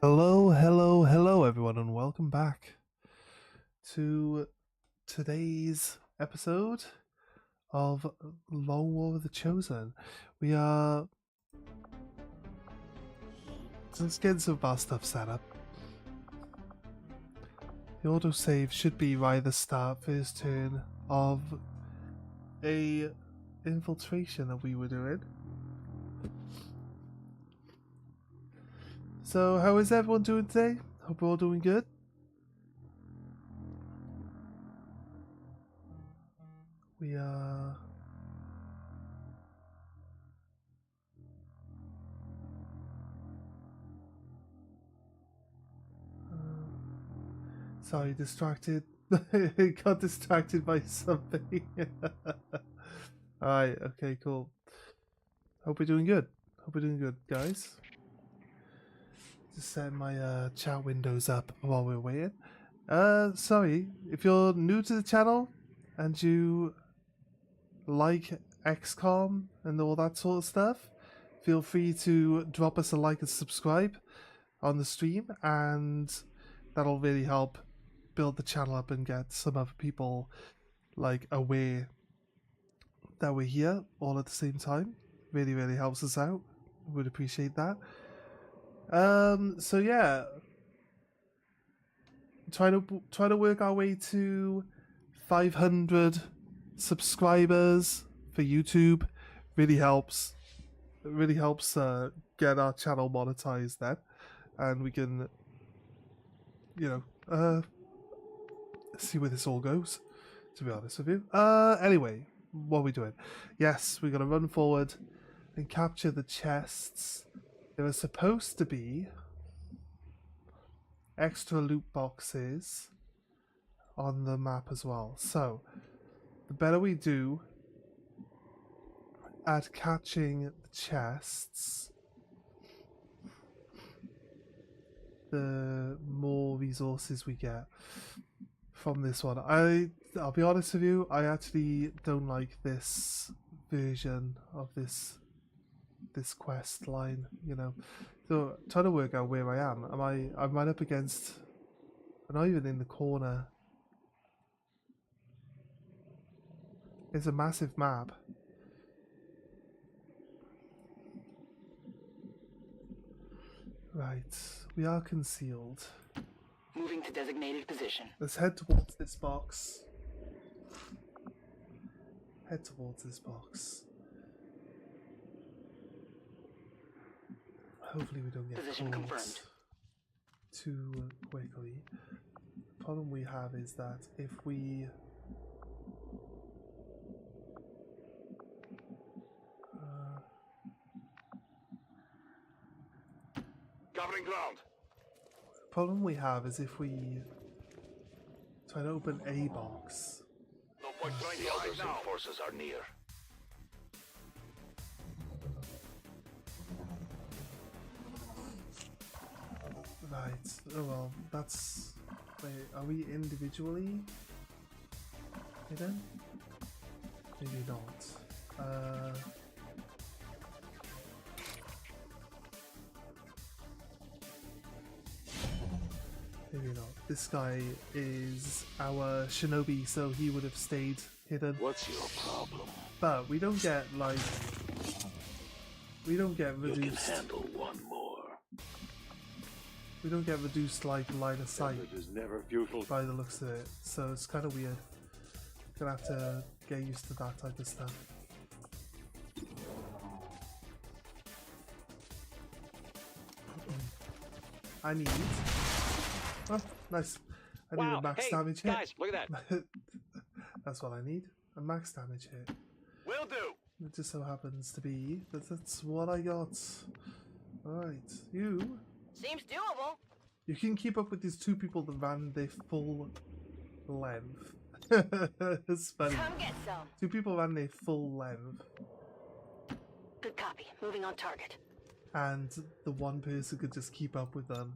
Hello everyone, and welcome back to today's episode of Longwar the Chosen. We are just getting some of our stuff set up. The autosave should be right at the start, first turn of a infiltration that we were doing. So how is everyone doing today? Hope we're all doing good. We are sorry, distracted. Got distracted by something. Alright, okay, cool. Hope we're doing good. Hope we're doing good, guys. Just setting my chat windows up while we're waiting. Sorry, if you're new to the channel and you like XCOM and all that sort of stuff, feel free to drop us a like and subscribe on the stream, and that'll really help build the channel up and get some other people like aware that we're here all at the same time. Really helps us out. Would appreciate that. So yeah, trying to work our way to 500 subscribers for YouTube. Really helps. It really helps get our channel monetized then, and we can, you know, see where this all goes, to be honest with you. Anyway, what are we doing? Yes, we're gonna run forward and capture the chests. There are supposed to be extra loot boxes on the map as well. So, the better we do at catching the chests, the more resources we get from this one. I'll be honest with you, I actually don't like this version of this quest line, you know. So trying to work out where I am. I'm right up against, I'm not even in the corner. It's a massive map. Right, we are concealed. Moving to designated position. Let's head towards this box. Head towards this box. Hopefully we don't get Position caught confirmed. too quickly. The problem we have is that if we covering ground. the problem we have is if we try to open a box. No point trying to hide now. Forces are near. Right. Oh well, that's. Wait, are we individually hidden? Maybe not. Maybe not. This guy is our shinobi, so he would have stayed hidden. What's your problem? But we don't get like. We don't get You reduced. can handle one more. We don't get reduced like line of sight It is never futile. by the looks of it, so it's kind of weird. Gonna have to get used to that type of stuff. I need. Oh, nice. I need a max damage hit. Guys, look at that. That's what I need. A max damage hit. Will do. It just so happens to be that that's what I got. Alright, you. Seems doable. You can keep up with these two people that ran their full length. It's funny. Come get some. Two people ran their full length, Good copy. Moving on target. and the one person could just keep up with them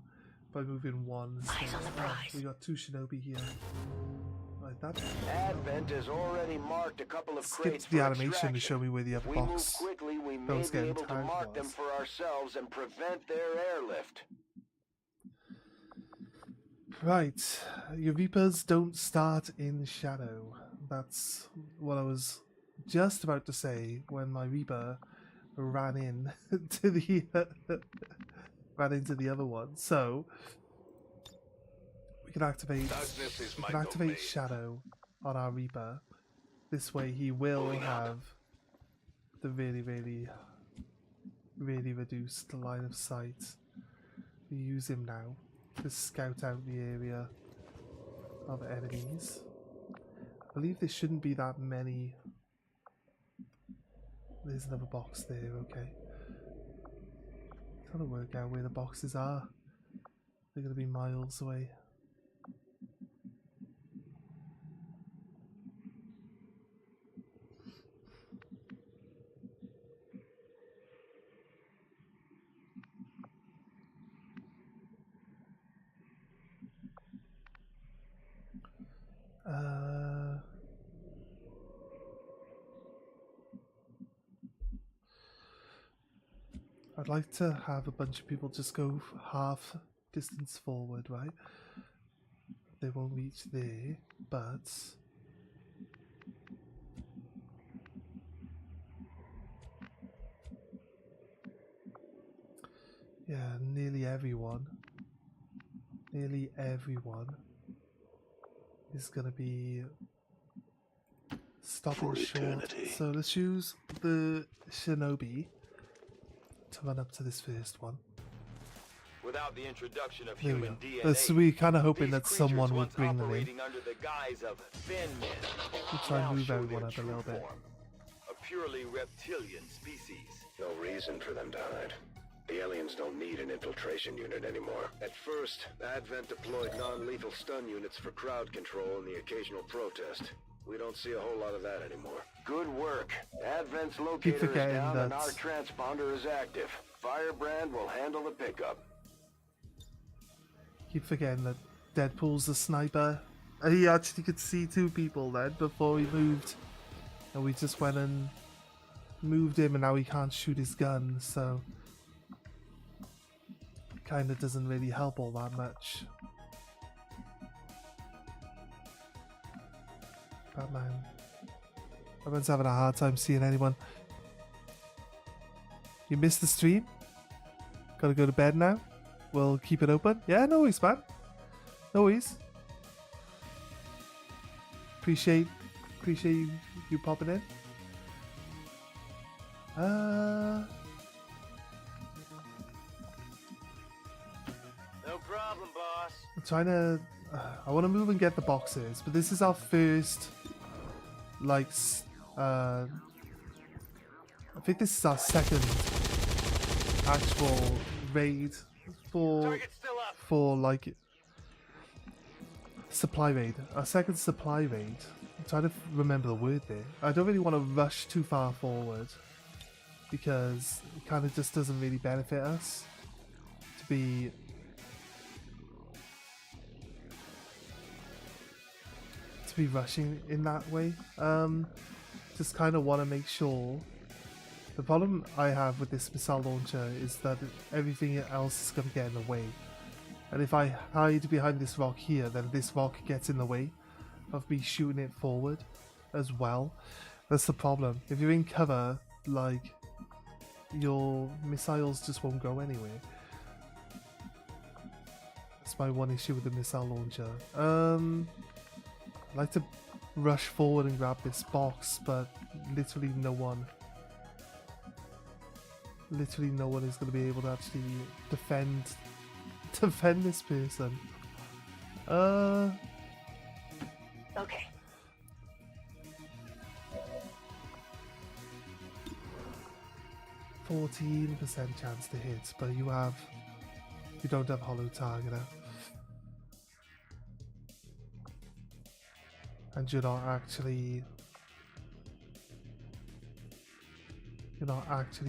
by moving one. Eyes on the prize. We got two shinobi here. Right, that. Advent has already marked a couple of crates Skipped the for animation to extraction. show me where the other If we move box. quickly, we that may was be getting able to tagged mark them was. for ourselves and prevent their airlift. Right, your Reapers don't start in shadow. That's what I was just about to say when my Reaper ran in to the ran into the other one. So we can activate Darkness is my activate domain. shadow on our Reaper. This way he will Moving up. have the really reduced line of sight. We use him now to scout out the area of enemies. I believe there shouldn't be that many. There's another box there, okay. Trying to work out where the boxes are. They're going to be miles away. I'd like to have a bunch of people just go half distance forward, right? They won't reach there, but yeah, nearly everyone is gonna be stopping For short. eternity. So let's use the Shinobi to run up to this first one. Without the introduction of There we human go. DNA, So we kind of hoping these that creatures someone would once bring them in. operating under the guise of thin men We'll try and now move show everyone their up a true little bit. form, a purely reptilian species. No reason for them to hide. The aliens don't need an infiltration unit anymore. At first, Advent deployed non-lethal stun units for crowd control and the occasional protest. We don't see a whole lot of that anymore. Good work. Advent's locator is forgetting down and that- our transponder is active. Firebrand will handle the pickup. Keep forgetting that Deadpool's the sniper. And he actually could see two people then before he moved. And we just went and moved him and now he can't shoot his gun, so kinda doesn't really help all that much. Batman. Batman's having a hard time seeing anyone. You missed the stream? Gotta go to bed now? We'll keep it open? Yeah, no worries, man. No worries. Appreciate you popping in. No problem, boss. I'm trying to. I want to move and get the boxes, but this is our first. Like, I think this is our second actual raid Target's still up. for like supply raid. Our second supply raid. I'm trying to remember the word there. I don't really want to rush too far forward because it kind of just doesn't really benefit us to be rushing in that way. Just kind of want to make sure. The problem I have with this missile launcher is that everything else is going to get in the way. And if I hide behind this rock here, then this rock gets in the way of me shooting it forward as well. That's the problem. If you're in cover, like, your missiles just won't go anywhere. That's my one issue with the missile launcher. I'd like to rush forward and grab this box, but literally no one is going to be able to actually defend this person. Okay. %14% chance to hit, but you don't have hollow targeter. And you're not actually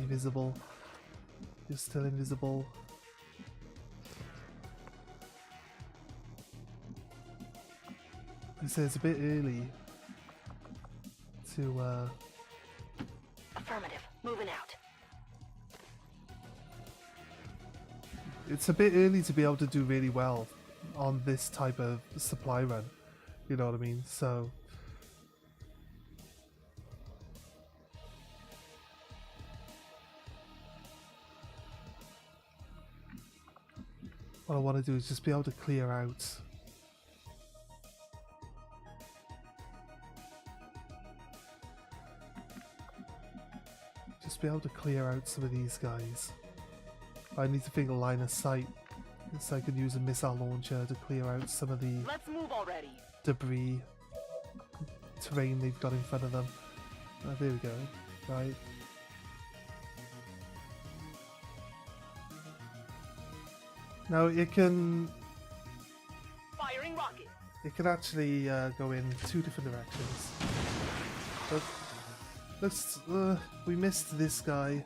visible. You're still invisible. He says it's a bit early to Affirmative. Moving out. it's a bit early to be able to do really well on this type of supply run. You know what I mean? So what I want to do is just be able to clear out some of these guys. I need to think of line of sight so I can use a missile launcher to clear out some of the Let's move already. debris terrain they've got in front of them. Oh, there we go. Right. Now it can Firing rocket. actually go in two different directions. But let's we missed this guy.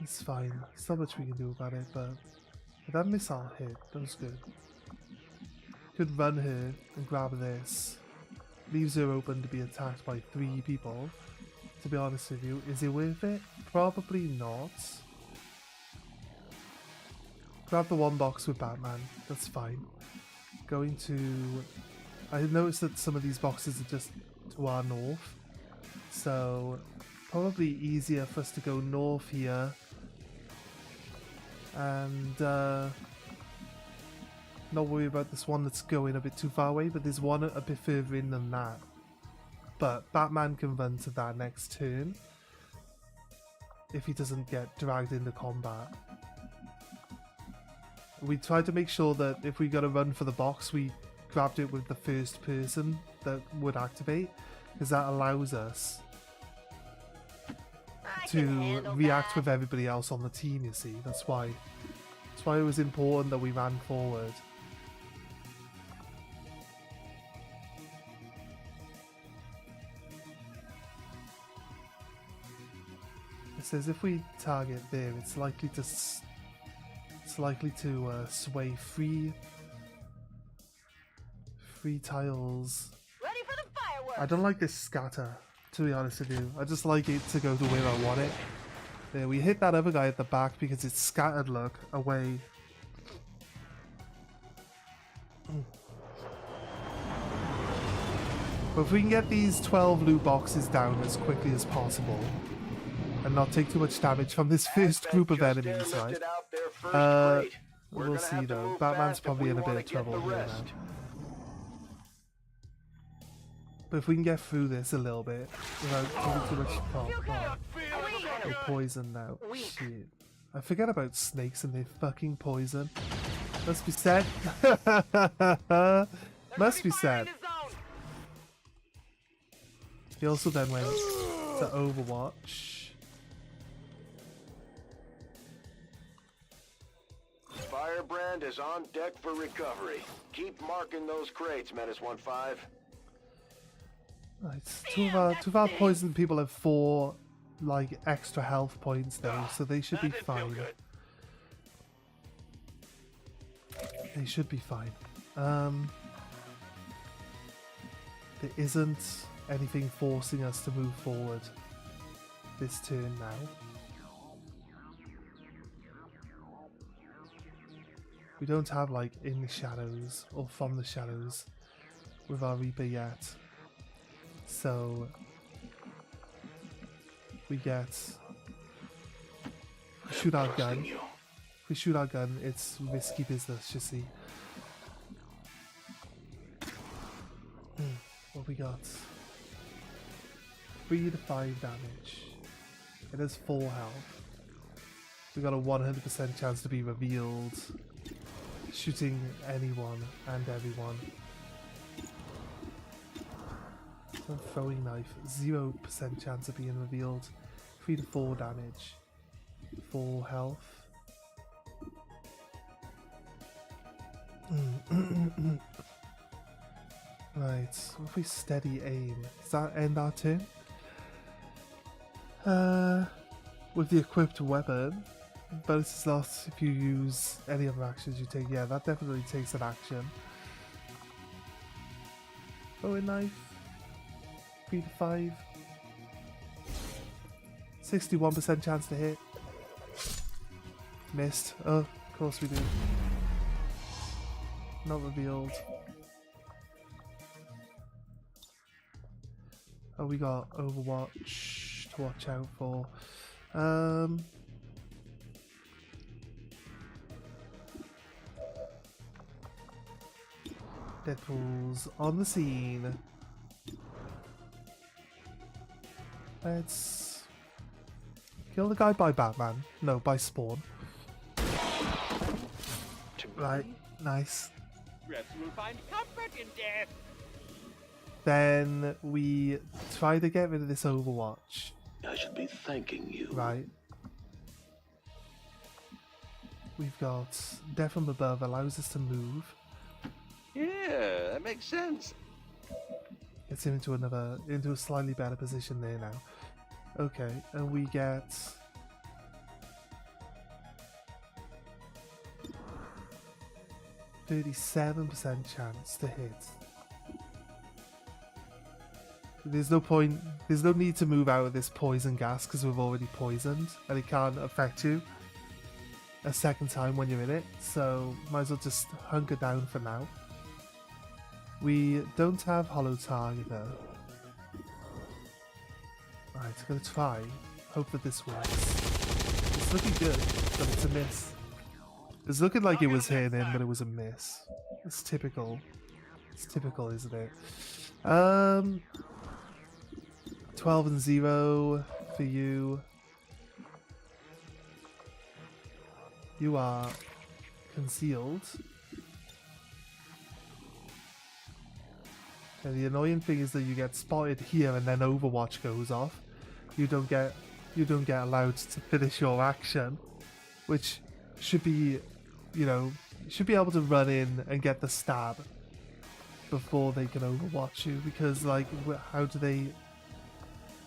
It's fine. There's not much we can do about it, but that missile hit. That was good. Could run her and grab this. Leaves her open to be attacked by 3 people. To be honest with you, is it worth it? Probably not. Grab the one box with Batman. That's fine. Going to... I noticed that some of these boxes are just to our north. So, probably easier for us to go north here. And not worry about this one that's going a bit too far away, but there's one a bit further in than that. But Batman can run to that next turn if he doesn't get dragged into combat. We tried to make sure that if we got to run for the box, we grabbed it with the first person that would activate, because that allows us to react with everybody else on the team, you see. That's why it was important that we ran forward. It says if we target there, it's likely to sway three tiles. Ready for the fireworks. I don't like this scatter, to be honest with you. I just like it to go to where I want it. There, we hit that other guy at the back because it's scattered, look, away. But if we can get these 12 loot boxes down as quickly as possible and not take too much damage from this first group of enemies, right? We'll see though. Batman's probably in a bit of trouble here now. But if we can get through this a little bit without taking too much we're poisoned now. Shit. I forget about snakes and their fucking poison. Must be said. Must be said. He also then went to Overwatch. Firebrand is on deck for recovery. Keep marking those crates, Menace 1-5. Right, two of our poisoned people have 4 like extra health points though, so they should be fine. They should be fine. There isn't anything forcing us to move forward this turn now. We don't have like in the shadows or from the shadows with our Reaper yet. So we get shoot our gun. If we shoot our gun, it's risky business, you see. What we got? 3 to 5 damage. It has 4 health. We got a 100% chance to be revealed. Shooting anyone and everyone. Throwing knife, 0% chance of being revealed. 3 to 4 damage. 4 health. Right, so if we steady aim, does that end our turn? With the equipped weapon, but it's not if you use any other actions you take. Yeah, that definitely takes an action. Throwing knife. 3 to 5. 61% chance to hit. Missed. Oh, Of course we do. Not revealed. Oh, we got Overwatch to watch out for. Deadpool's on the scene. Let's kill the guy by Batman. No, by Spawn. Right, nice. Perhaps you will find comfort in death. Then we try to get rid of this Overwatch. I should be thanking you. Right. We've got Death from Above, allows us to move. Yeah, that makes sense. Gets him into a slightly better position there now. Okay, and we get 37% chance to hit. There's no point, there's no need to move out of this poison gas because we've already poisoned and it can't affect you a second time when you're in it, so might as well just hunker down for now. We don't have hollow target though. Right, I'm gonna try. Hope that this works. It's looking good, but it's a miss. It's looking like it was hitting in, but it was a miss. It's typical. It's typical, isn't it? 12 and 0 for you. You are concealed. And the annoying thing is that you get spotted here and then Overwatch goes off. You don't get allowed to finish your action, which should be, you know, you should be able to run in and get the stab before they can Overwatch you, because like how do they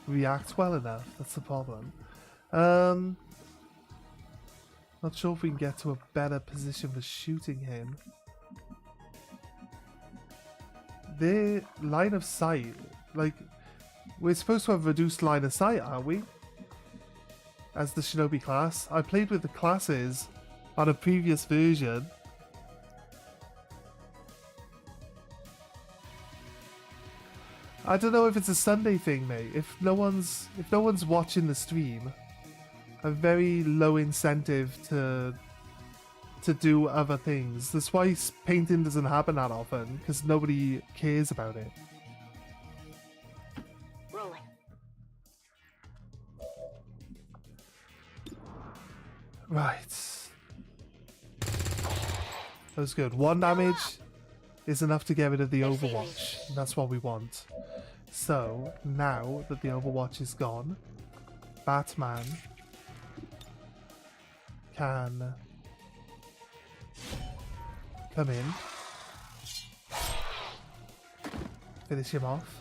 react well enough? That's the problem. Not sure if we can get to a better position for shooting him. Their line of sight, like, we're supposed to have reduced line of sight, aren't we? As the Shinobi class. I played with the classes on a previous version. I don't know if it's a Sunday thing, mate. If no one's watching the stream, a very low incentive to do other things. That's why painting doesn't happen that often, because nobody cares about it. Rolling. Right. That was good. 1 damage is enough to get rid of the Overwatch. And that's what we want. So, now that the Overwatch is gone, Batman can come in, finish him off.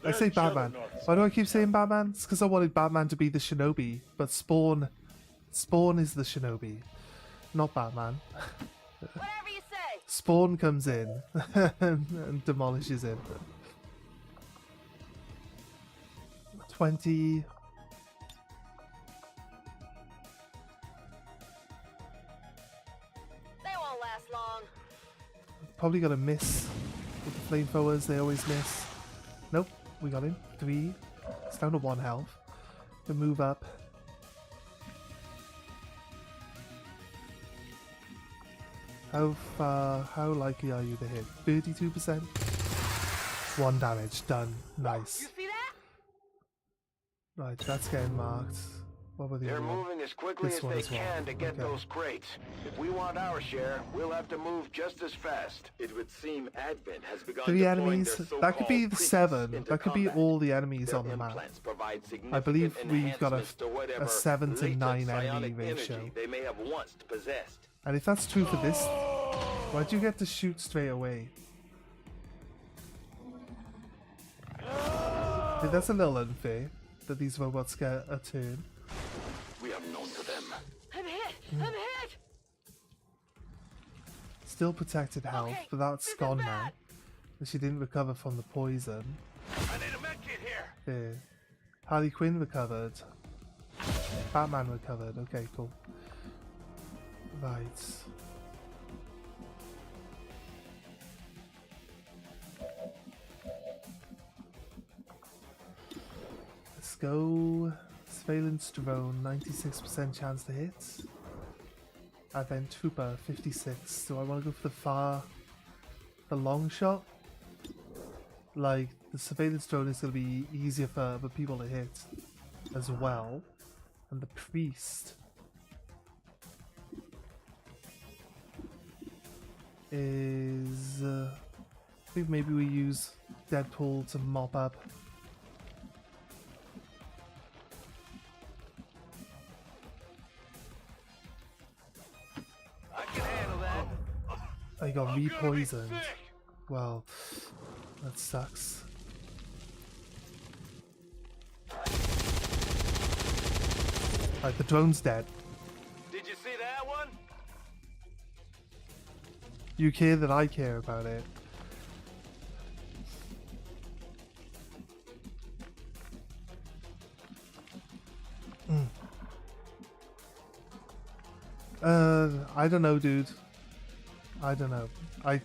I say Batman. Why do I keep saying Batman? It's because I wanted Batman to be the Shinobi, but Spawn is the Shinobi, not Batman. Whatever you say. Spawn comes in and demolishes him. 20. They won't last long. Probably gonna miss with the flamethrowers. They always miss. Nope, we got him. 3. It's down to 1 health. To move up. How likely are you to hit? 32%? 1 damage, done. Nice. You see that? Right, that's getting marked. What were the They're other one? moving as quickly This as one they as well. can to get Okay. those crates. If we want our share, we'll have to move just as fast. It would seem Advent has begun 3 deploying enemies. their That could be so-called the priests 7. into That could be combat. all the enemies Their on the map. implants provide I believe significant we've got enhancements to whatever a 7 to 9 latent enemy psionic ratio. energy they may have once possessed. And if that's true for this, why'd you get to shoot straight away? Dude, that's a little unfair that these robots get a turn. We are known to them. I'm hit. I'm hit. Still protected health, Okay, but that's this is gone now. bad. And she didn't recover from the poison. I need a medkit here. There. Harley Quinn recovered. Batman recovered. Okay, cool. Right. Let's go. Surveillance drone, 96% chance to hit. Advent trooper, 56. Do I want to go for the long shot? Like, the surveillance drone is going to be easier for other people to hit as well. And the priest is... I think maybe we use Deadpool to mop up. I can handle that. I got I'm gonna be re-poisoned. sick. Well, that sucks. Right, the drone's dead. Did you see that one? You care that I care about it. I don't know, dude. I don't know. I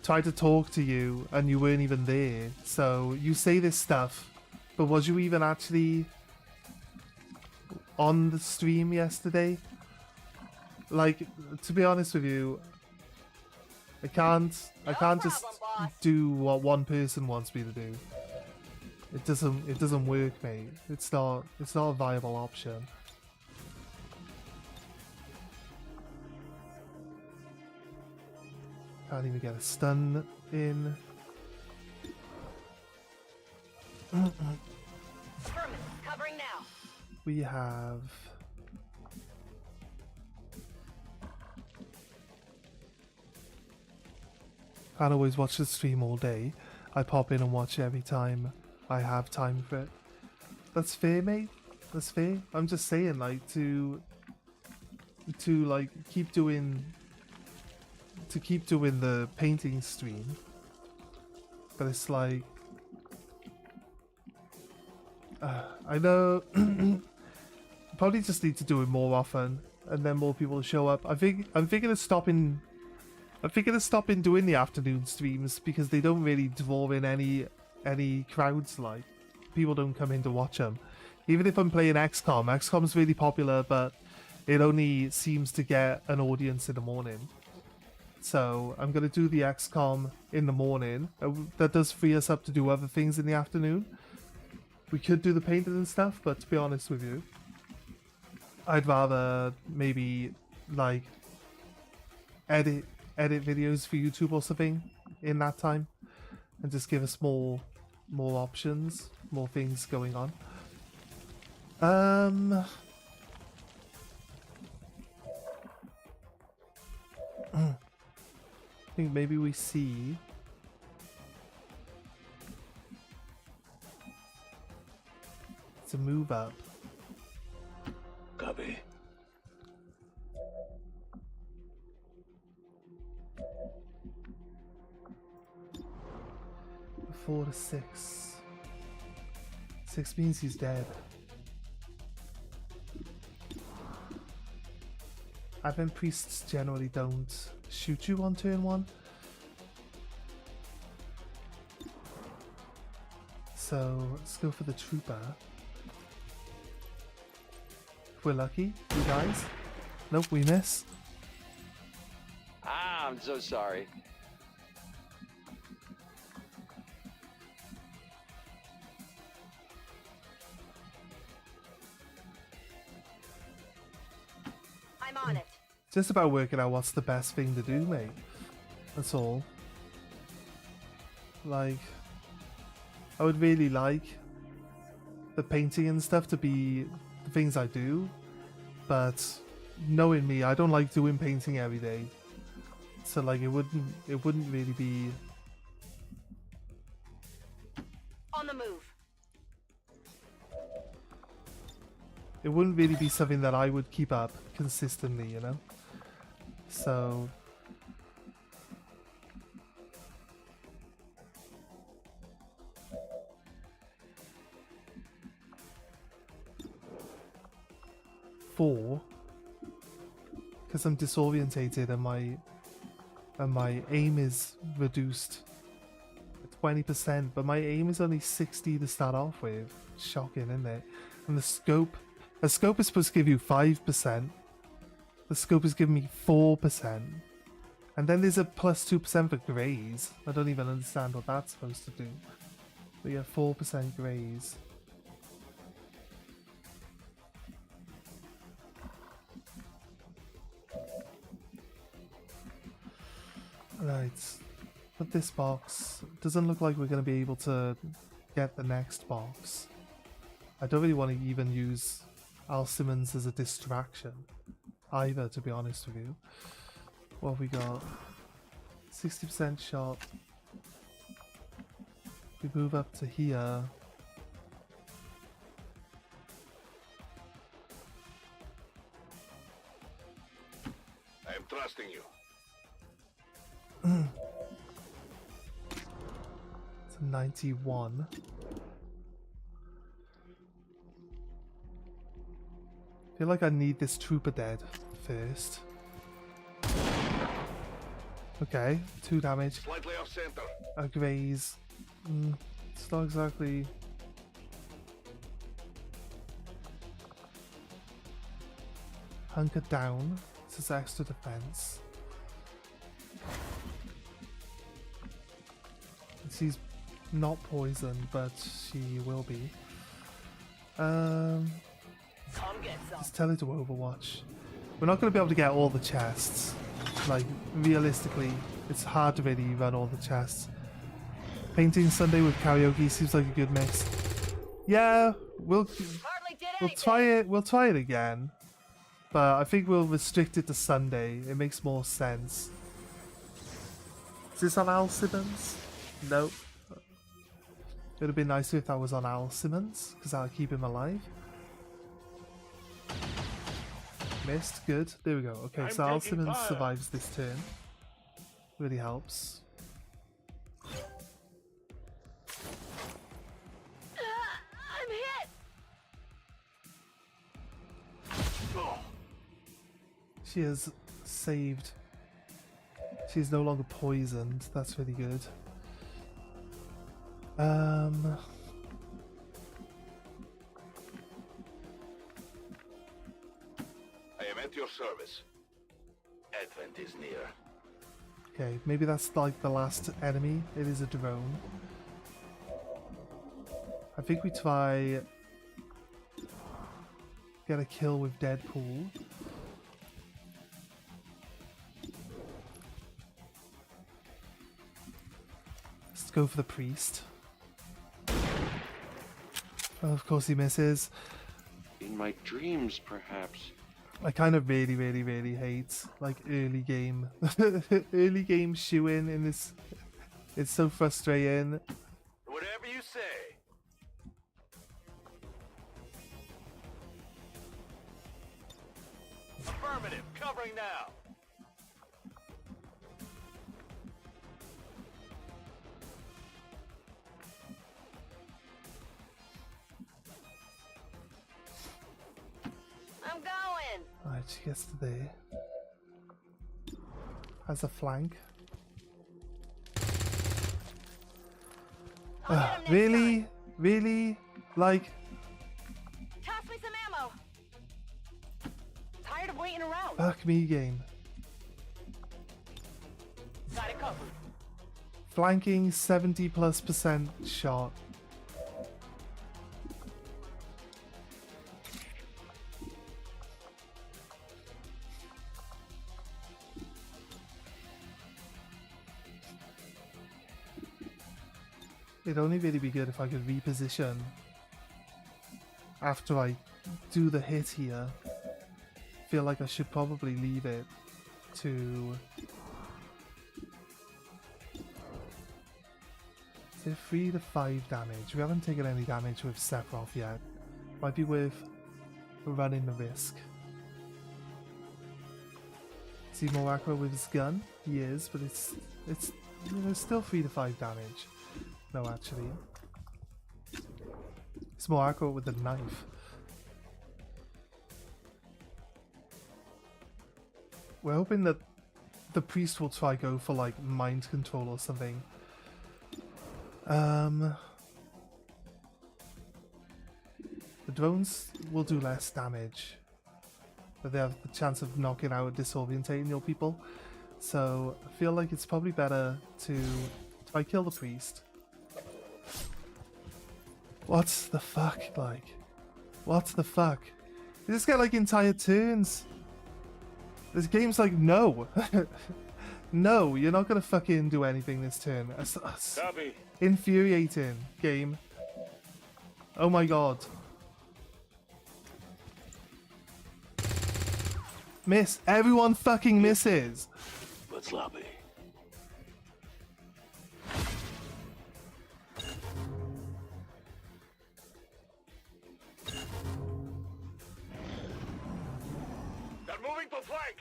tried to talk to you and you weren't even there. So you say this stuff, but was you even actually on the stream yesterday? Like, to be honest with you, I can't just problem, boss. do what one person wants me to do. It doesn't work, mate. It's not a viable option. Can't even get a stun in. Vermin, covering now. We have can't always watch the stream all day. I pop in and watch every time I have time for it. That's fair, mate. That's fair. I'm just saying, like, to like keep doing the painting stream, but it's like I know probably just need to do it more often, and then more people show up. I'm thinking of stopping doing the afternoon streams because they don't really draw in any crowds. Like, people don't come in to watch them. Even if I'm playing XCom's really popular, but it only seems to get an audience in the morning. So I'm gonna do the XCom in the morning. That does free us up to do other things in the afternoon. We could do the painting and stuff, but to be honest with you, I'd rather maybe like edit videos for YouTube or something in that time, and just give us more options, more things going on. I think maybe we see to move up. Copy. 4 to 6. 6 means he's dead. Advent priests generally don't shoot you on turn 1. So let's go for the trooper. If we're lucky, he dies. Nope, we miss. Ah, I'm so sorry. I'm on it. It's just about working out what's the best thing to do, mate. That's all. Like, I would really like the painting and stuff to be the things I do, but knowing me, I don't like doing painting every day. So like, it wouldn't really be On the move. it wouldn't really be something that I would keep up consistently, you know? So because I'm disorientated and my aim is reduced 20%, but my aim is only 60 to start off with. Shocking, isn't it? And the scope is supposed to give you 5%. The scope is giving me 4%. And then there's a plus 2% for grays. I don't even understand what that's supposed to do. But yeah, 4% grays. Right. Put this box. Doesn't look like we're going to be able to get the next box. I don't really want to even use Al Simmons as a distraction either, to be honest with you. What have we got? 60% shot. We move up to here. I am trusting you. It's a 91. I feel like I need this trooper dead first. Okay, 2 damage. Slightly off center. A graze. It's not exactly. Hunker down. This is extra defense. She's not poisoned, but she will be. Come get some. Let's tell her to Overwatch. We're not going to be able to get all the chests. Like, realistically, it's hard to really run all the chests. Painting Sunday with karaoke seems like a good mix. Yeah, we'll Hardly did anything. try it. We'll try it again, but I think we'll restrict it to Sunday. It makes more sense. Is this on Al Simmons? Nope. It would have been nicer if that was on Al Simmons, because that'll keep him alive. Missed, good. There we go. Okay, so Al Simmons survives this turn. Really helps. I'm hit. She is saved. She's no longer poisoned. That's really good. I am at your service. Advent is near. Okay, maybe that's like the last enemy. It is a drone. I think we try get a kill with Deadpool. Let's go for the priest. Oh, of course he misses. In my dreams, perhaps. I kind of really hate like early game shoo-in in this. It's so frustrating. Whatever you say. Affirmative. Covering now. I'm going. Alright, she gets to there. Has a flank. I'll get him next Really? time. Really? Like, Toss me some ammo. Tired of waiting around. fuck me game. Got it covered. Flanking 70+% shot. It'd only really be good if I could reposition after I do the hit here. Feel like I should probably leave it to... Is it 3 to 5 damage? We haven't taken any damage with Sephiroth yet. Might be worth running the risk. Is he more accurate with his gun? He is, but it's you know, still 3 to 5 damage. No, actually. It's more accurate with the knife. We're hoping that the priest will try go for like mind control or something. The drones will do less damage, but they have the chance of knocking out and disorientating your people. So I feel like it's probably better to try kill the priest. What the fuck, like? What the fuck? You just get like entire turns. This game's like, no. No, you're not gonna fucking do anything this turn. Copy. Infuriating, game. Oh my god. Miss. Everyone fucking misses. Let's lobby. They're moving to flank.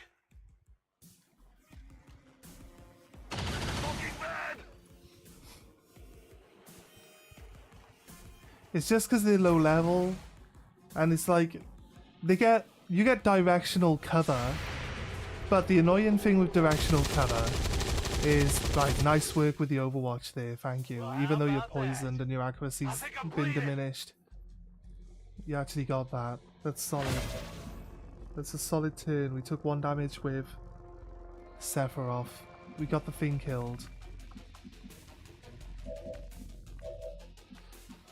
Looking bad. It's just because they're low level, and it's like you get directional cover, but the annoying thing with directional cover is like, nice work with the Overwatch there, thank you. Well, Even though how you're about that? poisoned and your accuracy's I think I'm been bleeding. diminished, you actually got that. That's solid. That's a solid turn. We took 1 damage with Sephiroth. We got the thing killed.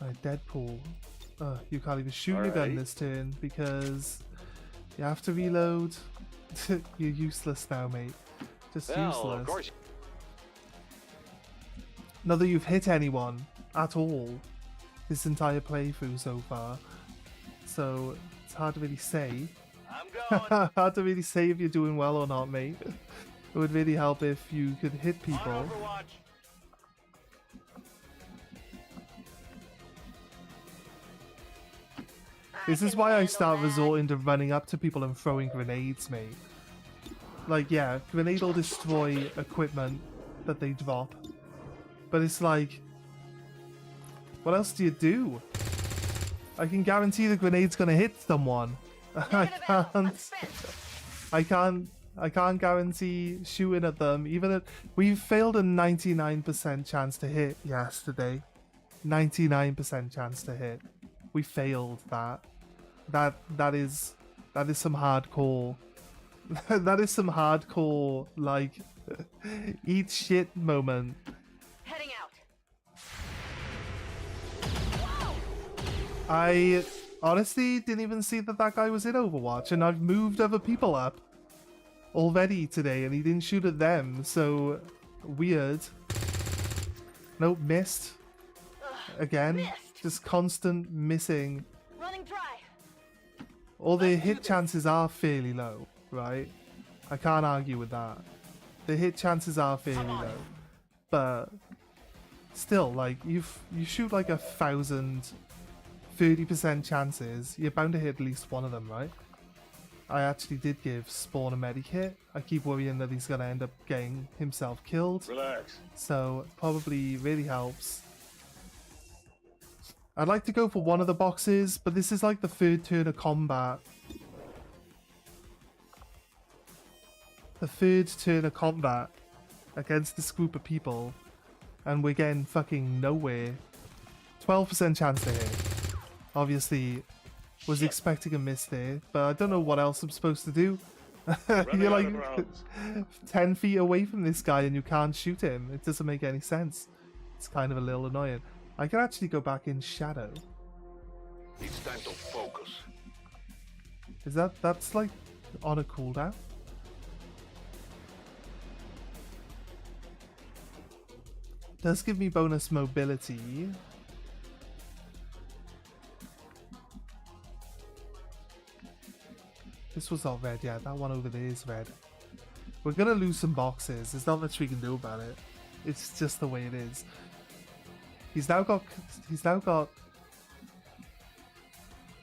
Alright, Deadpool. You can't even shoot your gun Alright. this turn because you have to reload. You're useless now, mate. Just Well, useless. of course. Not that you've hit anyone at all this entire playthrough so far. So it's hard to really say. I'm going. Hard to really say if you're doing well or not, mate. It would really help if you could hit On people. Overwatch. This is can why I handle start that. resorting to running up to people and throwing grenades, mate. Like, yeah, grenade will destroy equipment that they drop. But it's like, what else do you do? I can guarantee the grenade's gonna hit someone. I Negative L. I'm can't. spent. I can't guarantee shooting at them. Even at, we failed a 99% chance to hit yesterday. 99% chance to hit. We failed that. That is some hardcore. That is some hardcore, like, eat shit moment. Heading out. I honestly didn't even see that guy was in Overwatch, and I've moved other people up already today, and he didn't shoot at them, so weird. Nope, missed. Again, missed. just constant missing. Running dry. All the hit chances are fairly low, right? I can't argue with that. The hit chances are fairly low, but still, like, you shoot like 1,000, 30% chances, you're bound to hit at least one of them, right? I actually did give Spawn a medikit. I keep worrying that he's gonna end up getting himself killed, Relax. so probably really helps. I'd like to go for one of the boxes, but this is like the 3rd turn of combat. The 3rd turn of combat against this group of people, and we're getting fucking nowhere. 12% chance to hit. Obviously, was expecting a miss there, but I don't know what else I'm supposed to do. You're like out of rounds. 10 feet away from this guy and you can't shoot him. It doesn't make any sense. It's kind of a little annoying. I can actually go back in shadow. It's time to focus. Is that's like on a cooldown? Does give me bonus mobility. This was not red, yeah, that one over there is red. We're gonna lose some boxes, there's not much we can do about it. It's just the way it is. He's now got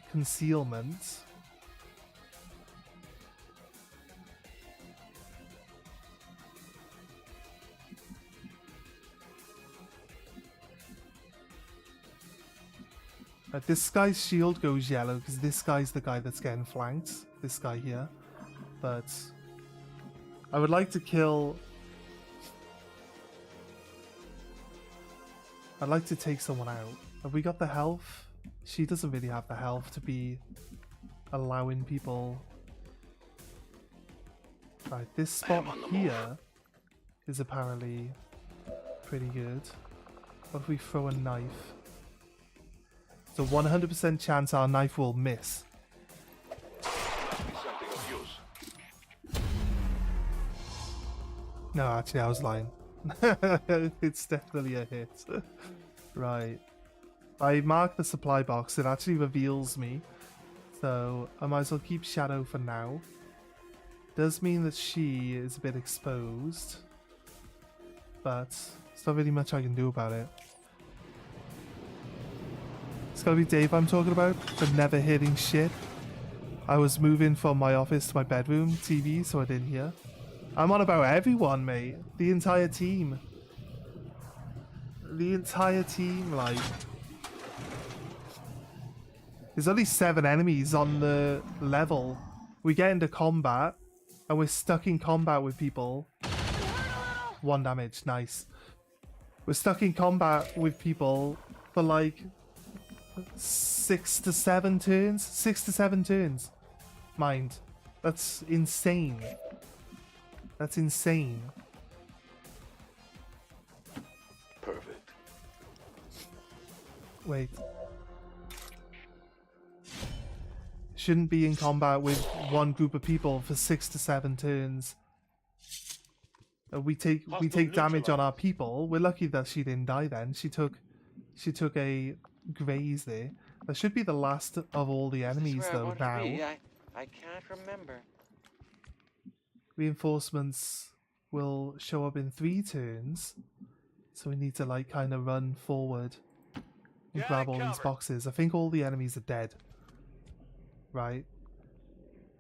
concealment. This guy's shield goes yellow because this guy's the guy that's getting flanked. This guy here. But I would like to kill... I'd like to take someone out. Have we got the health? She doesn't really have the health to be allowing people... Right, this spot here is apparently pretty good. What if we throw a knife? It's a 100% chance our knife will miss. Must be something of use. No, actually, I was lying. It's definitely a hit. Right. I mark the supply box. It actually reveals me. So I might as well keep Shadow for now. Does mean that she is a bit exposed. But there's not really much I can do about it. It's gotta be Dave I'm talking about. For never hitting shit. I was moving from my office to my bedroom TV, so I didn't hear. I'm on about everyone, mate. The entire team. The entire team, like... There's only 7 enemies on the level. We get into combat, and we're stuck in combat with people. 1 damage, nice. We're stuck in combat with people for like 6 to 7 turns. 6 to 7 turns. Mind. That's insane. That's insane. Perfect. Wait. Shouldn't be in combat with one group of people for 6 to 7 turns. We take damage on our people. We're lucky that she didn't die then. She took a graze there. That should be the last of all the enemies though now. I can't remember. Reinforcements will show up in 3 turns. So we need to like kind of run forward and grab all these boxes. I think all the enemies are dead. Right.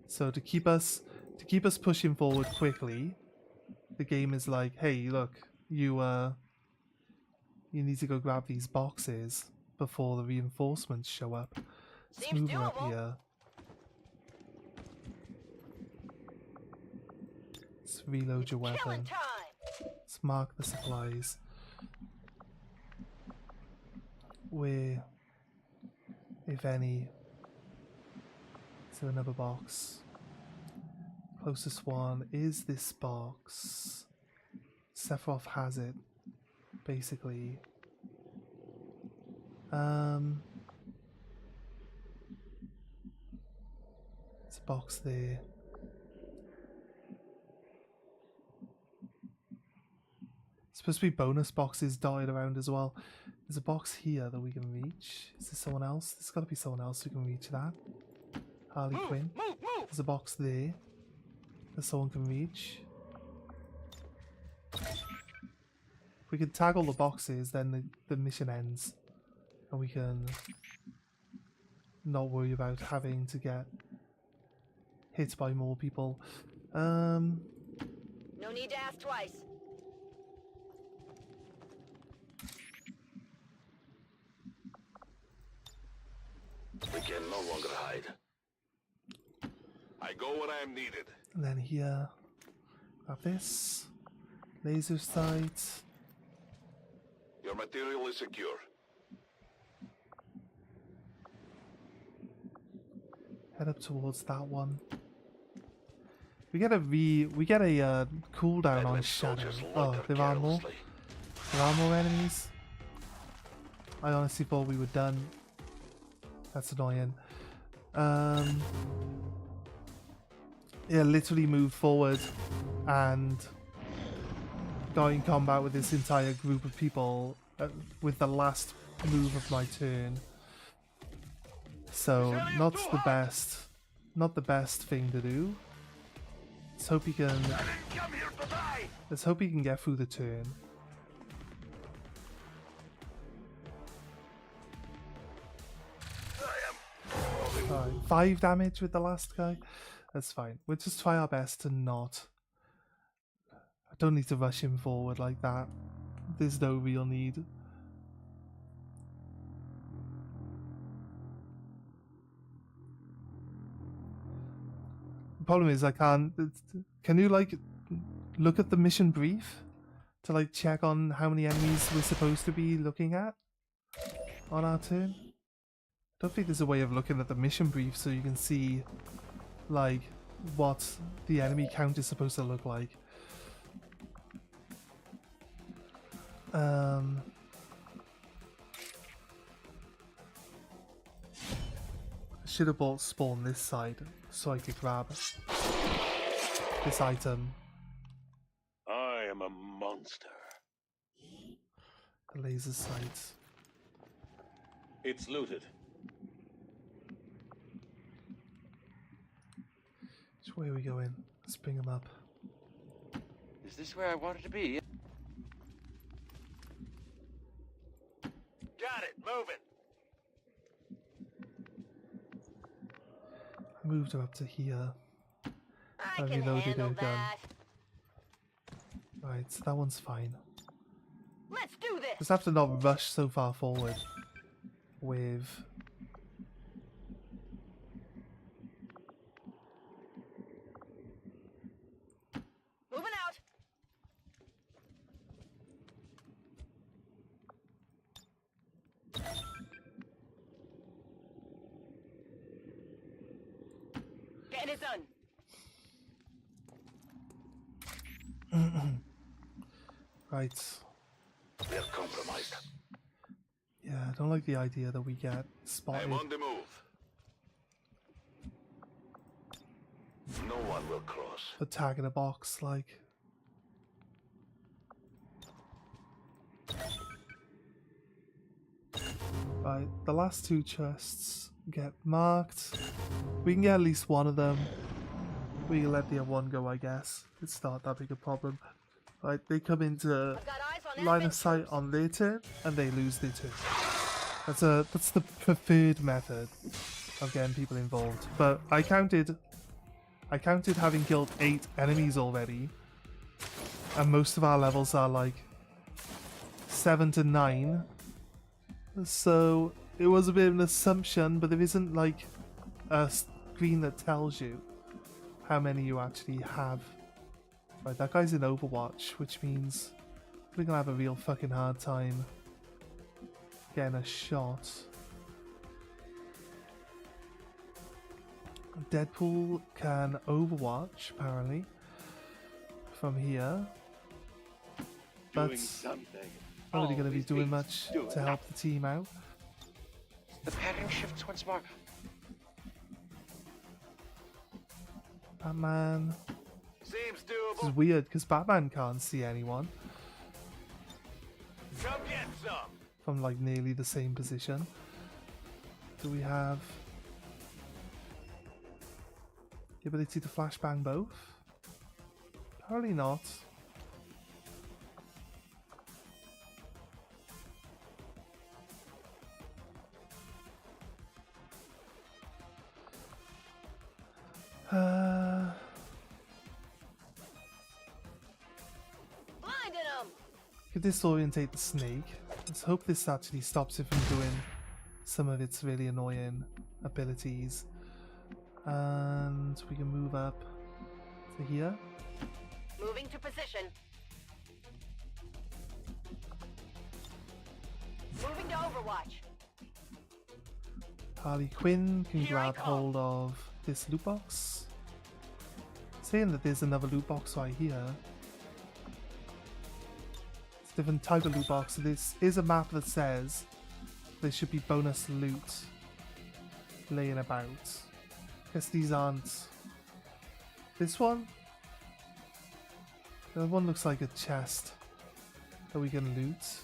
So to keep us pushing forward quickly, the game is like, hey, look, you need to go grab these boxes before the reinforcements show up. Let's Seems move her up doable. here. Let's reload your weapon. Killing time. Let's mark the supplies. Where, if any, to another box. Closest one is this box. Sephiroth has it, basically. There's a box there. Supposed to be bonus boxes dotted around as well. There's a box here that we can reach. Is this someone else? There's got to be someone else who can reach that. Harley Quinn. There's a box there that someone can reach. If we can tag all the boxes, then the mission ends. And we can not worry about having to get hit by more people. No need to ask twice. We can no longer hide. I go when I am needed. And then here, grab this. Laser sight. Your material is secure. Head up towards that one. We get a cooldown on Advent Shadow. soldiers Oh, loiter there are more. carelessly. There are more enemies. I honestly thought we were done. That's annoying. Yeah, literally moved forward and got in combat with this entire group of people with the last move of my turn. So not the best thing to do. Let's hope he can. Let's hope he can get through the turn. Alright, 5 damage with the last guy. That's fine. We'll just try our best to not. I don't need to rush him forward like that. There's no real need. The problem is I can't. Can you like look at the mission brief to like check on how many enemies we're supposed to be looking at on our turn? I don't think there's a way of looking at the mission brief so you can see like what the enemy count is supposed to look like. Should have bought spawn this side so I could grab this item. I am a monster. The laser sights. It's looted. Which way are we going? Let's bring them up. Is this where I wanted to be? Got it. Moving. I moved her up to here. I can reloaded handle her gun. that. Right, so that one's fine. Let's do this. Just have to not rush so far forward with... Moving out. Getting it done. Right. We are compromised. Yeah, I don't like the idea that we get spotted. I'm on the move. No one will cross. The tag in a box, like... Right, the last two chests get marked. We can get at least one of them. We can let the other one go, I guess. It's not that big a problem. Right, they come into I've got eyes on line enemy of sight troops. on their turn, and they lose their turn. That's the preferred method of getting people involved. But I counted having killed 8 enemies already, and most of our levels are like 7 to 9. So it was a bit of an assumption, but there isn't like a screen that tells you how many you actually have. Right, that guy's in Overwatch, which means we're gonna have a real fucking hard time getting a shot. Deadpool can Overwatch, apparently, from here. But Doing something. not really gonna be Always doing beats much doing to help the team out. The pattern shifts once more. Batman. Seems This is doable. weird because Batman can't see anyone Come get some. from like nearly the same position. Do we have the ability to flashbang both? Apparently not. Blinding them. Could disorientate the snake. Let's hope this actually stops it from doing some of its really annoying abilities. And we can move up to here. Moving to position. Moving to Overwatch. Harley Quinn can Here I grab come. hold of this loot box. Saying that there's another loot box right here. It's a different type of loot box. So this is a map that says there should be bonus loot laying about. Guess these aren't. This one? The other one looks like a chest that we can loot.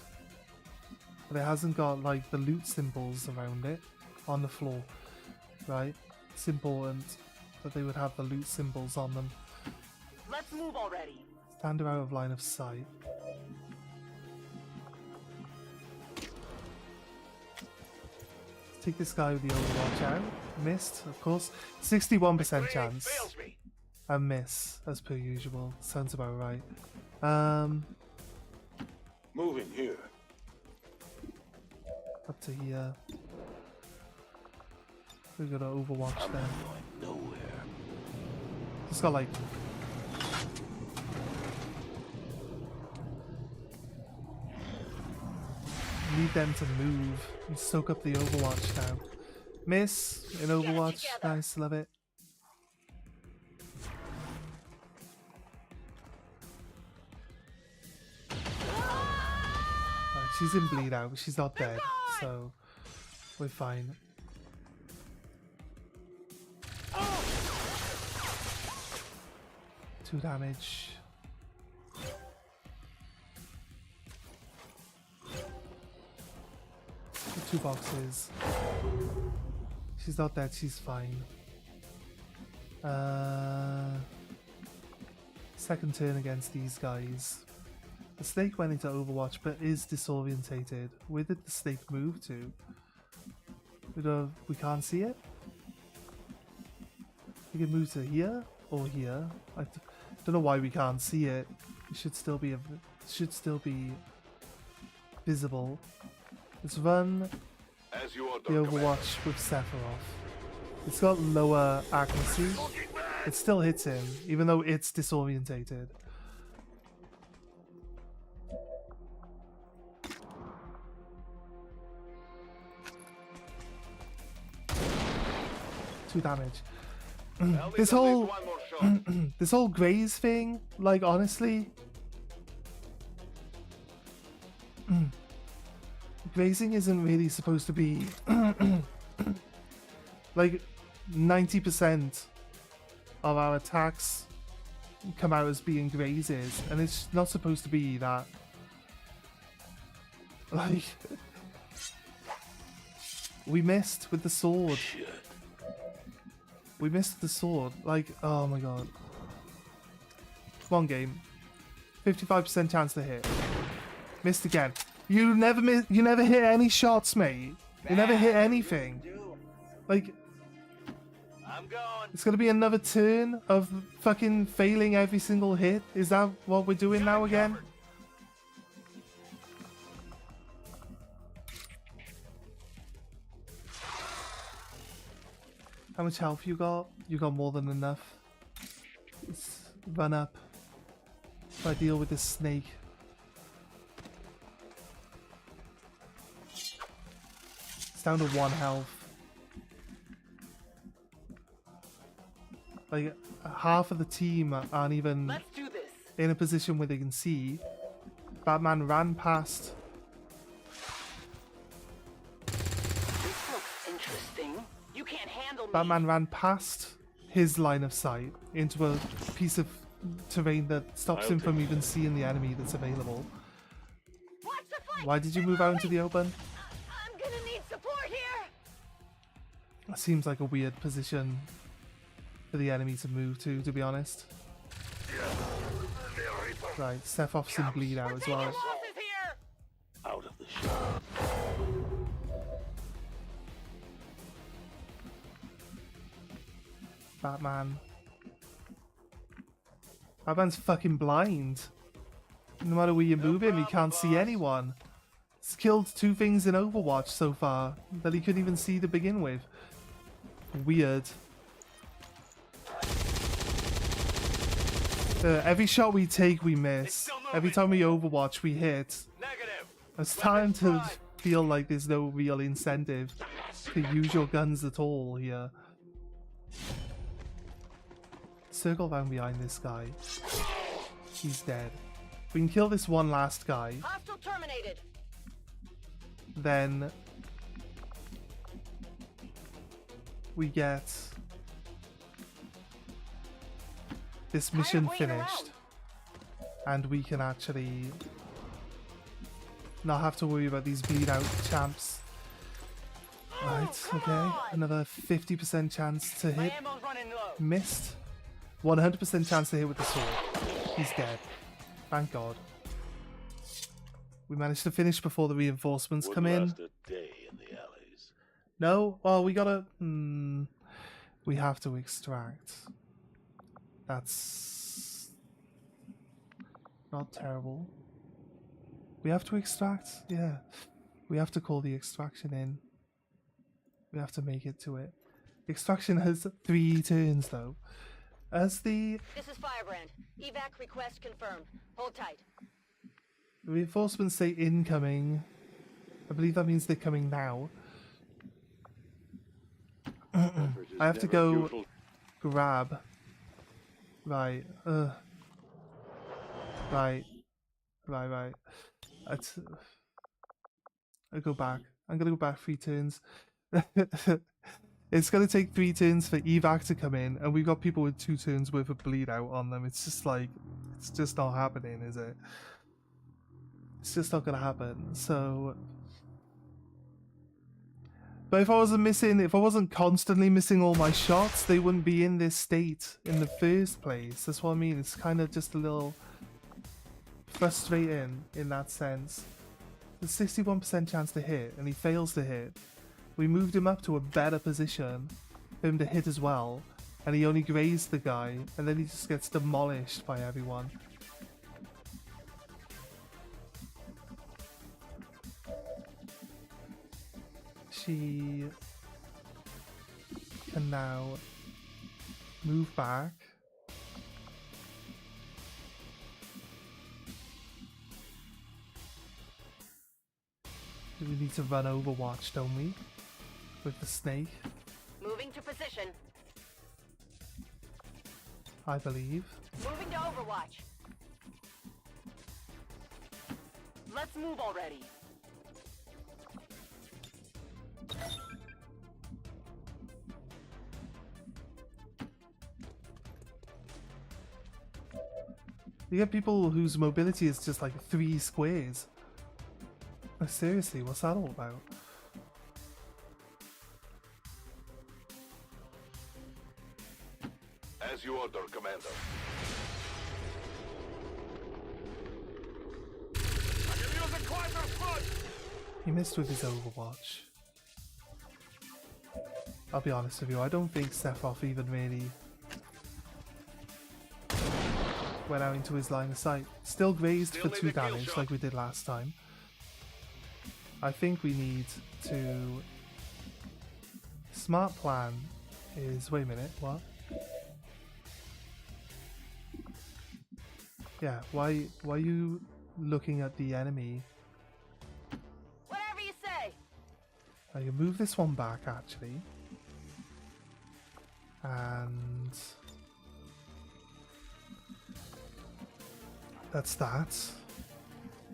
But it hasn't got like the loot symbols around it on the floor. Right? It's important that they would have the loot symbols on them. Let's move already. Stand her out of line of sight. Take this guy with the Overwatch out. Missed, of course. 61% Grenade chance. fails me. A miss, as per usual. Sounds about right. Moving here. Up to here. We're gonna Overwatch then. Going nowhere. It's got like need them to move and soak up the Overwatch now. Miss in Overwatch. together. Nice, love it. Right, she's in bleed out, but she's not dead, so we're fine. Two damage. Two boxes. She's not dead, she's fine. Second turn against these guys. The snake went into Overwatch but is disorientated. Where did the snake move to? We can't see it? We can move to here or here. Don't know why we can't see it. It should still be visible. Let's run As you order, the Overwatch with Sephiroth. It's got lower accuracy. It still hits him, even though it's disorientated. Two damage. This whole this whole graze thing, like honestly, grazing isn't really supposed to be like 90% of our attacks come out as being grazes, and it's not supposed to be that. Like, we missed with the sword. We missed the sword. Like, oh my god. One game. 55% chance to hit. Missed again. You never hit any shots, mate. You never hit anything. Like, I'm going. it's gonna be another turn of fucking failing every single hit. Is that what we're doing now again? How much health you got? You got more than enough. Let's run up. If I deal with this snake. It's down to 1 health. Like, half of the team aren't even Let's do this. in a position where they can see. Batman ran past. This looks interesting. You can't handle me. Batman ran past his line of sight into a piece of terrain that stops him from even seeing the enemy that's available. Watch the flank. Why did you They're move out into moving. the open? I'm gonna need support here. That seems like a weird position for the enemy to move to be honest. Right, Sephiroth's in bleed out as well. Losses here. out of the shot. Batman. Batman's fucking blind. No matter where you move him, he can't see anyone. He's killed 2 things in Overwatch so far that he couldn't even see to begin with. Weird. Every shot we take, we miss. Every time we Overwatch, we hit. Negative. It's starting to feel like there's no real incentive to use your guns at all here. Circle down behind this guy. He's dead. We can kill this one last guy. Hostile terminated. Then we get this mission waiting finished, and we can actually not have to worry about these bleed out champs. Right, okay, another 50% chance to My hit. ammo's running low. Missed. 100% chance to hit with the sword. He's dead. Thank God. We managed to finish before the reinforcements come in. Last a day in the alleys. No? Well, we gotta... we have to extract. That's... not terrible. We have to extract? Yeah. We have to call the extraction in. We have to make it to it. Extraction has 3 turns, though. As the This is Firebrand. Evac request confirmed. Hold tight. reinforcements say incoming, I believe that means they're coming now. I have to go grab. Right. Right. I go back. I'm gonna go back 3 turns. It's gonna take 3 turns for evac to come in, and we've got people with 2 turns worth of bleed out on them. It's just like, it's just not happening, is it? It's just not gonna happen. So, but if I wasn't constantly missing all my shots, they wouldn't be in this state in the first place. That's what I mean. It's kind of just a little frustrating in that sense. There's 61% chance to hit, and he fails to hit. We moved him up to a better position for him to hit as well, and he only grazed the guy, and then he just gets demolished by everyone. She can now move back. We need to run Overwatch, don't we? With the snake, Moving to position. I believe. Moving to Overwatch. Let's move already. You get people whose mobility is just like 3 squares. Like, seriously, what's that all about? As you order, Commander. I can use a quieter foot! He missed with his Overwatch. I'll be honest with you, I don't think Sephoff even really went out into his line of sight. Still grazed for 2 damage like we did last time. I think we need to... Smart plan is... Wait a minute, what? Yeah, why are you looking at the enemy? Whatever you say. I can move this one back actually. And that's that.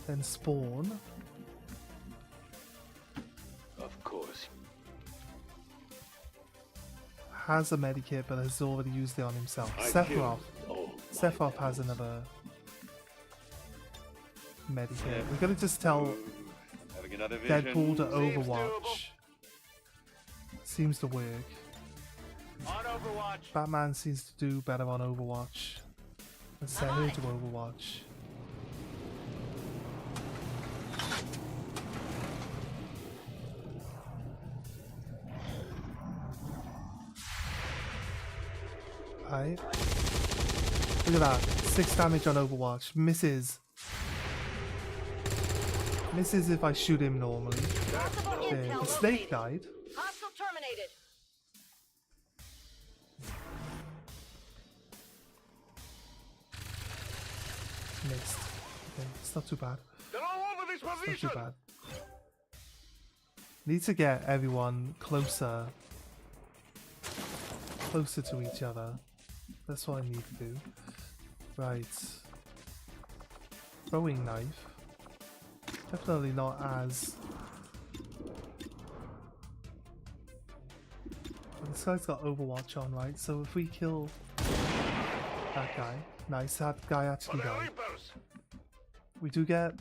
Then spawn. Of course. Has a medikit but has already used it on himself. I Sephiroth. killed all my Sephiroth has another medikit. We're gonna just tell Having another vision. Deadpool to Seems Overwatch. doable. Seems to work. On Overwatch. Batman seems to do better on Overwatch. Let's set her to Overwatch. Right. Look at that. 6 damage on Overwatch. Misses. Misses if I shoot him normally. Possible There. intel The snake located. died. Hostile terminated. Missed. Okay, it's not too bad. They're all over this It's not position! too bad. Need to get everyone closer. Closer to each other. That's what I need to do. Right. Throwing knife. Definitely not as... Well, this guy's got Overwatch on, right? So if we kill that guy... Nice, that guy For actually the died. Reapers! We do get...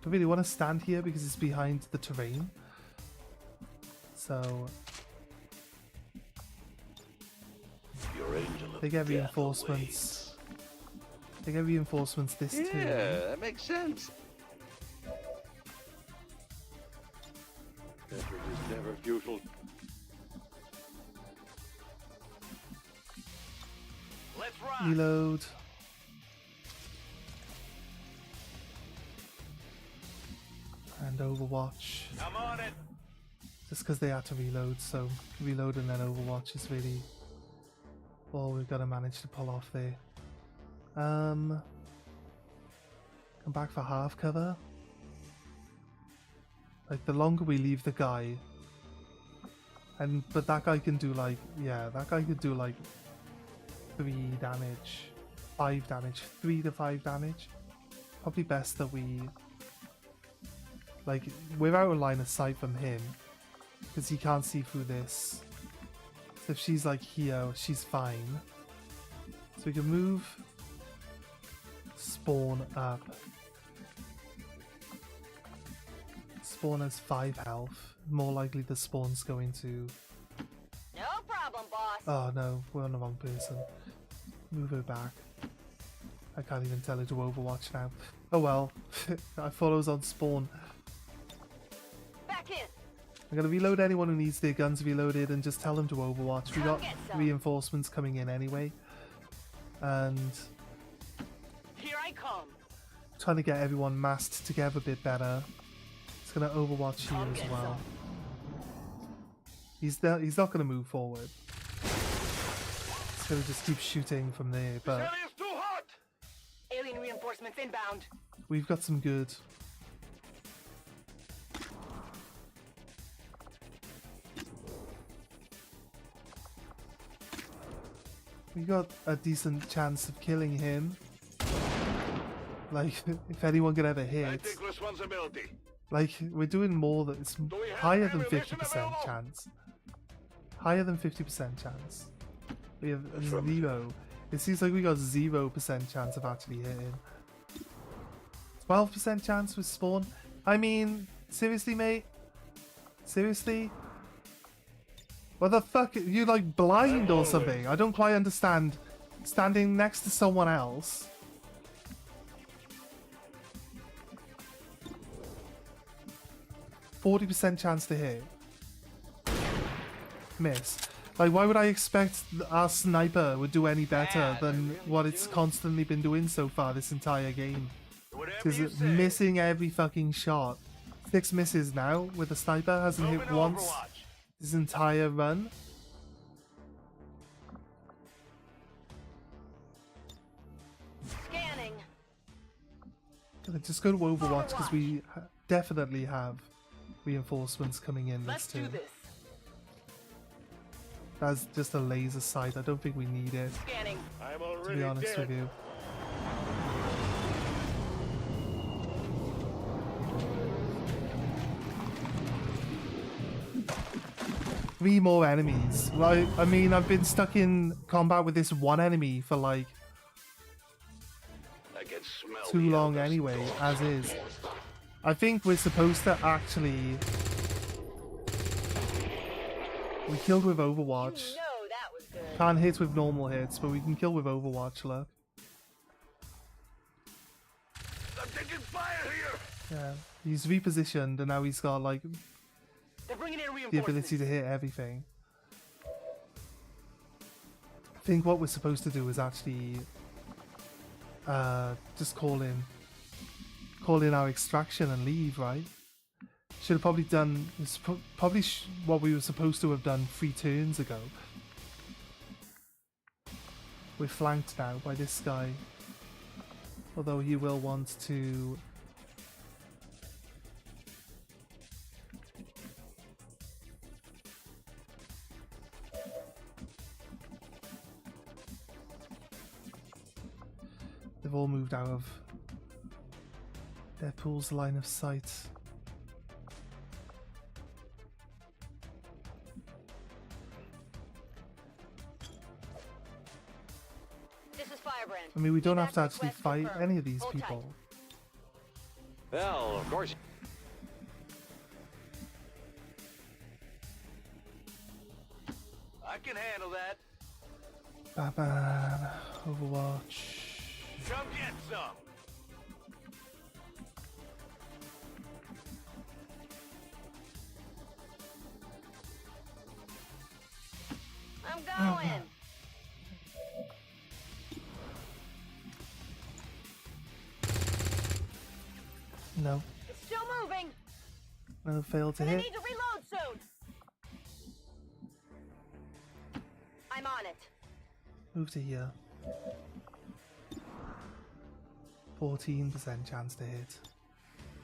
Don't really want to stand here because it's behind the terrain. So Your angel of they get death reinforcements. They get reinforcements this turn. Yeah, that makes sense. Effort is never futile. Let's rock. Reload. And Overwatch. I'm on it. Just because they had to reload, so reload and then Overwatch is really all we've got to manage to pull off there. Come back for half cover. Like, the longer we leave the guy... But that guy can do, like... Yeah, that guy could do, like... 3 damage. 5 damage. 3 to 5 damage. Probably best that we... Like, we're out of line of sight from him. Because he can't see through this. So if she's, like, here, she's fine. So we can move... Spawn up. Spawn has 5 health. More likely the spawn's going to... No problem, boss. Oh no, we're on the wrong person. Move her back. I can't even tell her to Overwatch now. Oh well. I thought I was on spawn. Back in. I'm gonna reload anyone who needs their guns reloaded and just tell them to Overwatch. We got reinforcements coming in anyway. And... Here I come. trying to get everyone massed together a bit better. It's gonna Overwatch here as well. He's not gonna move forward. He's gonna just keep shooting from there, but Alien's too hot! Alien reinforcements inbound. we've got some good. We got a decent chance of killing him. Like, if anyone could ever I hit. take responsibility. Like, we're doing more than... It's we have higher than ammunition 50% available? chance. Higher than 50% chance. We have a 0. It seems like we got 0% chance of actually hitting. 12% chance with spawn? I mean, seriously, mate? Seriously? What the fuck? Are you, like, blind or something? I don't quite understand. Standing next to someone else... 40% chance to hit. Miss. Like, why would I expect our sniper would do any better than what it's constantly been doing so far this entire game? Whatever Because you it's say. missing every fucking shot. 6 misses now with the sniper. Hasn't hit Moving once Overwatch. this entire run. Scanning. Gonna just go to Overwatch because we definitely have reinforcements coming in Let's this do turn. this. That's just a laser sight. I don't think we need it, Scanning. I'm to already be honest dead. with you. Three more enemies. Like, I mean, I've been stuck in combat with this one enemy for like I can smell too the long Elvis anyway, ghost. as is. I think we're supposed to actually... We killed with Overwatch. You know that was good. Can't hit with normal hits, but we can kill with Overwatch, look. I'm taking fire here! Yeah. He's repositioned and now he's got like They're bringing in the reinforcements. ability to hit everything. I think what we're supposed to do is actually just call in our extraction and leave, right? Should have probably done... It's probably what we were supposed to have done 3 turns ago. We're flanked now by this guy. Although he will want to... They've all moved out of Deadpool's line of sight. This is Firebrand. I mean, we don't have to Feedback actually request fight confirmed. any of these Hold tight. people. Well, of course. I can handle that. Batman, Overwatch. Come get some. I'm going. No, It's still moving. no, failed to I hit. need to reload soon. I'm on it. Move to here. 14% chance to hit.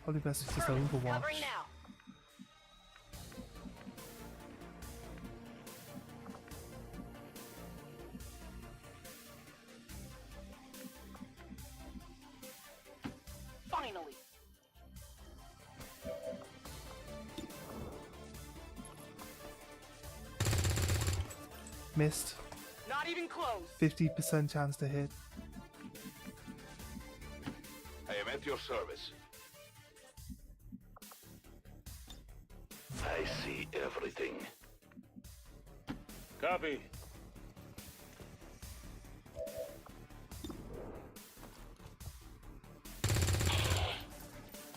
Probably best to just overwatch. Covering now. Finally. Missed. Not even close. 50% chance to hit. I am at your service. I see everything. Copy.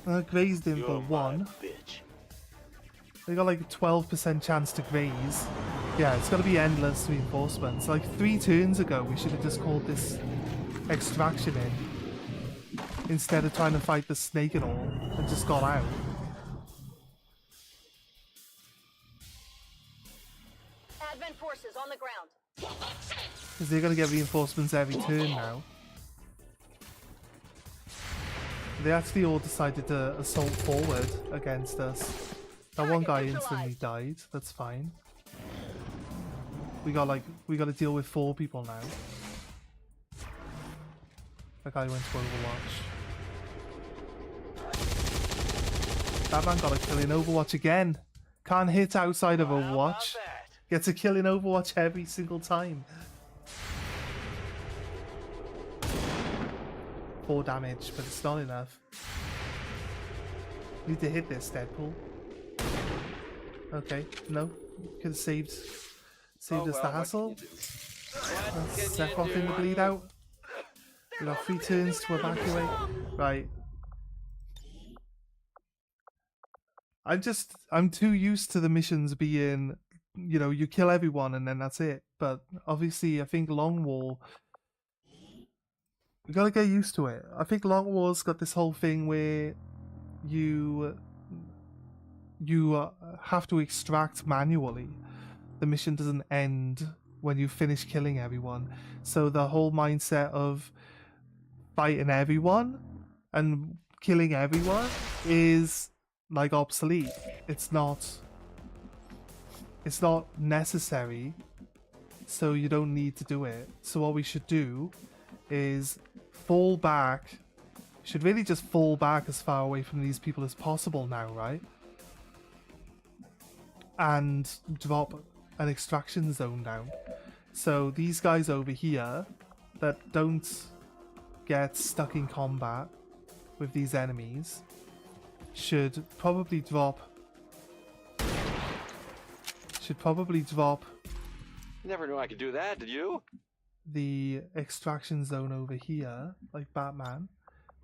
I grazed him for You're my 1. bitch. They got like a 12% chance to graze. Yeah, it's gotta be endless reinforcements. Like 3 turns ago, we should have just called this extraction in. Instead of trying to fight the snake and all, and just got out. Advent forces on the ground. Because they're gonna get reinforcements every turn now. They actually all decided to assault forward against us. That one guy instantly died, that's fine. We gotta deal with 4 people now. That guy went to Overwatch. That man got a kill in Overwatch again. Can't hit outside of Overwatch. Gets a kill in Overwatch every single time. 4 damage, but it's not enough. Need to hit this, Deadpool. Okay, no. Could have saved us the hassle. Step off in the bleed out. We got 3 turns to evacuate. Right. I'm too used to the missions being, you know, you kill everyone and then that's it. But obviously I think Long War, you gotta get used to it. I think Long War's got this whole thing where you have to extract manually. The mission doesn't end when you finish killing everyone. So the whole mindset of fighting everyone and killing everyone is like obsolete. It's not necessary, so you don't need to do it. So what we should do is fall back. Should really just fall back as far away from these people as possible now, right? And drop an extraction zone down. So these guys over here that don't get stuck in combat with these enemies should probably drop You never knew I could do that, did you? the extraction zone over here, like Batman.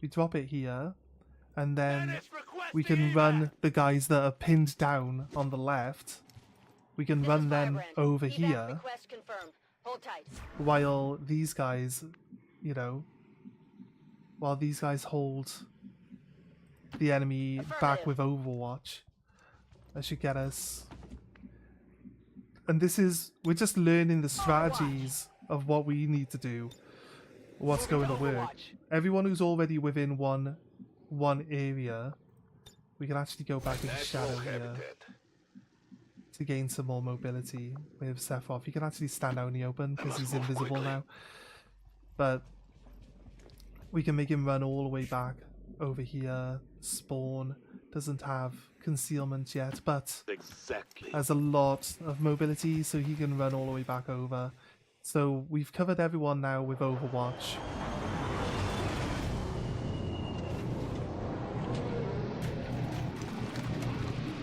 We drop it here, and then we can run the guys that are pinned down on the left. We can run them over here, Request confirmed. Hold tight. while these guys, you know, while these guys hold the enemy back with Overwatch. That should get us. And this is, we're just learning the strategies of what we need to do, what's going to work. Everyone who's already within one area, we can actually go back into shadow here to gain some more mobility with Sephiroth. He can actually stand out in the open because he's invisible now. But we can make him run all the way back over here. Spawn doesn't have concealment yet, but has a lot of mobility, so he can run all the way back over. So we've covered everyone now with Overwatch.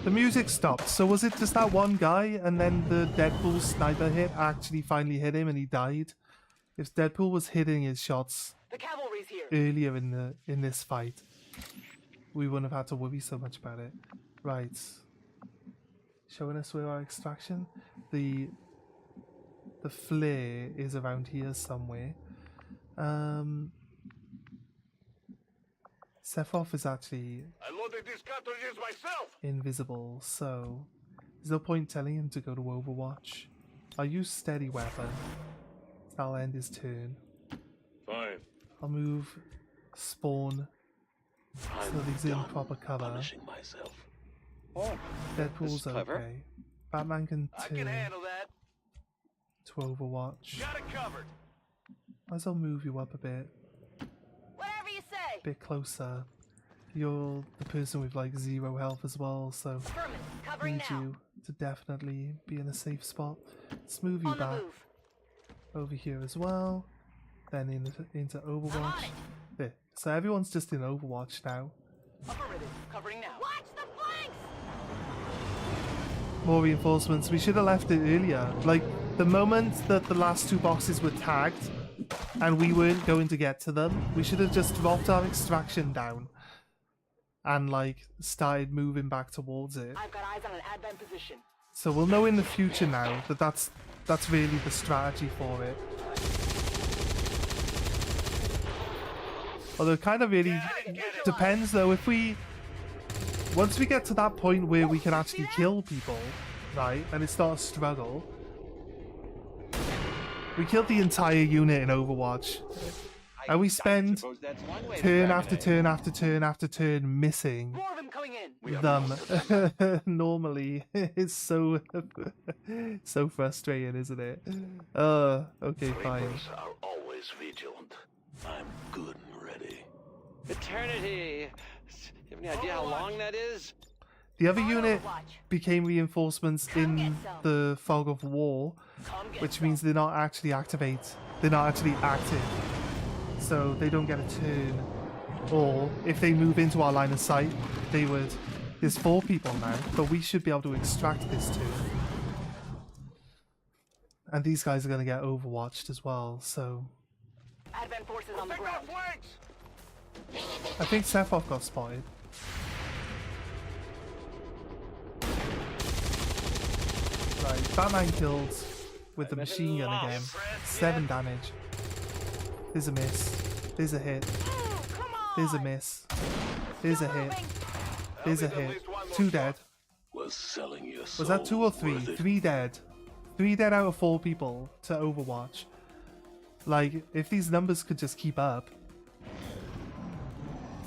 The music stopped, so was it just that one guy and then the Deadpool sniper hit actually finally hit him and he died? If Deadpool was hitting his shots The cavalry's here. earlier in this fight, we wouldn't have had to worry so much about it. Right. Showing us where our extraction. The flare is around here somewhere. Sephiroth is actually I loaded these cartridges myself. invisible, so there's no point telling him to go to Overwatch. I'll use steady weapon. That'll end his turn. Fine. I'll move spawn so he's in proper cover. Oh, Deadpool's clever. okay. Batman can I can turn handle that. to Overwatch. Got it covered. Might as well move you up a bit. Whatever you say. Bit closer. You're the person with like 0 health as well, so Affirmative. Covering need now. you to definitely be in a safe spot. Let's move you On the back move. over here as well. Then into I'm on Overwatch. it. There. So everyone's just in Overwatch now. Affirmative. Covering now. Watch the flanks. More reinforcements. We should have left it earlier. Like, the moment that the last 2 boxes were tagged and we weren't going to get to them, we should have just dropped our extraction down and, like, started moving back towards it. I've got eyes on an advent position. So we'll know in the future now that that's really the strategy for it. Although it kind of really depends though, if once we get to that point where we can actually kill people, right, and it's not a struggle. We killed the entire unit in Overwatch, and we spend suppose that's one way to turn grab after it. turn after turn after turn missing More of them coming in. them. Normally, it's so frustrating, isn't it? Okay, fine. Reapers are always vigilant. I'm good and ready. Eternity. You have any idea how long that is? The other On unit Overwatch. became reinforcements in get some. the fog of war, Come get which some. means they're not actually active. So they don't get a turn. Or if they move into our line of sight, they would. There's 4 people now, but we should be able to extract this turn. And these guys are going to get overwatched as well, so Advent forces on the Take our ground. flanks. I think Sephoff got spotted. Right, Batman killed with the machine gun again. 7 damage. There's a miss. There's a hit. Come on. There's a miss. There's a hit. There's a need at hit. least one more 2 dead. Was selling your Was that 2 or 3? 3 dead. 3 dead out of 4 people to Overwatch. Like, if these numbers could just keep up.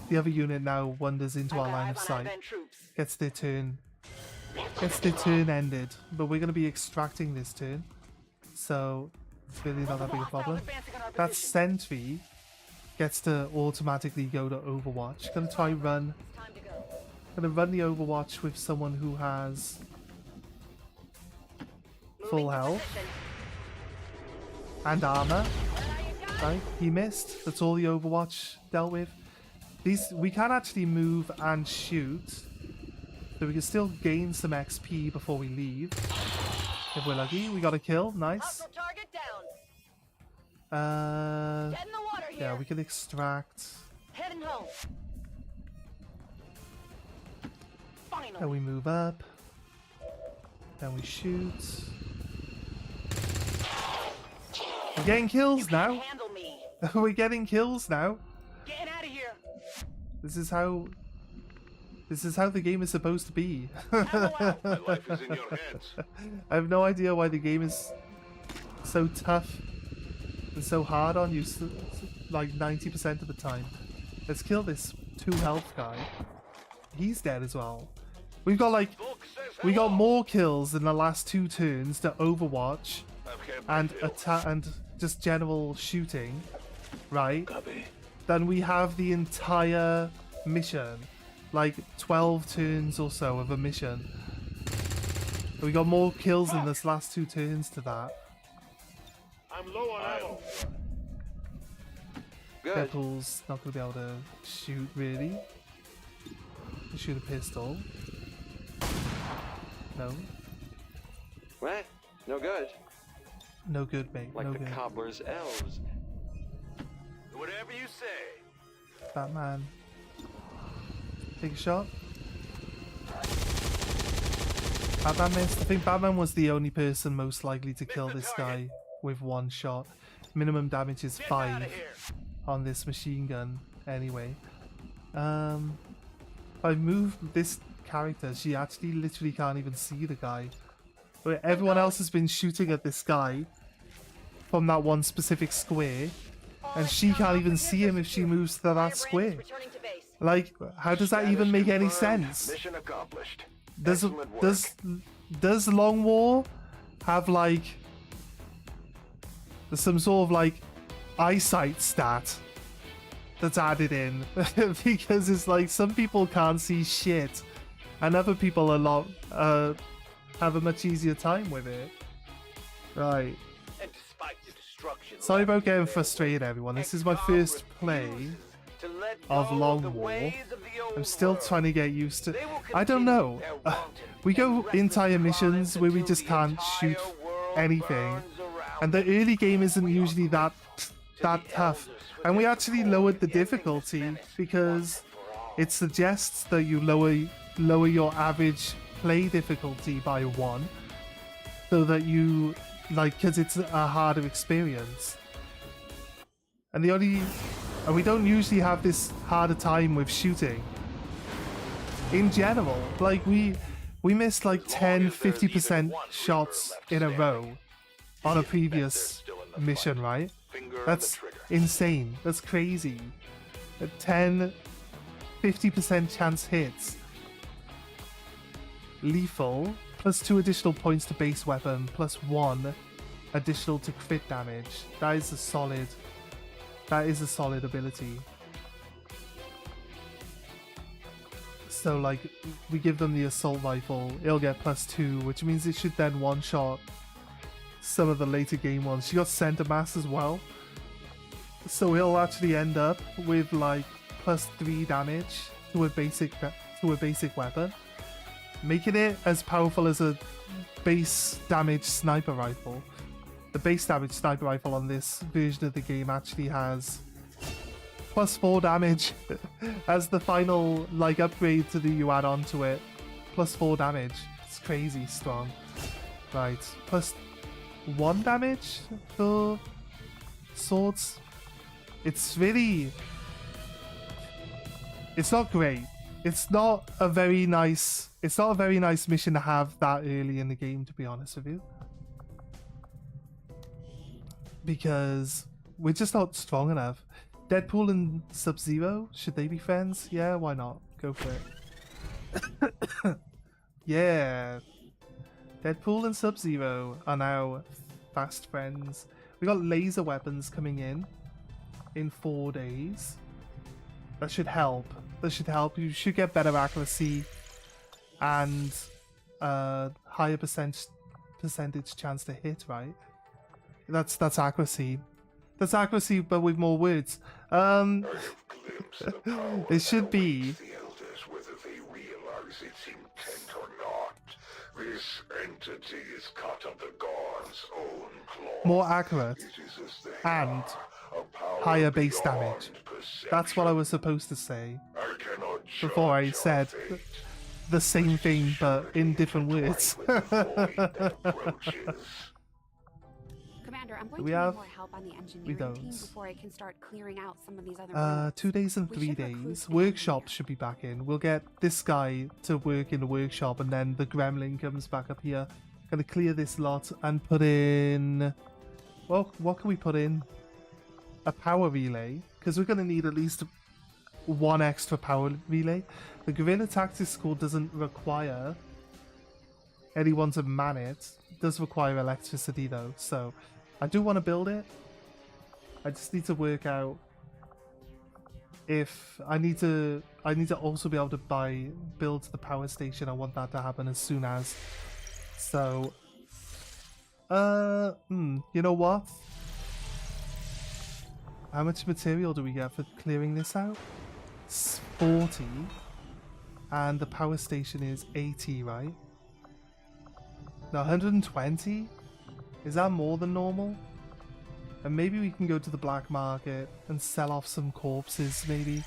The other unit now wanders into our line of sight. Gets their turn. Gets their turn ended. But we're going to be extracting this turn. So, it's really not that big a problem. That sentry gets to automatically go to Overwatch. Gonna try run. Gonna run the Overwatch with someone who has full health and armor. Right, he missed. That's all the Overwatch dealt with. We can actually move and shoot, so we can still gain some XP before we leave. If we're lucky, we got a kill. Nice. Target down. Dead in the water here. Yeah, we can extract. Heading home. Then Finally. we move up. Then we shoot. We're getting kills now. Handle me. We're getting kills now. Getting out of here. This is how the game is supposed to be. My life is in your hands. I have no idea why the game is so tough and so hard on you, like 90% of the time. Let's kill this 2 health guy. He's dead as well. We got more kills in the last 2 turns to Overwatch I've had my and fill. attack and just general shooting, right? Copy. Then we have the entire mission, like 12 turns or so of a mission. We got more kills in this last 2 turns to that. I'm low on ammo. Good. Deadpool's not going to be able to shoot really. He shoot a pistol. No. What? No good. No good, mate. Like No the good. cobbler's elves. Whatever you say. Batman. Take a shot. Batman missed. I think Batman was the only person most likely to kill this guy with 1 shot. Minimum damage is Get out 5 of here. on this machine gun anyway. If I move this character, she actually literally can't even see the guy. But everyone else has been shooting at this guy from that one specific square. and she can't even see him if she moves to that square. Like, how does that even make any sense? Mission accomplished. Does Excellent work. does Longwar have like some sort of like eyesight stat that's added in? Because it's like some people can't see shit, and other people have a much easier time with it. Right. And despite the destruction Sorry about getting frustrated, everyone. This is my first play of Longwar. I'm still trying to get used to. I don't know. We go entire missions where we just can't shoot anything, and the early game isn't usually that tough. And we actually lowered the difficulty because it suggests that you lower your average play difficulty by 1, so that you because it's a harder experience. And we don't usually have this harder time with shooting. In general, like we missed like 10-50% shots in a row on a previous mission, right? That's insane. That's crazy. 10-50% chance hits. Lethal, plus 2 additional points to base weapon, plus 1 additional to crit damage. That is a solid ability. So like, we give them the assault rifle, it'll get plus 2, which means it should then one-shot some of the later game ones. She got center mass as well, so it'll actually end up with like plus 3 damage to a basic weapon, making it as powerful as a base damage sniper rifle. The base damage sniper rifle on this version of the game actually has plus 4 damage as the final like upgrade you add on to it. Plus 4 damage. It's crazy strong. Right. Plus 1 damage for swords. It's not great. It's not a very nice mission to have that early in the game, to be honest with you. Because we're just not strong enough. Deadpool and Sub-Zero, should they be friends? Yeah, why not? Go for it. Yeah. Deadpool and Sub-Zero are now fast friends. We got laser weapons coming in 4 days. That should help. You should get better accuracy and higher percentage chance to hit, right? That's accuracy. That's accuracy, but with more words. It should be. The elders, whether they realize its intent or not. This entity is cut of the gods' own cloth. More accurate It is as they and are, a power higher base beyond damage. perception. That's what I was supposed to say I cannot before I judge said your fate. the same thing, but in different words. Commander, I'm going We to have- need more help on the we engineering don't. team before I can start clearing out some of these other ruins. 2 days and We 3 should recruit days. the Workshops engineer. should be back in. We'll get this guy to work in the workshop, and then the gremlin comes back up here. Gonna clear this lot and put in. Well, what can we put in? A power relay, because we're gonna need at least 1 extra power relay. The Guerrilla Tactics School doesn't require anyone to man it. It does require electricity though, so I do want to build it. I just need to work out if I need to also be able to build the power station. I want that to happen as soon as. So you know what? How much material do we get for clearing this out? It's 40. And the power station is 80, right? No, 120? Is that more than normal? And maybe we can go to the black market and sell off some corpses, maybe.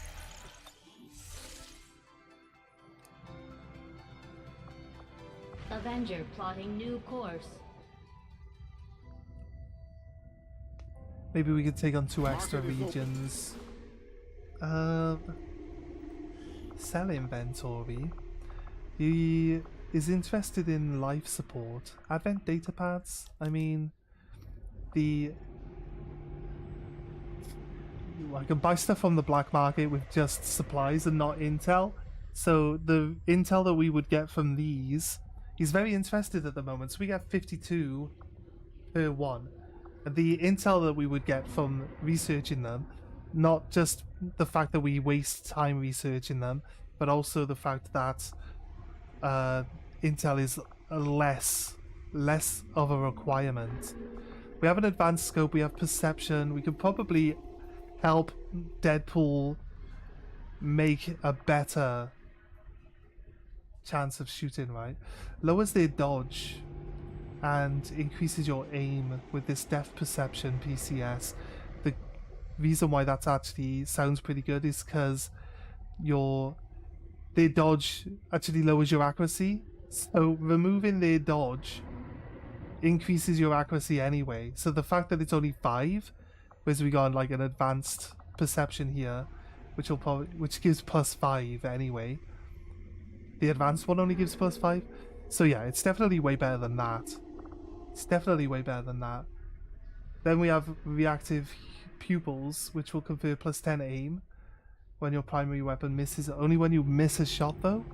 Avenger plotting new course. Maybe we could take on 2 extra regions. Sell inventory. He is interested in life support. Advent data pads. I mean, I can buy stuff from the black market with just supplies and not intel. So the intel that we would get from these, he's very interested at the moment. So we get 52 per one. And the intel that we would get from researching them, not just the fact that we waste time researching them, but also the fact that intel is less of a requirement. We have an advanced scope, we have perception, we could probably help Deadpool make a better chance of shooting, right? Lowers their dodge and increases your aim with this depth perception PCS. The reason why that actually sounds pretty good is because their dodge actually lowers your accuracy. So removing their dodge increases your accuracy anyway. So the fact that it's only 5, whereas we got like an advanced perception here, which gives +5 anyway. The advanced one only gives +5. So yeah, it's definitely way better than that. Then we have reactive pupils, which will confer +10 aim when your primary weapon misses. Only when you miss a shot though.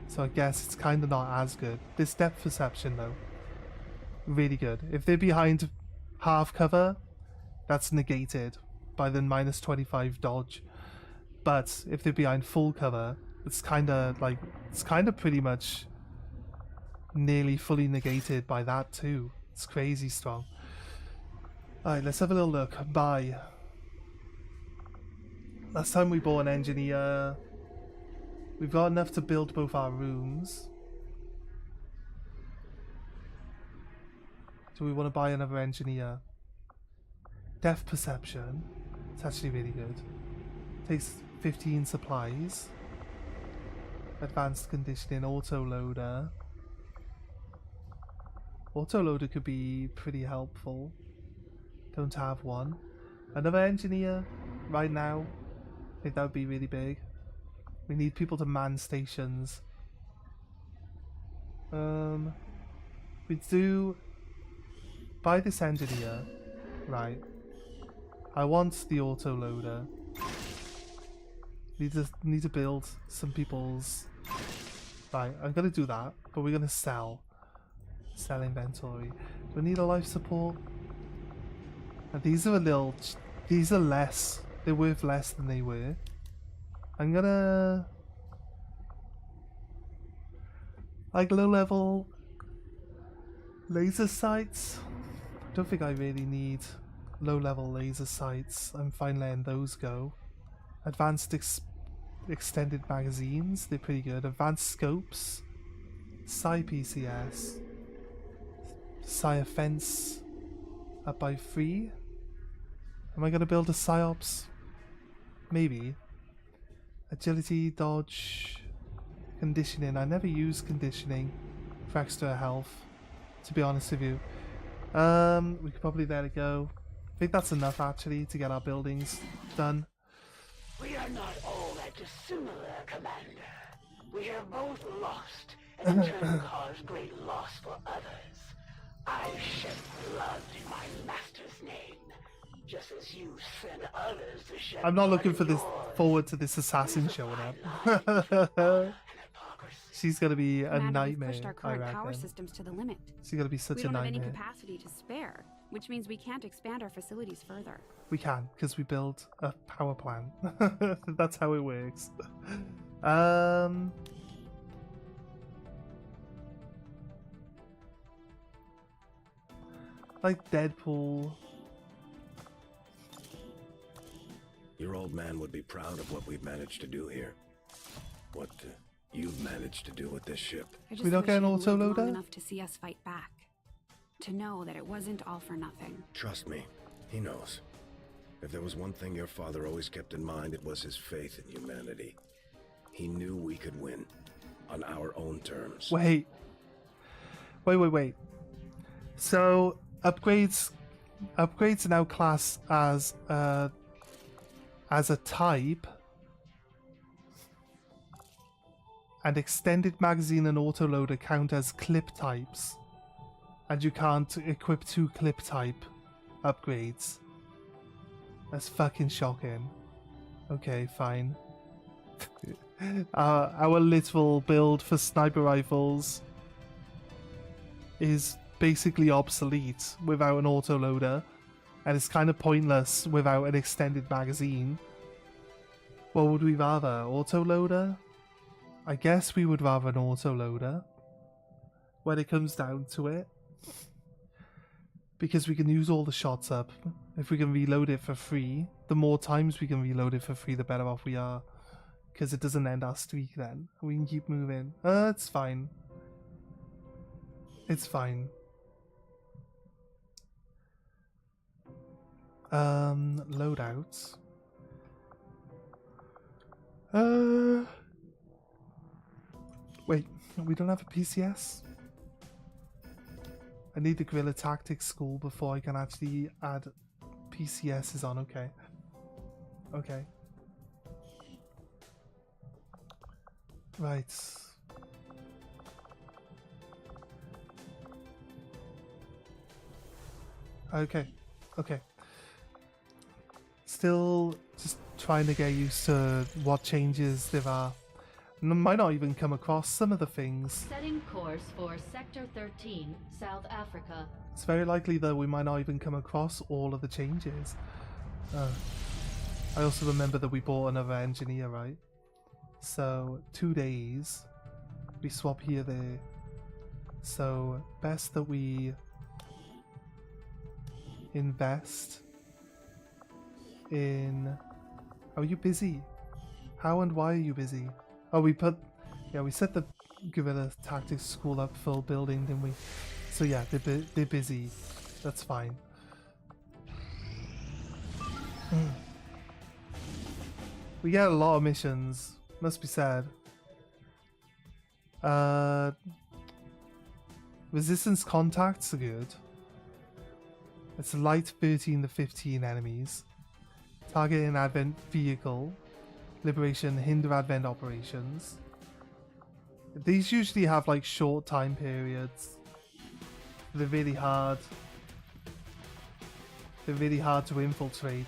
So I guess it's kind of not as good. This depth perception though, really good. If they're behind half cover, that's negated by the -25 dodge. But if they're behind full cover, it's kind of pretty much nearly fully negated by that too. It's crazy strong. Alright, let's have a little look. Buy. Last time we bought an engineer. We've got enough to build both our rooms. Do we want to buy another engineer? Depth perception. It's actually really good. Takes 15 supplies. Advanced conditioning, autoloader. Autoloader could be pretty helpful. Don't have one. Another engineer right now. I think that would be really big. We need people to man stations. We do buy this engineer. Right. I want the autoloader. Need to build some people's. Right, I'm gonna do that, but we're gonna sell inventory. Do we need a life support? And these are less. They're worth less than they were. I'm gonna like low level laser sights. I don't think I really need low level laser sights. I'm fine letting those go. Advanced extended magazines, they're pretty good. Advanced scopes, Psi PCS, Psi offense up by 3. Am I gonna build a Psyops? Maybe. Agility, dodge, conditioning. I never use conditioning for extra health, to be honest with you. We could probably let it go. I think that's enough actually to get our buildings done. We are not all that dissimilar, Commander. We have both lost, and in turn caused great loss for others. I've shed blood in my master's name, just as you send others to shed I'm not blood looking in for this yours. forward to this assassin showing up. She's gonna be a Commander, we've nightmare. pushed our I current power reckon. systems to the limit. She's gonna be such We a don't have any nightmare. capacity to spare, which means we can't expand our facilities further. We can, because we built a power plant. That's how it works. Like Deadpool. Your old man would be proud of what we've managed to do here. What you've managed to do with this ship. I just We don't wish get an he'd lived autoloader? long enough to see us fight back. To know that it wasn't all for nothing. Trust me, he knows. If there was one thing your father always kept in mind, it was his faith in humanity. He knew we could win. On our own terms. Wait. So upgrades are now classed as a type, and extended magazine and autoloader count as clip types, and you can't equip 2 clip type upgrades. That's fucking shocking. Okay, fine. Our literal build for sniper rifles is basically obsolete without an autoloader, and it's kind of pointless without an extended magazine. What would we rather? Autoloader? I guess we would rather an autoloader when it comes down to it, because we can use all the shots up. If we can reload it for free, the more times we can reload it for free, the better off we are, because it doesn't end our streak then. We can keep moving. It's fine. It's fine. Loadouts. Wait, we don't have a PCS? I need the guerrilla tactics school before I can actually add PCSs on. Okay. Okay. Right. Okay. Okay. Still just trying to get used to what changes there are. Might not even come across some of the things. Setting course for Sector 13, South Africa. It's very likely that we might not even come across all of the changes. I also remember that we bought another engineer, right? So 2 days, we swap here, there. So best that we invest in... Are you busy? How and why are you busy? Oh, we set the guerrilla tactics school up full building, didn't we? So yeah, they're busy. That's fine. We get a lot of missions. Must be sad. Resistance contacts are good. It's light 13 to 15 enemies. Target an advent vehicle. Liberation hinder advent operations. These usually have like short time periods. They're really hard. They're really hard to infiltrate.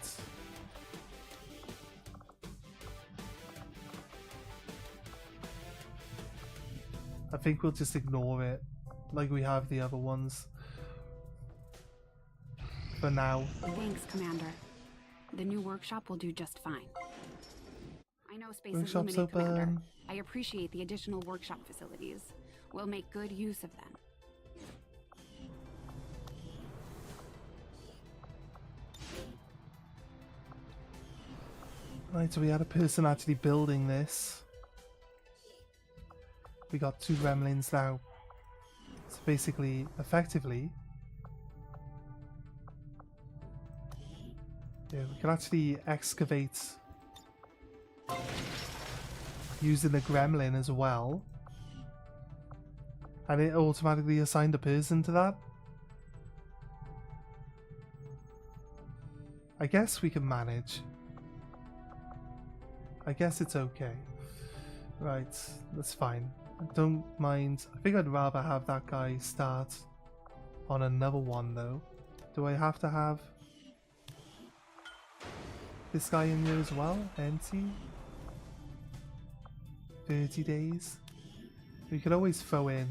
I think we'll just ignore it like we have the other ones for now. Thanks, Commander. The new workshop will do just fine. I know space is Workshop's limited, Commander. open. I appreciate the additional workshop facilities. We'll make good use of them. Right, so we had a person actually building this. We got 2 gremlins now. So basically, effectively, yeah, we can actually excavate using the gremlin as well. And it automatically assigned a person to that. I guess we can manage. I guess it's okay. Right, that's fine. I don't mind. I think I'd rather have that guy start on another one though. Do I have to have this guy in there as well? NC? 30 days? We could always throw in.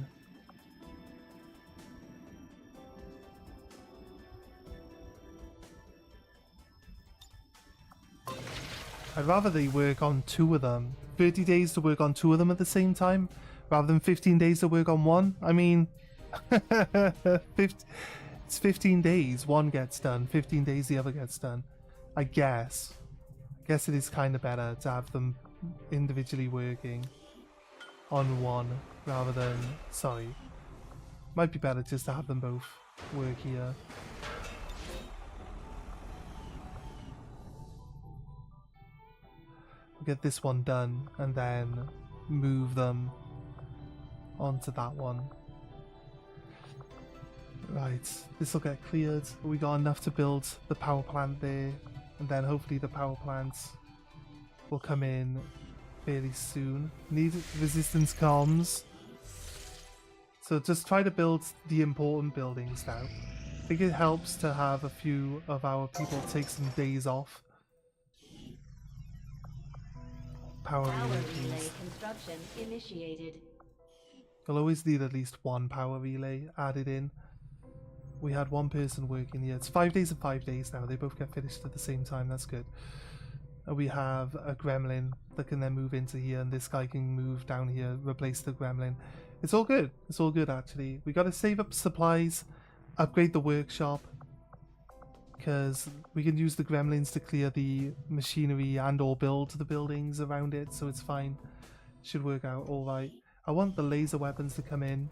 I'd rather they work on 2 of them. 30 days to work on 2 of them at the same time, rather than 15 days to work on 1. I mean, it's 15 days, 1 gets done, 15 days the other gets done. I guess it is kind of better to have them individually working on 1 rather than, sorry, might be better just to have them both work here. Get this one done and then move them onto that one. Right, this will get cleared. We got enough to build the power plant there, and then hopefully the power plants will come in fairly soon. Need resistance comms. So just try to build the important buildings now. I think it helps to have a few of our people take some days off Power Power relay, relay please. construction initiated. You'll always need at least one power relay added in. We had one person working here. It's 5 days and 5 days now. They both get finished at the same time. That's good. We have a gremlin that can then move into here, and this guy can move down here, replace the gremlin. It's all good. It's all good, actually. We got to save up supplies, upgrade the workshop, because we can use the gremlins to clear the machinery and or build the buildings around it, so it's fine. Should work out all right. I want the laser weapons to come in.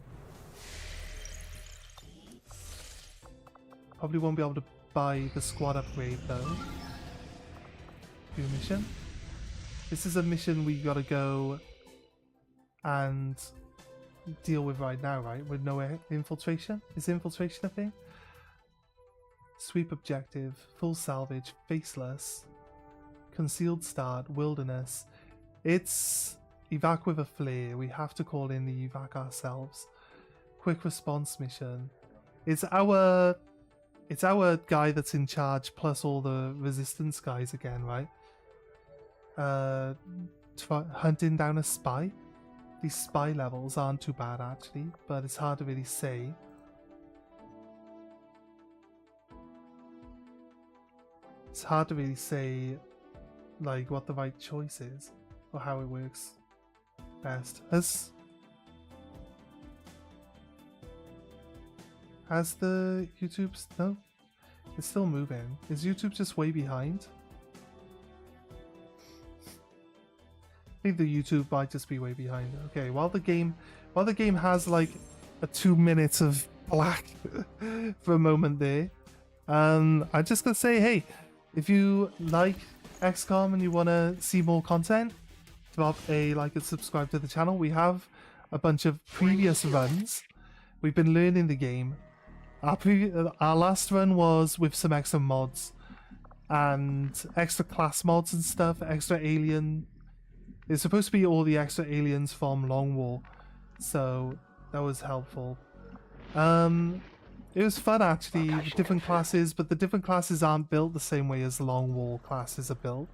Probably won't be able to buy the squad upgrade though. Do a mission. This is a mission we gotta go and deal with right now, right? With no infiltration? Is infiltration a thing? Sweep objective, full salvage, faceless, concealed start, wilderness. It's evac with a flare. We have to call in the evac ourselves. Quick response mission. It's our guy that's in charge plus all the resistance guys again, right? Hunting down a spy. These spy levels aren't too bad actually, but it's hard to really say. It's hard to really say like what the right choice is or how it works best. Has the YouTube's no? It's still moving. Is YouTube just way behind? I think the YouTube might just be way behind. Okay, while the game has like a 2 minutes of black for a moment there, I'm just gonna say, hey, if you like XCOM and you want to see more content, drop a like and subscribe to the channel. We have a bunch of previous runs. We've been learning the game. Our last run was with some extra mods and extra class mods and stuff, extra alien. It's supposed to be all the extra aliens from Longwar, so that was helpful. It was fun actually, with different classes, but the different classes aren't built the same way as Longwar classes are built.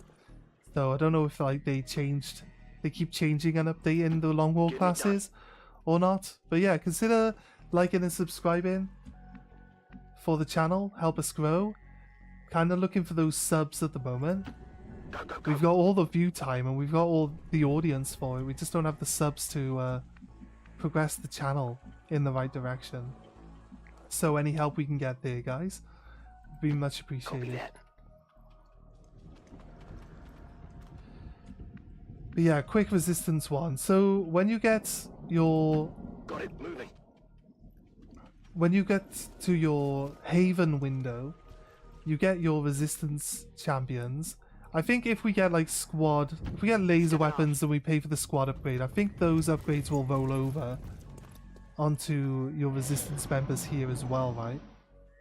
So I don't know if like they keep changing and updating the Longwar classes or not. But yeah, consider liking and subscribing for the channel, help us grow. Kind of looking for those subs at the moment. We've got all the view time and we've got all the audience for it. We just don't have the subs to progress the channel in the right direction. So any help we can get there, guys, would be much appreciated. But yeah, quick resistance one. So when you get your... Got it, moving. When you get to your haven window, you get your resistance champions. I think if we get like if we get laser weapons and we pay for the squad upgrade, I think those upgrades will roll over onto your resistance members here as well, right?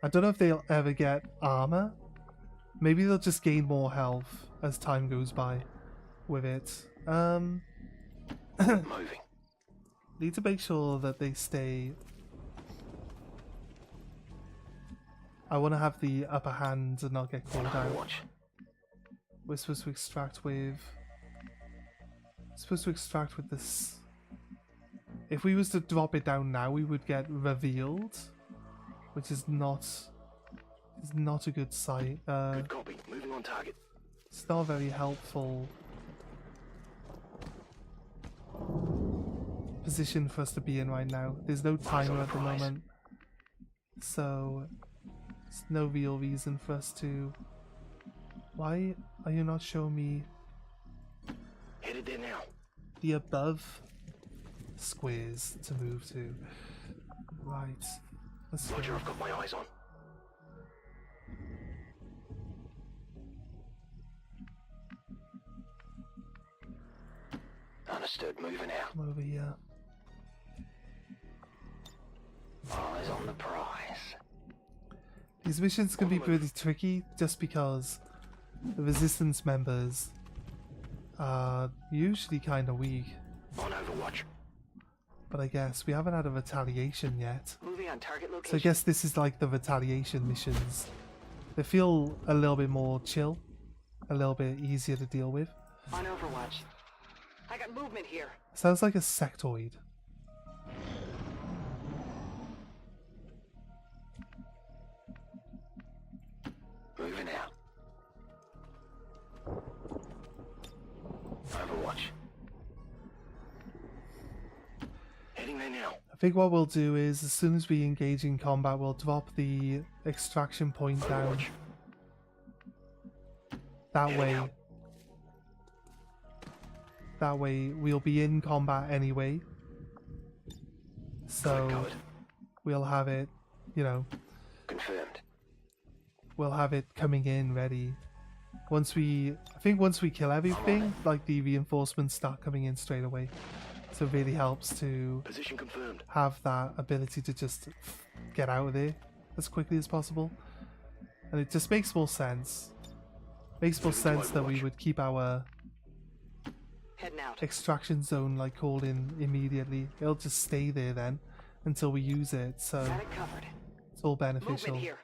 I don't know if they'll ever get armor. Maybe they'll just gain more health as time goes by with it. Moving. Need to make sure that they stay. I want to have the upper hand and not get called out. Watch. We're supposed to extract with this. If we was to drop it down now, we would get revealed, which is not a good sight. Good copy. Moving on target. It's not a very helpful position for us to be in right now. There's no timer at the moment, so there's no real reason for us to. Why are you not showing me Headed there now. the above squares to move to? Right. Let's Roger, go. I've got my eyes on. Understood, moving out. Come over here. Eyes on the prize. These missions can be pretty tricky just because the resistance members are usually kind of weak. On Overwatch. But I guess we haven't had a retaliation yet. Moving on target location. So I guess this is like the retaliation missions. They feel a little bit more chill, a little bit easier to deal with. On Overwatch. I got movement here. Sounds like a sectoid. Moving out. Overwatch. Heading there now. I think what we'll do is, as soon as we engage in combat, we'll drop the extraction point down. That way we'll be in combat anyway. So we'll have it, you know, Confirmed. we'll have it coming in ready. I think once we kill everything, like the reinforcements start coming in straight away. So it really helps to Position confirmed. have that ability to just get out of there as quickly as possible. And it just makes more sense. Makes more sense that we would keep our Heading out. extraction zone like called in immediately. It'll just stay there then until we use it, so Got it covered. it's all beneficial. Movement here.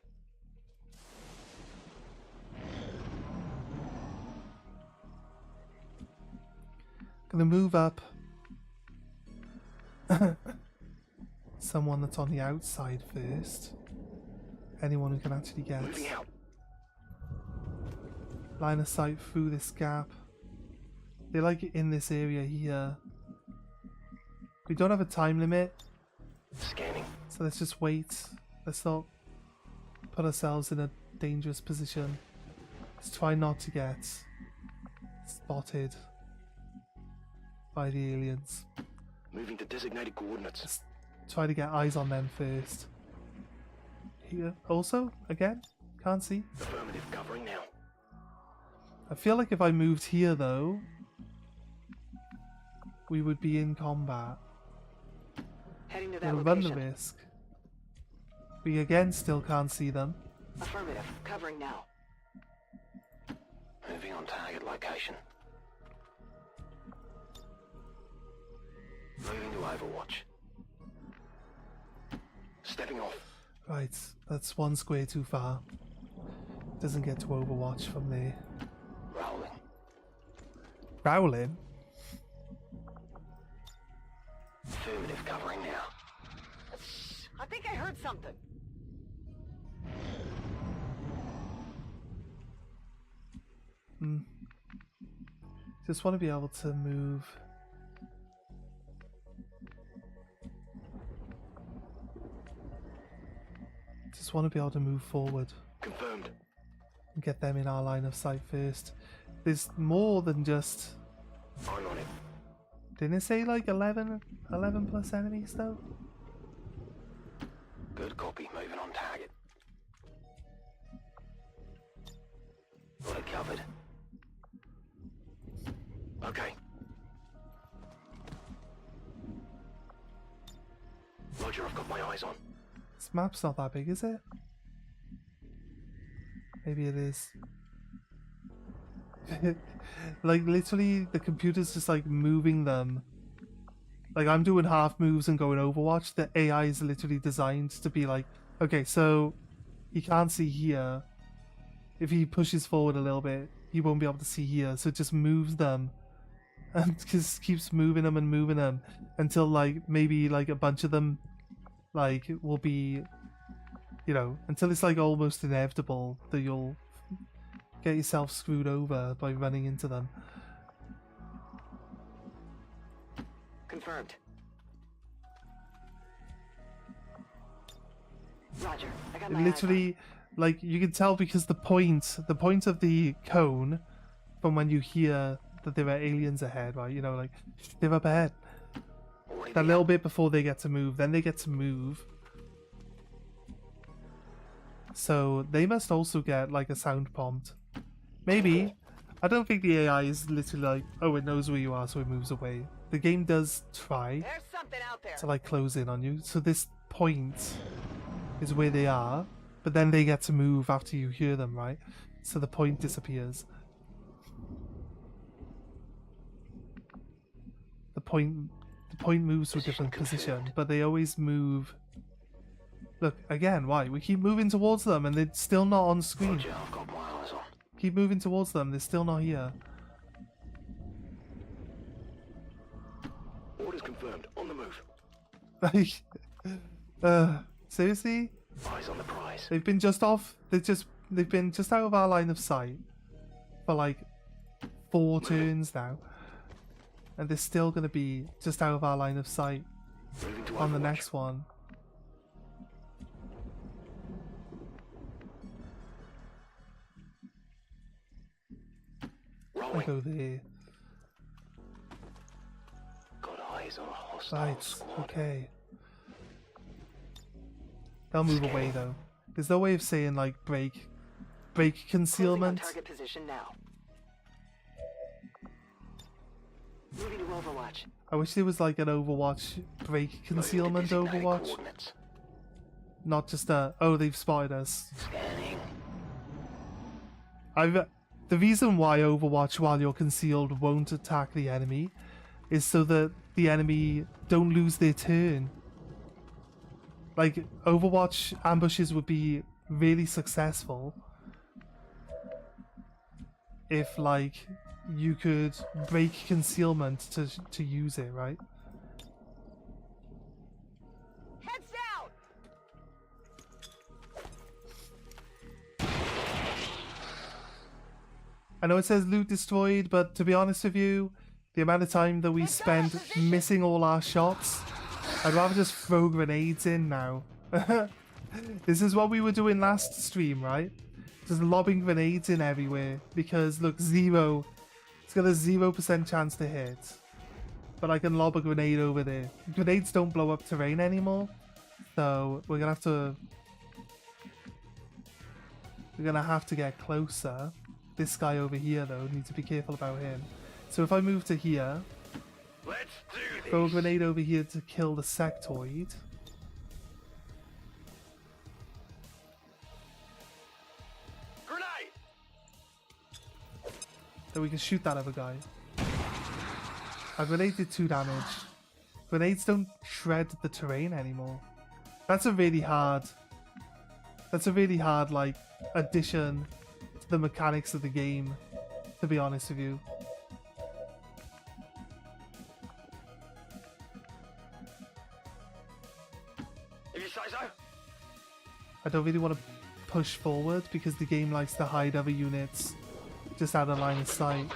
Gonna move up someone that's on the outside first. Anyone who can actually get Moving out. line of sight through this gap. They like it in this area here. We don't have a time limit, Scanning. so let's just wait. Let's not put ourselves in a dangerous position. Let's try not to get spotted by the aliens. Moving to designated coordinates. Let's try to get eyes on them first. Here, also, again, can't see. Affirmative. Covering now. I feel like if I moved here though, we would be in combat. Heading to that We'll run location. the risk. We again still can't see them. Affirmative. Covering now. Moving on target location. Moving to Overwatch. Stepping off. Right, that's one square too far. Doesn't get to Overwatch from there. Rolling. Rowling? Affirmative. Covering now. I think I heard something. Just want to be able to move. Just want to be able to move forward Confirmed. and get them in our line of sight first. There's more than just... I'm on it. Didn't it say like 11 plus enemies though? Good copy. Moving on target. Got it covered. Okay. Roger, I've got my eyes on. This map's not that big, is it? Maybe it is. Like literally the computer's just like moving them. Like I'm doing half moves and going Overwatch. The AI is literally designed to be like, okay, so he can't see here. If he pushes forward a little bit, he won't be able to see here. So it just moves them. And just keeps moving them and moving them until like maybe like a bunch of them like will be, you know, until it's like almost inevitable that you'll get yourself screwed over by running into them. Confirmed. Roger. I got my eyes Literally, like you can tell because the point of the cone from when you hear that there are aliens ahead, right? You know, like they're up ahead. That little bit before they get to move, then they get to move. So they must also get like a sound prompt. Maybe. I don't think the AI is literally like, oh, it knows where you are, so it moves away. The game does try There's something out there. to like close in on you. So this point is where they are, but then they get to move after you hear them, right? So the point disappears. The point moves to a different position, but they always move. Look, again, why? We keep moving towards them and they're still not on screen. Roger, I've got my eyes on. Keep moving towards them, they're still not here. Orders confirmed. On the move. Like, seriously? Eyes on the prize. They've been just off. They've been just out of our line of sight for like 4 turns now, and they're still gonna be just out of our line of sight Moving to on the Overwatch. next one. I Rolling. go there. Got eyes on a hostile Right. squad. Okay. They'll move away though. There's no way of saying like break concealment. Target position now. Moving to Overwatch. I wish there was like an Overwatch break concealment Designated Overwatch, coordinates. not just a oh they've spotted us. Scanning. The reason why Overwatch while you're concealed won't attack the enemy is so that the enemy don't lose their turn. Like Overwatch ambushes would be really successful if like you could break concealment to use it, right? Heads down! I know it says loot destroyed, but to be honest with you, the amount of time that we spend missing all our shots, I'd rather just throw grenades in now. This is what we were doing last stream, right? Just lobbing grenades in everywhere, because look, it's got a 0% chance to hit. But I can lob a grenade over there. Grenades don't blow up terrain anymore, so we're gonna have to get closer. This guy over here though, need to be careful about him. So if I move to here, Let's do this. throw a grenade over here to kill the sectoid. Grenade. Then we can shoot that other guy. A grenade did 2 damage. Grenades don't shred the terrain anymore. That's a really hard like addition to the mechanics of the game, to be honest with you. If you say so. I don't really want to push forward because the game likes to hide other units just out of line of sight.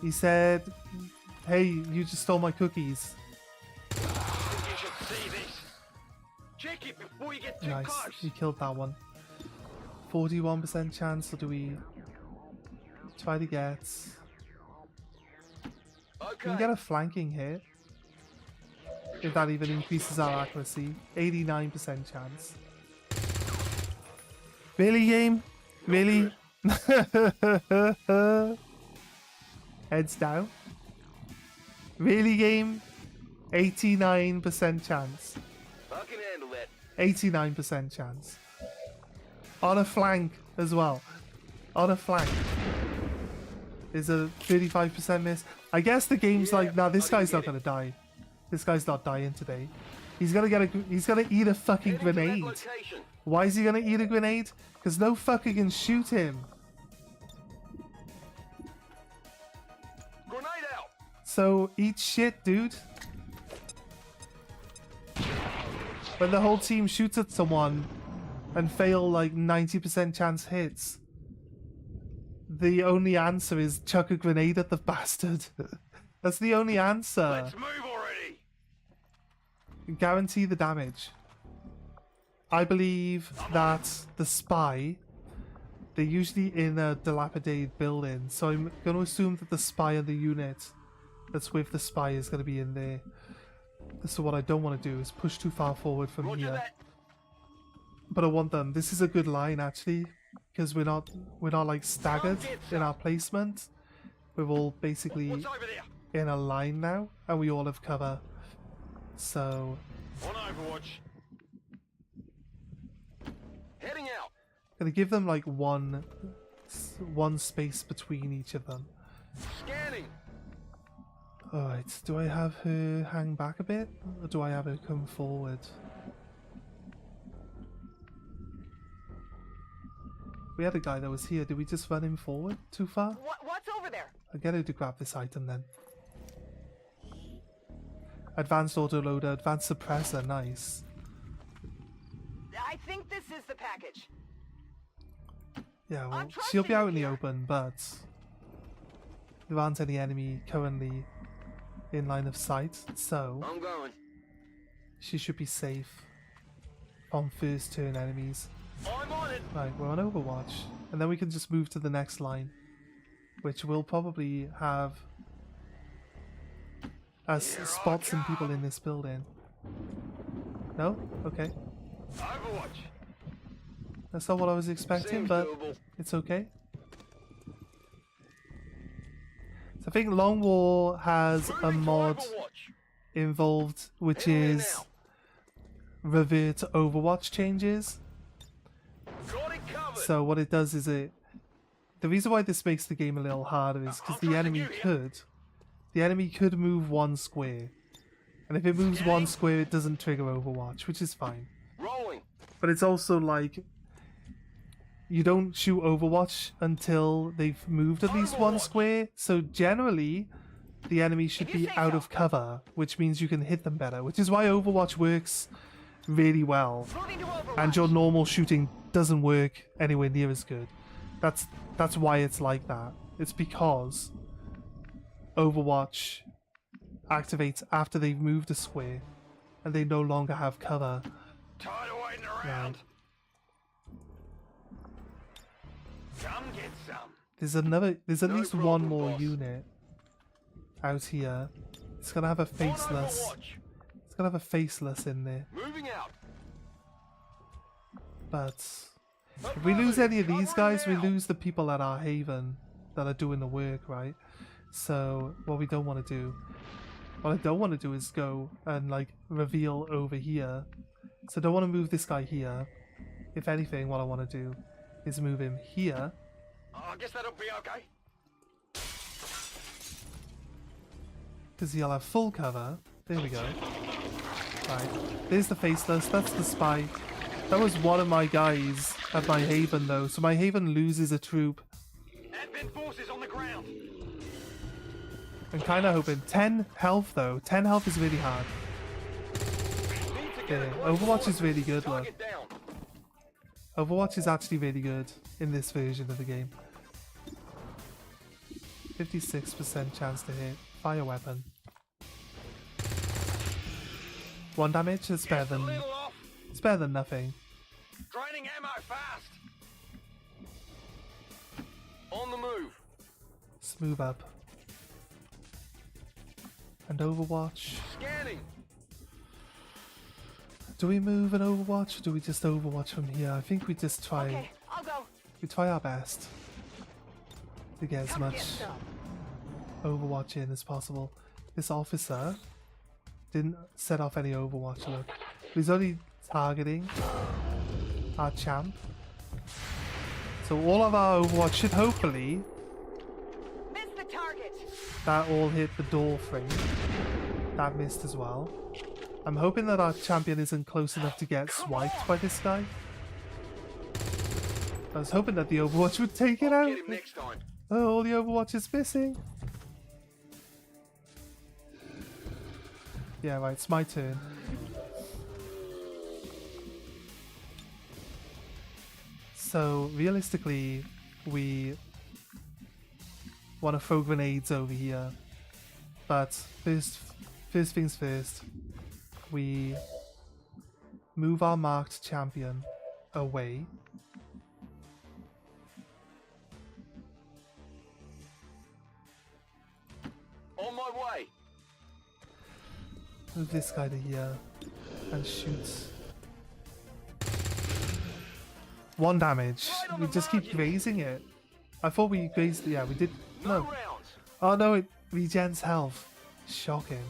He said, hey, you just stole my cookies. You should see this. Check it before you get too Nice, close. he killed that one. 41% chance, or do we try to get... We can Okay. get a flanking hit. If that even increases our accuracy. 89% chance. Really, game? Really? Heads down. Really, game? 89% chance. I can handle that. 89% chance. On a flank as well. On a flank. There's a 35% miss. I guess the game's like, nah, this guy's not gonna die. This guy's not dying today. He's gonna eat a fucking Heading to that grenade. location. Why is he gonna eat a grenade? Because no fucker can shoot him. Grenade out. So eat shit, dude. When the whole team shoots at someone and fail like 90% chance hits, the only answer is chuck a grenade at the bastard. That's the only answer. Let's move already. Guarantee the damage. I believe that the spy, they're usually in a dilapidated building, so I'm going to assume that the spy of the unit that's with the spy is going to be in there. So what I don't want to do is push too far forward from Roger here. that. But I want them. This is a good line actually, because we're not like staggered in our placement. We're all basically What's over there? in a line now, and we all have cover. So On Overwatch. Heading out. gonna give them like one space between each of them. Scanning. Alright, do I have her hang back a bit, or do I have her come forward? We had a guy that was here. Did we just run him forward too far? What's over there? I'll get her to grab this item then. Advanced autoloader, advanced suppressor, nice. I think this is the package. Yeah, well, I'm she'll be trusting out you in the here. open, but there aren't any enemy currently in line of sight, so I'm going. she should be safe from first turn enemies. I'm on it. Right, we're on Overwatch, and then we can just move to the next line, which will probably have spots and people in this building. No? Okay. Overwatch. That's not what I was expecting, Seems but doable. it's okay. So I think Longwar has a Moving to mod Overwatch. involved, which In there is now. revert Overwatch changes. Got it covered. So what it does is the reason why this makes the game a little harder is because the enemy could move one square, and if it moves one square, it doesn't trigger Overwatch, which is fine. Rolling. But it's also like you don't shoot Overwatch until they've moved at least one square. So generally, the enemy should be out of cover, which means you can hit them better. Which is why Overwatch works really well, Moving to Overwatch. and your normal shooting doesn't work anywhere near as good. That's why it's like that. It's because Overwatch activates after they've moved a square, and they no longer have cover. Tired of waiting around. Come get some. There's at No least one problem, more boss. unit out here. It's gonna have a On faceless. Overwatch. It's gonna have a faceless in there. Moving out. But if we lose any of these guys, we lose the people at our haven that are doing the work, right? So what I don't want to do is go and like reveal over here. So I don't want to move this guy here. If anything, what I want to do is move him here. I guess that'll be okay. Because he'll have full cover. There we go. Right. There's the faceless. That's the spy. That was one of my guys at my haven though. So my haven loses a troop. Advent forces on the ground. I'm kind of hoping 10 health though. 10 health is really hard. Need to get Yeah, a close Overwatch look. is really good, look. Target down. Overwatch is actually really good in this version of the game. 56% chance to hit. Fire weapon. 1 damage. It's better Just a than little off. nothing. Draining ammo fast. On the move. Let's move up. And Overwatch. Scanning. Do we move an Overwatch or do we just Overwatch from here? I think we just try. Okay, I'll go. We try our best to get as Come much get some. Overwatch in as possible. This officer didn't set off any Overwatch, look. He's only targeting our champ. So all of our Overwatch should hopefully Missed the target. that all hit the door frame. That missed as well. I'm hoping that our champion isn't close enough to get swiped by this guy. I was hoping that the Overwatch would take it out. Get him next time. Oh, all the Overwatch is missing. Yeah, right, it's my turn. So, realistically, we want to throw grenades over here. But first things first, we move our marked champion away. On my way. Move this guy to here and shoot. 1 damage. Right on We the just keep margin. grazing it. I thought we grazed. Yeah, we did. No No. rounds. Oh no, it regens health. Shocking.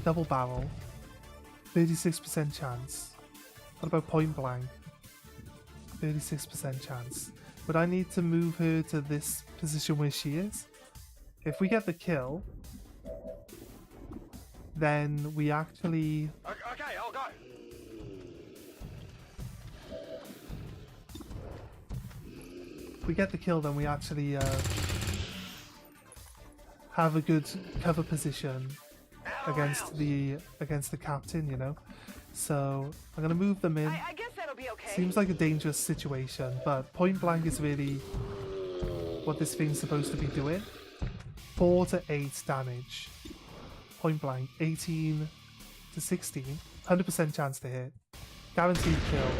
Double barrel. 36% chance. What about point blank? 36% chance. Would I need to move her to this position where she is? If we get the kill, then we actually... Okay, I'll go. If we get the kill, then we actually have a good cover position against the captain, you know. So I'm gonna move them in. I guess that'll be okay. Seems like a dangerous situation, but point blank is really what this thing's supposed to be doing. 4 to 8 damage. Point blank. 18 to 16. 100% chance to hit. Guaranteed kill.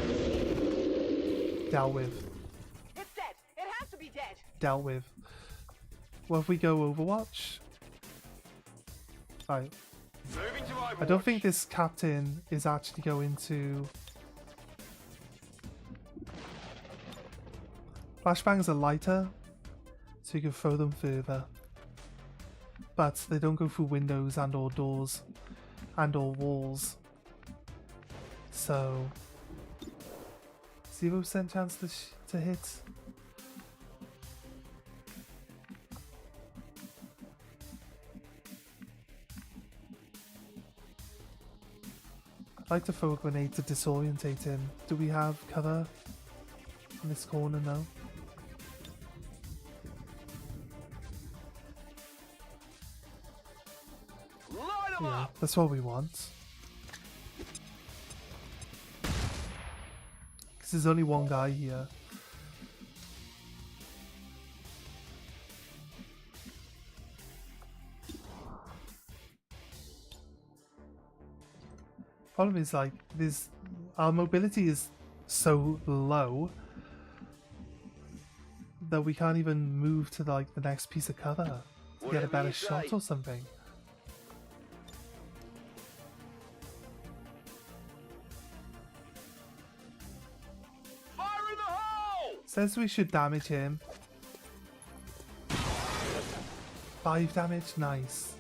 Dealt with. It's dead. It has to be dead. Dealt with. Well, if we go Overwatch. Right. Moving to Overwatch. I don't think this captain is actually going to... Flashbangs are lighter, so you can throw them further. But they don't go through windows and or doors and or walls. So 0% chance to hit. I'd like to throw a grenade to disorientate him. Do we have cover in this corner now? Light 'em Yeah, up. that's what we want. Because there's only one guy here. Problem is, like, our mobility is so low that we can't even move to like the next piece of cover to get a Whatever better you shot say. or something. Fire in the hole. Says we should damage him. 5 damage, nice.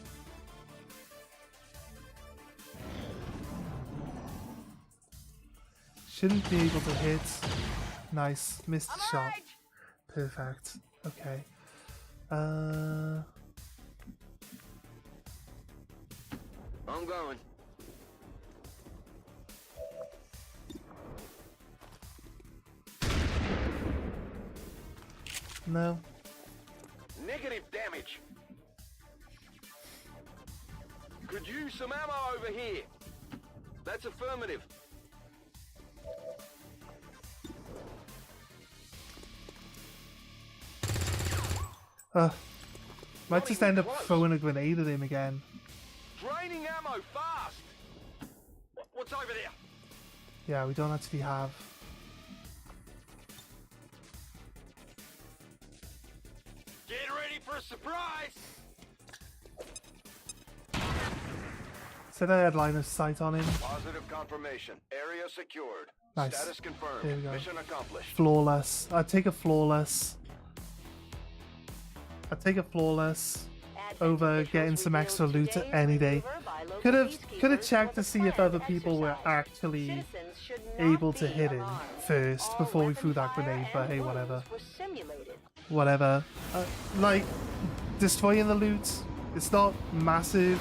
Shouldn't be able to hit. Nice, missed the shot. Alright. Perfect. Okay. I'm going. No. Negative damage. Could use some ammo over here. That's affirmative. Might just even end up close. throwing a grenade at him again. Draining ammo fast. What's over there? Yeah, we don't actually have. Get ready for a surprise. Said I had line of sight on him. Positive confirmation. Area secured. Nice. Status confirmed. There we go. Mission accomplished. Flawless. I'd take a flawless. I'd take a flawless over getting some extra loot any day. Could have checked to see if other people were actually able to hit him first before we threw that grenade, but hey, whatever. Whatever. Like, destroying the loot, it's not massive.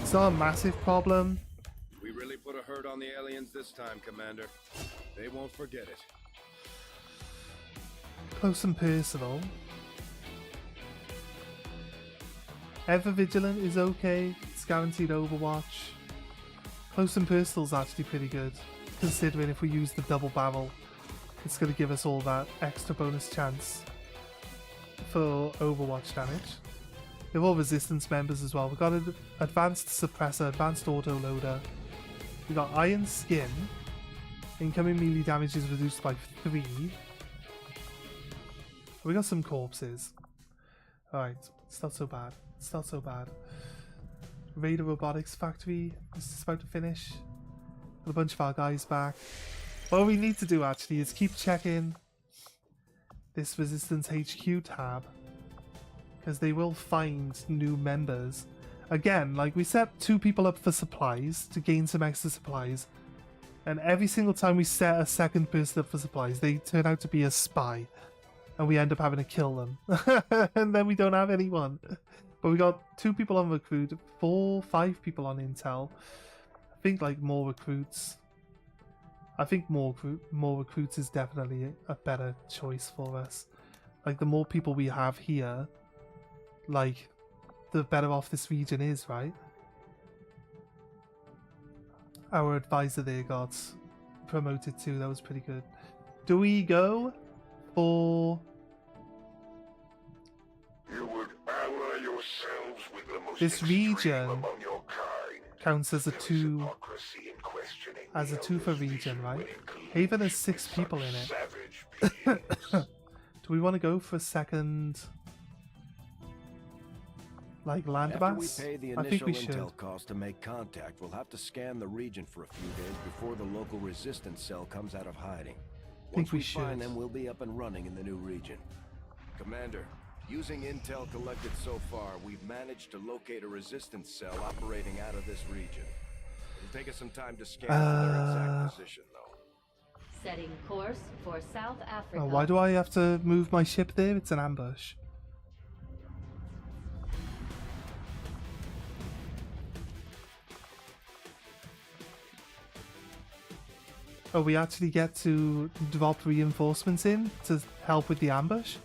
It's not a massive problem. We really put a hurt on the aliens this time, Commander. They won't forget it. Close and personal. Ever Vigilant is okay. It's guaranteed Overwatch. Close and personal's actually pretty good, considering if we use the double barrel, it's going to give us all that extra bonus chance for Overwatch damage. They're all resistance members as well. We've got an advanced suppressor, advanced autoloader. We've got iron skin. Incoming melee damage is reduced by 3. We got some corpses. Alright, it's not so bad. It's not so bad. Raider Robotics Factory is just about to finish. Got a bunch of our guys back. What we need to do actually is keep checking this Resistance HQ tab, because they will find new members. Again, like, we set 2 people up for supplies to gain some extra supplies, and every single time we set a second person up for supplies, they turn out to be a spy, and we end up having to kill them. And then we don't have anyone. But we got 2 people on recruit, 5 people on intel. I think like more recruits. I think more recruits is definitely a better choice for us. Like, the more people we have here, like, the better off this region is, right? our advisor there got promoted too. That was pretty good. Do we go for You would ally yourselves with the most this extreme region? among your kind. Counts as a There is two, hypocrisy in questioning as a the two for elders' region, vision right? when it colludes Haven has with 6 such people in it. savage beings. Do we want to go for a second, like land After we mass? pay the I think initial we should. intel cost to make contact, we'll have to scan the region for a few days before the local resistance cell comes out of hiding. Once we we find should. them, we'll be up and running in the new region. Commander, using intel collected so far, we've managed to locate a resistance cell operating out of this region. It'll take us some time to scan for their exact position, though. Setting course for South Africa. Why do I have to move my ship there? It's an ambush. Oh, we actually get to drop reinforcements in to help with the ambush?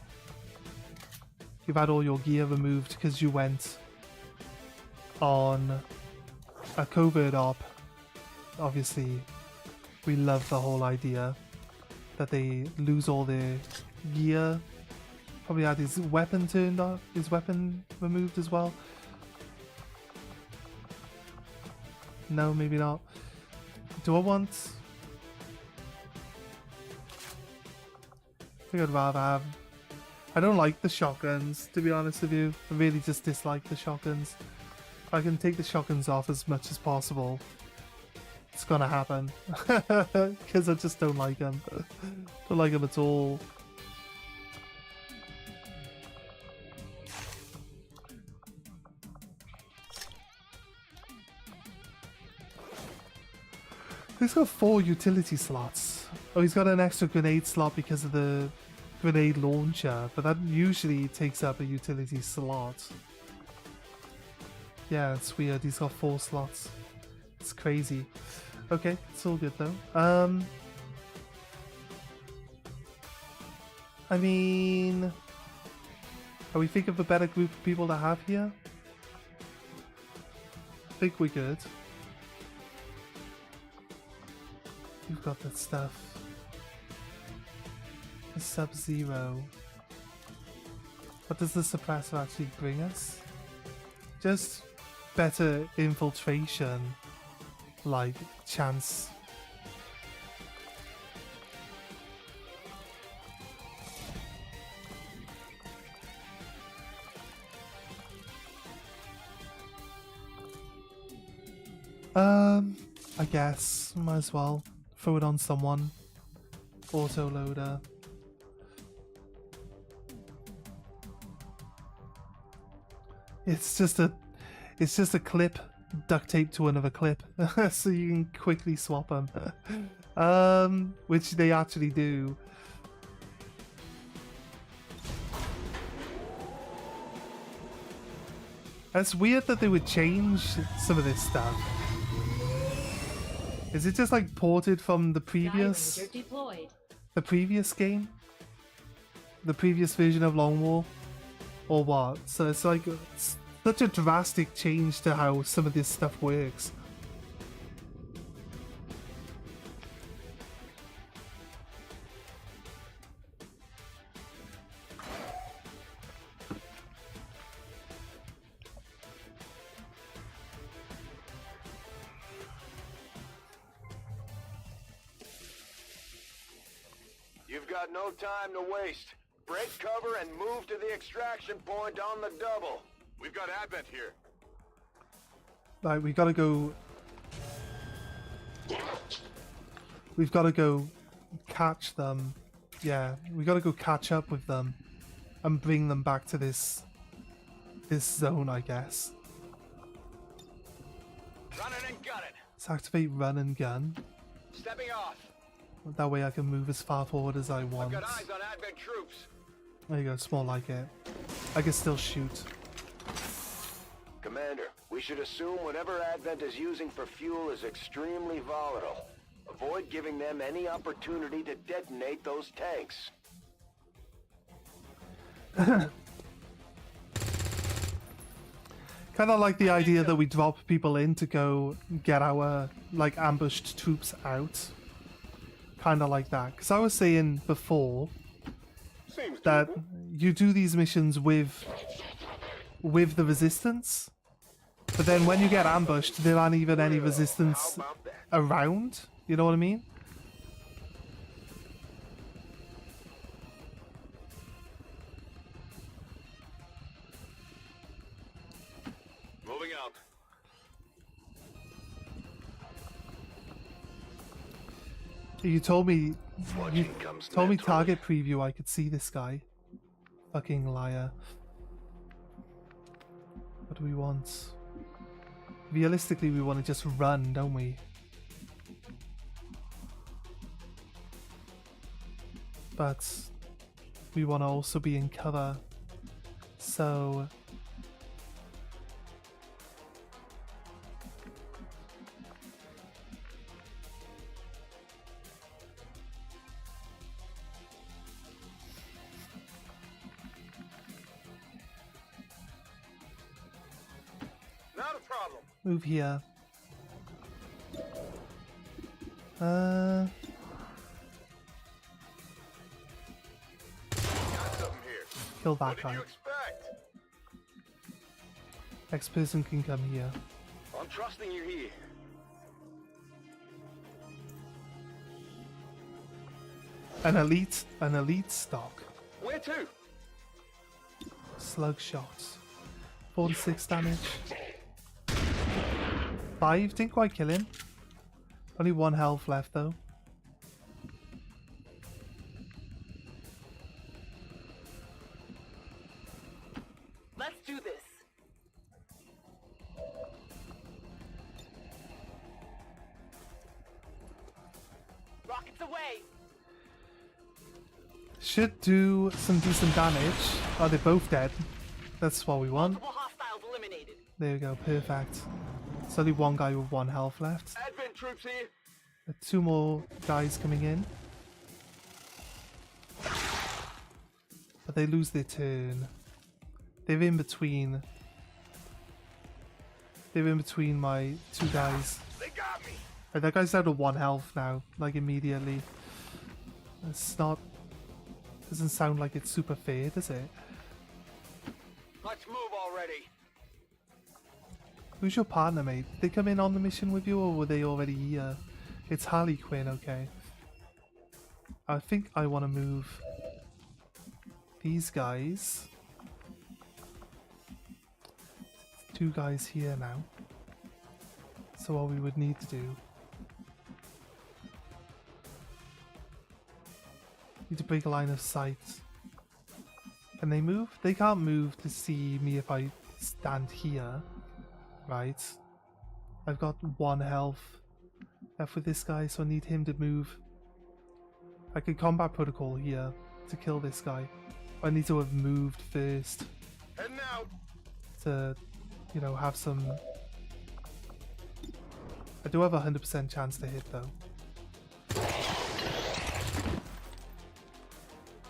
You've had all your gear removed because you went on a covert op. Obviously, we love the whole idea that they lose all their gear. Probably had his weapon turned off, his weapon removed as well. No, maybe not. Do I want... I think I'd rather have... I don't like the shotguns, to be honest with you. I really just dislike the shotguns. If I can take the shotguns off as much as possible, it's gonna happen. Because I just don't like them. Don't like them at all. He's got 4 utility slots. Oh, he's got an extra grenade slot because of the grenade launcher, but that usually takes up a utility slot. Yeah, it's weird. He's got 4 slots. It's crazy. Okay, it's all good though. I mean, are we thinking of a better group of people to have here? I think we're good. You've got that stuff. The Sub-Zero. What does the suppressor actually bring us? Just better infiltration, like chance. I guess might as well throw it on someone. Auto loader. It's just a clip duct taped to another clip, so you can quickly swap them. Which they actually do. It's weird that they would change some of this stuff. Is it just like ported from the previous game? The previous version of Longwar? Or what? So it's like it's such a drastic change to how some of this stuff works. You've got no time to waste. Break cover and move to the extraction point on the double. We've got Advent here. Right, we gotta go. We've gotta go catch them. Yeah, we gotta go catch up with them and bring them back to this zone, I guess. Run it and gun it. Let's activate run and gun. Stepping off. That way I can move as far forward as I want. I've got eyes on Advent troops. There you go, it's more like it. I can still shoot. Commander, we should assume whatever Advent is using for fuel is extremely volatile. Avoid giving them any opportunity to detonate those tanks. Kind of like the idea that we drop people in to go get our, like, ambushed troops out. Kind of like that. Because I was saying before that you do these missions with the resistance, but then when you get ambushed, there aren't even any resistance around. You know what I mean? Moving out. You told me comes target preview I could see this guy. Fucking liar. What do we want? Realistically, we want to just run, don't we? But we want to also be in cover. So Not a problem. move here. Got something here. Kill that What did guy. you expect? Next person can come here. I'm trusting you here. An elite stock. Where to? Slug shots. 46 damage. 5, didn't quite kill him. Only 1 health left though. Let's do this. Rockets away. Should do some decent damage. Oh, they're both dead. That's what we want. Multiple hostiles eliminated. There we go, perfect. There's only 1 guy with 1 health left. Advent troops here. 2 more guys coming in. But they lose their turn. They're in between. They're in between my 2 guys. They got me. Right, that guy's down to 1 health now, like immediately. It's not... Doesn't sound like it's super fair, does it? Let's move already. Who's your partner, mate? Did they come in on the mission with you, or were they already here? It's Harley Quinn, okay. I think I want to move these guys. 2 guys here now. So what we would need to do... Need to break a line of sight. Can they move? They can't move to see me if I stand here. Right. I've got 1 health left with this guy, so I need him to move. I could combat protocol here to kill this guy. I need to have moved first Heading out. to, you know, have some... I do have a 100% chance to hit though.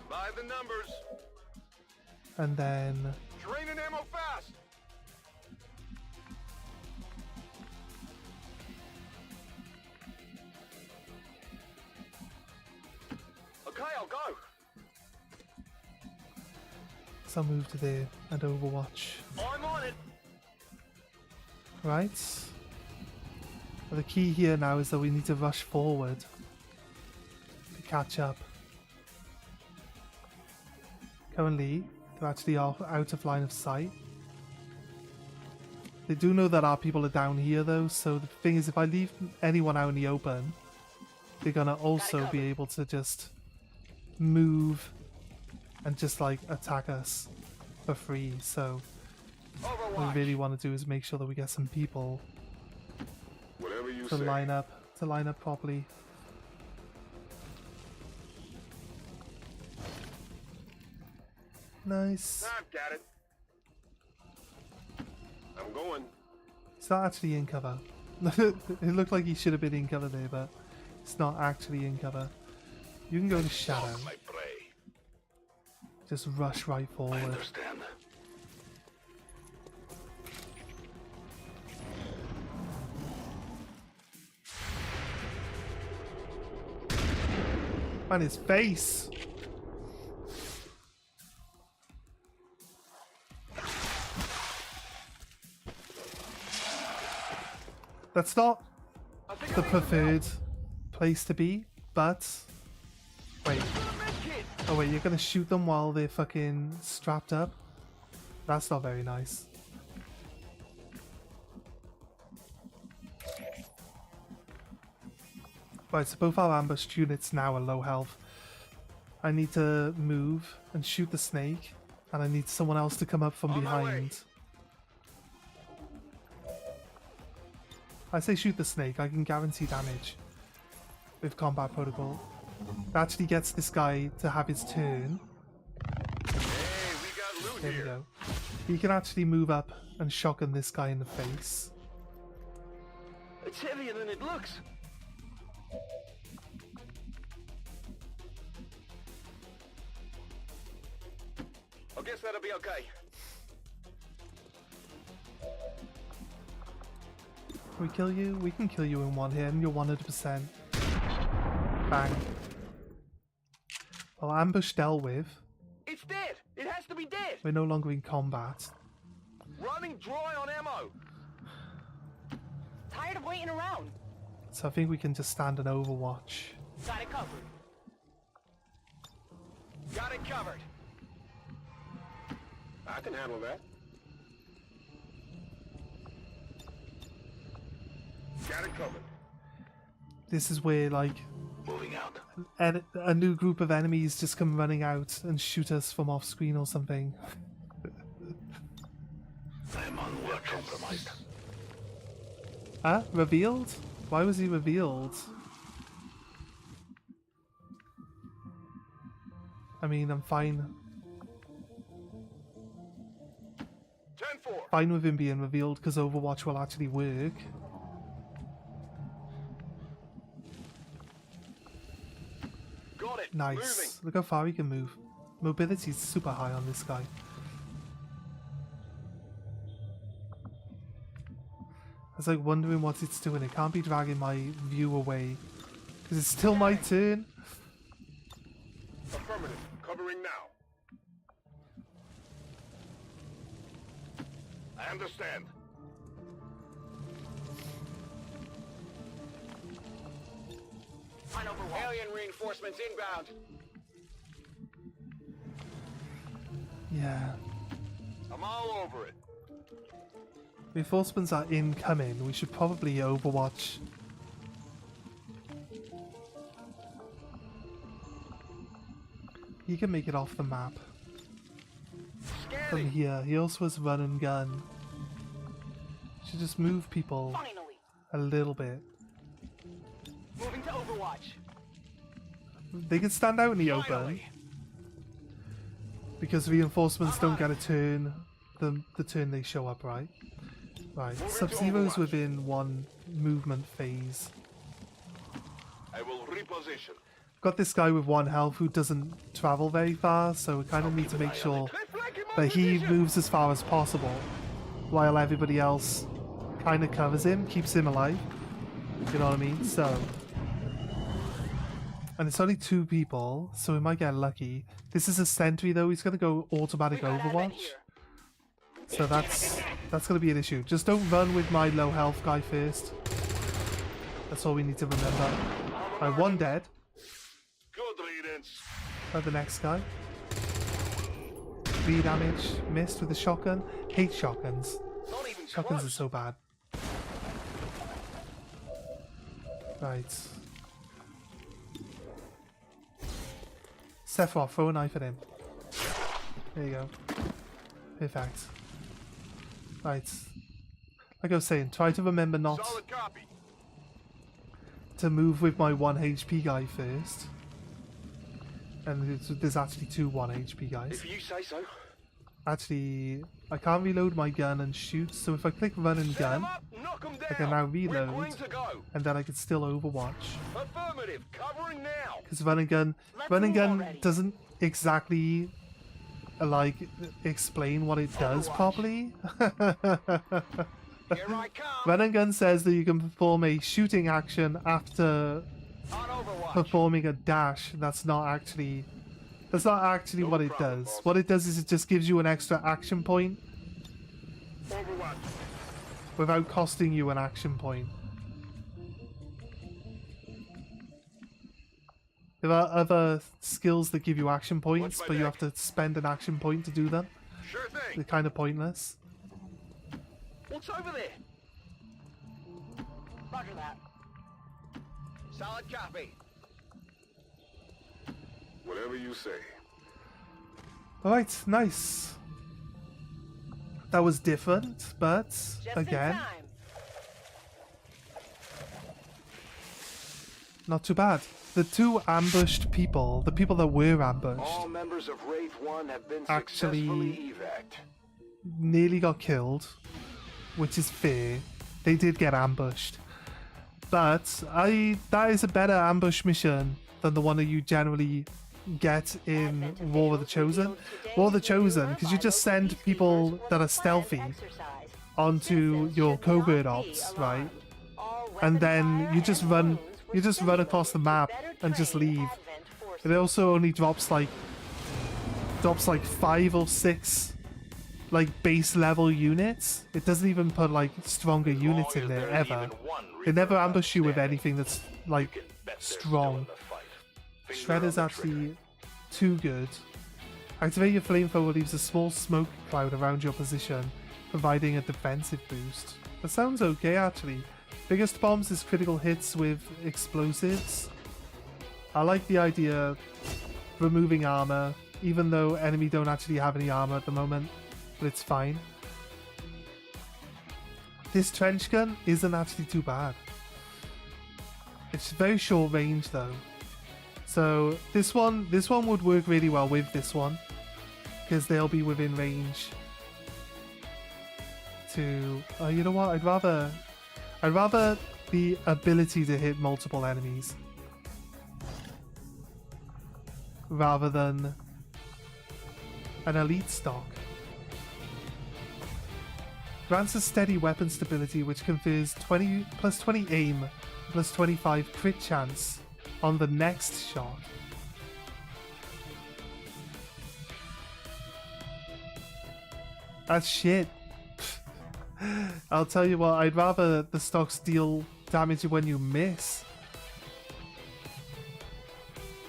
By the numbers. And then... Draining ammo fast. Okay, I'll go. So I'll move to there and Overwatch. I'm on it. Right. But the key here now is that we need to rush forward to catch up. Currently, they're actually out of line of sight. They do know that our people are down here though, so the thing is, if I leave anyone out in the open, they're gonna also be able to just move and just like attack us for free. So what we really want to do is make sure that we get some people Whatever you to say. line up properly. Nice. I've got it. I'm going. He's not actually in cover. It looked like he should have been in cover there, but it's not actually in cover. You can go to shadow. My prey. Just rush right I forward. understand. Man, his face. That's not the preferred place to be, but... Wait. Oh wait, you're gonna shoot them while they're fucking strapped up? That's not very nice. Right, so both our ambushed units now are low health. I need to move and shoot the snake, and I need someone else to come up from behind. I say shoot the snake, I can guarantee damage with combat protocol. That actually gets this guy to have his turn. Hey, we got loot There we here. go. He can actually move up and shotgun this guy in the face. It's heavier than it looks. I guess that'll be okay. Can we kill you? We can kill you in one hit and you're 100%. Bang. Well, ambush dealt with. It's dead. It has to be dead. We're no longer in combat. Running dry on ammo. Tired of waiting around. So I think we can just stand an overwatch. Got it covered. Got it covered. I can handle that. Got it covered. This is where, like, Moving out. a new group of enemies just come running out and shoot us from off screen or something. I'm unwell compromised. Huh? Revealed? Why was he revealed? I mean, I'm fine. 10-4. Fine with him being revealed because Overwatch will actually work. Got it. Nice. Moving. Look how far he can move. Mobility's super high on this guy. I was like wondering what it's doing. It can't be dragging my view away. Because it's still my turn. Affirmative. Covering now. I understand. On Overwatch. Alien reinforcements inbound. Yeah. I'm all over it. Reinforcements are incoming. We should probably Overwatch. He can make it off the map. From Scanning. here. He also has run and gun. Should just move people Finally. a little bit. Moving to Overwatch. They can stand out in the open. Finally. Because reinforcements don't get a turn the turn they show up, right? Right. Sub-Zero's within one movement phase. I will reposition. Got this guy with 1 health who doesn't travel very far, so we kind of need to make sure that he moves as far as possible, while everybody else kind of covers him, keeps him alive. You know what I mean? So, and it's only 2 people, so we might get lucky. This is a sentry though. He's gonna go automatic Overwatch, so that's gonna be an issue. Just don't run with my low health guy first. That's all we need to remember. Right, 1 dead. Good riddance. The next guy. 3 damage. Missed with the shotgun. Hate shotguns. Not even Shotguns close. are so bad. Right. Sephiroth, throw a knife at him. There you go. Perfect. Right. Like I was saying, try to remember not Solid copy. to move with my 1 HP guy first. And there's actually 2 1 HP guys. If you say so. Actually, I can't reload my gun and shoot, so if I click run and Set 'em gun, up, knock 'em down. I can now We're reload, green to go. and then I can still Overwatch. Affirmative. Covering now. Because run and gun doesn't exactly like explain what it does properly. Here I come. Run and gun says that you can perform a shooting action after On Overwatch. performing a dash. That's not actually what it does. What it does is it just gives you an extra action point Overwatch. without costing you an action point. There are other skills that give you action points, but you have to spend an action point to do them. Sure thing. They're kind of pointless. What's over there? Roger that. Solid copy. Whatever you say. Alright, nice. That was different, but Just again, in time. not too bad. The two ambushed people, the people that were ambushed, All members of Wraith 1 have been Actually- successfully evac'd. nearly got killed, which is fair. They did get ambushed. But that is a better ambush mission than the one that you generally get in War of the Chosen. War of the Chosen, because you just send people that are stealthy onto your covert ops, right? And then you just run across the map and just leave. It also only drops like 5 or 6 like base level units. It doesn't even put like stronger units in there ever. It never ambush you with anything that's like strong. Shredder's actually too good. Activate your flamethrower leaves a small smoke cloud around your position, providing a defensive boost. That sounds okay actually. Biggest bombs is critical hits with explosives. I like the idea of removing armor, even though enemy don't actually have any armor at the moment, but it's fine. This trench gun isn't actually too bad. It's very short range though. So this one would work really well with this one, because they'll be within range to... you know what? I'd rather the ability to hit multiple enemies rather than an elite stock. Grants a steady weapon stability which confers plus 20 aim, plus 25 crit chance on the next shot. That's shit. I'll tell you what, I'd rather the stocks deal damage when you miss.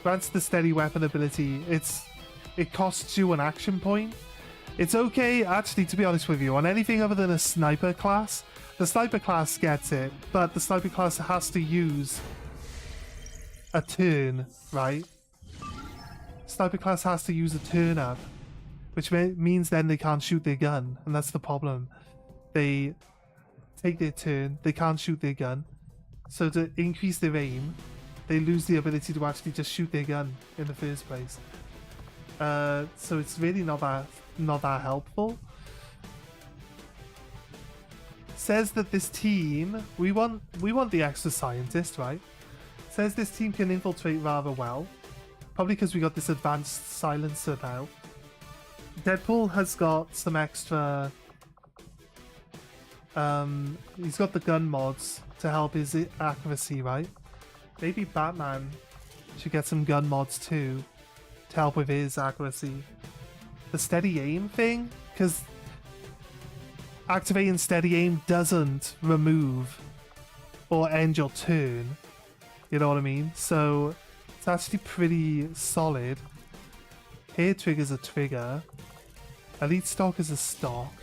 Grants the steady weapon ability. It costs you an action point. It's okay, actually, to be honest with you, on anything other than a sniper class, the sniper class gets it, but the sniper class has to use a turn, right? Sniper class has to use a turn up, which means then they can't shoot their gun, and that's the problem. They take their turn, they can't shoot their gun, so to increase their aim, they lose the ability to actually just shoot their gun in the first place. So it's really not that helpful. Says that this team, we want the extra scientist, right? Says this team can infiltrate rather well, probably because we got this advanced silencer now. Deadpool has got some extra. He's got the gun mods to help his accuracy, right? Maybe Batman should get some gun mods too to help with his accuracy. The steady aim thing, because activating steady aim doesn't remove or end your turn. You know what I mean? So it's actually pretty solid. Hair trigger's a trigger. Elite stock is a stock.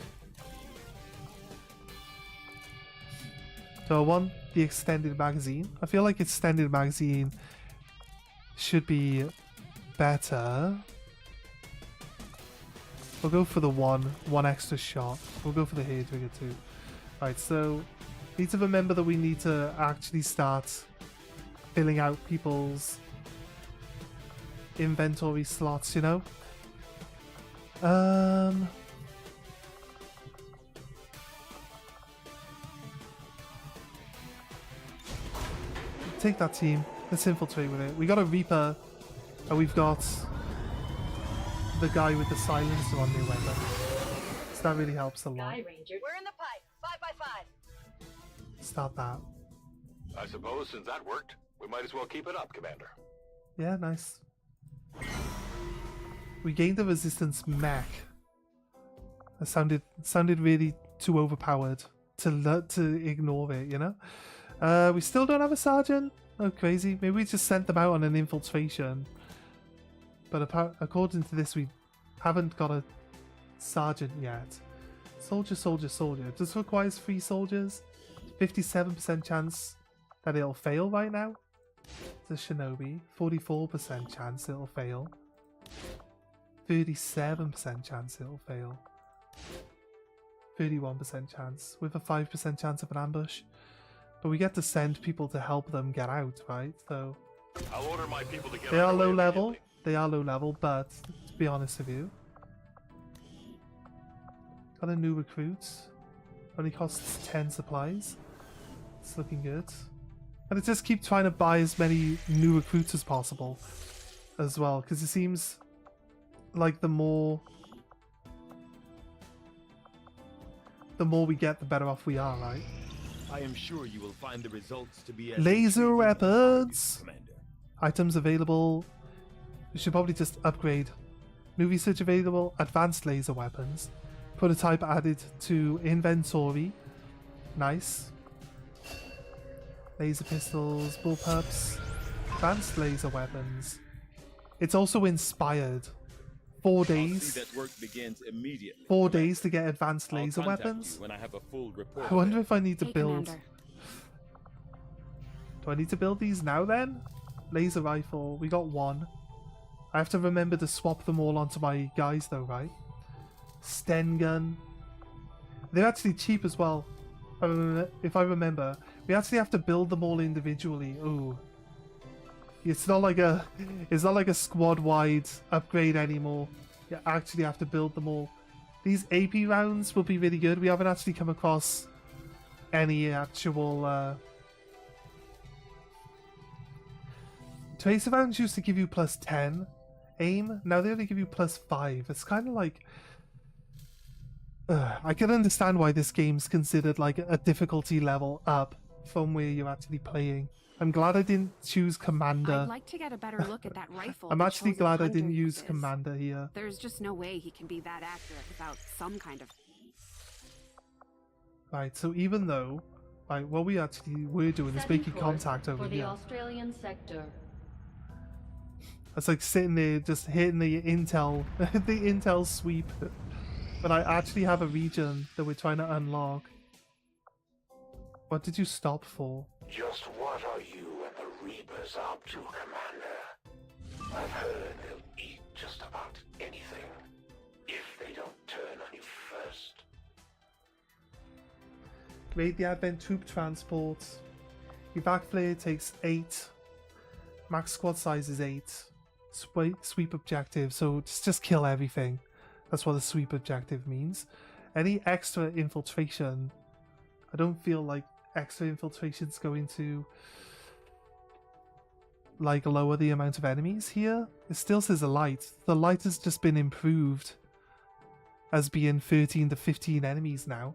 So I want the extended magazine. I feel like extended magazine should be better. We'll go for the one extra shot. We'll go for the hair trigger too. Right, so need to remember that we need to actually start filling out people's inventory slots, you know? Take that team. Let's infiltrate with it. We got a Reaper, and we've got the guy with the silencer on their weapon. So that really helps a lot. Sky Ranger. We're in the pipe. 5 by 5. Start that. I suppose since that worked, We might as well keep it up, Commander. Yeah, nice. We gained the resistance mech. That sounded really too overpowered to ignore it, you know? We still don't have a sergeant? Oh, crazy. Maybe we just sent them out on an infiltration. But according to this, we haven't got a sergeant yet. Soldier, soldier, soldier. This requires 3 soldiers. 57% chance that it'll fail right now. The shinobi. 44% chance it'll fail. 37% chance it'll fail. 31% chance with a 5% chance of an ambush. But we get to send people to help them get out, right? So I'll order my people to get they are underway low level. immediately. They are low level, but to be honest with you, got a new recruit. Only costs 10 supplies. It's looking good. And I just keep trying to buy as many new recruits as possible as well, because it seems like the more we get, the better off we are, right? I am sure you will find the results to be as Laser intriguing as weapons! Commander. Items available. We should probably just upgrade. New research available. Advanced laser weapons. Prototype added to inventory. Nice. Laser pistols, bullpups. Advanced laser weapons. It's also inspired. 4 I'll days. see that work begins immediately. 4 Commander. days to get advanced I'll laser contact weapons. you when I have a full report. I wonder if I need to Hey, build. Commander. Do I need to build these now then? Laser rifle. We got 1. I have to remember to swap them all onto my guys though, right? Sten gun. They're actually cheap as well. If I remember. We actually have to build them all individually. Ooh. It's not like a squad wide upgrade anymore. You actually have to build them all. These AP rounds will be really good. We haven't actually come across any actual tracer rounds used to give you plus 10 aim. Now they only give you plus 5. It's kind of like I can understand why this game's considered like a difficulty level up from where you're actually playing. I'm glad I didn't choose Commander. I'd like to get a better look at that rifle. I'm the actually chosen glad I hunter didn't use uses. Commander here. There's just no way he can be that accurate without some kind of... Right, so even though what we actually were doing is Setting making course contact over for the here. Australian sector. It's like sitting there just hitting the intel the intel sweep. But I actually have a region that we're trying to unlock. What did you stop for? Just what are you and the Reapers up to, Commander? I've heard they'll eat just about anything, if they don't turn on you first. Raid the Advent troop transport. Evac flare takes 8. Max squad size is 8. Sweep objective, so just kill everything. That's what the sweep objective means. Any extra infiltration, I don't feel like extra infiltration's going to like lower the amount of enemies here. It still says a light. The light has just been improved as being 13 to 15 enemies now.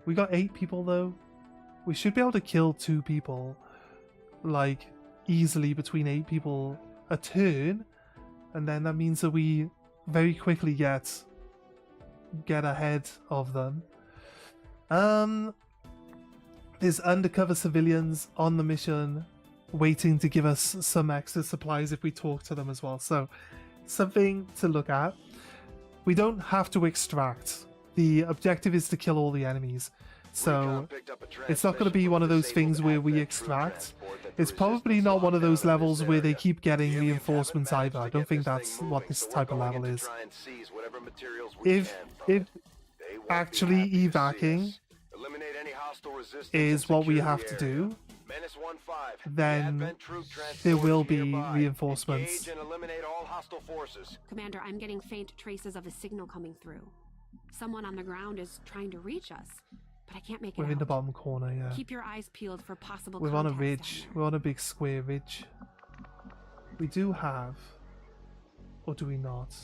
We got 8 people though. We should be able to kill 2 people like easily between 8 people a turn, and then that means that we very quickly get ahead of them. There's undercover civilians on the mission waiting to give us some extra supplies if we talk to them as well, so something to look at. We don't have to extract. The objective is to kill all the enemies, so it's not going to be one of those things where we extract. It's probably not one of those levels where they keep getting reinforcements either. I don't think that's what this type of level is. If actually evacing is what we have to do, then there will be reinforcements. Commander, I'm getting faint traces of a signal coming through. Someone on the ground is trying to reach us, but I can't make it We're out. in the bottom corner, yeah. Keep your eyes peeled for possible We're on a contacts ridge. down We're on a big square ridge. We do have... Or do we not?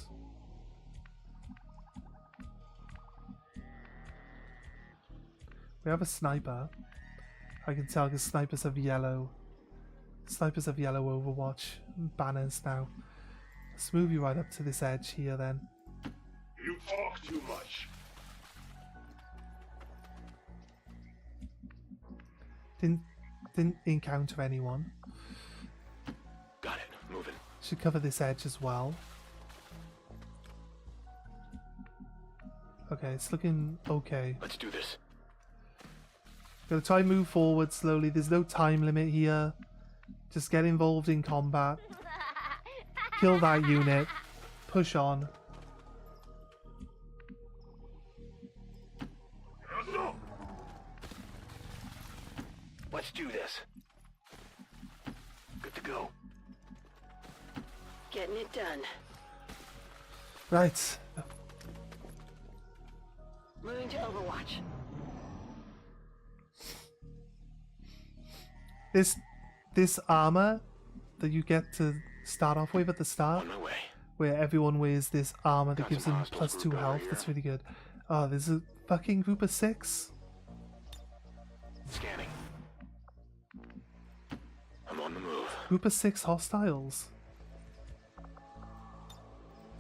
We have a sniper. I can tell because snipers have yellow Snipers have yellow Overwatch banners now. Let's move you right up to this edge here then. You talk too much. Didn't encounter anyone. Got it. Moving. Should cover this edge as well. Okay, it's looking okay. Let's do this. Gonna try and move forward slowly. There's no time limit here. Just get involved in combat. Kill that unit. Push on. Let's do this. Good to go. Getting it done. Right. Moving to Overwatch. This armor that you get to start off with at the start, On my way. where everyone wears this armor that Got gives some them hostiles +2 grouped over health. here. That's really good. Oh, there's a fucking group of 6. Scanning. I'm on the move. Group of 6 hostiles.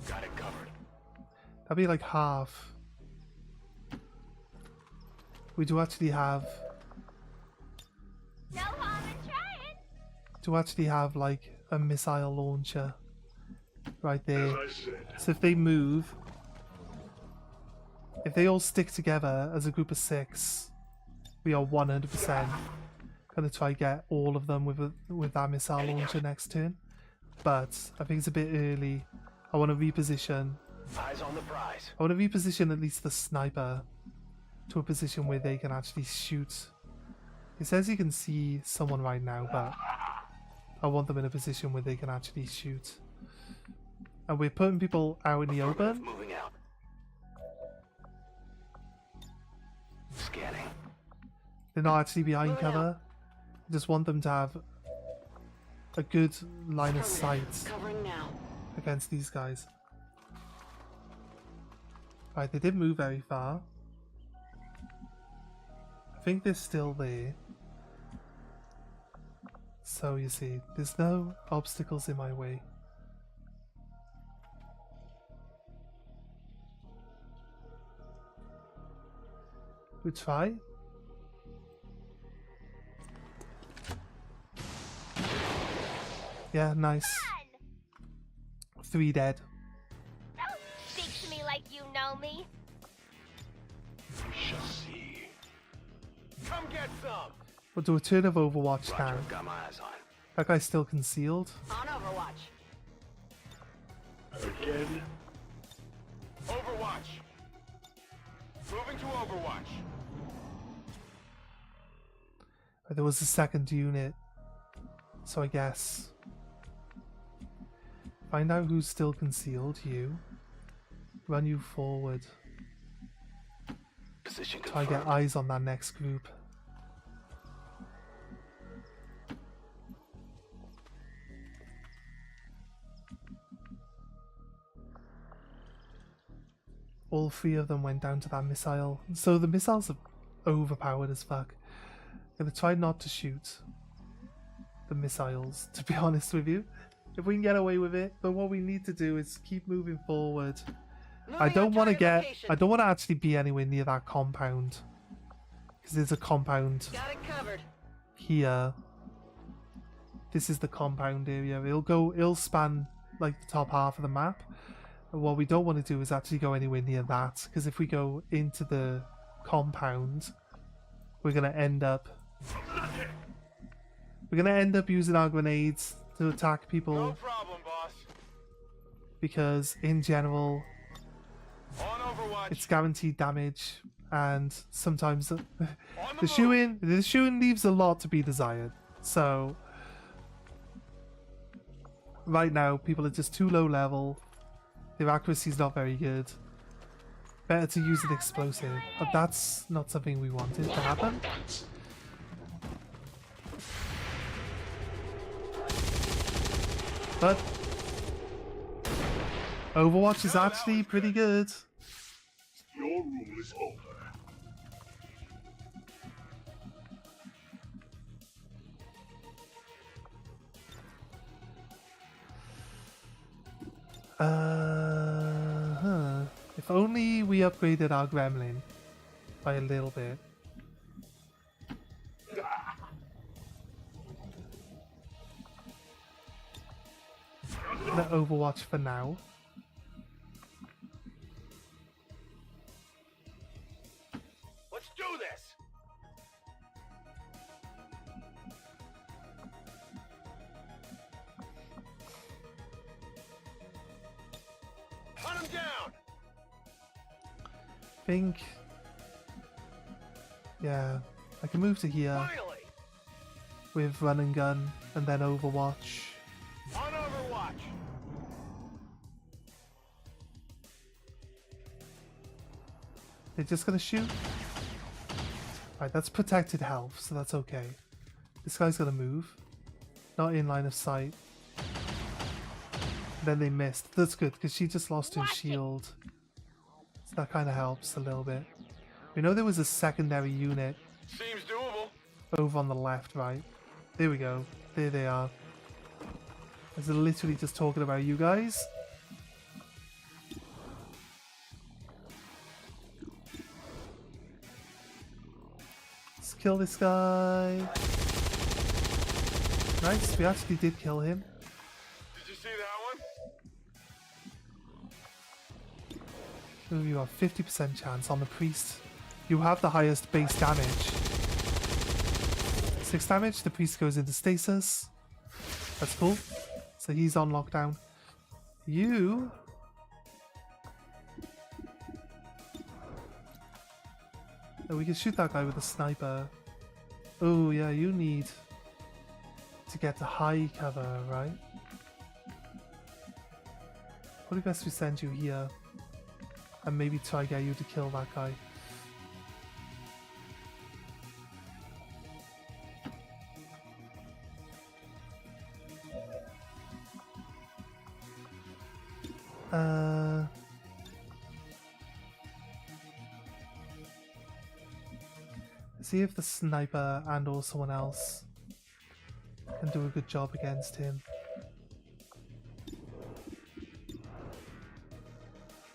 Got it covered. That'd be like half. We do actually have. No harm in trying. Do actually have like a missile launcher right there. As I said. So if they move, if they all stick together as a group of 6, we are 100% gonna try get all of them with that missile launcher next turn. But I think it's a bit early. I want to reposition. Eyes on the prize. I want to reposition at least the sniper to a position where they can actually shoot. It says you can see someone right now, but I want them in a position where they can actually shoot. And we're putting people out in the open. Moving out. Scanning. They're not actually behind Moving cover. I just want them to have a good line of sight Covering now. against these guys. Right, they didn't move very far. I think they're still there. So you see, there's no obstacles in my way. We try. Yeah, nice. 3 dead. Don't speak to me like you know me. Shall see. Come get some. We'll do a turn of Overwatch now. Roger, got my eyes on. That guy's still concealed. On Overwatch. Again. Overwatch. Moving to Overwatch. There was a second unit. So I guess. Find out who's still concealed. You. Run you forward. Position Try confirmed. to get eyes on that next group. All 3 of them went down to that missile. So the missiles are overpowered as fuck. I'm gonna try not to shoot the missiles, to be honest with you. If we can get away with it, but what we need to do is keep moving forward. I don't want to get. I don't want to actually be anywhere near that compound, because there's a compound Got it covered. here. This is the compound area. It'll span like the top half of the map. And what we don't want to do is actually go anywhere near that, because if we go into the compound, we're gonna end up. We're gonna end up using our grenades to attack people. No problem, boss. Because in general, On Overwatch. it's guaranteed damage, and sometimes the the shooting leaves a lot to be desired. So right now, people are just too low level. Their accuracy is not very good. Better to use an explosive, but that's not something we wanted to happen. But Overwatch is actually pretty good. Your rule is over. If only we upgraded our gremlin by a little bit. I'm gonna Overwatch for now. Let's do this! Hunt him down! Think. Yeah, I can move to here Finally! with run and gun and then Overwatch. On Overwatch! They're just gonna shoot? Right, that's protected health, so that's okay. This guy's gonna move. Not in line of sight. Then they missed. That's good, because she just lost her shield. So that kind of helps a little bit. We know there was a secondary unit Seems doable. over on the left, right? There we go. There they are. I was literally just talking about you guys. Let's kill this guy. Nice, we actually did kill him. Did you see that one? Ooh, you have 50% chance on the priest. You have the highest base damage. 6 damage, the priest goes into stasis. That's cool. So he's on lockdown. You... Oh, we can shoot that guy with a sniper. Oh yeah, you need to get to high cover, right? Probably best we send you here. And maybe try get you to kill that guy. See if the sniper and or someone else can do a good job against him.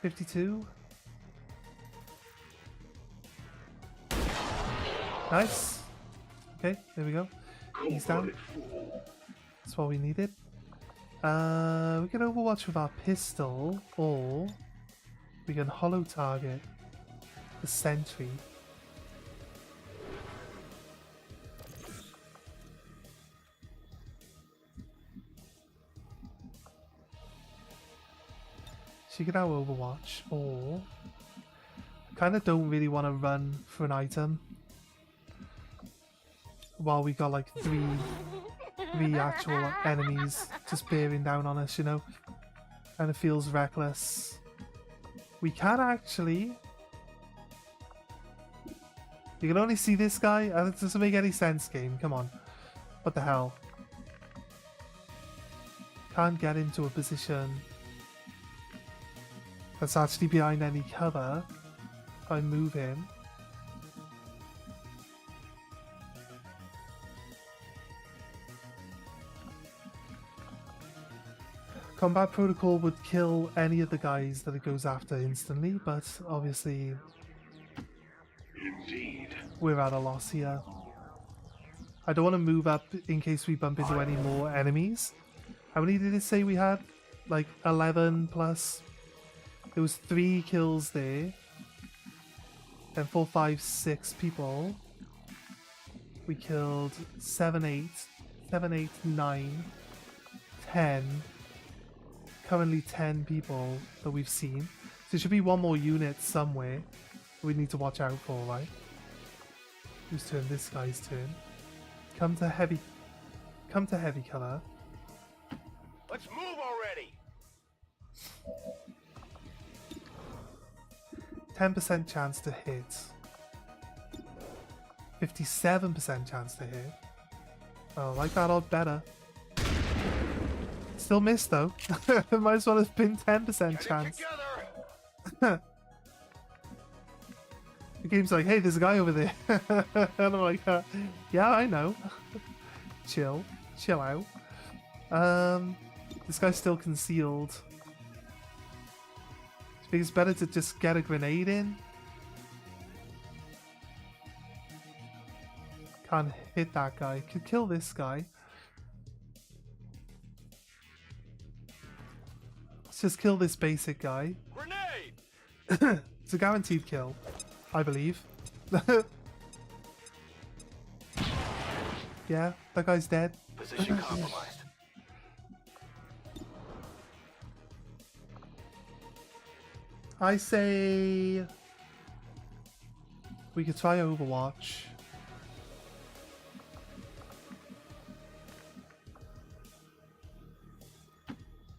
52. Nice. Okay, there we go. He's down. That's what we needed. We can Overwatch with our pistol, or we can hollow target the sentry. So you can now Overwatch, or kind of don't really want to run for an item while we got like three actual enemies just bearing down on us, you know? Kind of feels reckless. We can actually... You can only see this guy? It doesn't make any sense, game. Come on. What the hell? Can't get into a position that's actually behind any cover. If I move him. Combat protocol would kill any of the guys that it goes after instantly, but obviously Indeed. we're at a loss here. I don't want to move up in case we bump into any more enemies. How many did it say we had? Like 11 plus. There was 3 kills there. Then 4, 5, 6 people. We killed 7, 8, 9, 10. Currently 10 people that we've seen. So there should be one more unit somewhere we need to watch out for, right? Whose turn? This guy's turn. Come to heavy color. Let's move already! 10% chance to hit. 57% chance to hit. Oh, I like that odd better. Still missed though. Might as well have been 10% chance. The game's like, hey, there's a guy over there. And I'm like, yeah, I know. Chill out. This guy's still concealed. think it's better to just get a grenade in. Can't hit that guy. Could kill this guy. Let's just kill this basic guy. Grenade! It's a guaranteed kill, I believe. Yeah, that guy's dead. Position compromised. I say we could try Overwatch.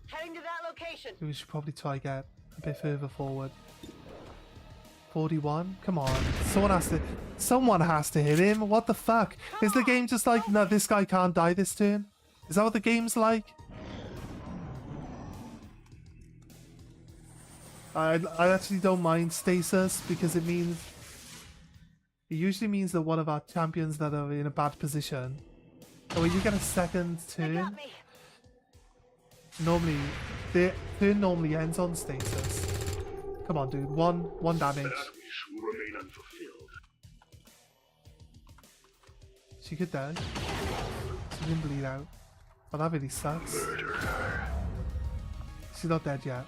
Heading to that location. We should probably try get a bit further forward. 41? Come on. Someone has to hit him. What the fuck? Is the game just like, no, this guy can't die this turn? Is that what the game's like? I actually don't mind stasis because it usually means that one of our champions that are in a bad position. But when you get a second turn, normally the turn normally ends on stasis. Come on, dude. One damage. Will remain unfulfilled. She could die. She didn't bleed out. Oh, that really sucks. She's not dead yet.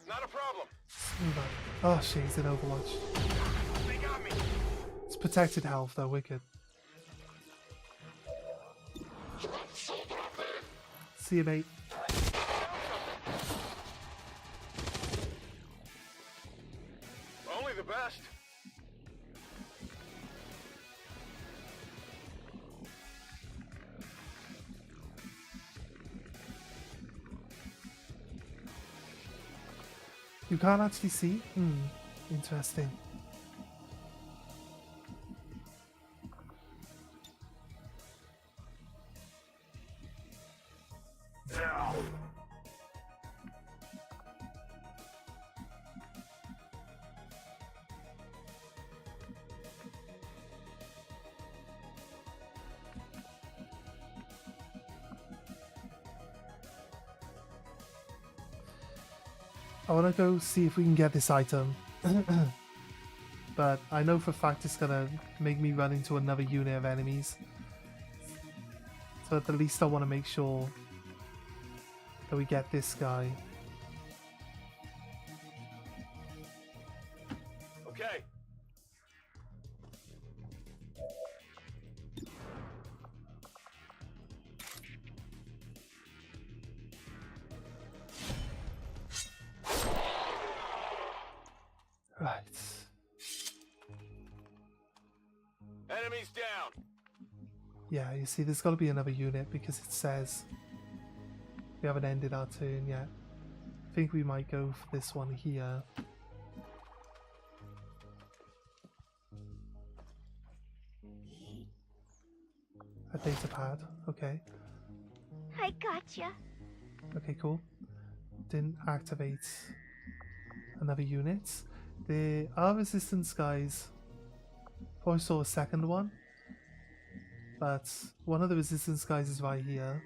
Not a problem. Move on. Oh, shit, he's in Overwatch. They got me. It's protected health, though. Wicked. See you, mate. Only the best. You can't actually see? Interesting. I want to go see if we can get this item. But I know for a fact it's going to make me run into another unit of enemies. So at the least I want to make sure that we get this guy. Okay. Right. Enemies down. Yeah, you see, there's got to be another unit because it says we haven't ended our turn yet. I think we might go for this one here. A data pad, okay. I gotcha. Okay, cool. Didn't activate another unit. There are resistance guys. Probably saw a second one. But one of the resistance guys is right here.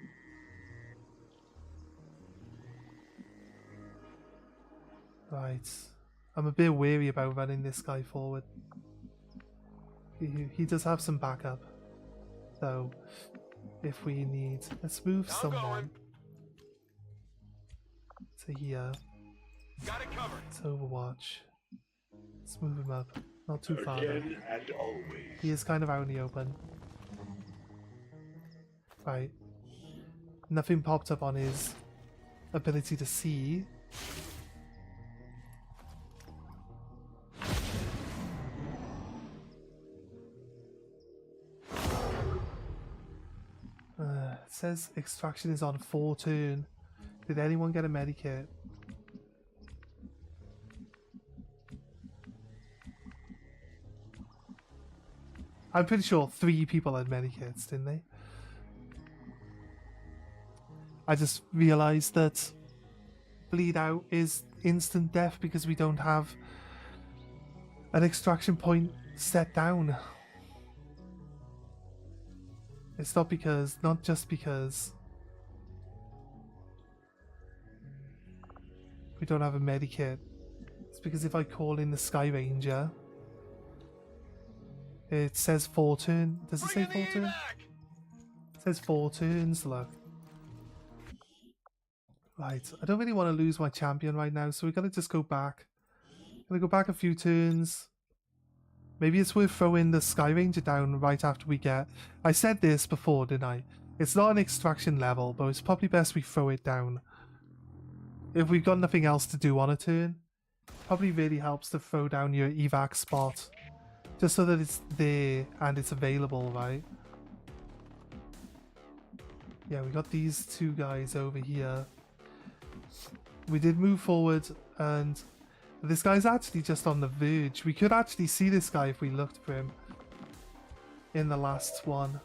Right. I'm a bit wary about running this guy forward. He does have some backup. So, if we need... Let's move someone to here. Got it covered. It's Overwatch. Let's move him up. Not too far though. Again and always. He is kind of out in the open. Right. Nothing popped up on his ability to see. It says extraction is on 4 turn. Did anyone get a medikit? I'm pretty sure 3 people had medikits, didn't they? I just realised that bleed out is instant death because we don't have an extraction point set down. It's not because, not just because we don't have a medikit. It's because if I call in the Sky Ranger, it says 4 turns. Does it say 4 turns? It says 4 turns, look. Right, I don't really want to lose my champion right now, so we gotta just go back. Gonna go back a few turns. Maybe it's worth throwing the Sky Ranger down right after we get... I said this before, didn't I? It's not an extraction level, but it's probably best we throw it down. If we've got nothing else to do on a turn, probably really helps to throw down your evac spot. Just so that it's there and it's available, right? Yeah, we got these 2 guys over here. We did move forward, and this guy's actually just on the verge. We could actually see this guy if we looked for him in the last one.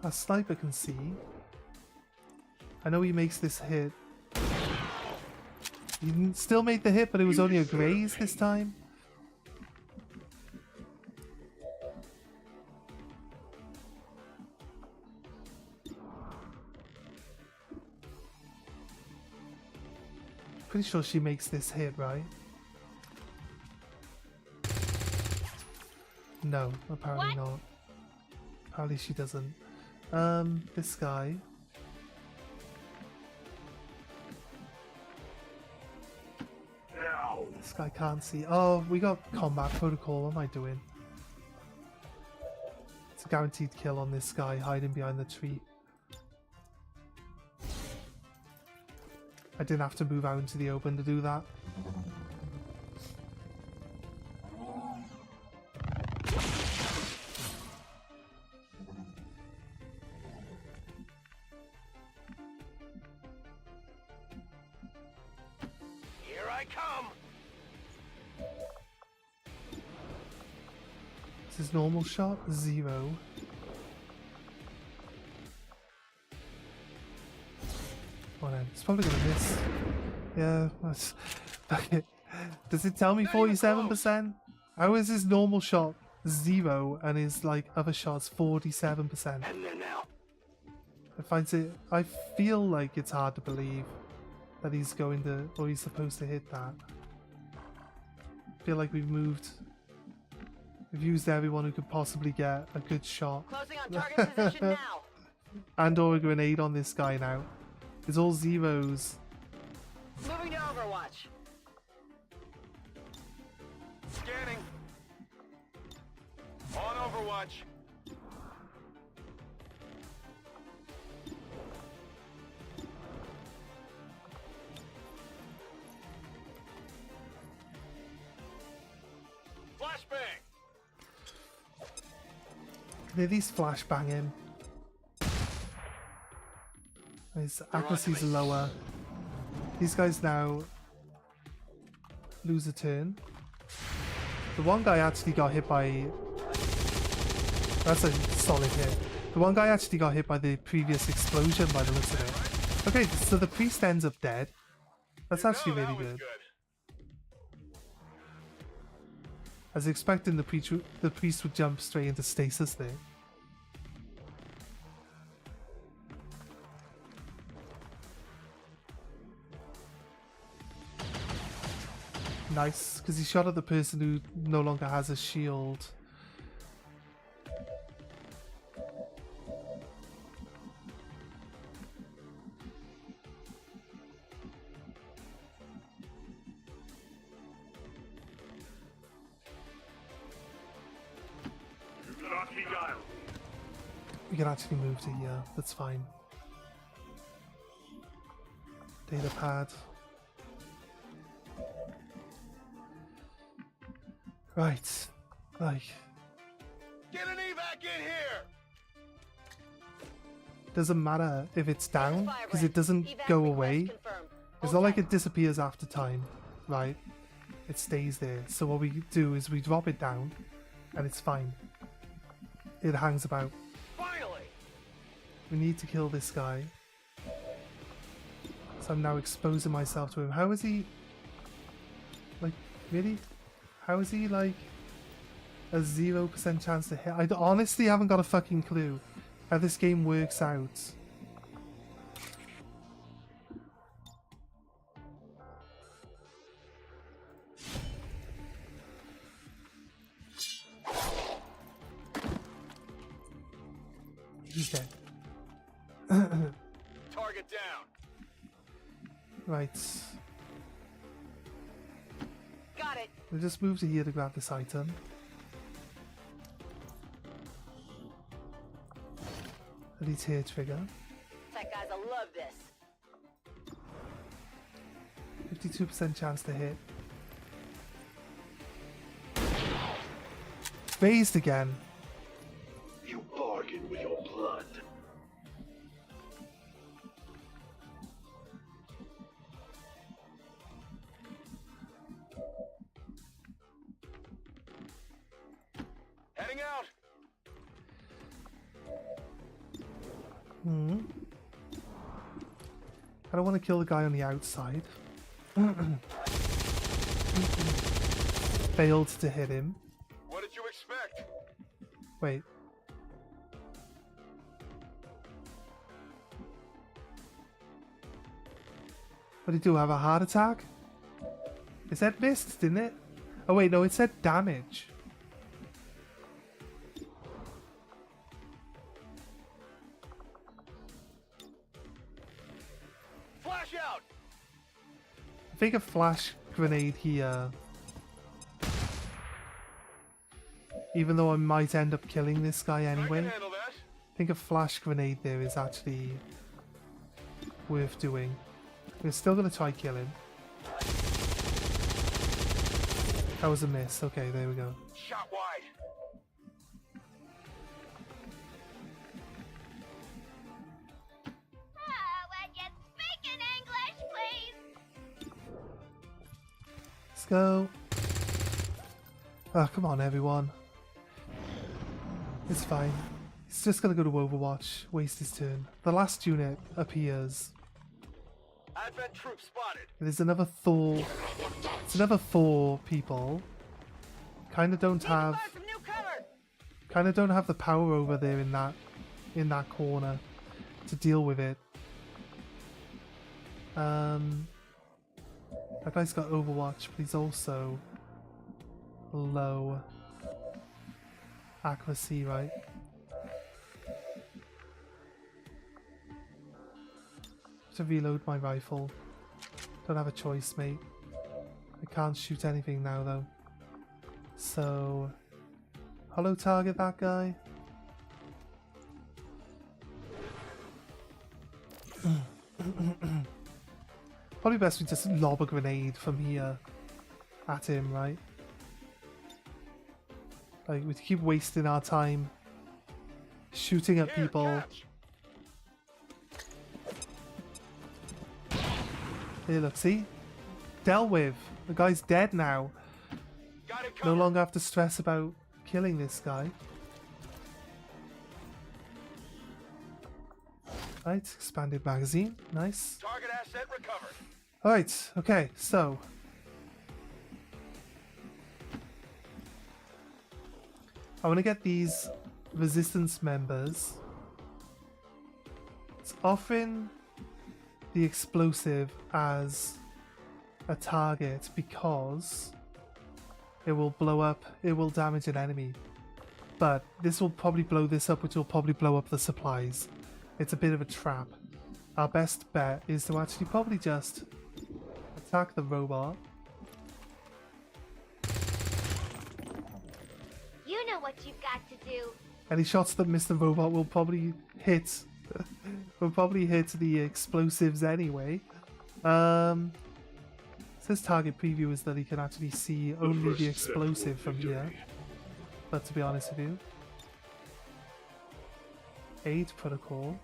A sniper can see. I know he makes this hit. He still made the hit, but it was only a graze this time. Pretty sure she makes this hit, right? No, apparently not. Apparently she doesn't. This guy. This guy can't see. Oh, we got combat protocol. What am I doing? It's a guaranteed kill on this guy hiding behind the tree. I didn't have to move out into the open to do that. Here I come. This is normal shot, 0. Oh no, it's probably gonna miss. Yeah, that's... Okay. Does it tell me 47%? How is his normal shot 0 and his like other shots 47%? I feel like it's hard to believe that he's going to, or he's supposed to hit that. I feel like we've used everyone who could possibly get a good shot. Closing on target position now. And or a grenade on this guy now. It's all zeros. Moving to Overwatch. Scanning. On Overwatch. Flashbang. Can they at least flashbang him? His accuracy's lower. These guys now lose a turn. The one guy actually got hit by... That's a solid hit. The one guy actually got hit by the previous explosion by the looks of it. Okay, so the priest ends up dead. That's actually really good. I was expecting the priest would jump straight into stasis there. Nice, because he shot at the person who no longer has a shield. We can actually move to here, that's fine. Data pad. Right, like... Get an evac in here! Doesn't matter if it's down, because it doesn't go away. It's not like it disappears after time, right? It stays there. So what we do is we drop it down, and it's fine. It hangs about. Finally! We need to kill this guy. So I'm now exposing myself to him. How is he... Like, really? How is he, like... a 0% chance to hit. I honestly haven't got a fucking clue how this game works out. He's dead. Target down. Right. Got it. We'll just move to here to grab this item. Elite here trigger. Tech guys, I love this. 52% chance to hit. Phased again. You bargain with your blood. Heading out. I don't want to kill the guy on the outside. Failed to hit him. What did you expect? Wait. What did he do? Have a heart attack? It said missed, didn't it? Oh wait, no, it said damage. Flash out. I think a flash grenade here. Even though I might end up killing this guy anyway. I think a flash grenade there is actually worth doing. We're still going to try kill him. That was a miss. Okay, there we go. Shot wide. When you speak in English, please. Let's go. Oh, come on, everyone. It's fine. He's just going to go to Overwatch, waste his turn. The last unit appears. Advent troops spotted. There's another Thor. It's another Thor people. Kind of don't have the power over there in that corner to deal with it. That guy's got Overwatch, but he's also low accuracy, right? To reload my rifle. Don't have a choice, mate. I can't shoot anything now, though. So, hello, target that guy. Probably best we just lob a grenade from here at him, right? Like, we keep wasting our time shooting at people. Here, look, see? Dealt with. The guy's dead now. No longer have to stress about killing this guy. Right, expanded magazine. Nice. Target asset recovered. Alright, okay, so. I want to get these resistance members. It's offering the explosive as a target because it will blow up, it will damage an enemy. But this will probably blow this up, which will probably blow up the supplies. It's a bit of a trap. Our best bet is to actually probably just attack the robot. You know what you've got to do. Any shots that miss the robot will probably hit the explosives anyway. Says target preview is that he can actually see only the explosive from here. But to be honest with you, aid protocol.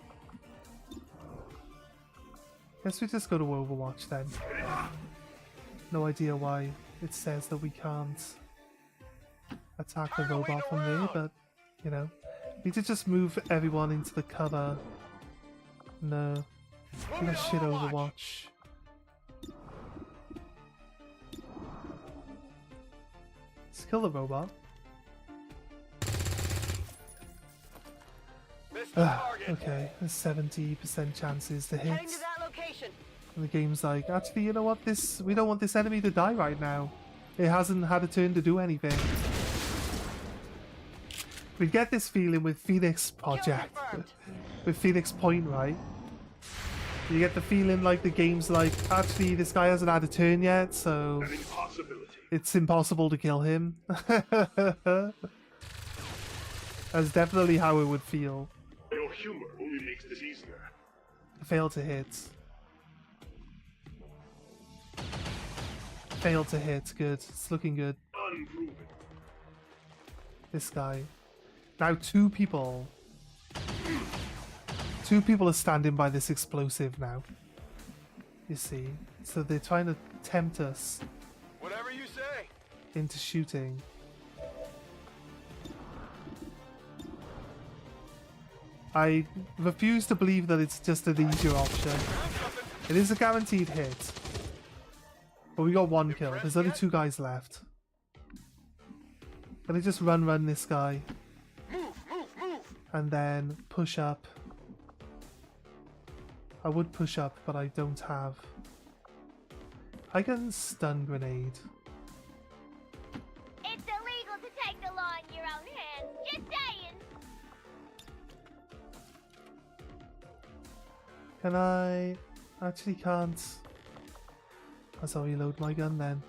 Guess we just go to Overwatch then. No idea why it says that we can't attack the robot from there, but you know, need to just move everyone into the cover. No, gonna shit Overwatch. Let's kill the robot. Okay, there's 70% chances to hit. Heading to that location. And the game's like, actually, you know what? We don't want this enemy to die right now. It hasn't had a turn to do anything. We get this feeling with Phoenix Project, with Phoenix Point, right? You get the feeling like the game's like, actually, this guy hasn't had a turn yet, so it's impossible to kill him. That's definitely how it would feel. Your humor only makes this easier. Fail to hit. Failed to hit. Good. It's looking good. Unproven. This guy. Now two people. Two people are standing by this explosive now. You see. So they're trying to tempt us Whatever you say. into shooting. I refuse to believe that it's just an easier option. It is a guaranteed hit. But we got one kill. There's only two guys left. Gonna just run this guy. And then push up. I would push up, but I don't have. I can stun grenade. It's illegal to take the law in your own hands. Just saying. Can I? Actually can't. As I reload my gun then.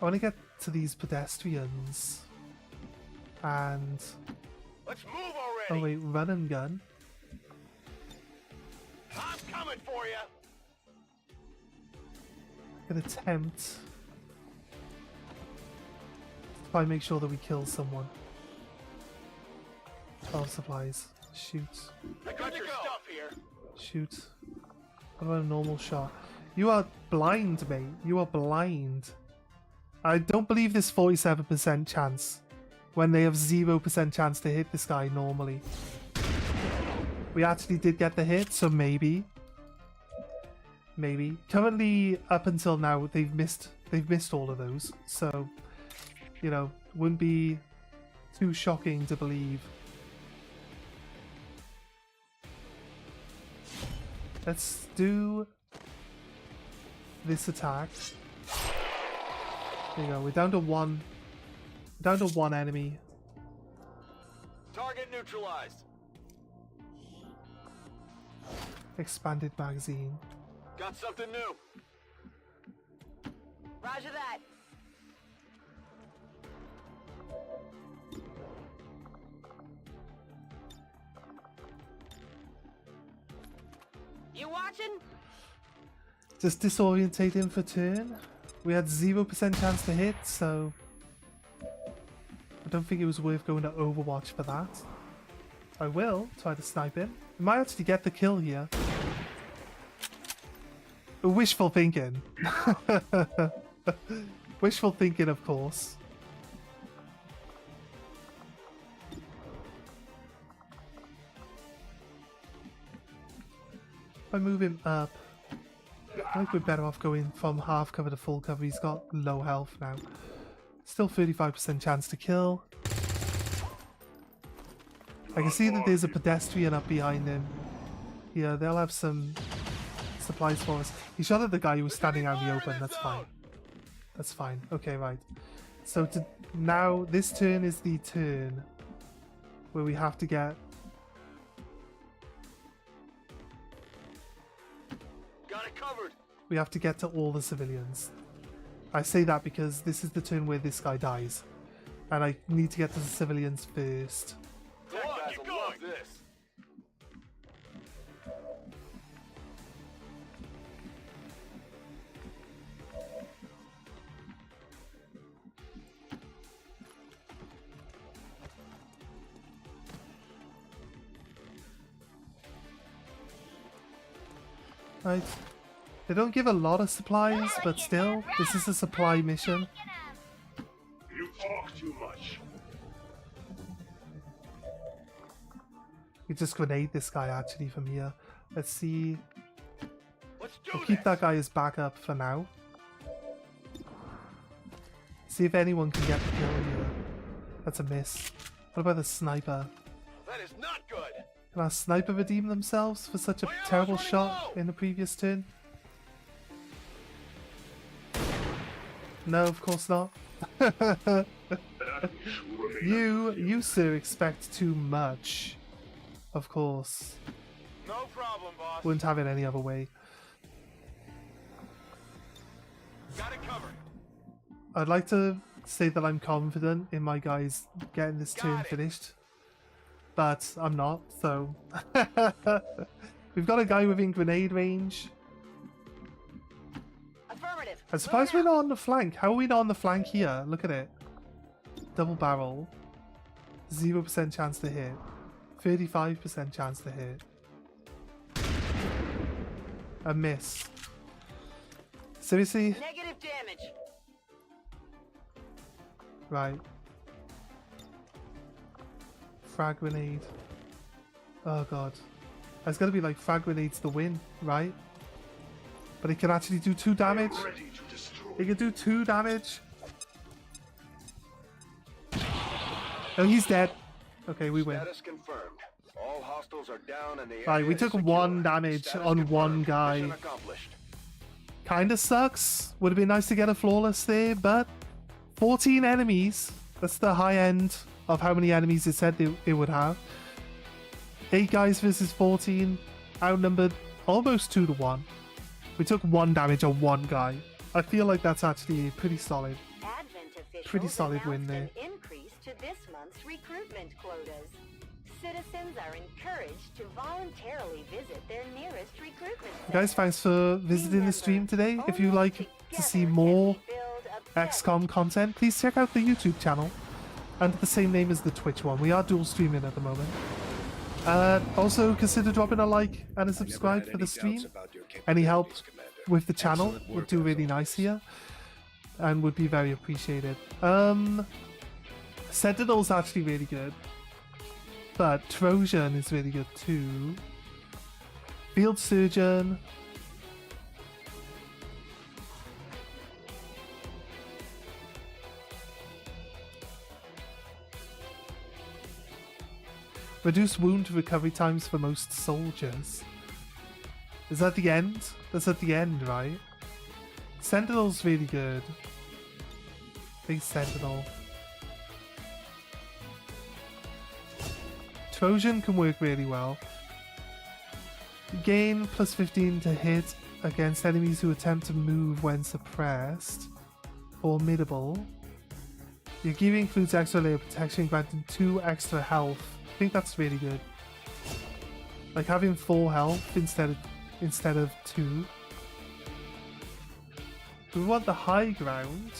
I want to get to these pedestrians. And... Let's move already. Oh wait, run and gun. I'm coming for you. Gonna attempt. If I make sure that we kill someone. 12 supplies. Shoot. I got your stuff here. Shoot. What about a normal shot? You are blind, mate. You are blind. I don't believe this 47% chance when they have 0% chance to hit this guy normally. We actually did get the hit, so maybe. Maybe. Currently, up until now, they've missed all of those. So, you know, wouldn't be too shocking to believe. Let's do this attack. There you go. We're down to one. Down to one enemy. Target neutralized. Expanded magazine. Got something new. Roger that. You watching? Just disorientate him for turn. We had 0% chance to hit, so I don't think it was worth going to Overwatch for that. I will try to snipe him. We might actually get the kill here. Wishful thinking. Wishful thinking, of course. If I move him up, I think we're better off going from half cover to full cover. He's got low health now. Still 35% chance to kill. I can see that there's a pedestrian up behind him. Yeah, they'll have some supplies for us. He shot at the guy who was standing out in the open. That's fine. That's fine. Okay, right. So now this turn is the turn where we have to get... Got it covered. We have to get to all the civilians. I say that because this is the turn where this guy dies. And I need to get to the civilians first. Go on, keep going. This. Right. They don't give a lot of supplies, but still, this is a supply mission. You talk too much. We just grenade this guy actually from here. Let's see. We'll keep that guy as backup for now. See if anyone can get the kill here. That's a miss. What about the sniper? That is not good. Can our sniper redeem themselves for such a terrible shot in the previous turn? No, of course not. You sir expect too much. Of course. No problem, boss. Wouldn't have it any other way. Got it covered. I'd like to say that I'm confident in my guys getting this turn finished, but I'm not, so... We've got a guy within grenade range. Affirmative. I'm surprised we're not on the flank. How are we not on the flank here? Look at it. Double barrel. 0% chance to hit. 35% chance to hit. A miss. Seriously? Negative damage. Right. Frag grenade. Oh god. It's gonna be like frag grenades to win, right? But it can actually do 2 damage. It can do 2 damage. Oh, he's dead. Okay, we win. Status confirmed. All hostiles are down and the Right, we area took is 1 secure. damage Status on confirmed. 1 guy. Mission accomplished. Kinda sucks. Would have been nice to get a flawless there, but 14 enemies. That's the high end of how many enemies it said it would have. 8 guys versus 14. Outnumbered almost 2 to 1. We took 1 damage on 1 guy. I feel like that's actually pretty solid. Advent officials Pretty solid win announced there. an increase to this month's recruitment quotas. Citizens are encouraged to voluntarily visit their nearest recruitment Guys, thanks for visiting the stream today. If you like to see more XCOM content, please check out the YouTube channel under the same name as the Twitch one. We are dual streaming at the moment. Also, consider dropping a like and a subscribe for the stream. Any help with the channel would do really nice here and would be very appreciated. Sentinel's actually really good, but Trojan is really good too. Field Surgeon. Reduce wound recovery times for most soldiers. Is that the end? That's at the end, right? Sentinel's really good. Big Sentinel. Trojan can work really well. Gain plus 15 to hit against enemies who attempt to move when suppressed. Formidable. Your gear includes extra layer protection, granting 2 extra health. I think that's really good. Like having 4 health instead of 2. Do we want the high ground?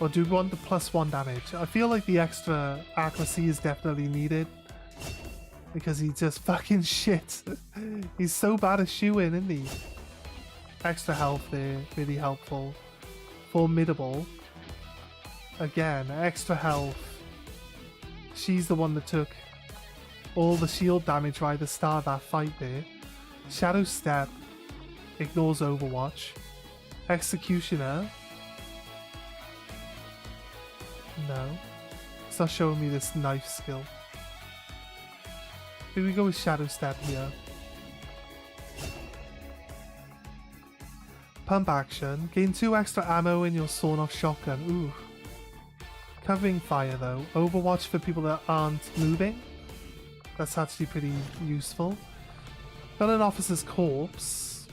Or do we want the +1 damage? I feel like the extra accuracy is definitely needed. Because he's just fucking shit. He's so bad at shooting, isn't he? Extra health there, really helpful. Formidable. Again, extra health. She's the one that took all the shield damage right at the start of that fight there. Shadow Step ignores Overwatch. Executioner. No. It's not showing me this knife skill. Here we go with Shadow Step here. Pump action. Gain 2 extra ammo in your sawn-off shotgun. Ooh. Covering fire though. Overwatch for people that aren't moving. That's actually pretty useful. Got an officer's corpse.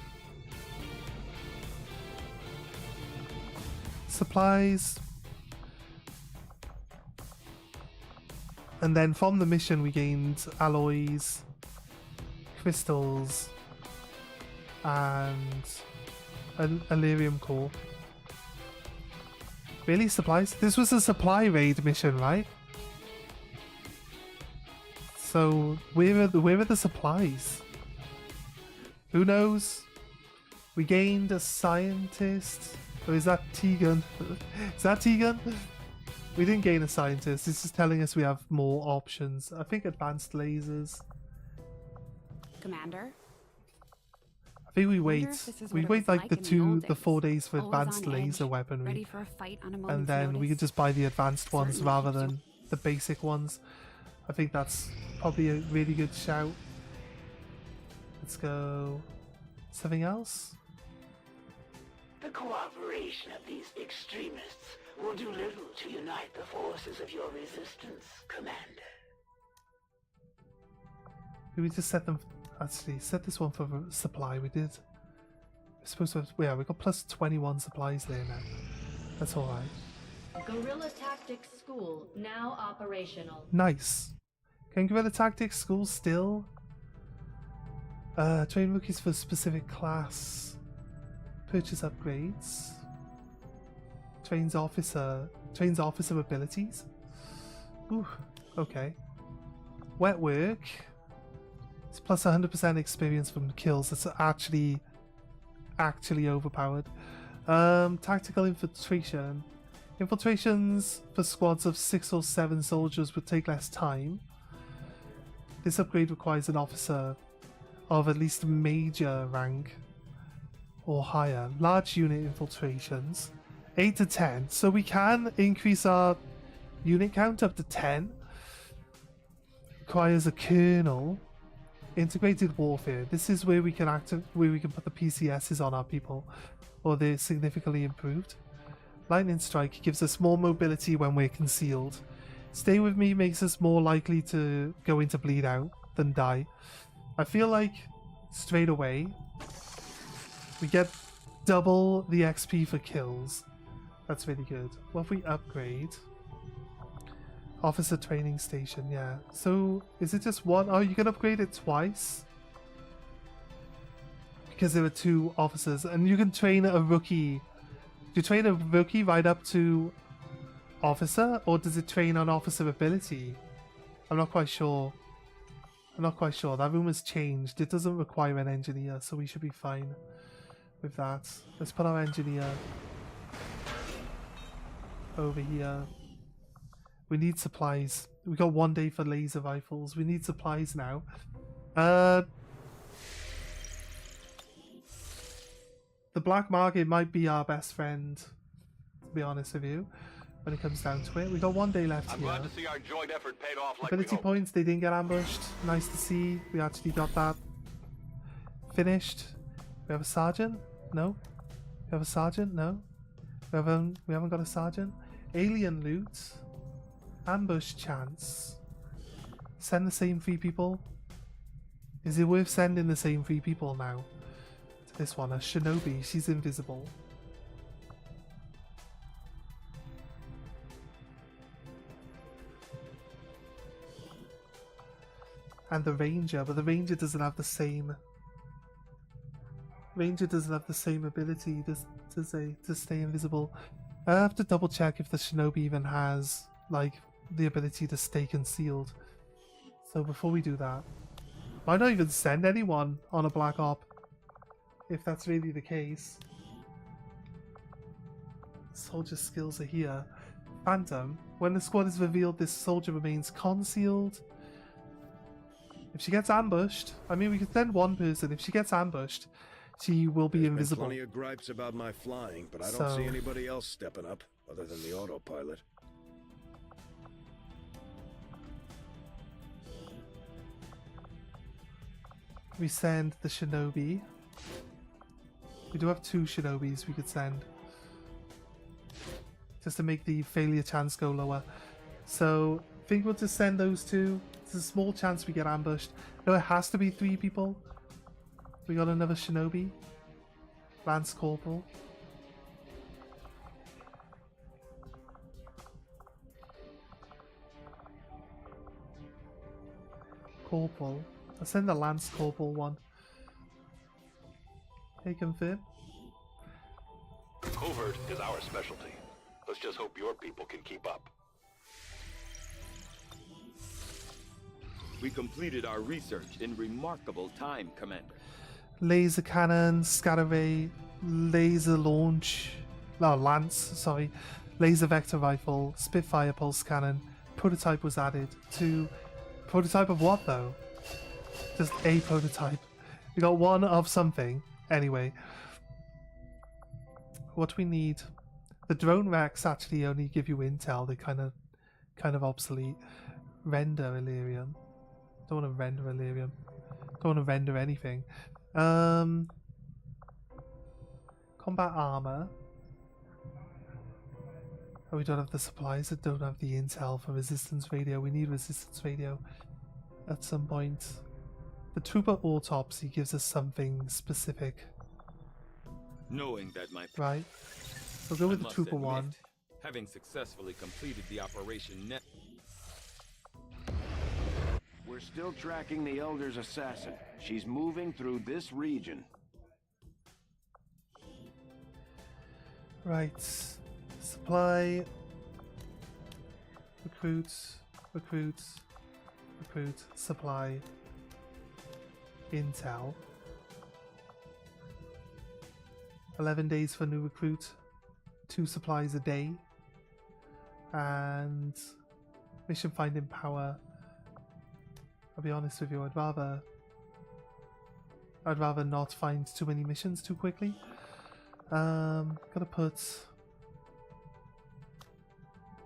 Supplies. And then from the mission we gained alloys, crystals, and an Illyrium core. Really? Supplies? This was a supply raid mission, right? So where are the supplies? Who knows? We gained a scientist. Or is that Tegan? Is that Tegan? We didn't gain a scientist. This is telling us we have more options. I think advanced lasers. Commander? I think we Wonder wait. if this is We what it wait was like like the in the 4 days for Always advanced on laser edge, weaponry, ready for a fight on a and moment's then we notice. could just buy the advanced ones Certainly rather keeps you- than the basic ones. I think that's probably a really good shout. Let's go. Something else? The cooperation of these extremists will do little to unite the forces of your resistance, Commander. Did we just set them? Actually, set this one for supply. We did. We're supposed to have, yeah, we got plus 21 supplies there now. That's alright. Guerrilla Tactics School now operational. Nice. Can Guerrilla Tactics School still train rookies for a specific class? Purchase upgrades. Trains officer abilities. Ooh, okay. Wet work. It's plus 100% experience from kills. That's actually overpowered. Tactical infiltration. Infiltrations for squads of 6 or 7 soldiers would take less time. This upgrade requires an officer of at least major rank or higher. Large unit infiltrations. 8 to 10. So we can increase our unit count up to 10. Requires a colonel. Integrated warfare. This is where we can put the PCSs on our people, or they're significantly improved. Lightning strike gives us more mobility when we're concealed. Stay with me makes us more likely to go into bleed out than die. I feel like straight away we get double the XP for kills. That's really good. What if we upgrade? Officer training station, yeah. So, is it just one? Oh, you can upgrade it twice. Because there are 2 officers. And you can train a rookie. Do you train a rookie right up to officer? Or does it train on officer ability? I'm not quite sure. That room has changed. It doesn't require an engineer, so we should be fine with that. Let's put our engineer over here. We need supplies. We got 1 day for laser rifles. We need supplies now. The black market might be our best friend, to be honest with you, when it comes down to it. We got 1 day left I'm here. glad to see our joint effort paid off like we Ability hoped. points, they didn't get ambushed. Nice to see. We actually got that finished. We have a sergeant? No. We have a sergeant? No. We haven't got a sergeant. Alien loot. Ambush chance. Send the same 3 people. Is it worth sending the same 3 people now? To this one, a shinobi. She's invisible. And the ranger, but the ranger doesn't have the same. Ranger doesn't have the same ability to stay invisible. I have to double check if the shinobi even has like the ability to stay concealed. So before we do that, might not even send anyone on a black op if that's really the case. Soldier skills are here. Phantom. When the squad is revealed, this soldier remains concealed. If she gets ambushed, I mean, we could send 1 person. If she gets ambushed, she will be invisible. Plenty of gripes about my flying, but I don't see anybody else stepping up other than the autopilot. We send the shinobi. We do have 2 shinobis we could send. Just to make the failure chance go lower. So, I think we'll just send those 2. There's a small chance we get ambushed. No, it has to be 3 people. We got another shinobi. Lance Corporal. Corporal. I'll send the Lance Corporal one. Hey, confirm. Covert is our specialty. Let's just hope your people can keep up. We completed our research in remarkable time, Commander. Laser cannon, scatter ray, laser launch. No, lance, sorry. Laser vector rifle, Spitfire pulse cannon. Prototype was added to. Prototype of what though? Just a prototype. We got 1 of something. Anyway, what we need, the drone wrecks actually only give you intel. They're kind of obsolete. Render Illyrium. Don't want to render Illyrium. Don't want to render anything. Combat armor. Oh, we don't have the supplies. I don't have the intel for resistance radio. We need resistance radio at some point. The trooper autopsy gives us something specific. Knowing that my Right. We'll go with I the must trooper admit, one. having successfully completed the operation net. We're still tracking the Elder's assassin. She's moving through this region. Right. Supply. Recruit. Recruit. Recruit. Supply. Intel. 11 days for new recruit. 2 supplies a day. And mission finding power. I'll be honest with you, I'd rather not find too many missions too quickly. Gotta put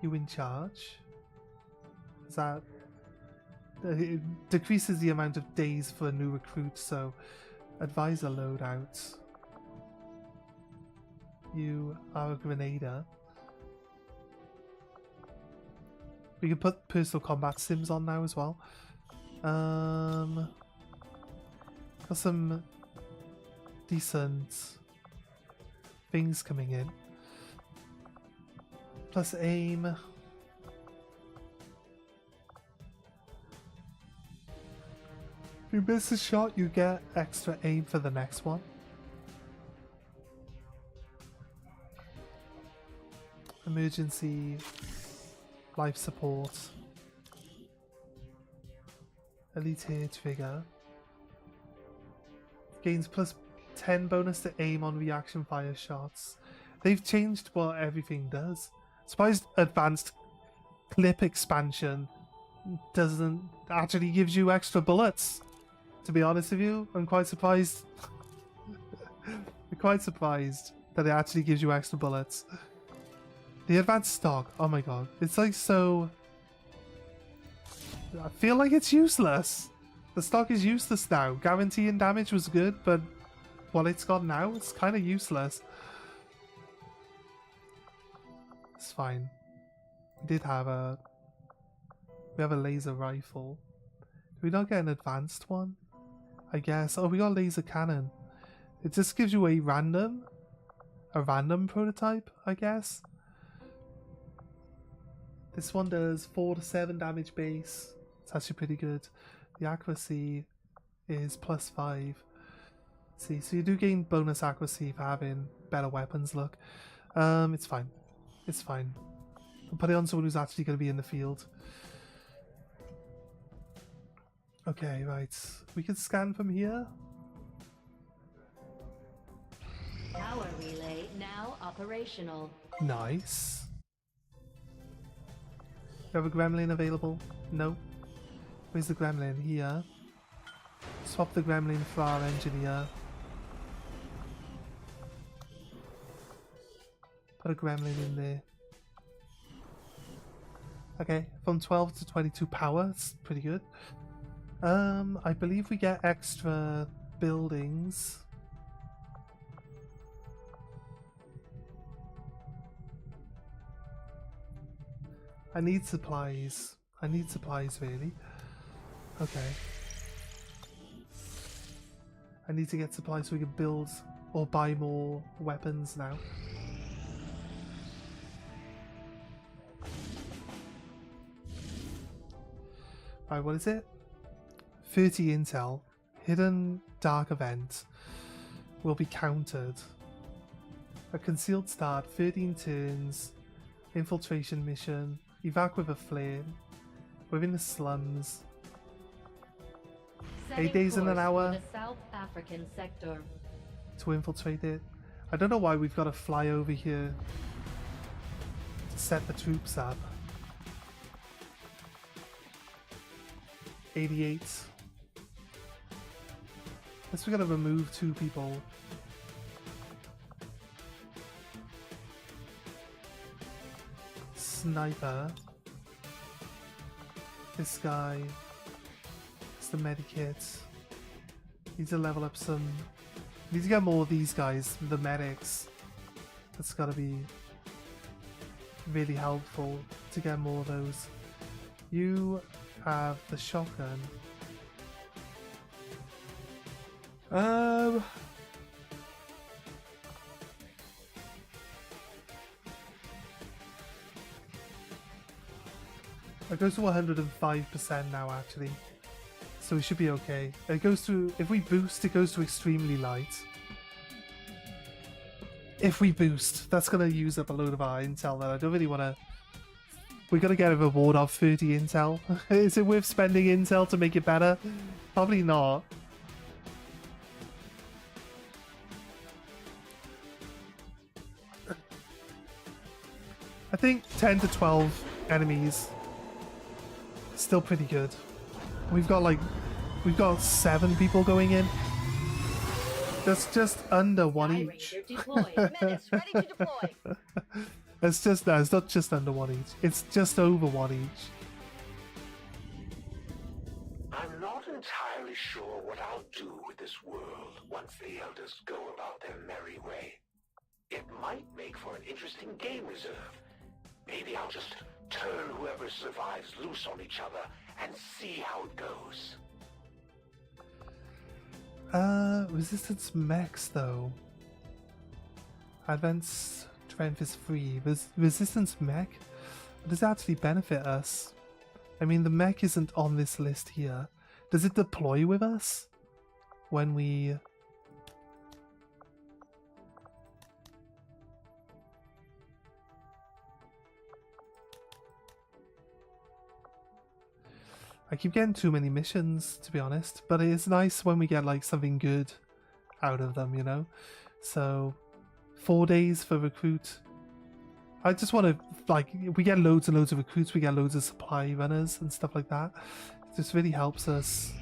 you in charge. Is that it decreases the amount of days for a new recruit, so advisor loadout. You are a Grenadier. We can put personal combat sims on now as well. Got some decent things coming in. Plus aim. If you miss a shot, you get extra aim for the next one. Emergency life support. Elite here trigger. Gains plus 10 bonus to aim on reaction fire shots. They've changed what everything does. Surprised advanced clip expansion doesn't actually gives you extra bullets. To be honest with you, I'm quite surprised. I'm quite surprised that it actually gives you extra bullets. The advanced stock, oh my god, it's like so... I feel like it's useless. The stock is useless now. Guaranteeing damage was good, but what it's got now, it's kind of useless. It's fine. We have a laser rifle. Did we not get an advanced one? I guess. Oh, we got a laser cannon. It just gives you a random prototype, I guess. This one does 4 to 7 damage base. It's actually pretty good. The accuracy is plus 5. See, so you do gain bonus accuracy for having better weapons. Look, it's fine. It's fine. We'll put it on someone who's actually going to be in the field. Okay, right. We can scan from here. Power relay now operational. Nice. You have a gremlin available? No. Where's the gremlin? Here. Swap the gremlin for our engineer. Put a gremlin in there. Okay, from 12 to 22 power. It's pretty good. I believe we get extra buildings. I need supplies. I need supplies, really. Okay. I need to get supplies so we can build or buy more weapons now. Alright, what is it? 30 intel. Hidden dark event will be countered. A concealed start, 13 turns. Infiltration mission. Evac with a flare. Within the slums. Setting 8 days in an course hour. for the South African sector. To infiltrate it. I don't know why we've got to fly over here to set the troops up. 88. Guess we gotta remove 2 people. sniper. This guy. It's the medikit. Need to level up some. Need to get more of these guys, the medics. That's gotta be really helpful to get more of those. You have the shotgun. It goes to 105% now, actually. So we should be okay. It goes to, if we boost, it goes to extremely light. If we boost, that's going to use up a load of our intel that I don't really want to... We're going to get a reward of 30 intel. Is it worth spending intel to make it better? Probably not. I think 10 to 12 enemies. Still pretty good. We've got 7 people going in. That's just under 1 each. It's not just under 1 each. It's just over 1 each. I'm not entirely sure what I'll do with this world once the elders go about their merry way. It might make for an interesting game reserve. Maybe I'll just turn whoever survives loose on each other and see how it goes. Resistance mechs though. Advanced strength is free. Resistance mech? Does it actually benefit us? I mean, the mech isn't on this list here. Does it deploy with us when we... I keep getting too many missions, to be honest, but it is nice when we get like something good out of them, you know? So 4 days for recruit. I just want to, like, we get loads and loads of recruits, we get loads of supply runners and stuff like that. It just really helps us.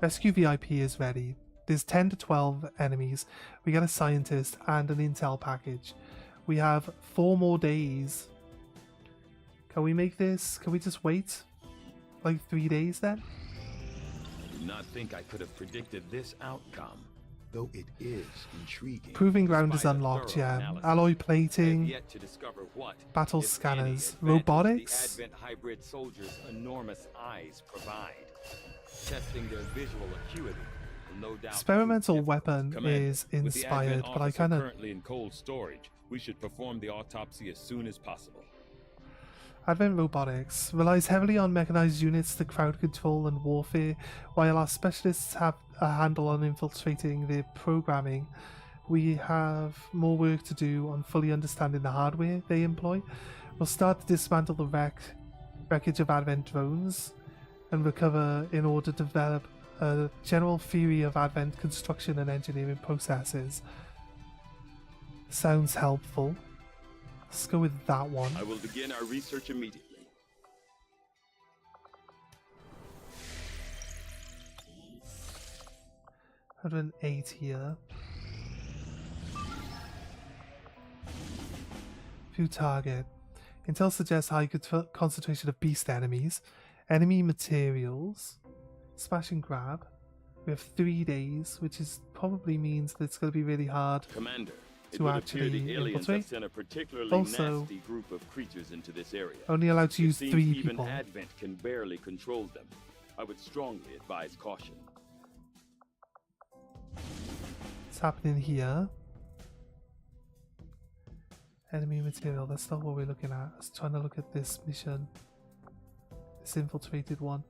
Rescue VIP is ready. There's 10 to 12 enemies. We get a scientist and an intel package. We have 4 more days. Can we make this? Can we just wait? Like 3 days then? I do not think I could have predicted this outcome. Though it is intriguing. Proving ground is unlocked, yeah. Alloy plating, battle scanners, robotics. The Advent hybrid soldiers' enormous eyes provide. Testing their visual acuity. No doubt Experimental weapon is inspired, but I kind of currently in cold storage. We should perform the autopsy as soon as possible. Advent Robotics relies heavily on mechanized units to crowd control and warfare, while our specialists have a handle on infiltrating their programming. We have more work to do on fully understanding the hardware they employ. We'll start to dismantle the wreckage of Advent drones and recover in order to develop a general theory of Advent construction and engineering processes. Sounds helpful. Let's go with that one. I will begin our research immediately. $108 here. View target. Intel suggests high concentration of beast enemies. Enemy materials. Smash and grab. We have 3 days, which is probably means that it's going to be really hard. Commander. To actually infiltrate. Sent a particularly also, nasty group of creatures into this area. Only allowed to use 3 people. Even Advent can barely control them. I would strongly advise caution. What's happening here? Enemy material. That's not what we're looking at. I was trying to look at this mission. This infiltrated one.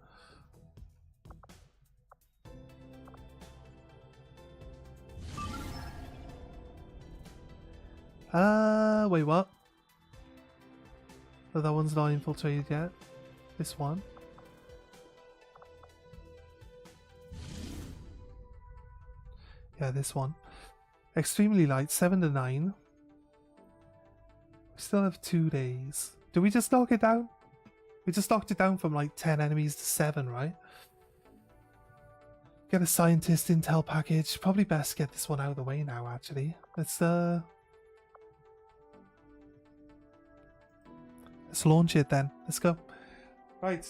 Wait, what? Oh, that one's not infiltrated yet. This one. Yeah, this one. Extremely light, 7 to 9. We still have 2 days. Did we just knock it down? We just knocked it down from like 10 enemies to 7, right? Get a scientist intel package. Probably best get this one out of the way now, actually. Let's Let's launch it then. Let's go. Right.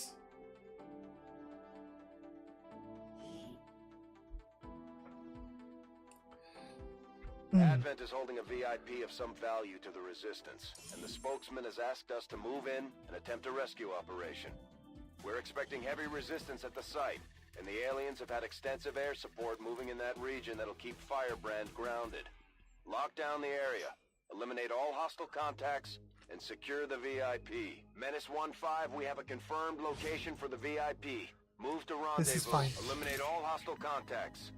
Advent is holding a VIP of some value to the Resistance, and the spokesman has asked us to move in and attempt a rescue operation. We're expecting heavy resistance at the site, and the aliens have had extensive air support moving in that region that'll keep Firebrand grounded. Lock down the area, eliminate all hostile contacts, and secure the VIP. Menace 1-5, we have a confirmed location for the VIP. Move to rendezvous. This is fine. Eliminate all hostile contacts.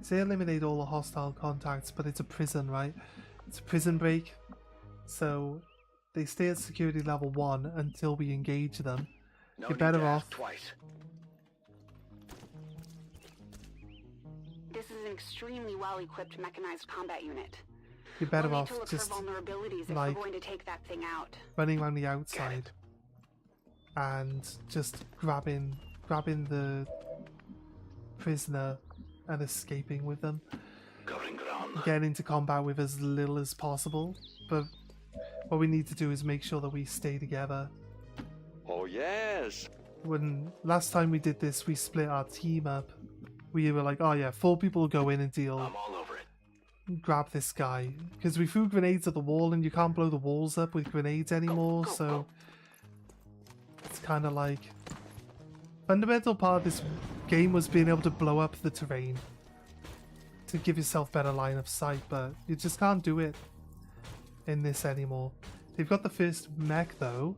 Say eliminate all the hostile contacts, but it's a prison, right? It's a prison break. So they stay at security level 1 until we engage them. No You're better need to off. ask twice. This is an extremely well-equipped mechanized combat unit. You're better We'll need off to look just for vulnerabilities if like we're going to take that thing out. running around the outside and just grabbing the prisoner and escaping with them. Covering ground. Getting into combat with as little as possible. But what we need to do is make sure that we stay together. Oh, yes. When last time we did this, we split our team up. We were like, oh yeah, 4 people go in and deal. I'm all over it. Grab this guy. Because we threw grenades at the wall and you can't blow the walls up with grenades anymore, so it's kind of like... Fundamental part of this game was being able to blow up the terrain to give yourself better line of sight, but you just can't do it in this anymore. They've got the first mech though.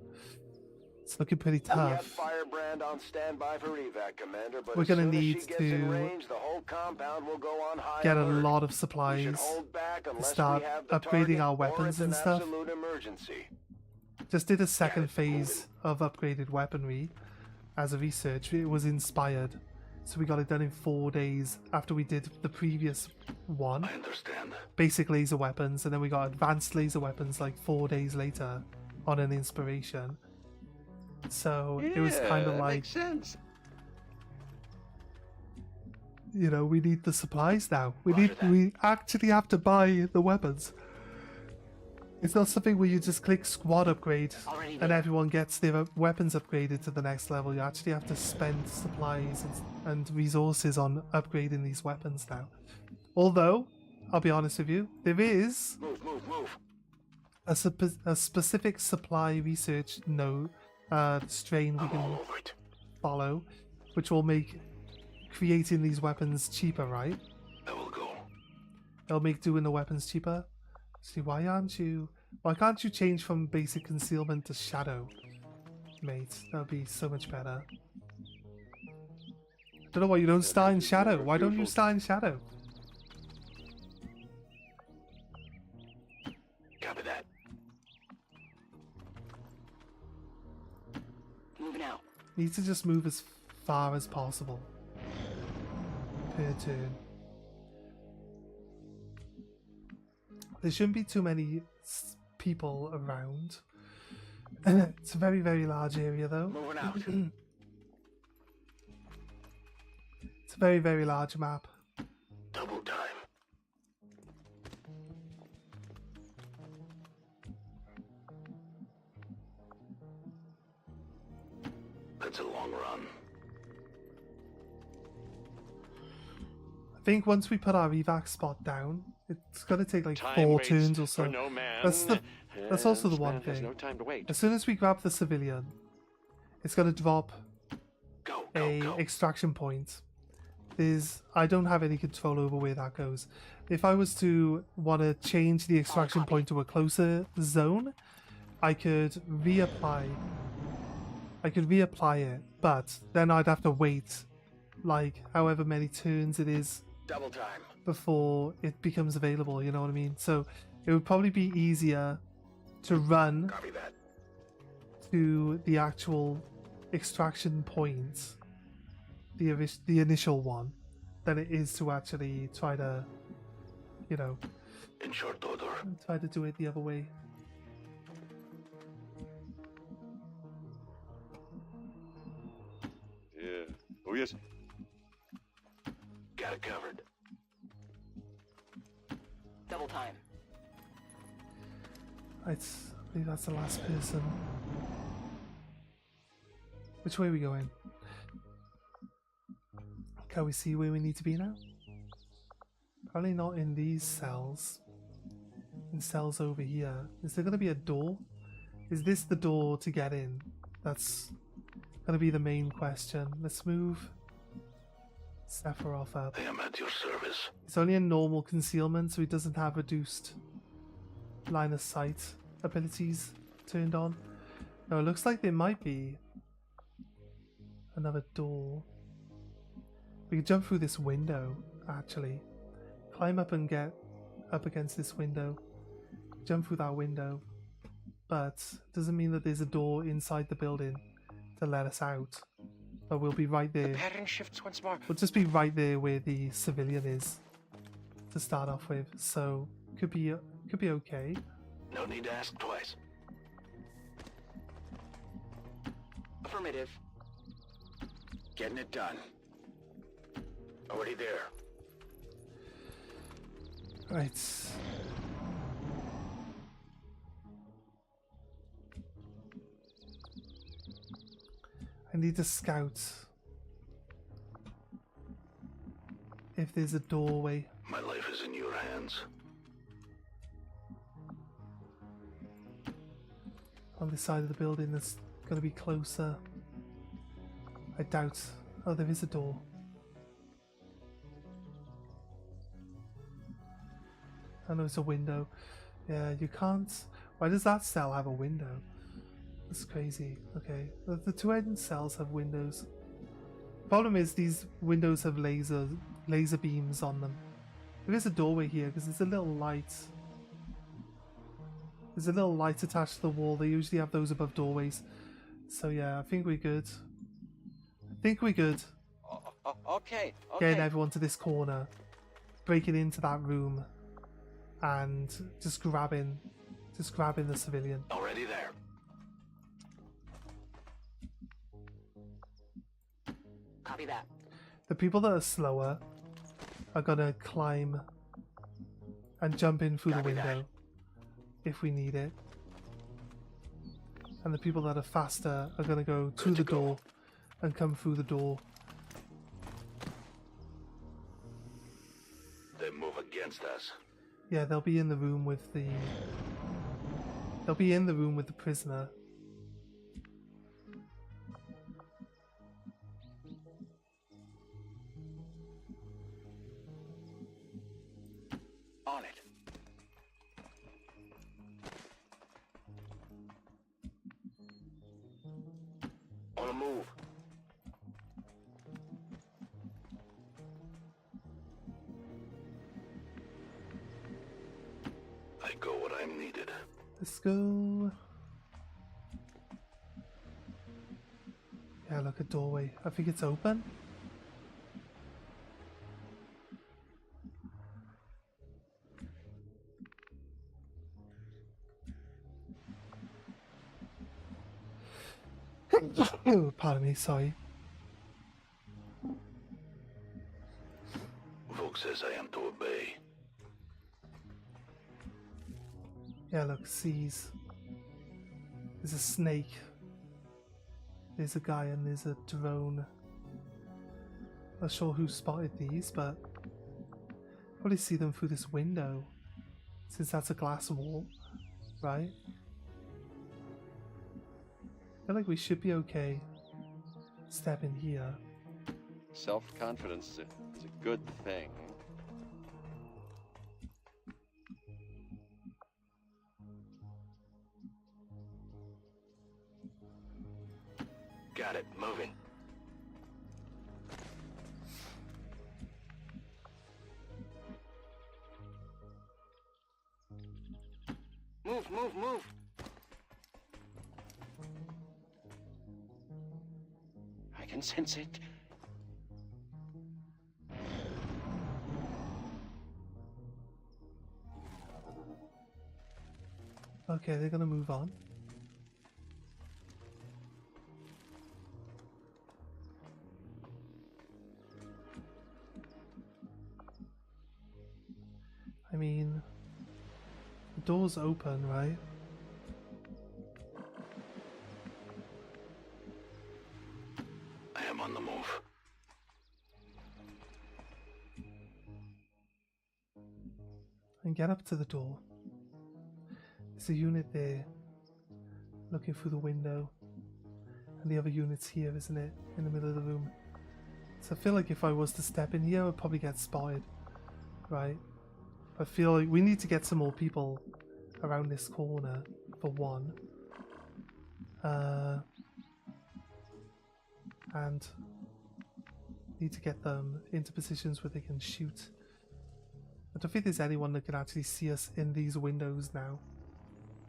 It's looking pretty We have tough. Firebrand on standby for evac, Commander, but We're as gonna soon as need she gets in to range, the whole compound will go on high Get a alert. lot of We should supplies hold back to unless start we have the upgrading target our or weapons it's an and stuff. absolute emergency. Just did a second phase of upgraded weaponry as a research. It was inspired, so we got it done in 4 days after we did the previous one. I understand. Basic laser weapons, and then we got advanced laser weapons like 4 days later on an inspiration. So it was kind of that like, makes sense. you know, we need the supplies now. We actually have to buy the weapons. It's not something where you just click squad upgrade and everyone gets their weapons upgraded to the next level. You actually have to spend supplies and resources on upgrading these weapons now. Although, I'll be honest with you, there is a specific supply research node strain we can follow, which will make creating these weapons cheaper, right? I will go. It'll make doing the weapons cheaper. See, why can't you change from basic concealment to shadow, mate? That would be so much better. Don't know why you don't start in shadow. Why don't you start in shadow? Copy that. Moving out. Need to just move as far as possible per turn. There shouldn't be too many people around. It's a very, very large area though. Moving out. It's a very, very large map. Double time. That's a long run. I think once we put our evac spot down, it's gonna take like Time 4 waits turns or for so. no man. That's also the Yes, one man has thing. no time to wait. As soon as we grab the civilian, it's gonna drop a extraction point. I don't have any control over where that goes. If I was to want to change the extraction point to a closer zone, I could reapply it, but then I'd have to wait like however many turns it is Double time. before it becomes available, you know what I mean? So it would probably be easier to run Copy that. to the actual extraction point, the initial one, than it is to actually try to, you know, In short order. try to do it the other way. Yeah. Oh, yes. Got it covered. Double time. believe that's the last person. Which way are we going? Can we see where we need to be now? Probably not in these cells. In cells over here. Is there going to be a door? Is this the door to get in? That's going to be the main question. Let's move Sephiroth up. I am at your service. It's only in normal concealment, so he doesn't have reduced line of sight abilities turned on. No, it looks like there might be another door. We can jump through this window, actually. Climb up and get up against this window. Jump through that window. But it doesn't mean that there's a door inside the building to let us out. But we'll be right there. The pattern shifts once more. We'll just be right there where the civilian is to start off with. So could be okay. No need to ask twice. Affirmative. Getting it done. Already there. Right. I need to scout if there's a doorway. My life is in your hands. On this side of the building that's going to be closer. I doubt. Oh, there is a door. I know it's a window. Yeah, you can't. Why does that cell have a window? That's crazy. Okay, the two end cells have windows. Problem is these windows have laser beams on them. There is a doorway here because there's a little light. There's a little light attached to the wall. They usually have those above doorways. So yeah, I think we're good. Okay. Getting everyone to this corner, breaking into that room, and just grabbing the civilian. Already there. Copy that. The people that are slower are gonna climb and jump in through the window if we need it. And the people that are faster are gonna go to the door and come through the door. They move against us. Yeah, they'll be in the room with the... They'll be in the room with the prisoner. On it. On the move. I go when I'm needed. Let's go. Yeah, look, a doorway. I think it's open. Oh, pardon me, sorry. Volk says I am to obey. Yeah, look, seas. There's a snake. There's a guy and there's a drone. Not sure who spotted these, but probably see them through this window, since that's a glass wall, right? I feel like we should be okay. Step in here. Self-confidence is a good thing. Got it. Moving. Move. I can sense it. Okay, they're gonna move on. I mean, the door's open, right? I'm on the move. And get up to the door. There's a unit there, looking through the window. And the other unit's here, isn't it? In the middle of the room. So I feel like if I was to step in here, I'd probably get spotted. Right? I feel like we need to get some more people around this corner, for one. And need to get them into positions where they can shoot. I don't think there's anyone that can actually see us in these windows now,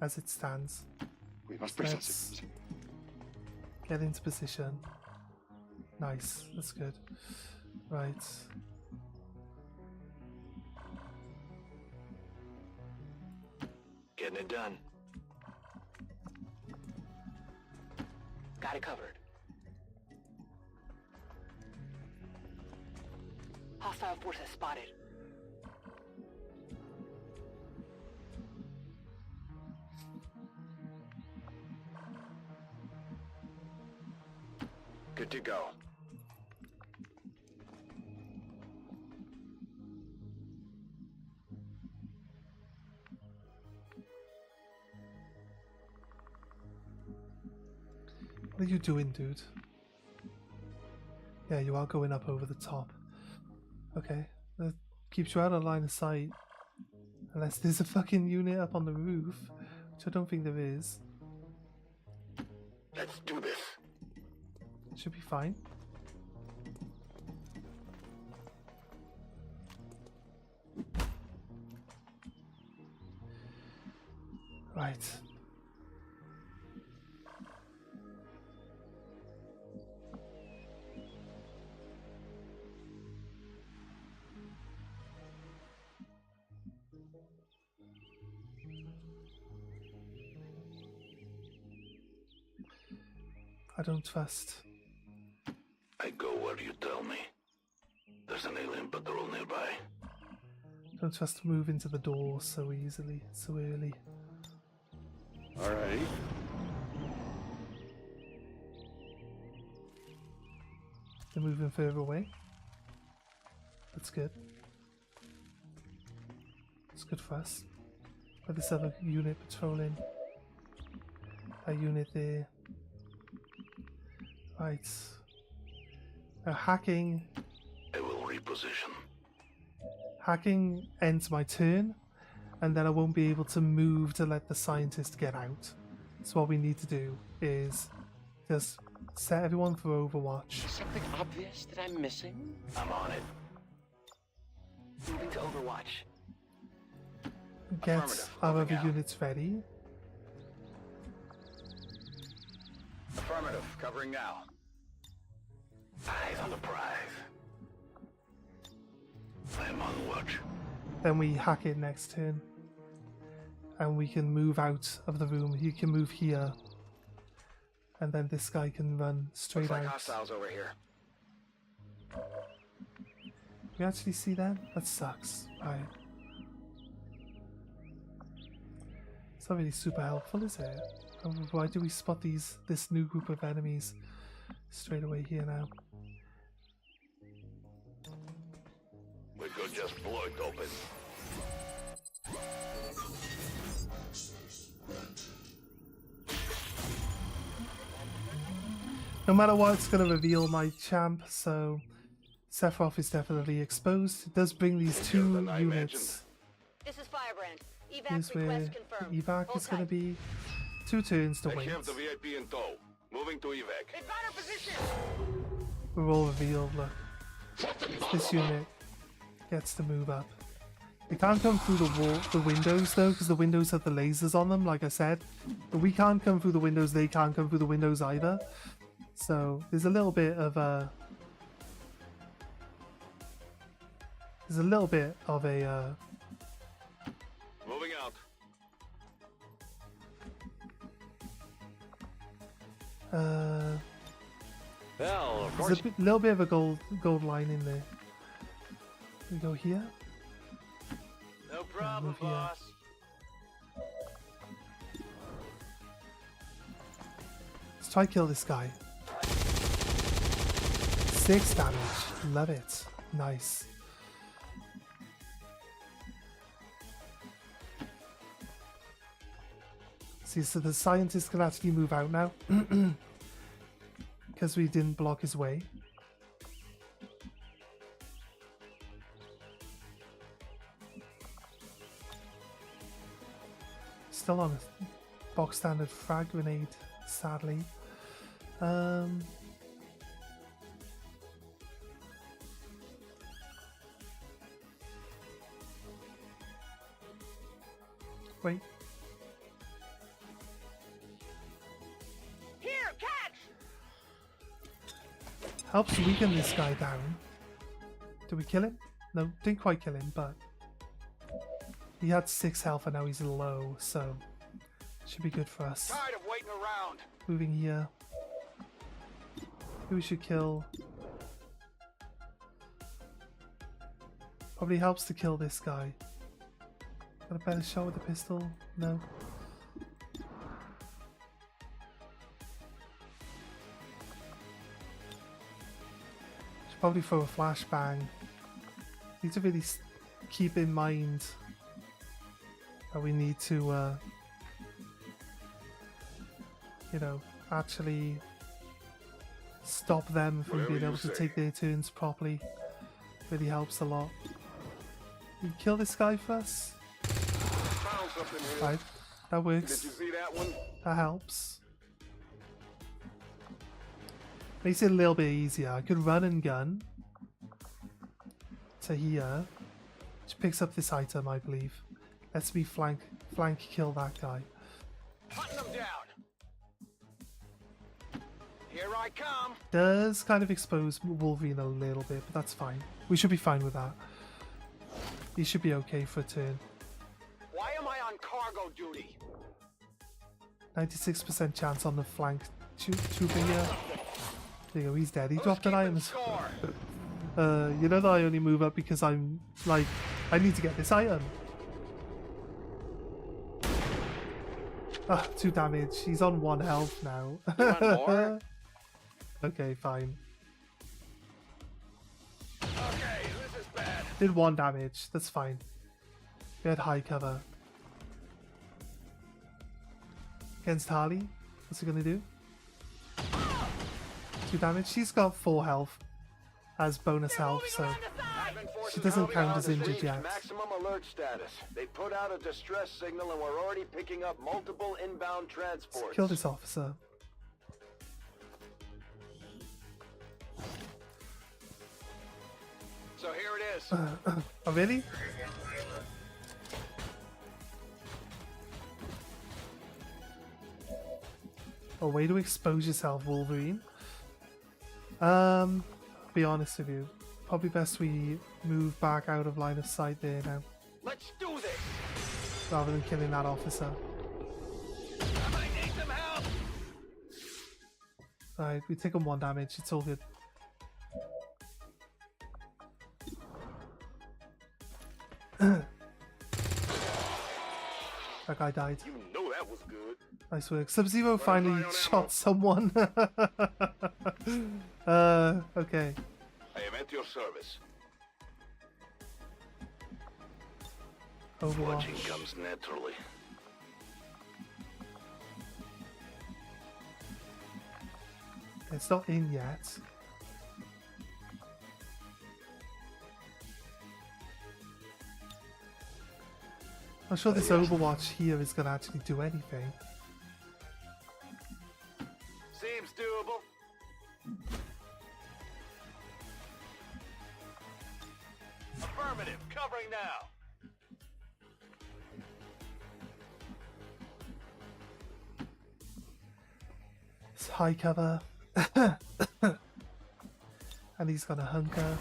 as it stands. We must be sensitive. Get into position. Nice, that's good. Right. Getting it done. Got it covered. Hostile forces spotted. Good to go. What are you doing, dude? Yeah, you are going up over the top. Okay, that keeps you out of line of sight. Unless there's a fucking unit up on the roof, which I don't think there is. Let's do this. Should be fine. Right. I don't trust. I go where you tell me. There's an alien patrol nearby. Don't trust to move into the door so easily, so early. Alrighty. They're moving further away. That's good. It's good for us. Got this other unit patrolling. That unit there. Right. Now hacking. I will reposition. Hacking ends my turn, and then I won't be able to move to let the scientist get out. So what we need to do is just set everyone for Overwatch. Something obvious that I'm missing? I'm on it. Moving to Overwatch. Get Affirmative. our Moving other out. units ready. Affirmative. Covering now. Eyes on the prize. I'm on watch. Then we hack it next turn. And we can move out of the room. He can move here. And then this guy can run straight Looks like out. hostiles over here. You actually see that? That sucks. Right. It's not really super helpful, is it? Why do we spot this new group of enemies straight away here now? We could just blow it open. No matter what, it's going to reveal my champ, so Sephiroth is definitely exposed. It does bring these two units. This is Firebrand. Here's Evac where request confirmed. the evac Hold is going to tight. be. 2 turns to I wait. have the VIP in tow. Moving to evac. In battle position! We're all revealed, look. This unit gets to move up. They can't come through the windows though, because the windows have the lasers on them, like I said. But we can't come through the windows, they can't come through the windows either. So there's a little bit of a... Moving out. Well, of there's course. a little bit of a gold line in there. We go here. No problem, move here. boss. Let's try kill this guy. 6 damage. Love it. Nice. See, so the scientist can actually move out now. Because we didn't block his way. Still on a box standard frag grenade, sadly. Wait. Here, catch! Helps weaken this guy down. Did we kill him? No, didn't quite kill him, but he had 6 health and now he's low, so should be good for us. Tired of waiting around. Moving here. Who we should kill? Probably helps to kill this guy. Got a better shot with the pistol? No. Should probably throw a flashbang. Need to really keep in mind that we need to, you know, actually stop them from being able to take their turns properly. Really helps a lot. You kill this guy first. Right, that works. Did you see that one? That helps. Makes it a little bit easier. I could run and gun to here, which picks up this item, I believe. Let's be flank kill that guy. Hunting them down. Here I come. Does kind of expose Wolverine a little bit, but that's fine. We should be fine with that. He should be okay for a turn. Why am I on cargo duty? 96% chance on the flank trooper here. There you go, he's dead. He dropped an item. You know that I only move up because I'm like, I need to get this item. Ah, 2 damage. He's on 1 health now. You want more? Okay, fine. Okay, this is bad. Did 1 damage. That's fine. We had high cover. Against Harley. What's he gonna do? 2 damage. She's got 4 health as bonus health, so she doesn't count as injured yet. Maximum alert status. They put out a distress signal and we're already picking up multiple inbound transports. Let's kill this officer. So here it is. Oh, really? A way to expose yourself, Wolverine. Be honest with you. Probably best we move back out of line of sight there now. Let's do this. Rather than killing that officer. I might need some help. Alright, we take him 1 damage. It's all good. That guy died. You know that was good. Nice work. Sub-Zero finally shot someone. Okay. I am at your service. Overwatch. Watching comes naturally. It's not in yet. I'm sure this Overwatch here is going to actually do anything. Seems doable. Affirmative. Covering now. It's high cover. And he's gonna hunker.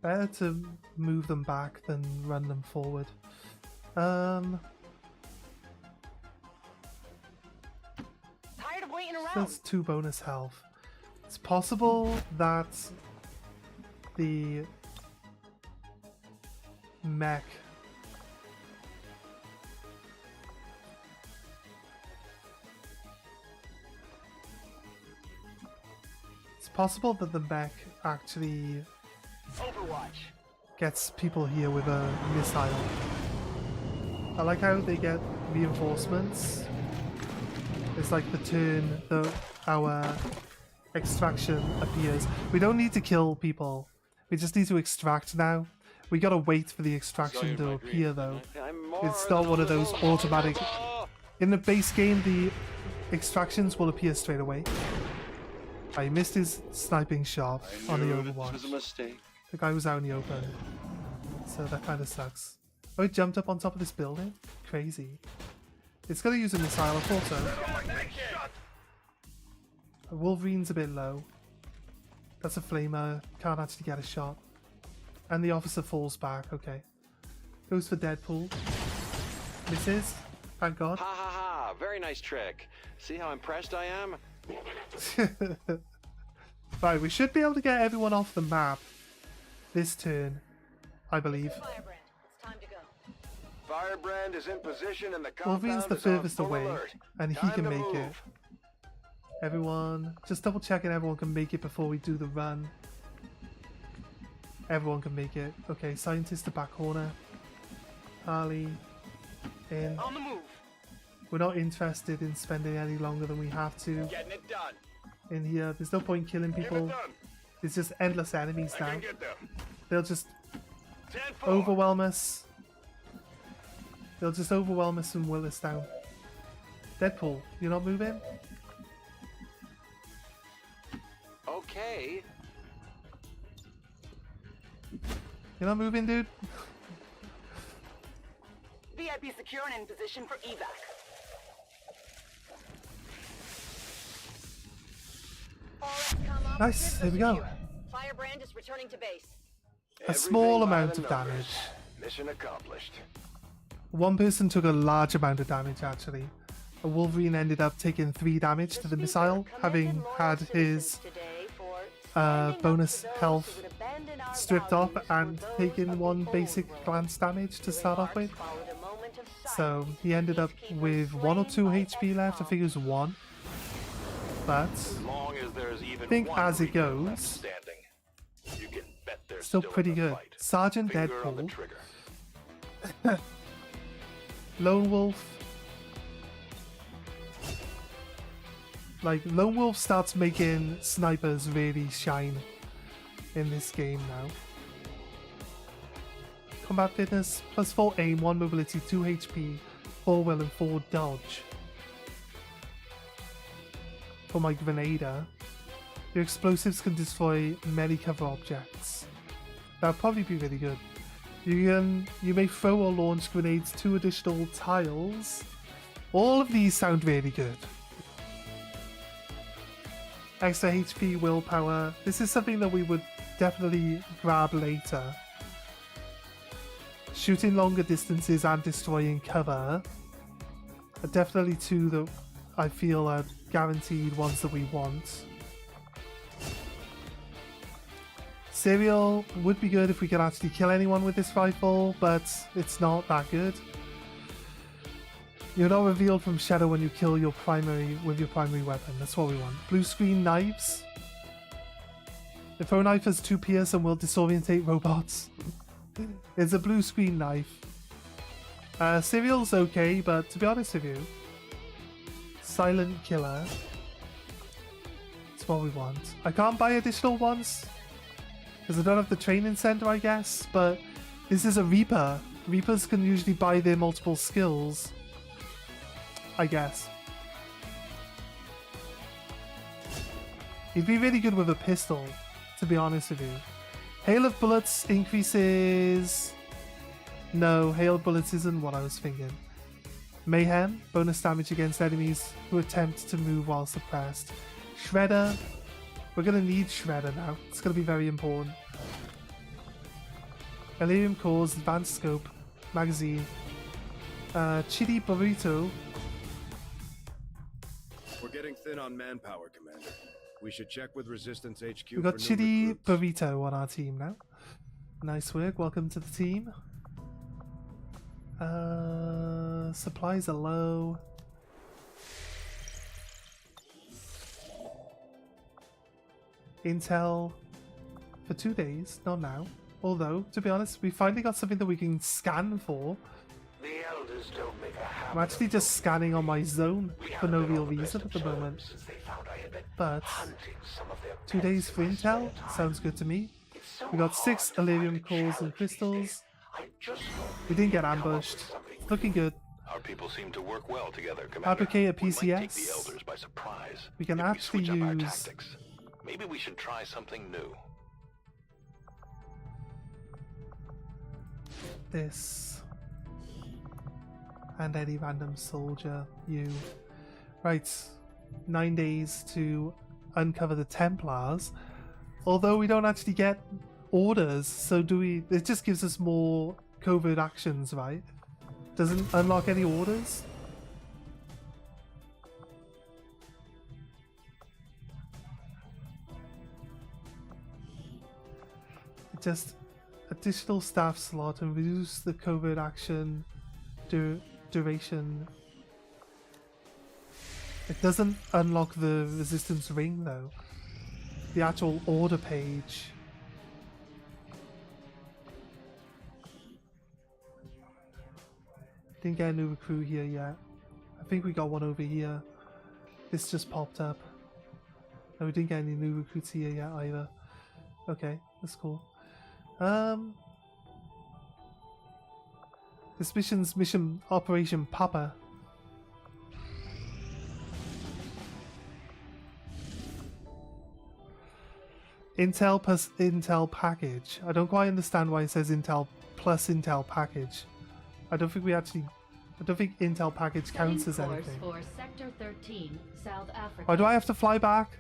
Better to move them back than run them forward. Tired of waiting around. That's 2 bonus health. It's possible that the mech. It's possible that the mech actually Overwatch. gets people here with a missile. I like how they get reinforcements. It's like the turn that our extraction appears. We don't need to kill people. We just need to extract now. We gotta wait for the extraction to appear though. It's not one of those automatic... In the base game, the extractions will appear straight away. I missed his sniping shot on the Overwatch. This was a mistake. The guy was out in the open. So that kind of sucks. Oh, he jumped up on top of this building? Crazy. It's gonna use a missile, I thought so. Wolverine's a bit low. That's a flamer. Can't actually get a shot. And the officer falls back. Okay. Goes for Deadpool. Misses. Thank God. Ha ha ha! Very nice trick. See how impressed I am? Right, we should be able to get everyone off the map this turn, I believe. Firebrand is in position and the compound Wolverine's the is on furthest full away, alert. and he Time can to make move. it. Everyone, just double checking everyone can make it before we do the run. Everyone can make it. Okay, scientist the back corner. Harley in. On the move. We're not interested in spending any longer than we have to Getting it done. in here. There's no point killing people. There's just endless enemies now. They'll just overwhelm us. They'll just overwhelm us and will us down. Deadpool, you're not moving? Okay. You're not moving, dude? VIP secure and in position for evac. Nice, here we go. Firebrand is returning to base. A small Everything by amount the of numbers. damage. Mission accomplished. One person took a large amount of damage, actually. A Wolverine ended up taking 3 damage to the missile, having had his bonus health stripped off and taken 1 basic glance damage to start off with. So he ended up with 1 or 2 HP left. I think it was 1. But Long as there's even I think one as it Reaper left goes, standing, you can bet they're still in pretty the good. fight. Sergeant Finger on the Deadpool, trigger. Lone Wolf. Like, Lone Wolf starts making snipers really shine in this game now. Combat fitness, +4 aim, 1 mobility, 2 HP, 4 will and 4 dodge. For my Grenada. Your explosives can destroy many cover objects. That'll probably be really good. You may throw or launch grenades 2 additional tiles. All of these sound really good. Extra HP, willpower. This is something that we would definitely grab later. Shooting longer distances and destroying cover are definitely 2 that I feel are guaranteed ones that we want. Serial would be good if we could actually kill anyone with this rifle, but it's not that good. You're not revealed from shadow when you kill your primary weapon. That's what we want. Blue screen knives. The throw knife has 2 pierce and will disorientate robots. It's a blue screen knife. Serial's okay, but to be honest with you, silent killer. That's what we want. I can't buy additional ones because I don't have the training center, I guess, but this is a Reaper. Reapers can usually buy their multiple skills, I guess. He'd be really good with a pistol, to be honest with you. Hail of bullets increases... No, hail of bullets isn't what I was thinking. Mayhem, bonus damage against enemies who attempt to move while suppressed. Shredder, we're going to need Shredder now. It's going to be very important. Elerium Cores, Advanced Scope, Magazine. Chili Burrito. We're getting thin on manpower, Commander. We should check with Resistance HQ. We've got for new Chili recruits. Burrito on our team now. Nice work, welcome to the team. Supplies are low. Intel for 2 days, not now. Although, to be honest, we finally got something that we can scan for. The elders don't make a habit. I'm actually just scanning on my zone for no real reason at the terms moment. since they found I had been But hunting some of their 2 days for pets in my intel spare time. sounds good to me. It's so We got hard 6 to find Illyrium a cores and challenge these crystals. days. I just thought We didn't get we'd come up with ambushed. something It's looking good. Our people seem to work well together, Commander. Fabricate a We might take the PCS. elders by surprise. We can if actually we switch up our use tactics. Maybe we should try something new. this. And any random soldier. You. Right. 9 days to uncover the Templars. Although we don't actually get orders, so do we... It just gives us more covert actions, right? Doesn't unlock any orders? Just additional staff slot and reduce the covert action duration. It doesn't unlock the resistance ring though. The actual order page. Didn't get a new recruit here yet. I think we got one over here. This just popped up. No, we didn't get any new recruits here yet either. Okay, that's cool. This mission's mission Operation Papa. Intel plus Intel package. I don't quite understand why it says Intel plus Intel package. I don't think Intel package counts as anything. For Sector 13, South Africa. Why do I have to fly back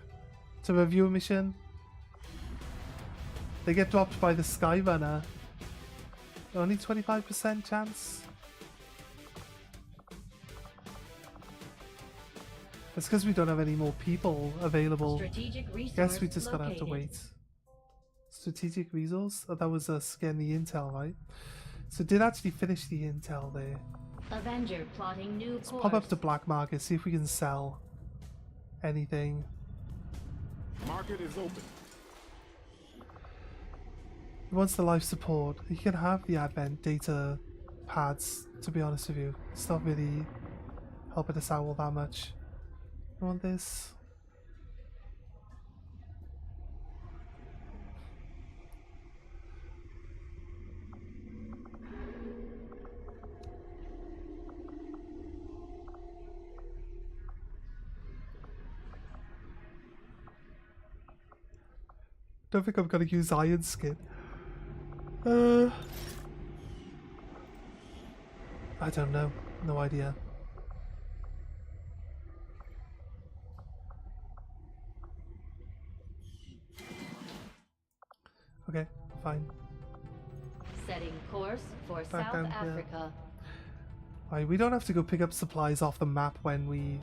to review a mission? They get dropped by the Skyrunner. Only 25% chance. That's because we don't have any more people available. Strategic resource Guess we just gotta have to located. wait. Strategic resource? Oh, that was us getting the intel, right? So did actually finish the intel there. Avenger plotting new course. Pop up to Black Market, see if we can sell anything. Market is open. He wants the life support. He can have the Advent data pads, to be honest with you. It's not really helping us out all that much. You want this? Don't think I'm gonna use Iron Skin. I don't know. No idea. Okay, fine. Setting course for Back South down here. Africa. Right, we don't have to go pick up supplies off the map when we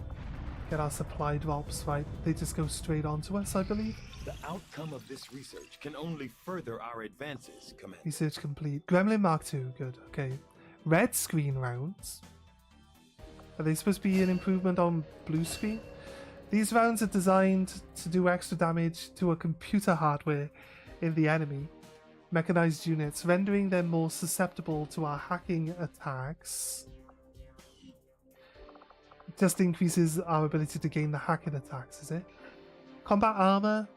get our supply drops, right? They just go straight onto us, I believe. The outcome of this research can only further our advances, Commander. Research complete. Gremlin Mark II, good, okay. Red screen rounds. Are they supposed to be an improvement on blue screen? These rounds are designed to do extra damage to a computer hardware in the enemy. Mechanized units, rendering them more susceptible to our hacking attacks. It just increases our ability to gain the hacking attacks, is it? Combat armor.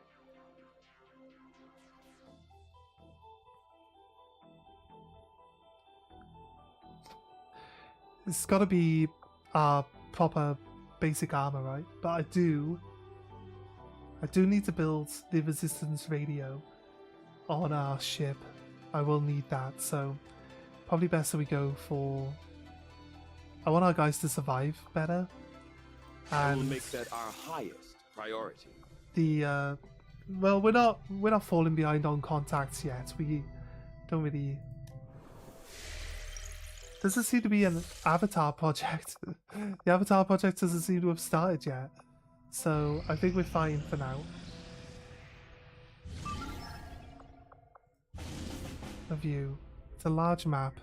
It's got to be proper basic armor, right? But I do need to build the resistance radio on our ship. I will need that, so probably best that we go for... I want our guys to survive better. I will And make that our highest priority. the well, we're not falling behind on contacts yet. We don't really... Doesn't seem to be an Avatar project. The Avatar project doesn't seem to have started yet. So I think we're fine for now. A view. It's a large map.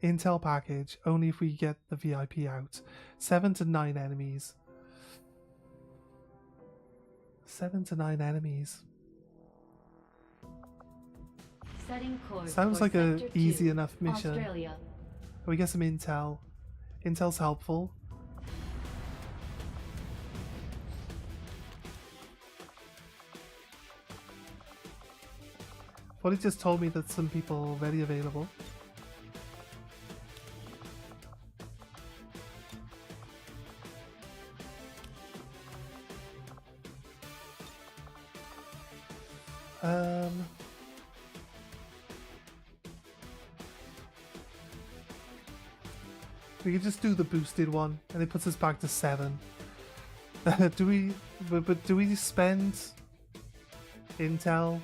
Intel package, only if we get the VIP out. 7 to 9 enemies. 7 to 9 enemies. Setting course Sounds for like a Sector easy 2, enough mission. Australia. We get some intel. Intel's helpful. Well, it just told me that some people are already available. We could just do the boosted one, and it puts us back to 7. do we spend intel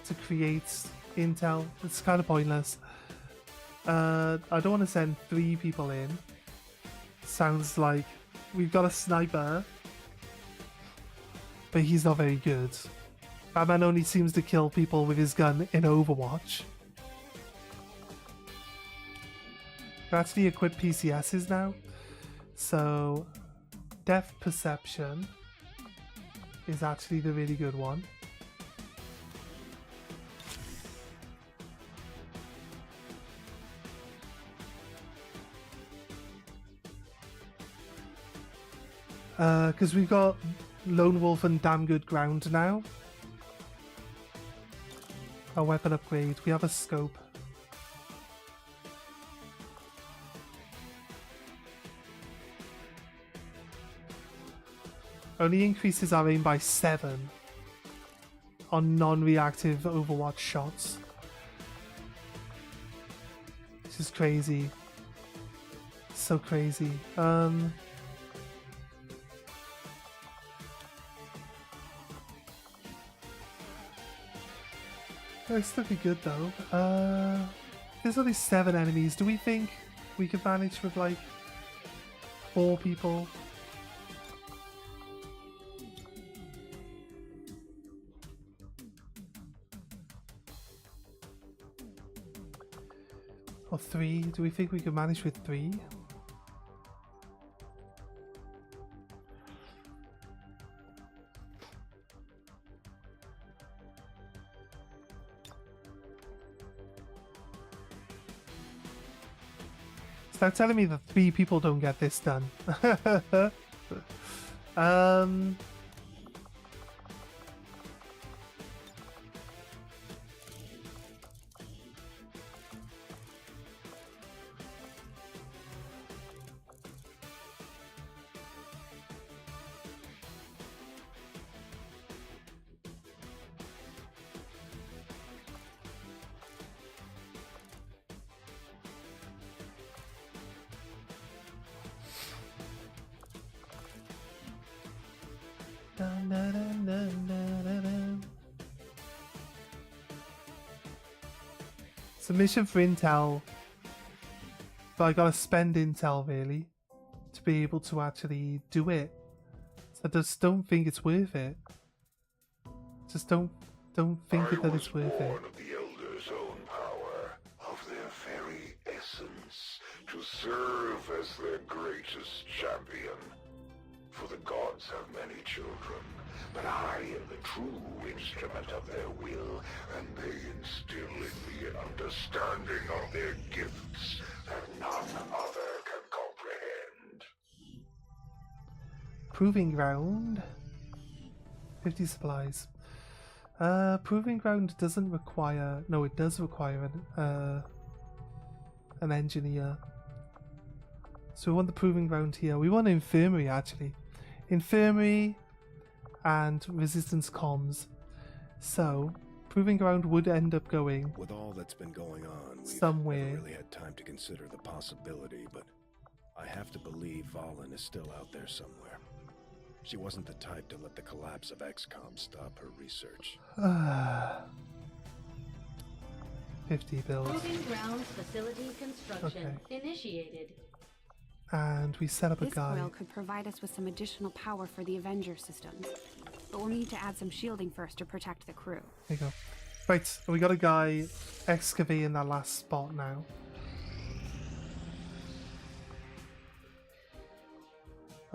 to create intel? It's kind of pointless. I don't want to send 3 people in. Sounds like we've got a sniper, but he's not very good. Batman only seems to kill people with his gun in Overwatch. We actually equip PCSs now, so depth perception is actually the really good one. Because we've got Lone Wolf and Damn Good Ground now. A weapon upgrade. We have a scope. Only increases our aim by 7 on non-reactive Overwatch shots. This is crazy. So crazy. It's still be good though. There's only 7 enemies. Do we think we could manage with like 4 people? Or 3? Do we think we could manage with 3? Stop telling me that 3 people don't get this done. Submission for intel, but I gotta spend intel really to be able to actually do it. So I just don't think it's worth it. Just don't think that it's worth it. Born of the Elder's own power, of their very essence, to serve as their greatest champion. For the gods have many children, but I am the true instrument of their will, and they instill in me an understanding of their gifts that none other can comprehend. Proving ground. 50 supplies. Proving ground doesn't require... No, it does require an engineer. So we want the proving ground here. We want infirmary actually. Infirmary and resistance comms. So proving ground would end up going with all that's been going on. We've somewhere. never really had time to consider the possibility, but I have to believe Valen is still out there somewhere. She wasn't the type to let the collapse of XCOM stop her research. 50 builds. Proving grounds facility construction initiated. And we set up a This guy. coil could provide us with some additional power for the Avenger systems, but we'll need to add some shielding first to protect the crew. There you go. Right, we got a guy excavating that last spot now.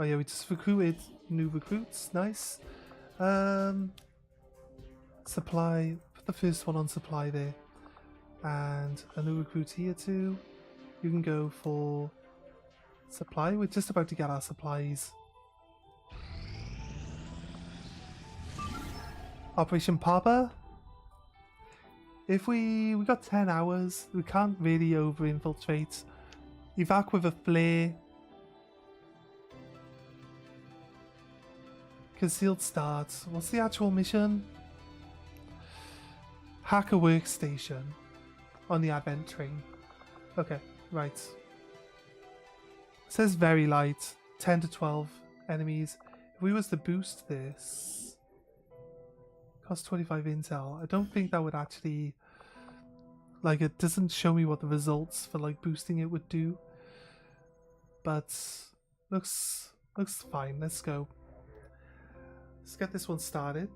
Oh yeah, we just recruited new recruits. Nice. Supply. Put the first one on supply there. And a new recruit here too. You can go for supply. We're just about to get our supplies. Operation Papa. If we got 10 hours, we can't really over infiltrate. Evac with a flare. Concealed start. What's the actual mission? Hack a workstation on the advent train. Okay, right. It says very light. 10 to 12 enemies. If we was to boost this, cost 25 intel. I don't think that would actually, like, it doesn't show me what the results for like boosting it would do. But looks fine. Let's go. Let's get this one started.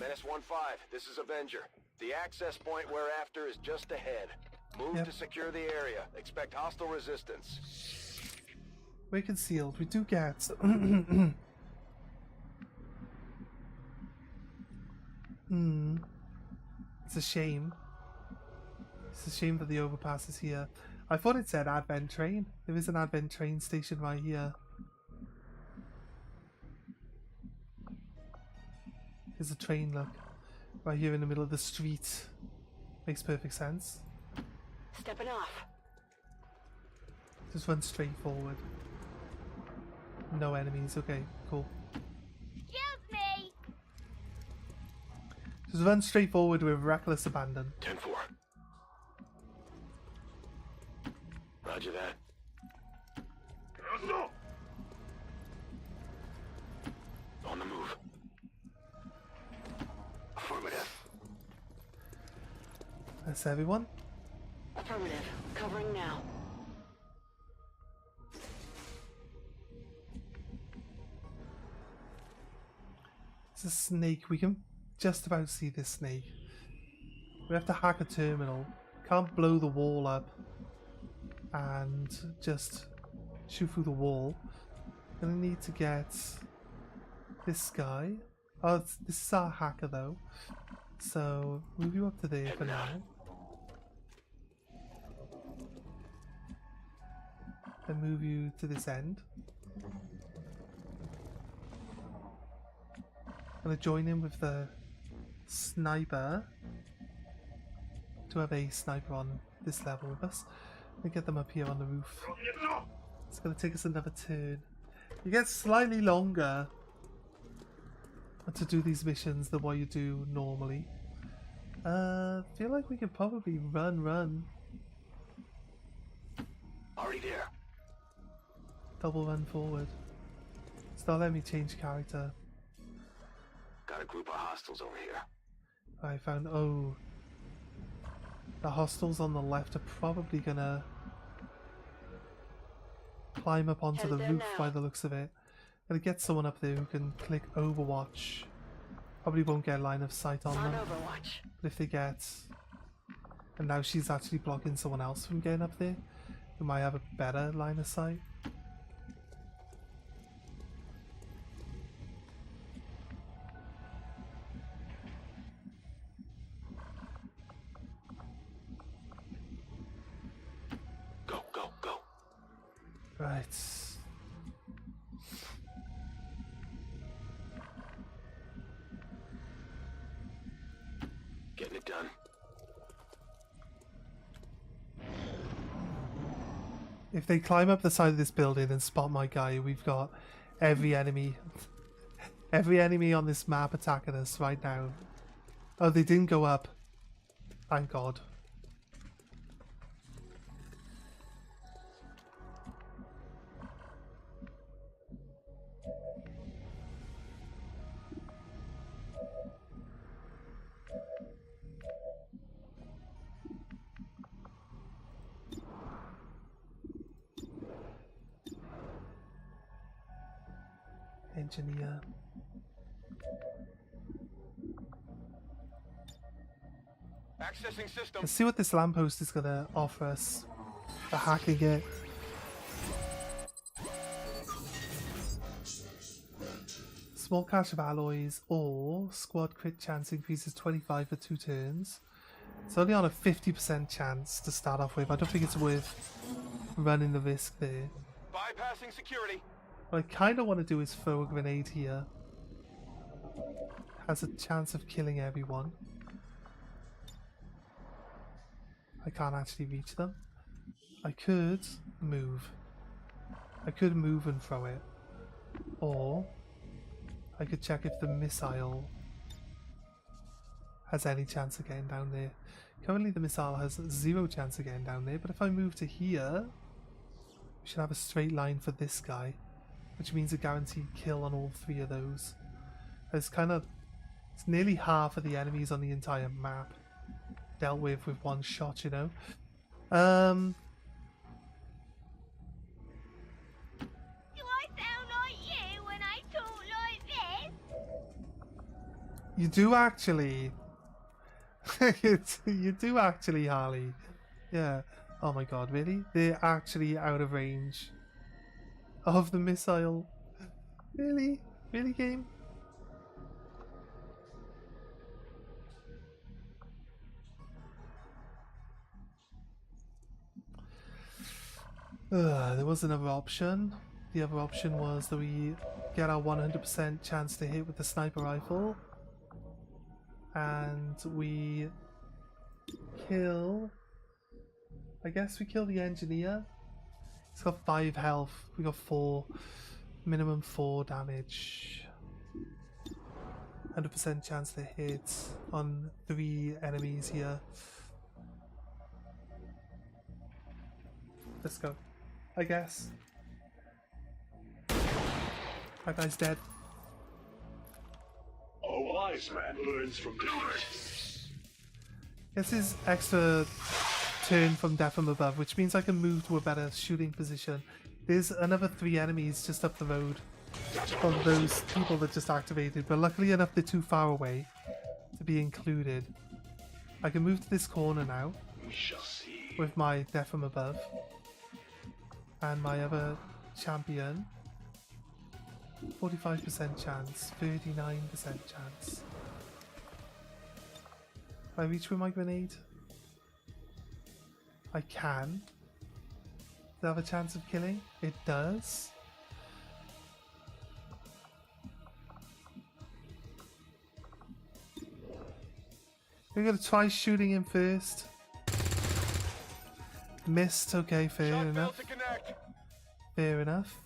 Menace 1-5, this is Avenger. The access point we're after is just ahead. Move to secure the area. Expect hostile resistance. We're concealed. We do get... It's a shame. It's a shame that the overpass is here. I thought it said Advent Train. There is an Advent Train station right here. There's a train, look. Right here in the middle of the street. Makes perfect sense. Stepping off. Just run straight forward. No enemies. Okay, cool. Excuse me! Just run straight forward with reckless abandon. 10-4. Roger that. On the move. Affirmative. That's everyone. Affirmative. Covering now. It's a snake. We can just about see this snake. We have to hack a terminal. Can't blow the wall up and just shoot through the wall. Gonna need to get this guy. Oh, this is our hacker though. So move you up to there for now. Then move you to this end. Gonna join in with the sniper. To have a sniper on this level with us. And get them up here on the roof. It's gonna take us another turn. You get slightly longer to do these missions than what you do normally. Feel like we could probably run. Already there. Double run forward. Still let me change character. Got a group of hostiles over here. I found, oh, the hostiles on the left are probably gonna climb up onto the roof by the looks of it. Gonna get someone up there who can click Overwatch. Probably won't get line of sight on them. Overwatch. But if they get... And now she's actually blocking someone else from getting up there, who might have a better line of sight. Go. Right. Getting it done. If they climb up the side of this building and spot my guy, we've got every enemy on this map attacking us right now. Oh, they didn't go up. Thank God. engineer. Accessing system. Let's see what this lamppost is gonna offer us for hacking it. Small cache of alloys or squad crit chance increases 25 for 2 turns. It's only on a 50% chance to start off with. I don't think it's worth running the risk there. Bypassing security. What I kind of want to do is throw a grenade here. Has a chance of killing everyone. I can't actually reach them. I could move. I could move and throw it. Or I could check if the missile has any chance of getting down there. Currently the missile has 0 chance of getting down there, but if I move to here, we should have a straight line for this guy, which means a guaranteed kill on all 3 of those. It's nearly half of the enemies on the entire map dealt with one shot, you know. Do I sound like you when I talk like this? You do actually. You do actually, Harley. Yeah. Oh my god, really? They're actually out of range of the missile. Really? Really, game? There was another option. The other option was that we get our 100% chance to hit with the sniper rifle. And we kill... I guess we kill the engineer. He's got 5 health. We got 4. Minimum 4 damage. 100% chance to hit on 3 enemies here. Let's go. I guess. That guy's dead. A wise man learns from defeat. This is extra turn from death from above, which means I can move to a better shooting position. There's another 3 enemies just up the road from those people that just activated, but luckily enough they're too far away to be included. I can move to this corner now We shall see. with my death from above and my other champion. 45% chance, 39% chance. Can I reach with my grenade? I can. Does it have a chance of killing? It does. We're gonna try shooting him first. Missed, okay, fair enough. Fair enough.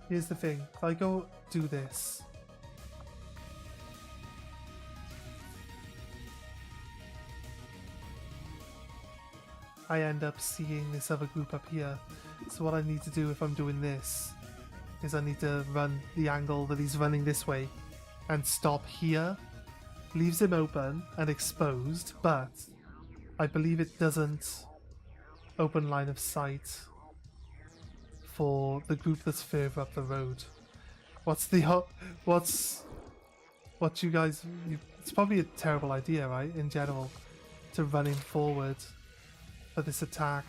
Here's the thing, if I go do this, I end up seeing this other group up here. So what I need to do if I'm doing this is I need to run the angle that he's running this way and stop here. Leaves him open and exposed, but I believe it doesn't open line of sight for the group that's further up the road. What you guys, it's probably a terrible idea, right, in general, to run him forward for this attack.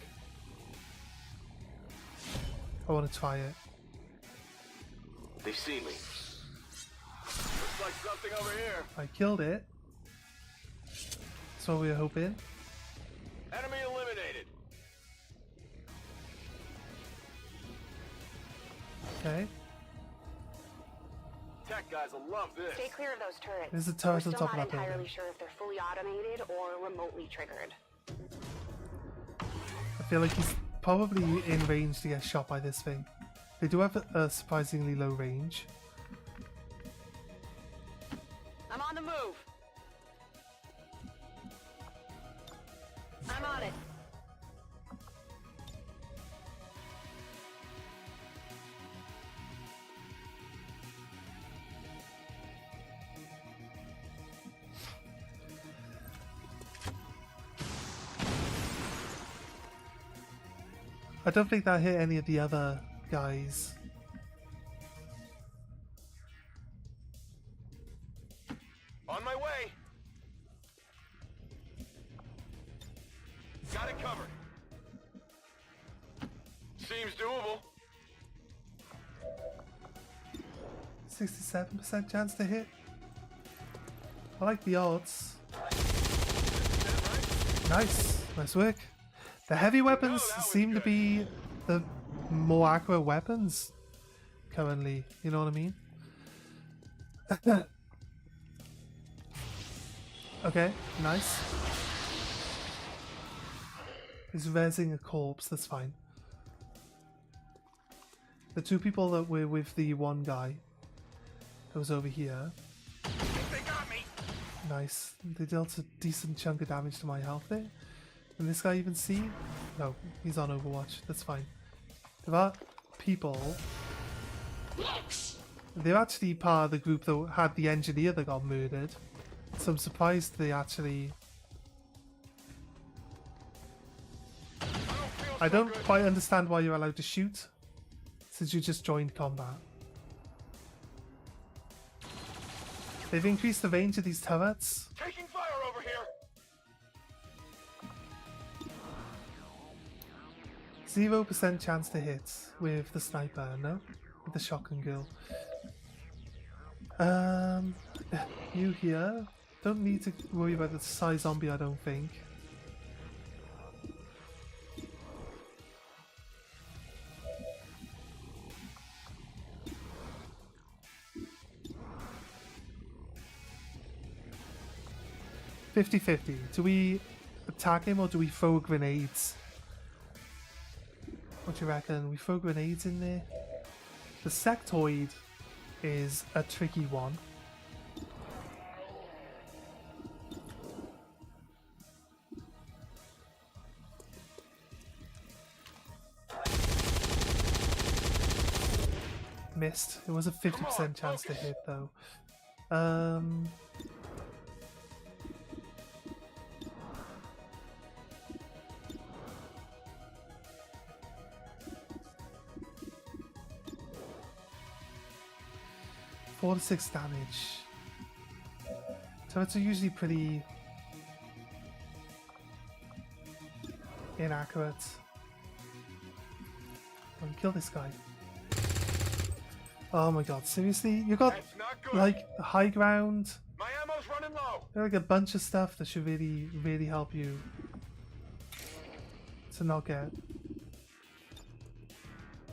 I want to try it. They see me. Looks like something over here. I killed it. That's what we were hoping. Enemy eliminated. Okay. Tech guys will love this. Stay clear of those turrets. There's a turret We're on still top of not that building. entirely sure if they're fully automated or remotely triggered. I feel like he's probably in range to get shot by this thing. They do have a surprisingly low range. I'm on the move. I'm on it. I don't think that hit any of the other guys. On my way. Got it covered. Seems doable. 67% chance to hit. I like the odds. Nice. Nice work. The heavy weapons seem to be the more accurate weapons currently. You know what I mean? Okay, nice. He's rezzing a corpse, that's fine. The two people that were with the one guy that was over here. They got me. Nice. They dealt a decent chunk of damage to my health there. Can this guy even see? No, he's on Overwatch. That's fine. There are people. They're actually part of the group that had the engineer that got murdered. So I'm surprised they actually... I don't quite understand why you're allowed to shoot, since you just joined combat. They've increased the range of these turrets. Taking fire over here. 0% chance to hit with the sniper, no? With the shotgun girl. You here. Don't need to worry about the size zombie, I don't think. $50-50. Do we attack him or do we throw grenades? What do you reckon? We throw grenades in there? The sectoid is a tricky one. Missed. It was a 50% chance to hit though. 4 to 6 damage. Turrets are usually pretty inaccurate. Kill this guy. Oh my god, seriously? You got like high ground? My ammo's running low. There's like a bunch of stuff that should really help you to not get.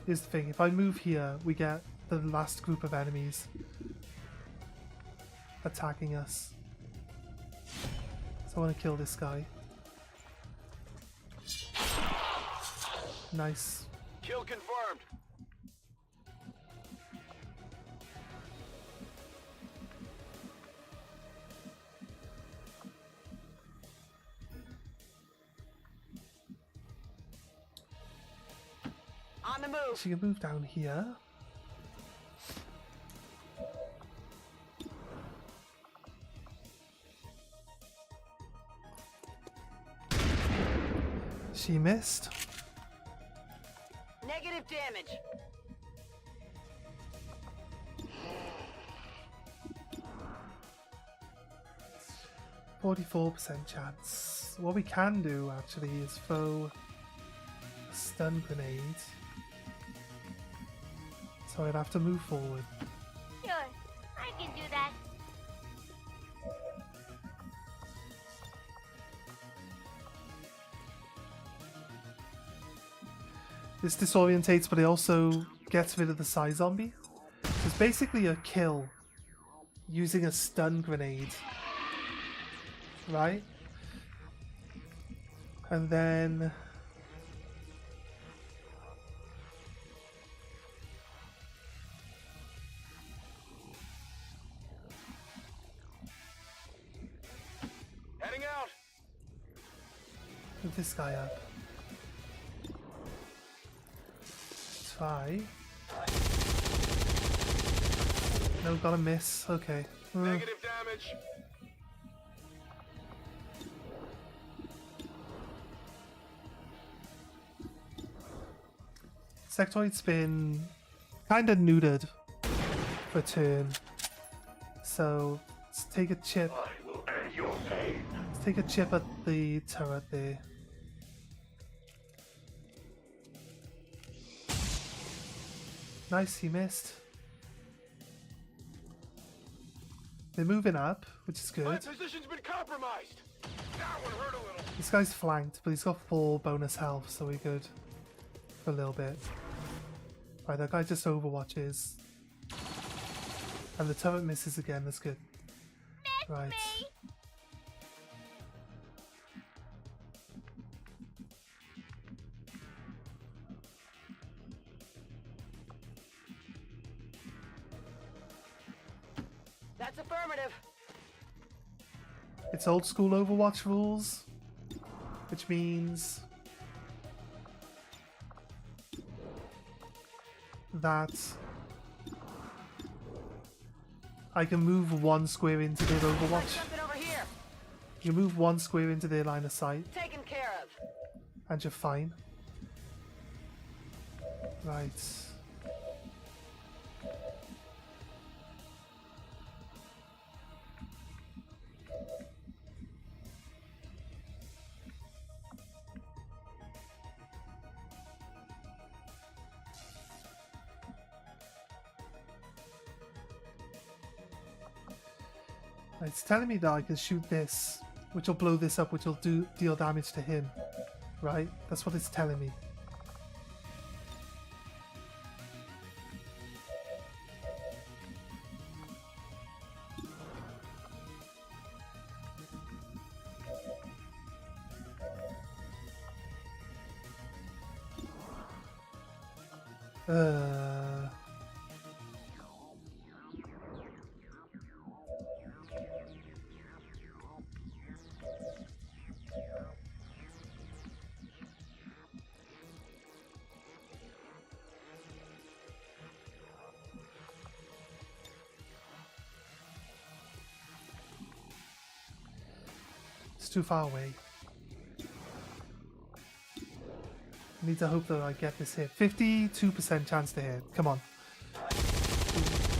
Here's the thing, if I move here, we get the last group of enemies attacking us. So I want to kill this guy. Nice. Kill confirmed. On the move. So you can move down here. She missed. Negative damage. %44% chance. What we can do actually is throw a stun grenade. So I'd have to move forward. Sure, I can do that. This disorientates, but it also gets rid of the Psy zombie. So it's basically a kill using a stun grenade. Right? And then... Heading out. Move this guy up. Try. No, gotta miss. Okay. Negative damage. Sectoid's been kind of neutered for a turn. So let's take a chip. I will end your pain. Let's take a chip at the turret there. Nice, he missed. They're moving up, which is My good. position's been compromised. That one hurt a little. This guy's flanked, but he's got 4 bonus health, so we're good for a little bit. Right, that guy just overwatches. And the turret misses again, that's good. Right. That's affirmative. It's old school Overwatch rules, which means that I can move 1 square into their Overwatch. Something over here. You move 1 square into their line of sight, Taken care of. and you're fine. Right. It's telling me that I can shoot this, which will blow this up, which will deal damage to him. Right? That's what it's telling me. It's too far away. I need to hope that I get this hit. 52% chance to hit. Come on.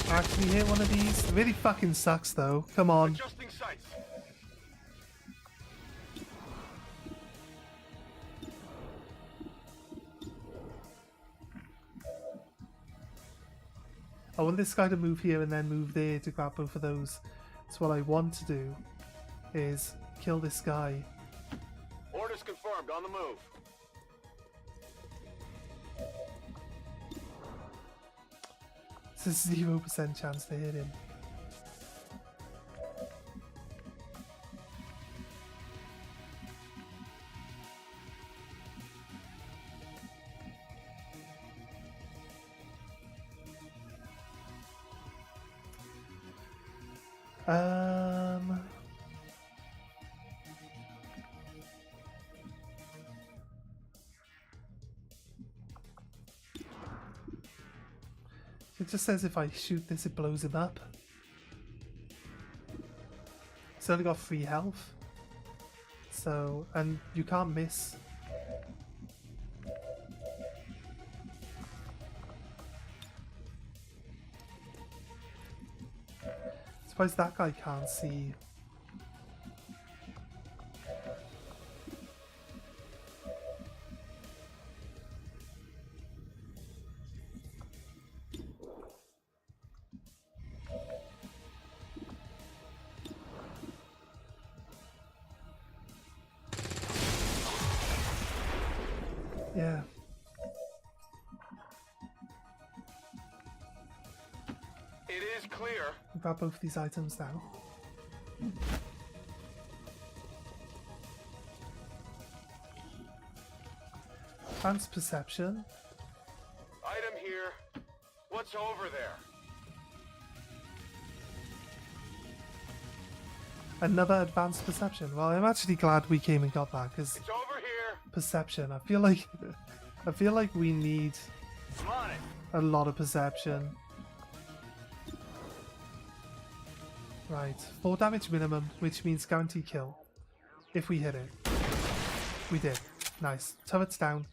Actually hit one of these. It really fucking sucks though. Come on. Adjusting sights. I want this guy to move here and then move there to grab both of those. So what I want to do is kill this guy. Orders confirmed. On the move. It's a 0% chance to hit him. It just says if I shoot this, it blows him up. It's only got 3 health. So, and you can't miss. Suppose that guy can't see. Yeah. It is clear. Grab both these items now. Advanced perception. Item here. What's over there? Another advanced perception. Well, I'm actually glad we came and got that because It's over here. perception. I feel like we need I'm on it. a lot of perception. Right, 4 damage minimum, which means guaranteed kill. If we hit it. We did. Nice. Turret's down.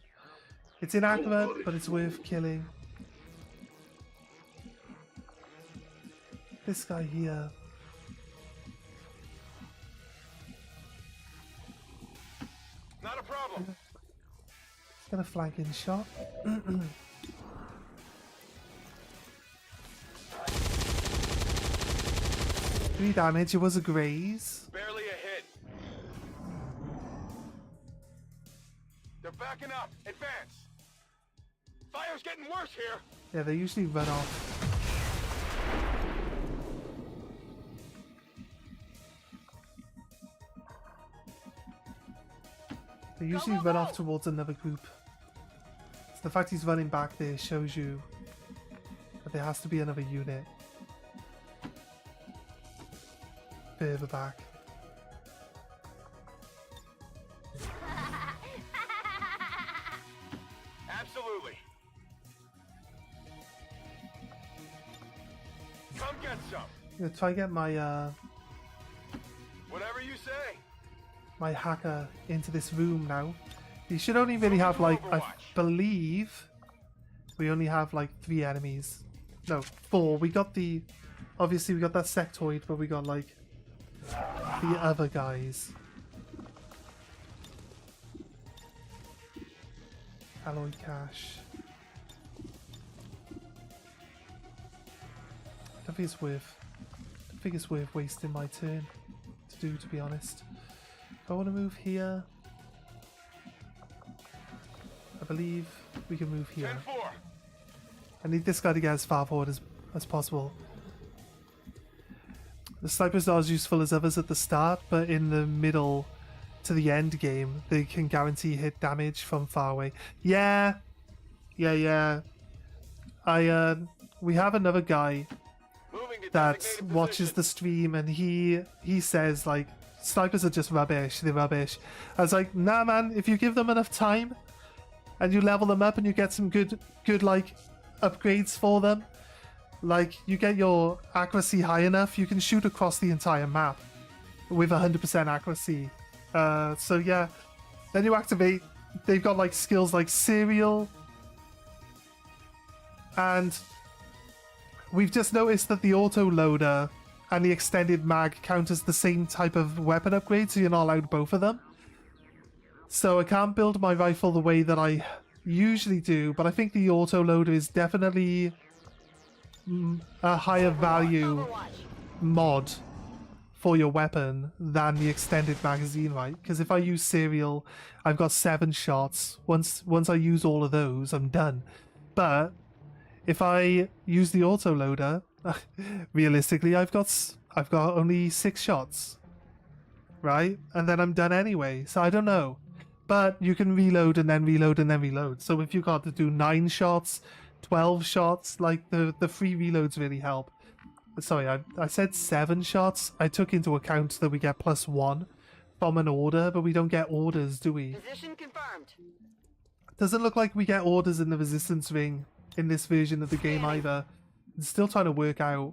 It's inaccurate, but it's worth killing. This guy here. Not a problem. He's got a flanking shot. 3 damage, it was a graze. Barely a hit. They're backing up. Advance. Fire's getting worse here. Yeah, they usually run off. They usually run off towards another group. So the fact he's running back there shows you that there has to be another unit further back. Absolutely. Come get some. I'm gonna try and get my Whatever you say. my hacker into this room now. He should only really have like, I believe we only have like 3 enemies. No, 4. We got the, obviously we got that sectoid, but we got like the other guys. Alloy cache. I don't think it's worth wasting my turn to do, to be honest. If I want to move here, I believe we can move here. 10-4. I need this guy to get as far forward as possible. The sniper's not as useful as others at the start, but in the middle to the end game, they can guarantee hit damage from far away. Yeah. We have another guy that watches the stream, and he says like snipers are just rubbish. They're rubbish. I was like, nah, man. If you give them enough time, and you level them up, and you get some good like upgrades for them, like you get your accuracy high enough, you can shoot across the entire map with 100% accuracy. So yeah, then you activate. They've got like skills like serial, and we've just noticed that the auto loader and the extended mag count as the same type of weapon upgrade, so you're not allowed both of them. So I can't build my rifle the way that I usually do, but I think the auto loader is definitely a higher value mod for your weapon than the extended magazine, right? Because if I use serial, I've got 7 shots. Once I use all of those, I'm done. But if I use the auto loader, realistically, I've got only 6 shots, right? And then I'm done anyway. So I don't know. But you can reload and then reload and then reload. So if you got to do 9 shots, 12 shots, like the free reloads really help. Sorry, I said 7 shots. I took into account that we get +1 from an order, but we don't get orders, do we? Position confirmed. Doesn't look like we get orders in the resistance ring in this version of the game either. I'm still trying to work out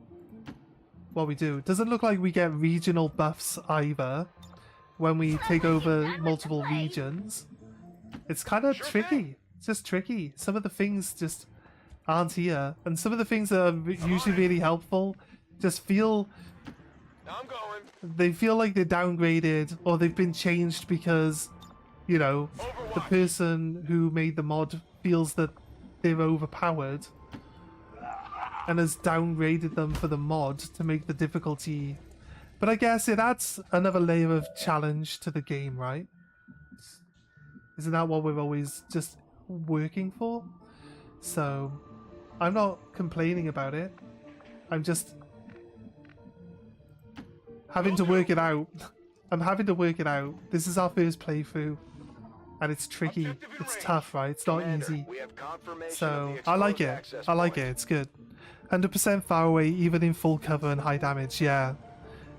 what we do. Doesn't look like we get regional buffs either when we take over multiple regions. It's kind of tricky. It's just tricky. Some of the things just aren't here, and some of the things that are usually really helpful just feel, they feel like they're downgraded or they've been changed because, you know, the person who made the mod feels that they're overpowered and has downgraded them for the mod to make the difficulty. But I guess it adds another layer of challenge to the game, right? Isn't that what we're always just working for? So I'm not complaining about it. I'm just having to work it out. I'm having to work it out. This is our first playthrough, and it's tricky. It's tough, right? It's not easy. So I like it. I like it. It's good. 100% far away, even in full cover and high damage. Yeah.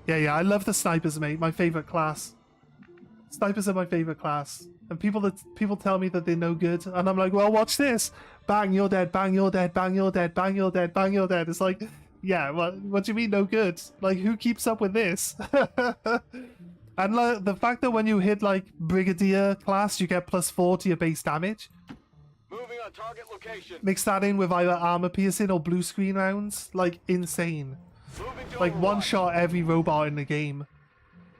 I love the snipers, mate. My favorite class. Snipers are my favorite class. And people tell me that they're no good, and I'm like, well, watch this. Bang, you're dead. Bang, you're dead. Bang, you're dead. Bang, you're dead. Bang, you're dead. It's like, yeah, what do you mean no good? Like, who keeps up with this? And like, the fact that when you hit like Brigadier class, you get +4 to your base damage. on target location. Mix that in with either armor piercing or blue screen rounds. Like, insane. Moving to Like, Overwatch. one shot every robot in the game.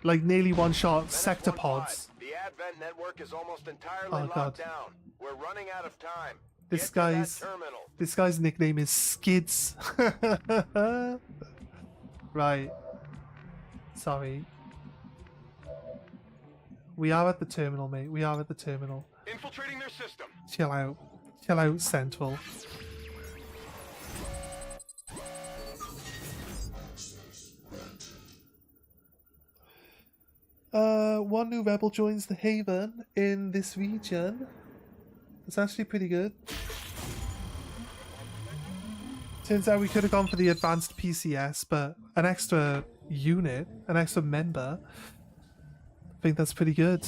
Like, nearly one shot Menace sector 1-5. pods. The Advent network is almost entirely Oh, God. locked down. We're running out of time. This Get to that guy's... terminal. This guy's nickname is Skids. Right. Sorry. We are at the terminal, mate. We are at the terminal. Infiltrating their system. Chill out. Chill out, Central. One new rebel joins the Haven in this region. It's actually pretty good. Turns out we could have gone for the advanced PCS, but an extra unit, an extra member, I think that's pretty good.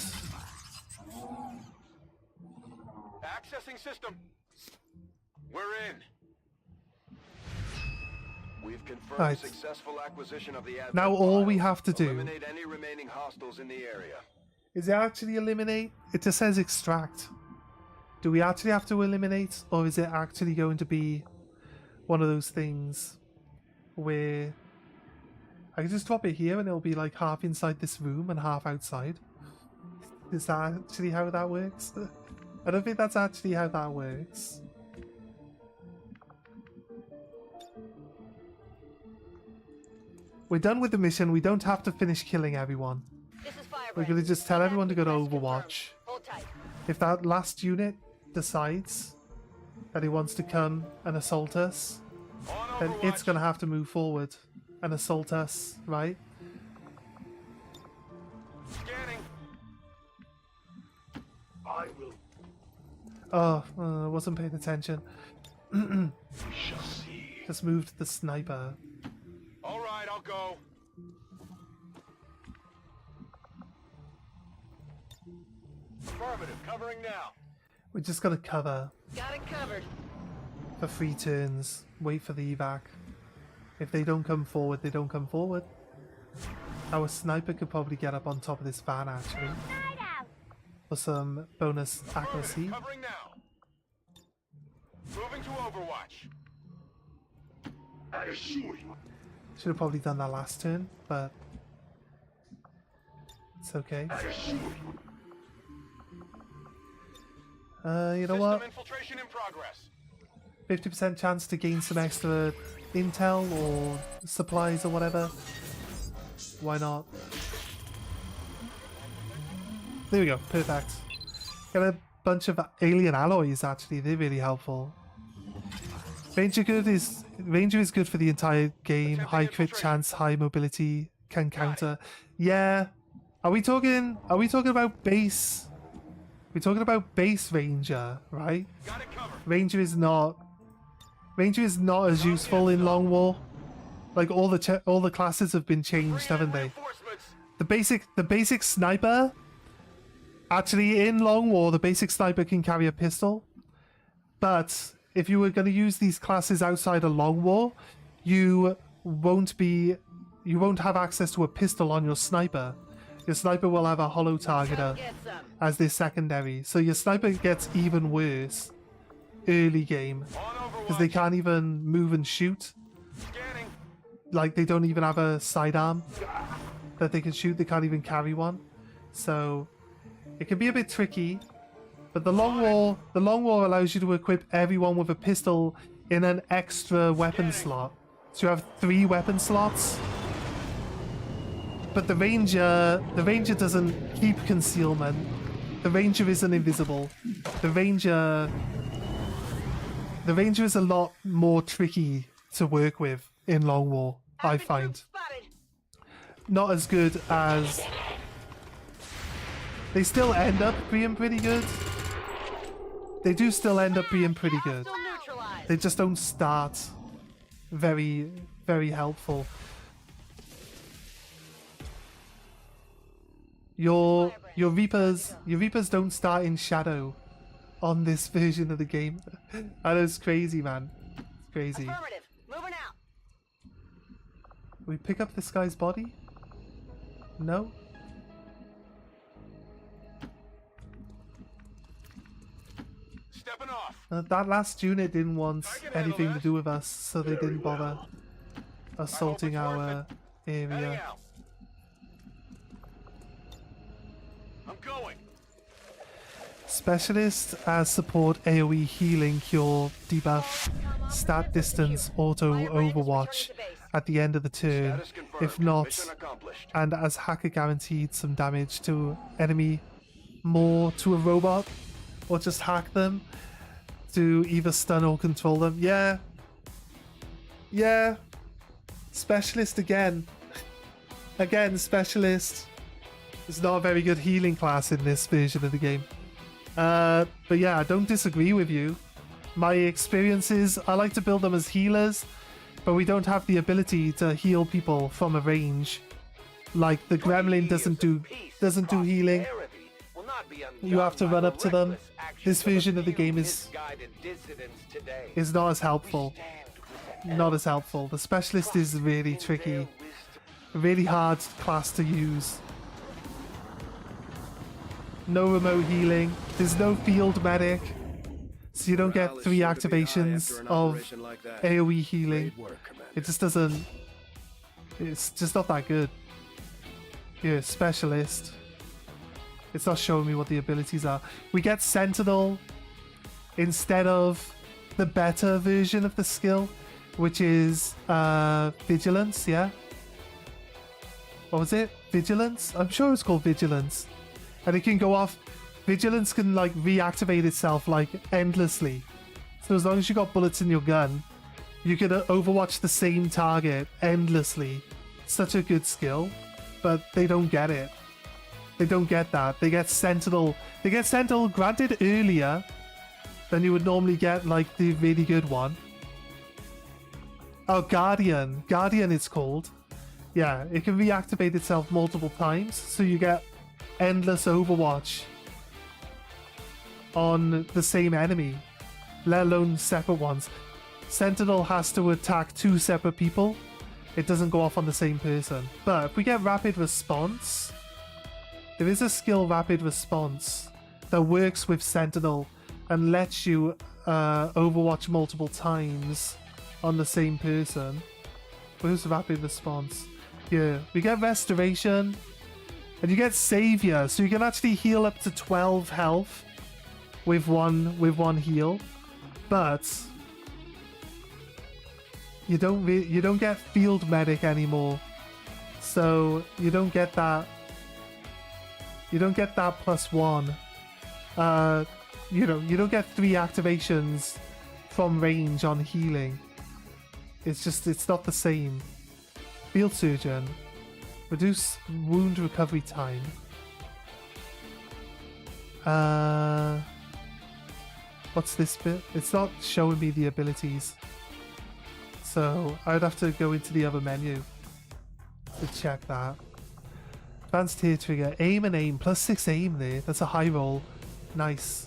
Accessing system. We're in. We've confirmed Right. successful acquisition of the Advent Now all we files. have to do Eliminate any remaining hostiles in the area. is it actually eliminate? It just says extract. Do we actually have to eliminate, or is it actually going to be one of those things where I can just drop it here and it'll be like half inside this room and half outside? Is that actually how that works? I don't think that's actually how that works. We're done with the mission. We don't have to finish killing everyone. This is Firebrand. We're going to just tell everyone to go to Overwatch. Confirmed. Hold tight. If that last unit decides that he wants to come and assault us, then it's going to have to move forward and assault us, right? Scanning. I will. Oh, I wasn't paying attention. We shall see. Just moved the sniper. All right, I'll go. Affirmative, covering now. We're just going to cover Got it covered. for 3 turns. Wait for the evac. If they don't come forward, they don't come forward. Our sniper could probably get up on top of this van, actually. For some bonus accuracy. Affirmative, covering now. Moving to Overwatch. I assure you. Should have probably done that last turn, but it's okay. I assure you. You know System what? infiltration in progress. 50% chance to gain some extra intel or supplies or whatever. Why not? There we go, perfect. Got a bunch of alien alloys actually, they're really helpful. Ranger is good for the entire game. High crit chance, high mobility, can counter. Yeah. Are we talking about base? We're talking about base Ranger, right? Got it covered. Ranger is not as useful in Long War. Like all the classes have been changed, haven't they? The basic sniper. Actually, in Long War, the basic sniper can carry a pistol. But if you were going to use these classes outside of Long War, you won't have access to a pistol on your sniper. Your sniper will have a hollow targeter as their secondary. So your sniper gets even worse early game because they can't even move and shoot. Scanning. Like they don't even have a sidearm that they can shoot. They can't even carry one. So it can be a bit tricky. But the long war allows you to equip everyone with a pistol in an extra weapon slot. So you have 3 weapon slots. But the ranger doesn't keep concealment. The ranger isn't invisible. The ranger is a lot more tricky to work with in Long War, I find. Not as good as... They still end up being pretty good. They do still end up being pretty good. They just don't start very, very helpful. Your Reapers don't start in shadow on this version of the game. That is crazy, man. It's crazy. Affirmative. Moving out. We pick up this guy's body? No? stepping off. That last unit didn't want anything to do with us, so they didn't bother assaulting our area. I'm going. Specialists support AoE healing, cure, debuff, stat distance, auto overwatch at the end of the turn. If not, and as hacker guaranteed some damage to enemy, more to a robot, or just hack them to either stun or control them. Yeah. Yeah. Specialist again. Again, specialist. It's not a very good healing class in this version of the game. But yeah, I don't disagree with you. My experience is I like to build them as healers, but we don't have the ability to heal people from a range. Like the gremlin doesn't do healing. You have to run up to them. This version of the game is not as helpful. Not as helpful. The specialist is really tricky. A really hard class to use. No remote healing. There's no field medic. So you don't get 3 activations of AoE healing. It just doesn't... It's just not that good. Here, specialist. It's not showing me what the abilities are. We get Sentinel instead of the better version of the skill, which is Vigilance, yeah? What was it? Vigilance? I'm sure it's called Vigilance. And it can go off. Vigilance can like reactivate itself like endlessly. So as long as you got bullets in your gun, you can overwatch the same target endlessly. Such a good skill, but they don't get it. They don't get that. They get Sentinel. They get Sentinel granted earlier than you would normally get like the really good one. Oh, Guardian. Guardian it's called. Yeah, it can reactivate itself multiple times, so you get endless overwatch on the same enemy, let alone separate ones. Sentinel has to attack 2 separate people. It doesn't go off on the same person. But if we get rapid response, there is a skill rapid response that works with Sentinel and lets you overwatch multiple times on the same person. Where's rapid response? Yeah, we get restoration. And you get Savior, so you can actually heal up to 12 health with one heal, but you don't get Field Medic anymore, so you don't get that. You don't get that +1. You don't get 3 activations from range on healing. It's not the same. Field Surgeon. Reduce wound recovery time. What's this bit? It's not showing me the abilities. So I'd have to go into the other menu to check that. Advanced tier trigger. Aim and aim. +6 aim there. That's a high roll. Nice.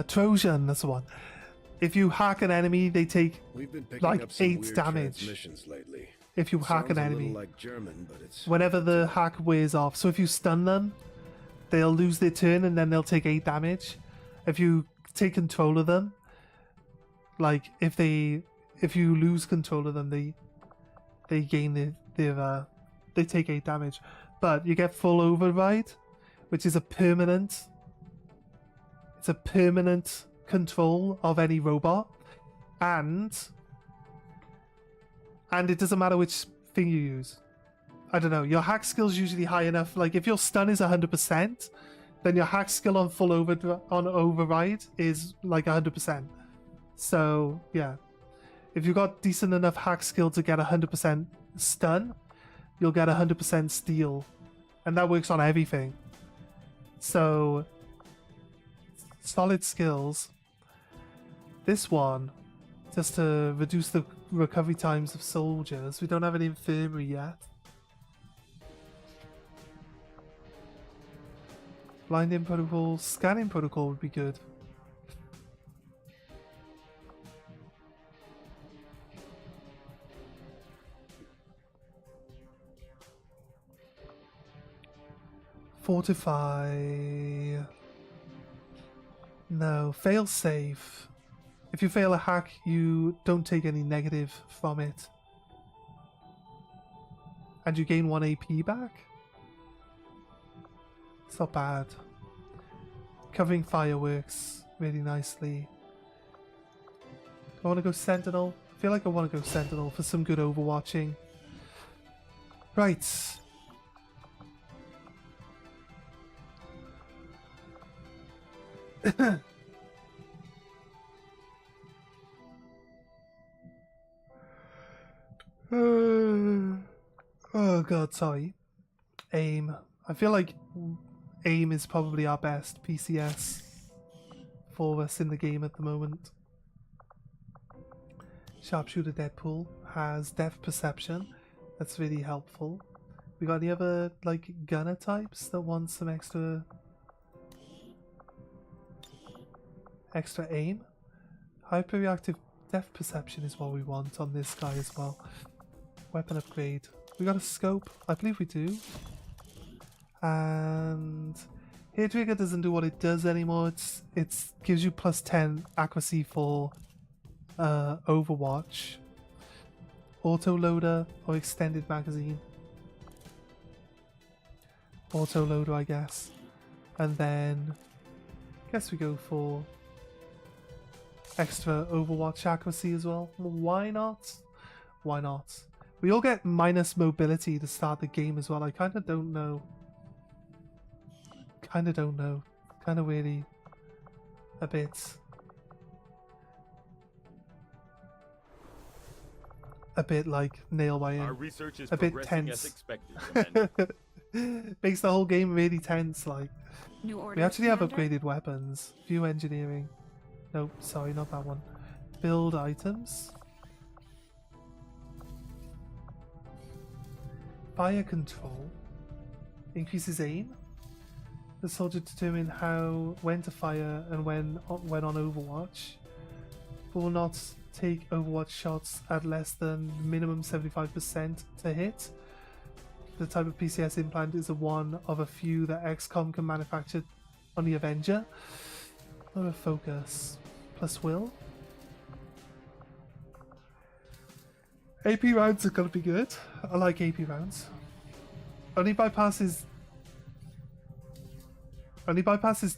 Trojan, that's the one. If you hack an enemy, they take like 8 damage. If you hack an enemy, like German, but it's whenever the hack wears off. So if you stun them, they'll lose their turn and then they'll take 8 damage. If you take control of them, like if you lose control of them, they gain they take 8 damage. But you get full override, which is a permanent. It's a permanent control of any robot, and it doesn't matter which thing you use. I don't know. Your hack skill's usually high enough. Like if your stun is 100%, then your hack skill on override is like 100%. So yeah, if you've got decent enough hack skill to get 100% stun, you'll get 100% steal, and that works on everything. So solid skills. This one, just to reduce the recovery times of soldiers. We don't have an infirmary yet. Blinding protocol, scanning protocol would be good. Fortify. No, fail safe. If you fail a hack, you don't take any negative from it. And you gain 1 AP back? It's not bad. Covering fire works really nicely. Do I want to go Sentinel? I feel like I want to go Sentinel for some good overwatching. Right. Oh god, sorry. Aim. I feel like aim is probably our best PCS for us in the game at the moment. Sharpshooter Deadpool has depth perception. That's really helpful. We got any other like gunner types that want some extra aim? Hyperreactive depth perception is what we want on this guy as well. Weapon upgrade. We got a scope. I believe we do. And Hair Trigger doesn't do what it does anymore. It gives you plus 10 accuracy for Overwatch. Auto loader or extended magazine. Auto loader, I guess. And then I guess we go for extra Overwatch accuracy as well. Why not? Why not? We all get minus mobility to start the game as well. I kind of don't know. Kind of really a bit like nail biting. Our research is a bit progressing tense. as expected, Commander. Makes the whole game really tense. Like New orders, we actually have Commander? upgraded weapons. View engineering. Nope, sorry, not that one. Build items. Fire control. Increases aim. The soldier determine when to fire and when on Overwatch. Will not take Overwatch shots at less than minimum 75% to hit. The type of PCS implant is one of a few that XCOM can manufacture on the Avenger. Lower focus. Plus will. AP rounds are gonna be good. I like AP rounds. Only bypasses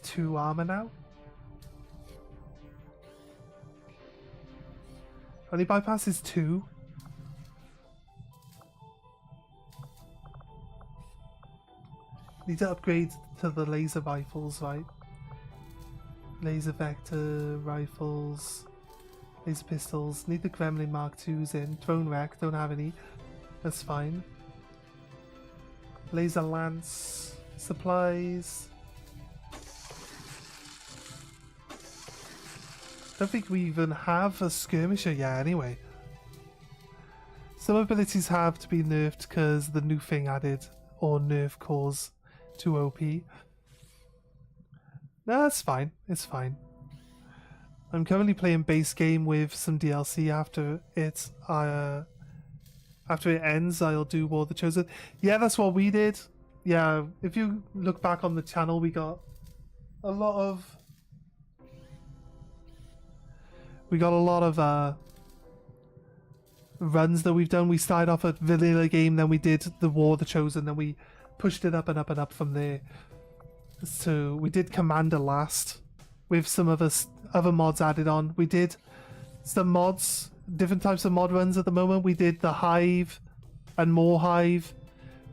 2 armor now. Only bypasses 2. Need to upgrade to the laser rifles, right? Laser vector rifles. Laser pistols. Need the Gremlin Mark IIs in. Drone Wreck, don't have any. That's fine. Laser lance. Supplies. Don't think we even have a skirmisher yet anyway. Some abilities have to be nerfed because the new thing added or nerf cause too OP. No, it's fine. It's fine. I'm currently playing base game with some DLC. After it ends, I'll do War of the Chosen. Yeah, that's what we did. Yeah, if you look back on the channel, we got a lot of runs that we've done. We started off at vanilla game, then we did the War of the Chosen, then we pushed it up and up and up from there. So we did Commander last with some of other mods added on. We did some mods, different types of mod runs at the moment. We did the Hive and more Hive.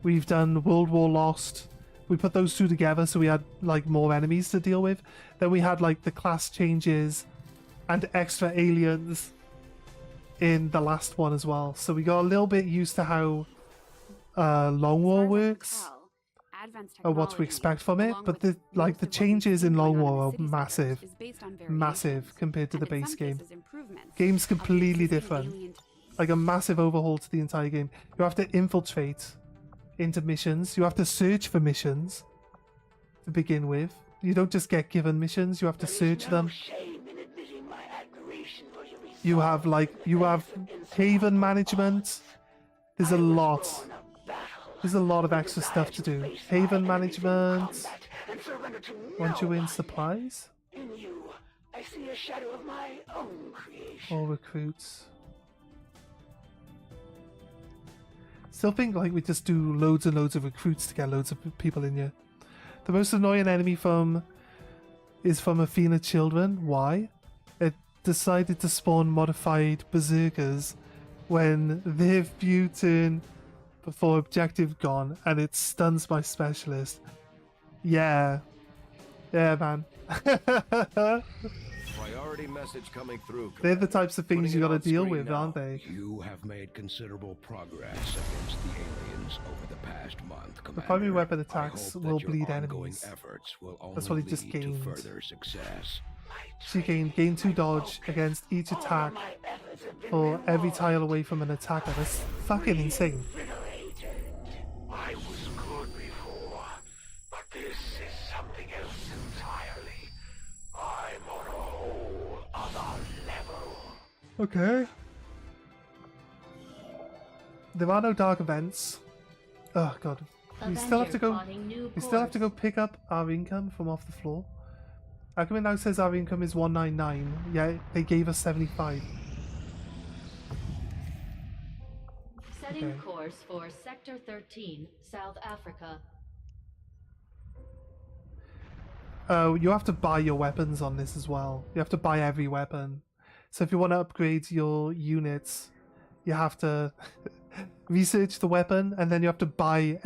We've done World War Lost. We put those two together so we had like more enemies to deal with. Then we had like the class changes and extra aliens in the last one as well. So we got a little bit used to how Long War works and what to expect from it. But the changes in Long War are massive compared to the base game. Game's completely different. Like a massive overhaul to the entire game. You have to infiltrate into missions. You have to search for missions. to begin with. You don't just get given missions, you have to search them. Shame in admitting my admiration for your You have haven management. There's a lot. There's a lot of extra stuff to do. Haven management. Want you in supplies? In you, I see a shadow of my own creation. Or recruits. Still think like we just do loads and loads of recruits to get loads of people in here. The most annoying enemy is from Athena Children. Why? It decided to spawn modified berserkers when their few turn before objective gone, and it stuns my specialist. Yeah, man. Priority message coming through. They're the types of things you gotta deal with, aren't they? You have made considerable progress against the aliens over the past month, Commander. The primary weapon attacks will bleed enemies. enemies. That's what he just gained. Further success. She gain 2 dodge against each attack for every tile away from an attacker. That's fucking insane. I was good before, but this is something else entirely. I'm on a whole other level. Okay. There are no dark events. Oh god. We still have to go pick up our income from off the floor. How come it now says our income is 199? Yeah, they gave us 75. Setting course for Sector 13, South Africa. You have to buy your weapons on this as well. You have to buy every weapon. So if you want to upgrade your units, you have to research the weapon, and then you have to buy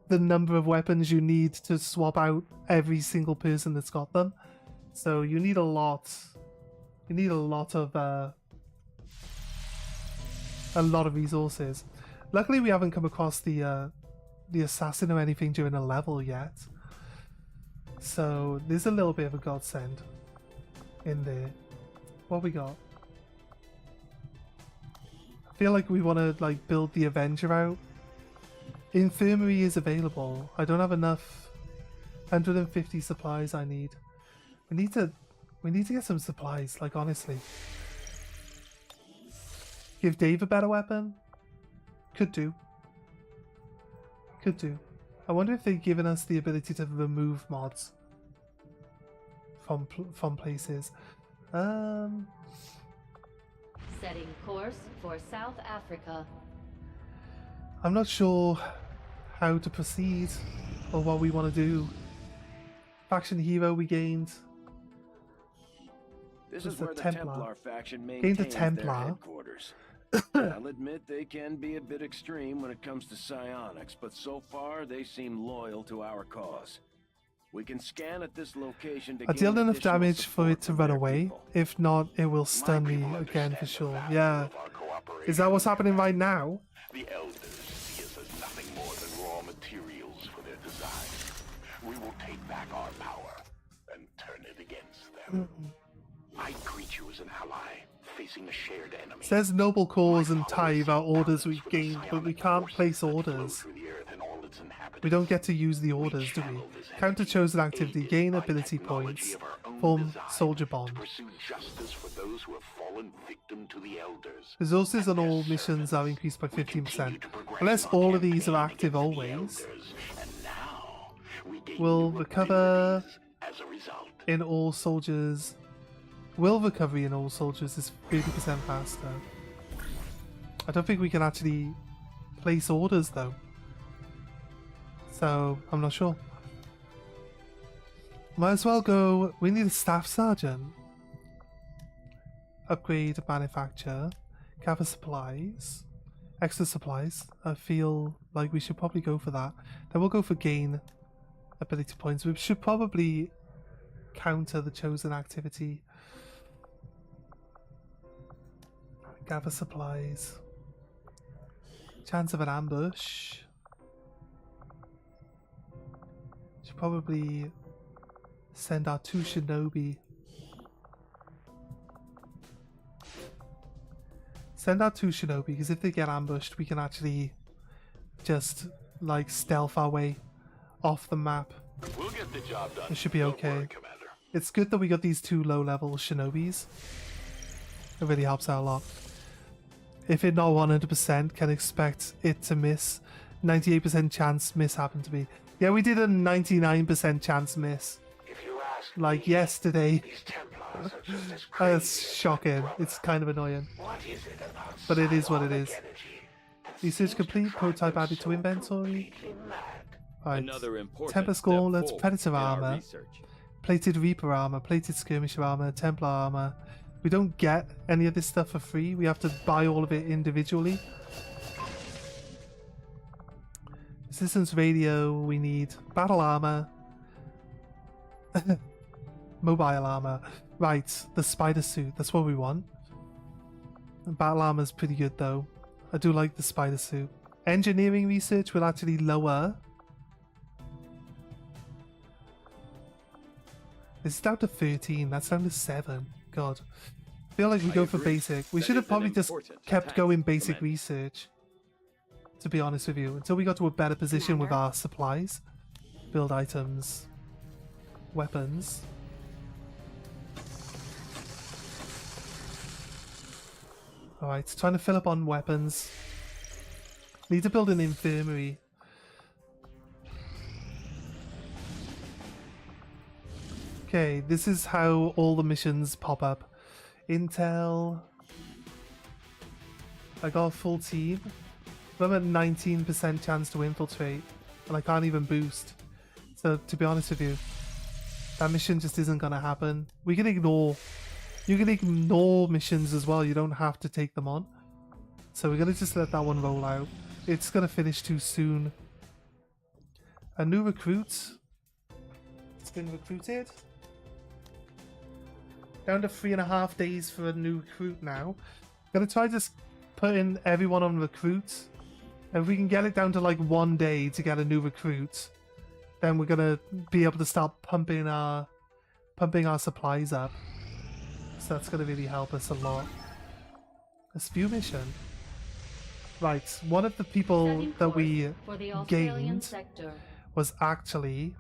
the number of weapons you need to swap out every single person that's got them. So you need a lot. You need a lot of resources. Luckily, we haven't come across the assassin or anything during a level yet. So there's a little bit of a godsend in there. What we got? I feel like we want to build the Avenger out. Infirmary is available. I don't have enough 150 supplies I need. We need to get some supplies, honestly. Give Dave a better weapon? Could do. I wonder if they've given us the ability to remove mods from places. Setting course for South Africa. I'm not sure how to proceed or what we want to do. Faction hero we gained. This is where the Templar faction Gained a maintains Templar. their headquarters. I'll admit they can be a bit extreme when it comes to psionics, but so far they seem loyal to our cause. We can scan at this location to I dealt enough damage for it to run away. If not, it will stun me again for sure. Yeah. Is that what's happening right now? The elders see us as nothing more than raw materials for their design. We will take back our power and turn it against them. I greet you as an ally, facing a shared enemy. Says noble cause and tithe are orders we gained, but we can't place orders. We don't get to use the orders, do we? Counter chosen activity, gain ability points, form soldier bond. Resources on all missions are increased by 15%. Unless all of these are active always, will recover in all soldiers. Will recovery in all soldiers is 30% faster. I don't think we can actually place orders though. So, I'm not sure. Might as well go... We need a staff sergeant. Upgrade manufacture. Gather supplies. Extra supplies. I feel like we should probably go for that. Then we'll go for gain ability points. We should probably counter the chosen activity. Gather supplies. Chance of an ambush. Should probably send our 2 shinobi. Send our 2 shinobi, because if they get ambushed, we can actually just stealth our way off the map We'll get the job done. It should be Don't okay. worry, Commander. It's good that we got these 2 low-level shinobis. It really helps out a lot. If it not 100%, can expect it to miss. 98% chance miss happened to me. Yeah, we did a 99% chance miss. If you ask Like me, yesterday. these Templars are just as crazy It's as shocking. brother. It's kind of annoying. What is it about But it is what it psionic is. energy that Research seems to complete. drive Prototype them added to so inventory. completely mad? Right. Another important Temper step Scorelets, forward Predator in our armor, research. plated Reaper armor, plated Skirmisher armor, Templar armor. We don't get any of this stuff for free. We have to buy all of it individually. Resistance radio, we need battle armor. Mobile armor. Right, the spider suit, that's what we want. Battle armor's pretty good though. I do like the spider suit. Engineering research will actually lower. This is down to 13, that's down to 7. God. I feel like we go for agree. basic. We That should have is an probably just important kept task, going basic Commander. research. To be honest with you. Until we got to a better position with Commander? our supplies. Build items. Weapons. Alright, trying to fill up on weapons. Need to build an infirmary. Okay, this is how all the missions pop up. Intel. I got a full team. But I'm at 19% chance to infiltrate. And I can't even boost. So, to be honest with you, that mission just isn't going to happen. We can ignore... You can ignore missions as well. You don't have to take them on. So we're going to just let that one roll out. It's going to finish too soon. A new recruit. It's been recruited. Down to 3.5 days for a new recruit now. Gonna try just putting everyone on recruit. If we can get it down to like 1 day to get a new recruit, then we're gonna be able to start pumping our supplies up. So that's gonna really help us a lot. A spew mission. Right, one of the people Setting that course we for the Australian gained sector. was actually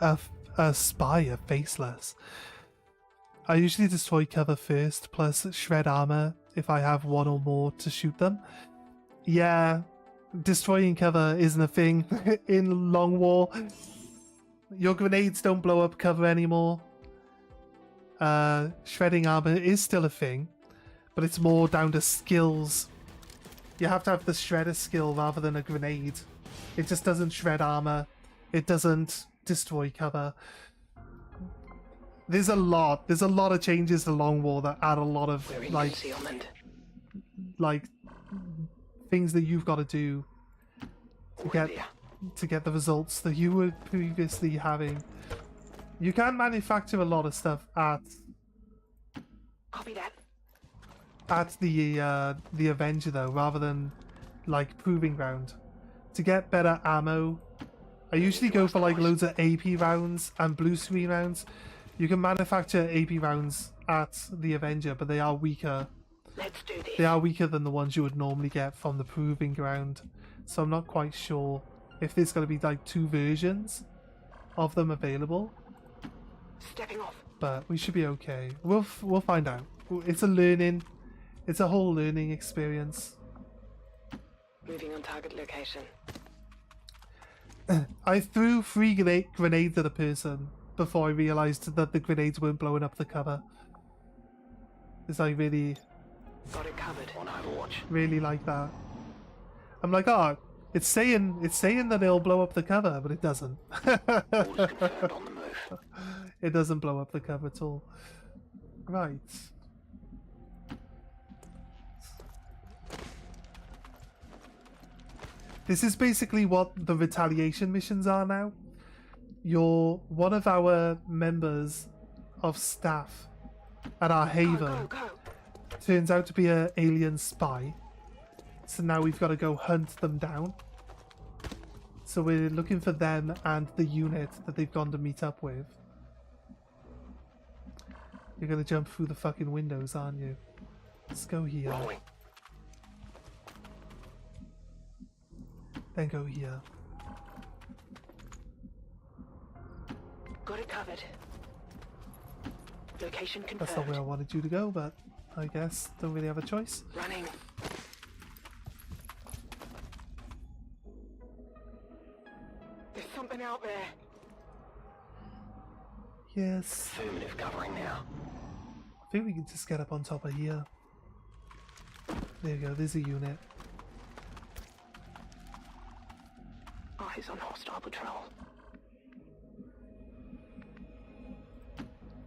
a spy, a faceless. I usually destroy cover first, plus shred armor if I have one or more to shoot them. Yeah, destroying cover isn't a thing in Long War. Your grenades don't blow up cover anymore. Shredding armor is still a thing, but it's more down to skills. You have to have the shredder skill rather than a grenade. It just doesn't shred armor. It doesn't destroy cover. There's a lot of changes to Long War that add a lot of like things that you've got to do to get the results that you were previously having. You can manufacture a lot of stuff at Copy that. at the Avenger though, rather than like Proving Ground. To get better ammo, I usually go for like loads of AP rounds and blue screen rounds. You can manufacture AP rounds at the Avenger, but they are weaker. Let's do this. They are weaker than the ones you would normally get from the Proving Ground. So I'm not quite sure if there's going to be like 2 versions of them available. Stepping off. But we should be okay. We'll find out. It's a whole learning experience. Moving on target location. I threw 3 grenades at a person before I realised that the grenades weren't blowing up the cover. It's like really... Got it covered. On Overwatch. Really like that. I'm like, oh, it's saying that it'll blow up the cover, but it doesn't. Orders confirmed on the move. It doesn't blow up the cover at all. Right. This is basically what the retaliation missions are now. You're one of our members of staff at our haven. Go. Turns out to be an alien spy. So now we've got to go hunt them down. So we're looking for them and the unit that they've gone to meet up with. You're going to jump through the fucking windows, aren't you? Let's go here. Rolling. Then go here. Got it covered. Location confirmed. That's not where I wanted you to go, but I guess don't really have a choice. Running. There's something out there. Yes. Affirmative, covering now. I think we can just get up on top of here. There we go, there's a unit. Eyes on hostile patrol.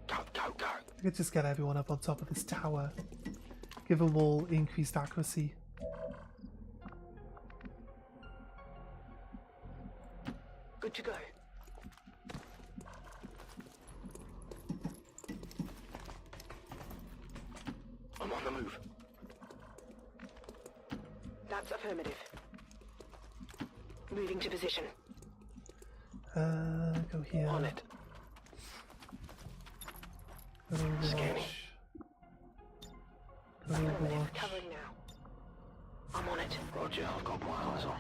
Go, go, go. I could just get everyone up on top of this tower. Give them all increased accuracy. Good to go. I'm on the move. That's affirmative. Moving to position. Go here. On it. Go to Overwatch. Go to Overwatch. Covering now. I'm on it. Roger, I've got my eyes on.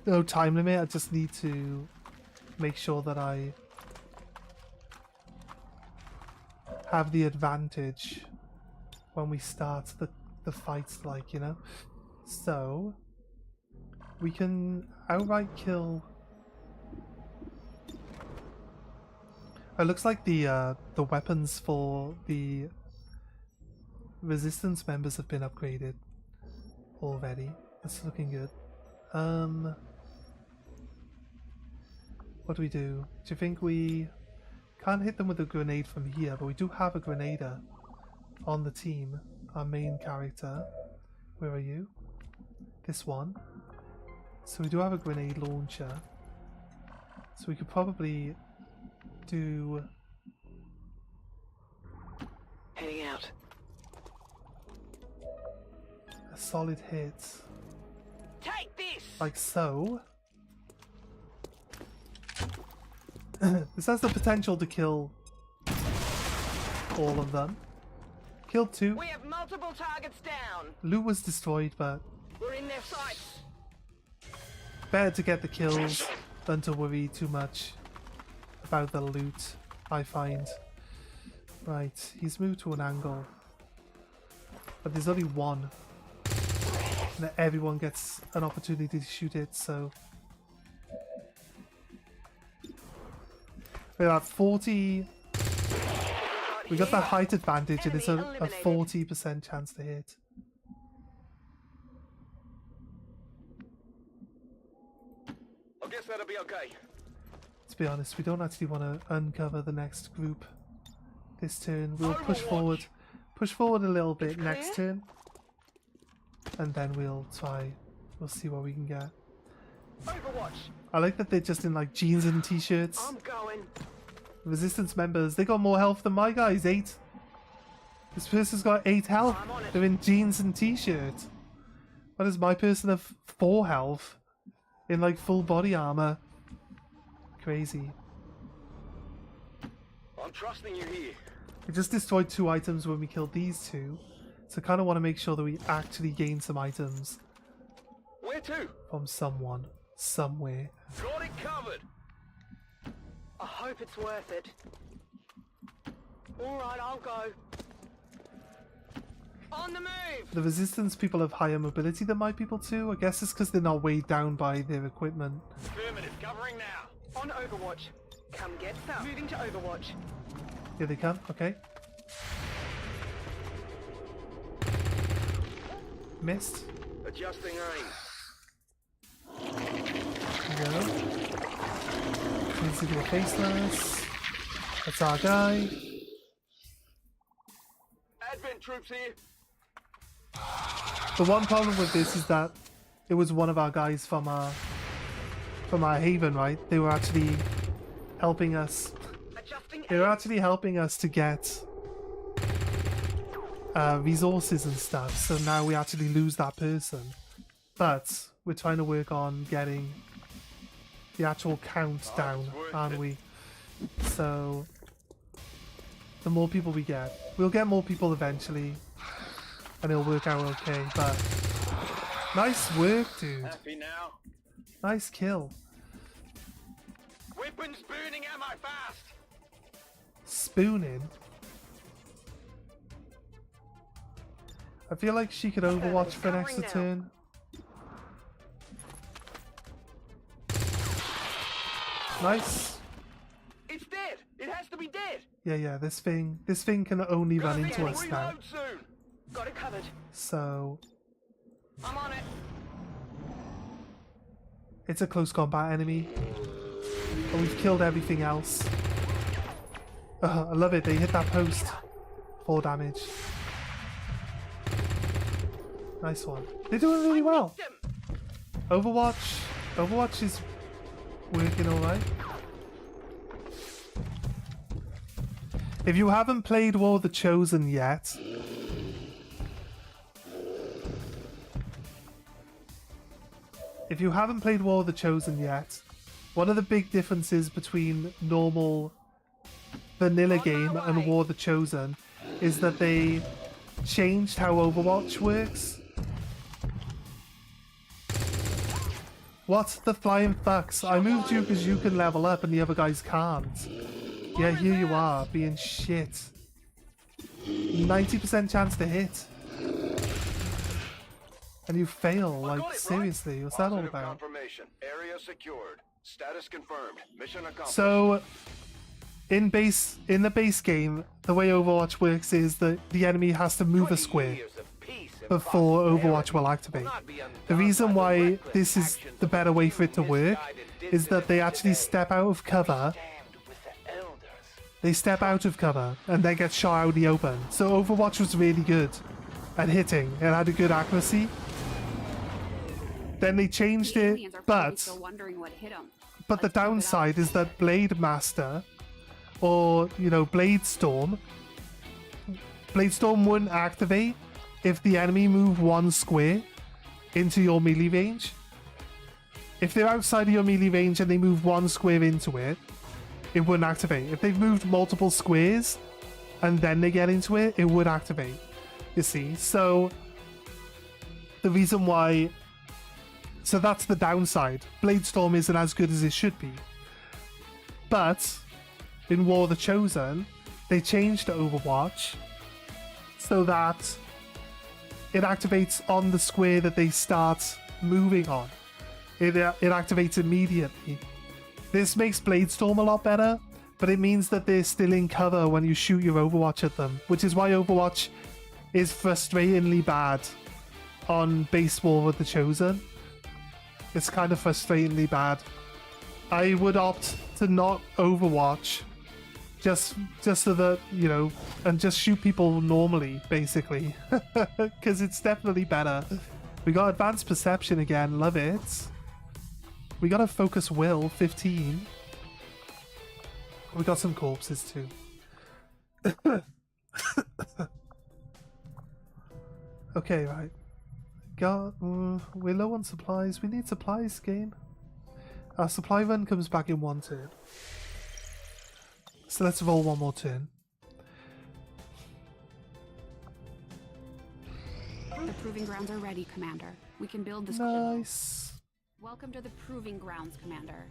No time limit, I just need to make sure that I have the advantage when we start the fights, like, you know? So, we can outright kill... It looks like the weapons for the resistance members have been upgraded already. That's looking good. What do we do? Do you think we can't hit them with a grenade from here, but we do have a grenader on the team. Our main character. Where are you? This one. So we do have a grenade launcher. So we could probably do... Heading out. a solid hit. Take this! Like so. This has the potential to kill all of them. Killed 2. We have multiple targets down. Loot was destroyed, but We're in their sights. better to get the kills than to worry too much about the loot, I find. Right, he's moved to an angle. But there's only one. And everyone gets an opportunity to shoot it, so... We got 40... We got the height advantage and it's a 40% chance to hit. I guess that'll be okay. To be honest, we don't actually want to uncover the next group this turn. We'll push forward a little bit next turn, and then we'll see what we can get. Overwatch. I like that they're just in like jeans and t-shirts. I'm going. Resistance members, they got more health than my guys. 8. This person's got 8 health. They're in jeans and t-shirt. Why does my person have 4 health in like full body armor? Crazy. I'm trusting you here. We just destroyed 2 items when we killed these 2, so I kind of want to make sure that we actually gain some items. Where to? From someone, somewhere. Got it covered. I hope it's worth it. Alright, I'll go. On the move! The resistance people have higher mobility than my people too. I guess it's because they're not weighed down by their equipment. Affirmative, covering now. On Overwatch. Come get some. Moving to Overwatch. Here they come, okay. Missed. Adjusting aim. There we go. Needs to do a faceless. That's our guy. Advent troops here. The one problem with this is that it was one of our guys from our haven, right? They were actually helping us. They were actually helping us to get resources and stuff. So now we actually lose that person. But we're trying to work on getting the actual count down, aren't we? So the more people we get, we'll get more people eventually, and it'll work out okay. But nice work, dude. Happy now? Nice kill. Weapons burning ammo fast! Spooning? I feel like she could overwatch for an extra turn. Nice. It's dead! It has to be dead! Yeah, this thing can only run into us now. Soon. Got it covered. So I'm on it. it's a close combat enemy. And we've killed everything else. I love it, they hit that post. 4 damage. Nice one. They're doing really well. Overwatch is working alright. If you haven't played War of the Chosen yet, one of the big differences between normal vanilla game and War of the Chosen is that they changed how Overwatch works. What the flying fucks? I moved you because you can level up and the other guys can't. Yeah, here you are, being shit. 90% chance to hit. And you fail, like, seriously, what's that all about? Confirmation. Area secured. Status confirmed. Mission accomplished. So, in the base game, the way Overwatch works is that the enemy has to move a square before Overwatch will activate. The reason why this is the better way for it to work is that they actually step out of cover. They step out of cover and then get shot out in the open. So Overwatch was really good at hitting. It had a good accuracy. Then they changed it, but the downside is that Blade Master or, you know, Bladestorm wouldn't activate if the enemy move 1 square into your melee range. If they're outside of your melee range and they move 1 square into it, it wouldn't activate. If they've moved multiple squares and then they get into it, it would activate. You see? So the reason why... So that's the downside. Bladestorm isn't as good as it should be. But in War of the Chosen, they changed Overwatch so that it activates on the square that they start moving on. It activates immediately. This makes Bladestorm a lot better, but it means that they're still in cover when you shoot your Overwatch at them, which is why Overwatch is frustratingly bad on base War of the Chosen. It's kind of frustratingly bad. I would opt to not Overwatch just so that, you know, and just shoot people normally, basically. Because it's definitely better. We got Advanced Perception again, love it. We got a Focus Will, 15. We got some corpses too. Okay, right. We're low on supplies. We need supplies, game. Our supply run comes back in 1 turn. So let's roll 1 more turn. The Proving Grounds are ready, Commander. We can build this. Nice. Welcome to the Proving Grounds, Commander.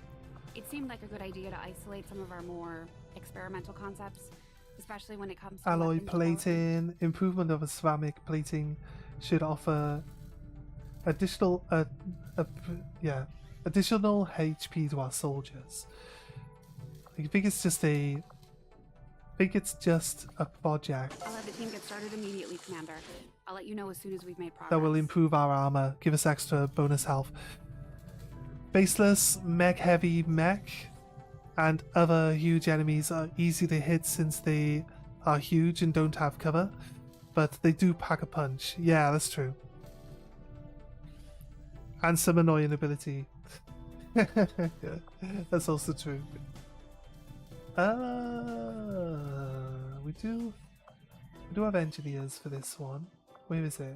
It seemed like a good idea to isolate some of our more experimental concepts, especially when it comes to alloy plating. Improvement of a ceramic plating should offer additional additional HP to our soldiers. I think it's just a project I'll have the team get started immediately, Commander. I'll let you know as soon as we've made progress. that will improve our armor, give us extra bonus health. Baseless, mech-heavy mech and other huge enemies are easy to hit since they are huge and don't have cover, but they do pack a punch. Yeah, that's true. And some annoying ability. That's also true. We do have engineers for this one. Where is it?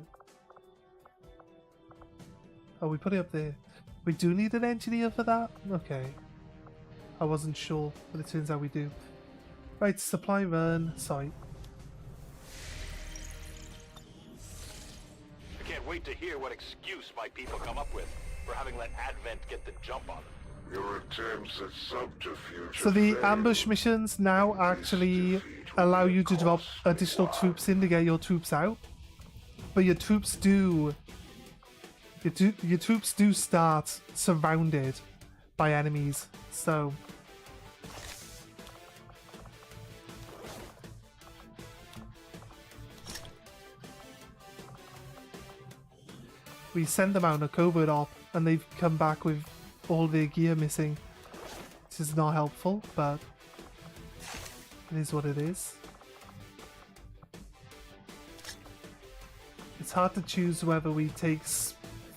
Oh, we put it up there. We do need an engineer for that? Okay. I wasn't sure, but it turns out we do. Right, supply run. Sorry. I can't wait to hear what excuse my people come up with for having let Advent get the jump on them. Your attempts at subterfuge. So the ambush missions now actually allow you to drop additional troops in to get your troops out, but your troops do start surrounded by enemies. So we send them out on a covert op, and they've come back with all their gear missing. This is not helpful, but it is what it is. It's hard to choose whether we take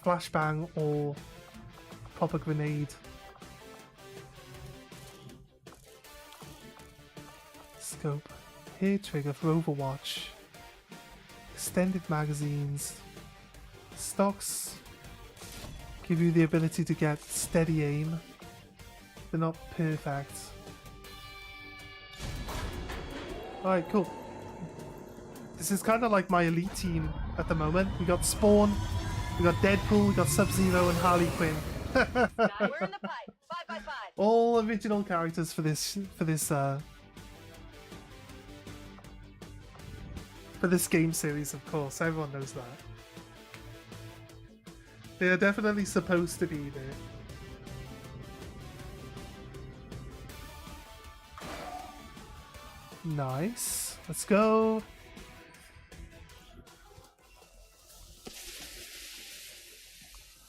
flashbang or proper grenade. Scope. Hair trigger for Overwatch. Extended magazines. Stocks give you the ability to get steady aim. They're not perfect. Alright, cool. This is kind of like my elite team at the moment. We got Spawn, we got Deadpool, we got Sub-Zero and Harley Quinn. We're in the pipe. 5x5. All original characters for this game series, of course. Everyone knows that. They're definitely supposed to be there. Nice. Let's go.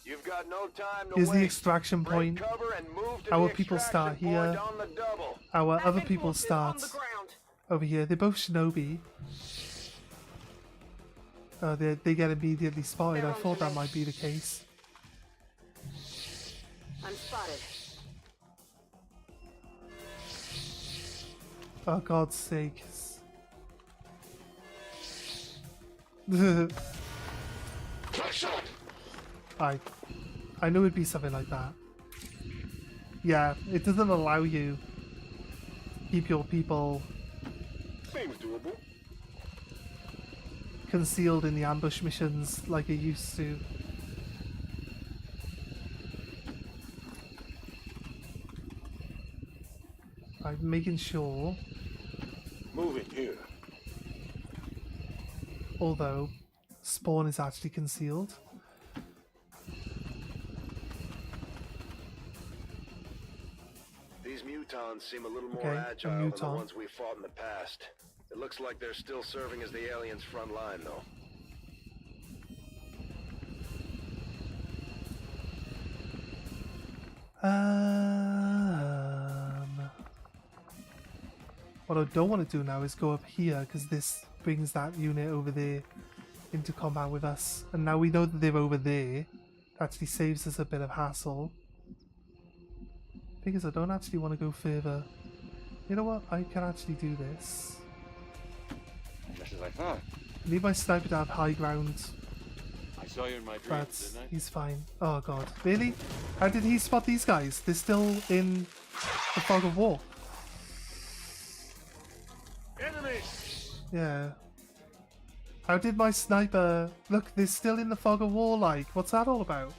You've got no time to Here's the waste. extraction Break point. cover and move to Our the people start extraction here. point on the double. Our other people start over here. They're both shinobi. They get immediately spotted. I thought that might be the case. I'm spotted. Oh, God's sake. I knew it'd be something like that. Yeah, it doesn't allow you to keep your people Seems doable. concealed in the ambush missions like it used to. I'm making sure. Moving here. Although Spawn is actually concealed. These mutons seem a little more Okay, a agile than the muton. ones we fought in the past. It looks like they're still serving as the aliens' front line, though. What I don't want to do now is go up here, because this brings that unit over there into combat with us. And now we know that they're over there. It actually saves us a bit of hassle. Because I don't actually want to go further. You know what? I can actually do this. Just as I thought. I need my sniper to have high ground. I saw you in my But dreams, didn't I? he's fine. Oh god. Really? How did he spot these guys? They're still in the fog of war. Enemy! Yeah. How did my sniper... Look, they're still in the fog of war, like. What's that all about?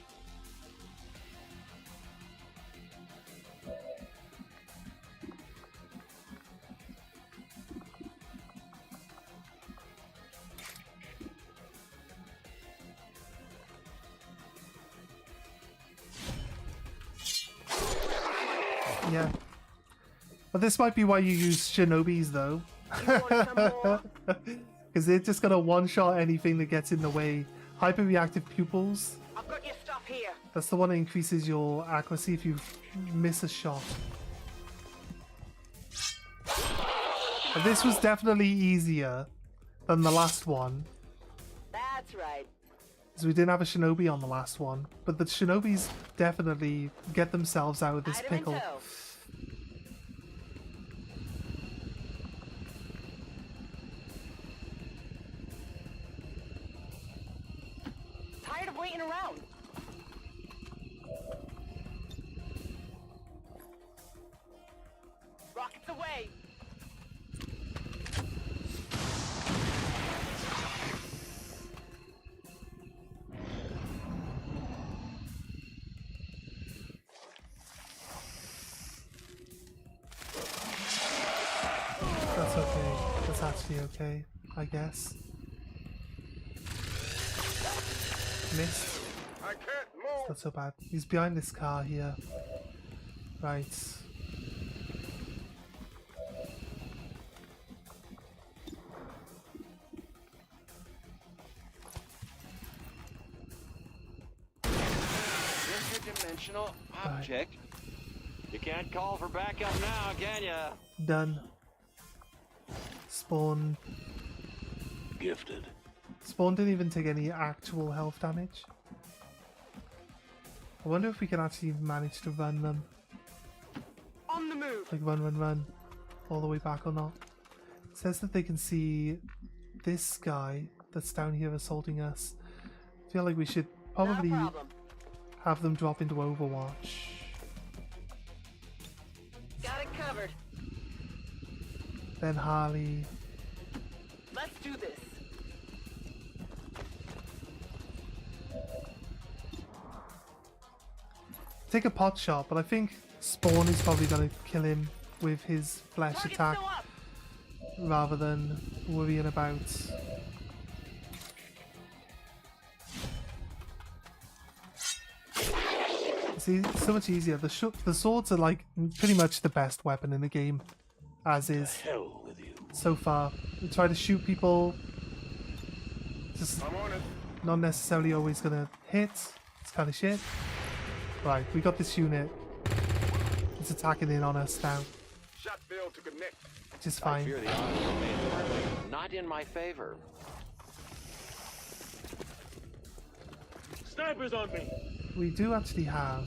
Yeah. But this might be why you use shinobis, though. Because they're just gonna one-shot anything that gets in the way. Hyper-reactive pupils. I've got your stuff here. That's the one that increases your accuracy if you miss a shot. And this was definitely easier than the last one. That's right. Because we didn't have a shinobi on the last one. But the shinobis definitely get themselves out of this Item in pickle. tow. Tired of waiting around. Rockets away. actually okay, I guess. Missed. I can't move. Not so bad. He's behind this car here. Right. Interdimensional object. You can't call for backup now, can ya? Done. Spawn. Gifted. Spawn didn't even take any actual health damage. I wonder if we can actually manage to run them. On the move. Like run all the way back or not. It says that they can see this guy that's down here assaulting us. I feel like we should probably No problem. have them drop into Overwatch. Got it covered. Then Harley. Let's do this. Take a pot shot, but I think Spawn is probably going to kill him with his flesh Target's attack still up. rather than worrying about. See, it's so much easier. The swords are like pretty much the best weapon in the game, as is. Hell with you. So far, we try to shoot people. Just I'm on it. not necessarily always gonna hit. It's kind of shit. Right, we got this unit. It's attacking in on us now, Shot failed to connect. which is I fine. fear the odds remain not in my favor. Snipers on me. We do actually have.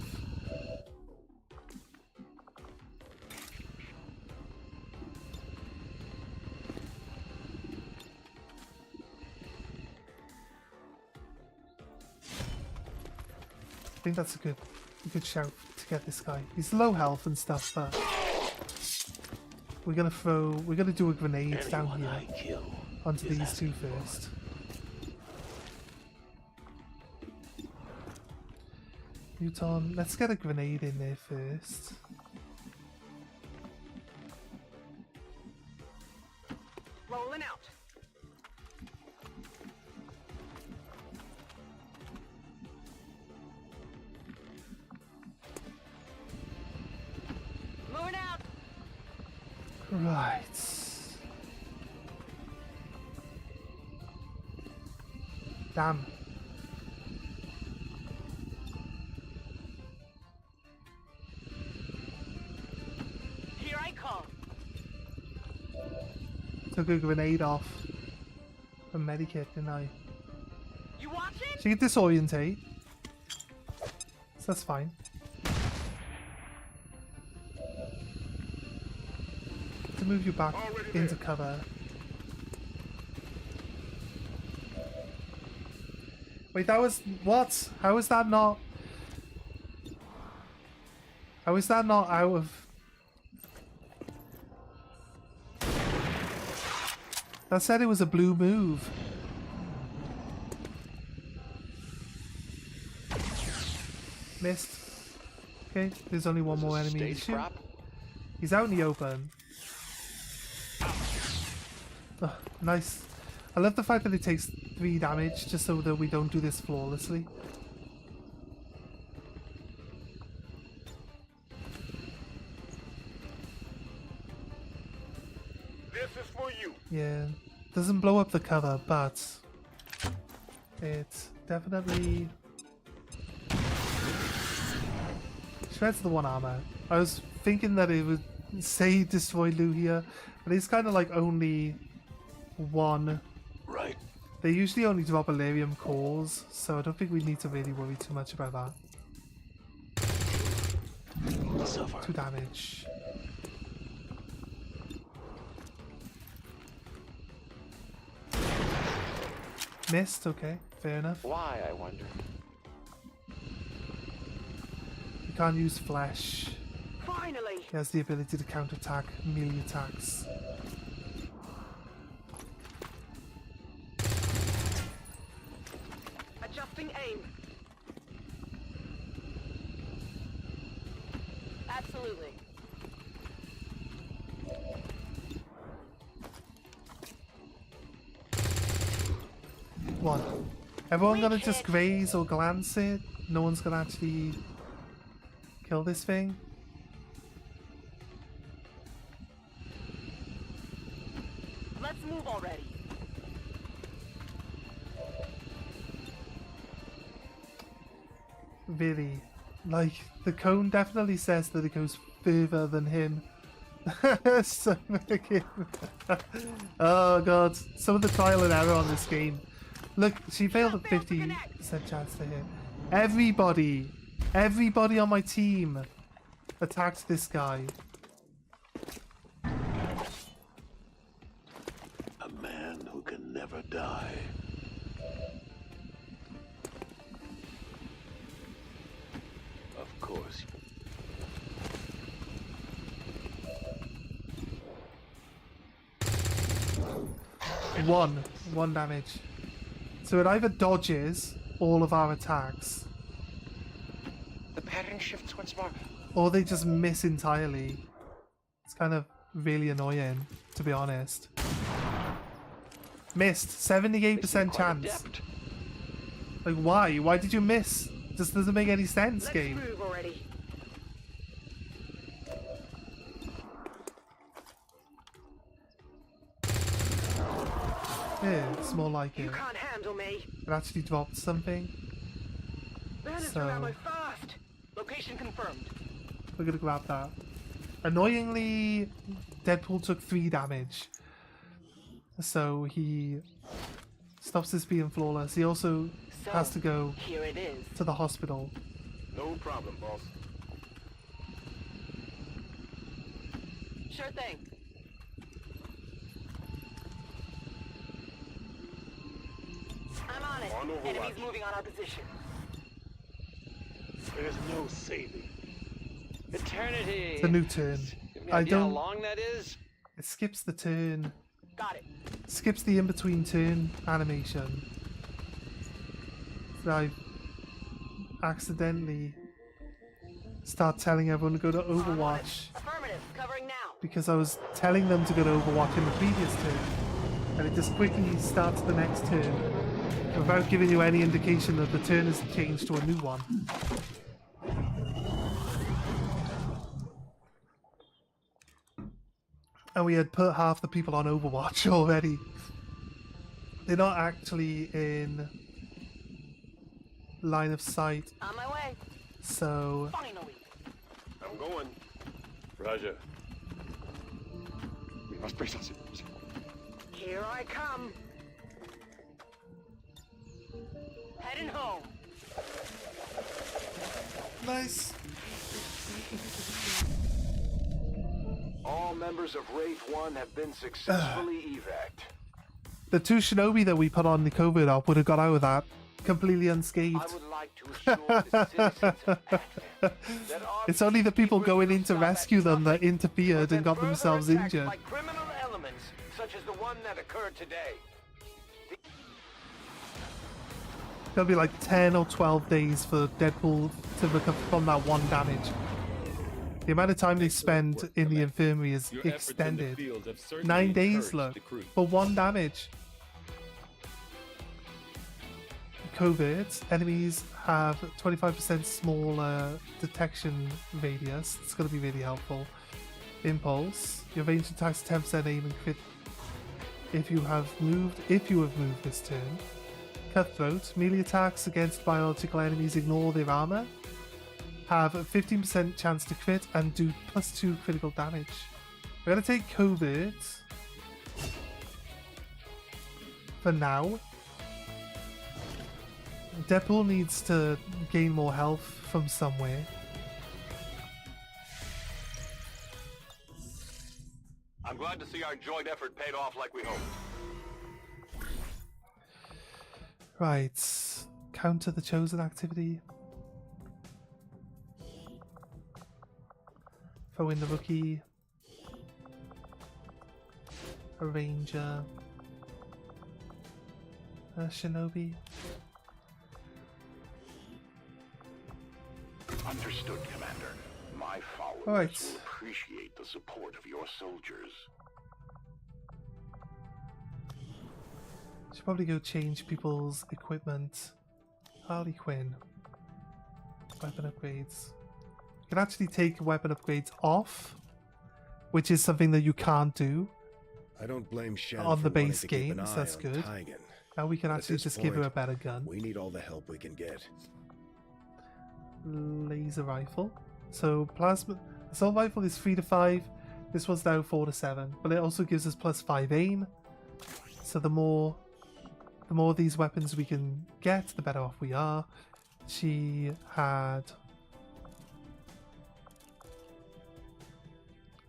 I think that's a good shout to get this guy. He's low health and stuff, but we're gonna do a grenade down here onto these two first. Newton, let's get a grenade in there first. Rolling out. Moving out. Right. Damn. Here I come. Took a grenade off a medikit, didn't I? You watching? She can disorientate. So that's fine. To move you back into cover. Wait, that was what? How is that not? How is that not out of? That said it was a blue move. Missed. Okay, there's only one more enemy to shoot. He's out in the open. Oh, nice. I love the fact that it takes 3 damage just so that we don't do this flawlessly. This is for you. Yeah, doesn't blow up the cover, but it definitely shreds the 1 armor. I was thinking that it would say destroy Lou here, but it's kind of like only 1. Right. They usually only drop Elerium cores, so I don't think we need to really worry too much about that. Suffer. 2 damage. Missed, okay, fair enough. Why, I wonder? You can't use flesh. Finally. He has the ability to counterattack melee attacks. Adjusting aim. Absolutely. Everyone gonna just graze or glance it? No one's gonna actually kill this thing? Let's move already. Really? Like, the cone definitely says that it goes further than him. So freaking... Oh god, some of the trial and error on this game. Look, she failed a 50% chance to hit. Everybody on my team attacked this guy. A man who can never die. Of course. One damage. So it either dodges all of our attacks, The pattern shifts once more. or they just miss entirely. It's kind of really annoying, to be honest. Missed. 78% chance. Like, why? Why did you miss? Just doesn't make any sense, game. Let's move already. Yeah, it's more like You it. can't handle me. It actually dropped something. Bandits So- are ammo fast. Location confirmed. We're gonna grab that. Annoyingly, Deadpool took 3 damage. So he stops this being flawless. He also has to go Here it is. to the hospital. No problem, boss. Sure thing. I'm on it. On Overwatch. Enemies moving on our position. There's no saving. Eternity. It's a new turn. You have any I idea how don't. long that is? It skips the turn. Got it. Skips the in-between turn animation. So I accidentally start telling everyone to go to Overwatch Affirmative. Covering now. because I was telling them to go to Overwatch in the previous turn, and it just quickly starts the next turn without giving you any indication that the turn has changed to a new one. And we had put half the people on Overwatch already. They're not actually in line of sight, On my way. so Finally. I'm going. Roger. We must brace ourselves. Here I come. Heading home. nice. All members of Wraith 1 have been successfully evac'd. The 2 shinobi that we put on the COVID op would have got out of that completely unscathed. I would like to assure the citizens of Advent that our It's only the people going in to rescue them that interfered and got further themselves attacks injured. by criminal elements, such as the one that occurred today. It'll be like 10 or 12 days for Deadpool to recover from that 1 damage. The amount of time they spend in the infirmary is Your efforts in the extended. field have certainly 9 days, encouraged look, the crew. for 1 damage. Covert enemies have 25% smaller detection radius. It's going to be really helpful. Impulse. Your ranged attacks 10% aim and crit if you have moved this turn. Cutthroat. Melee attacks against biological enemies ignore their armor. Have a 15% chance to crit and do +2 critical damage. We're going to take Covert for now. Deadpool needs to gain more health from somewhere. I'm glad to see our joint effort paid off like we hoped. Right. Counter the chosen activity. Throw in the rookie. A ranger. A shinobi. Understood, Commander. My followers Alright. will appreciate the support of your soldiers. Should probably go change people's equipment. Harley Quinn. Weapon upgrades. You can actually take weapon upgrades off, which is something that you can't do I don't blame Shen on for the wanting base to keep an games. eye That's on good. Taigen. Now we can But at actually this just give her a point, better gun. We need all the help we can get. Laser rifle. So plasma assault rifle is 3 to 5. This one's now 4 to 7, but it also gives us +5 aim. So the more of these weapons we can get, the better off we are. She had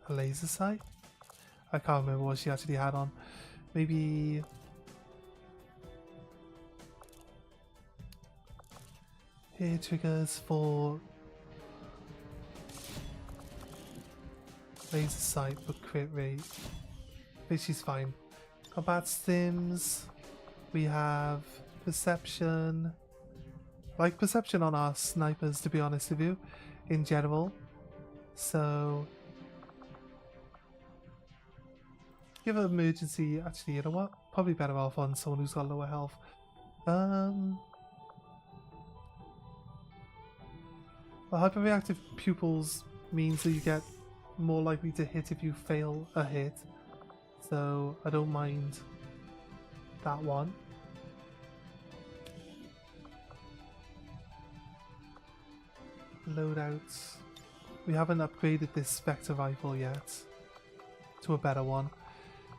a laser sight. I can't remember what she actually had on. Maybe hair triggers for laser sight but crit rate. I think she's fine. Combat stims. We have perception. I like perception on our snipers, to be honest with you, in general. So give her emergency. Actually, you know what? Probably better off on someone who's got lower health. Well, hyperreactive pupils means that you get more likely to hit if you fail a hit. So I don't mind that one. Loadouts. We haven't upgraded this Spectre rifle yet to a better one.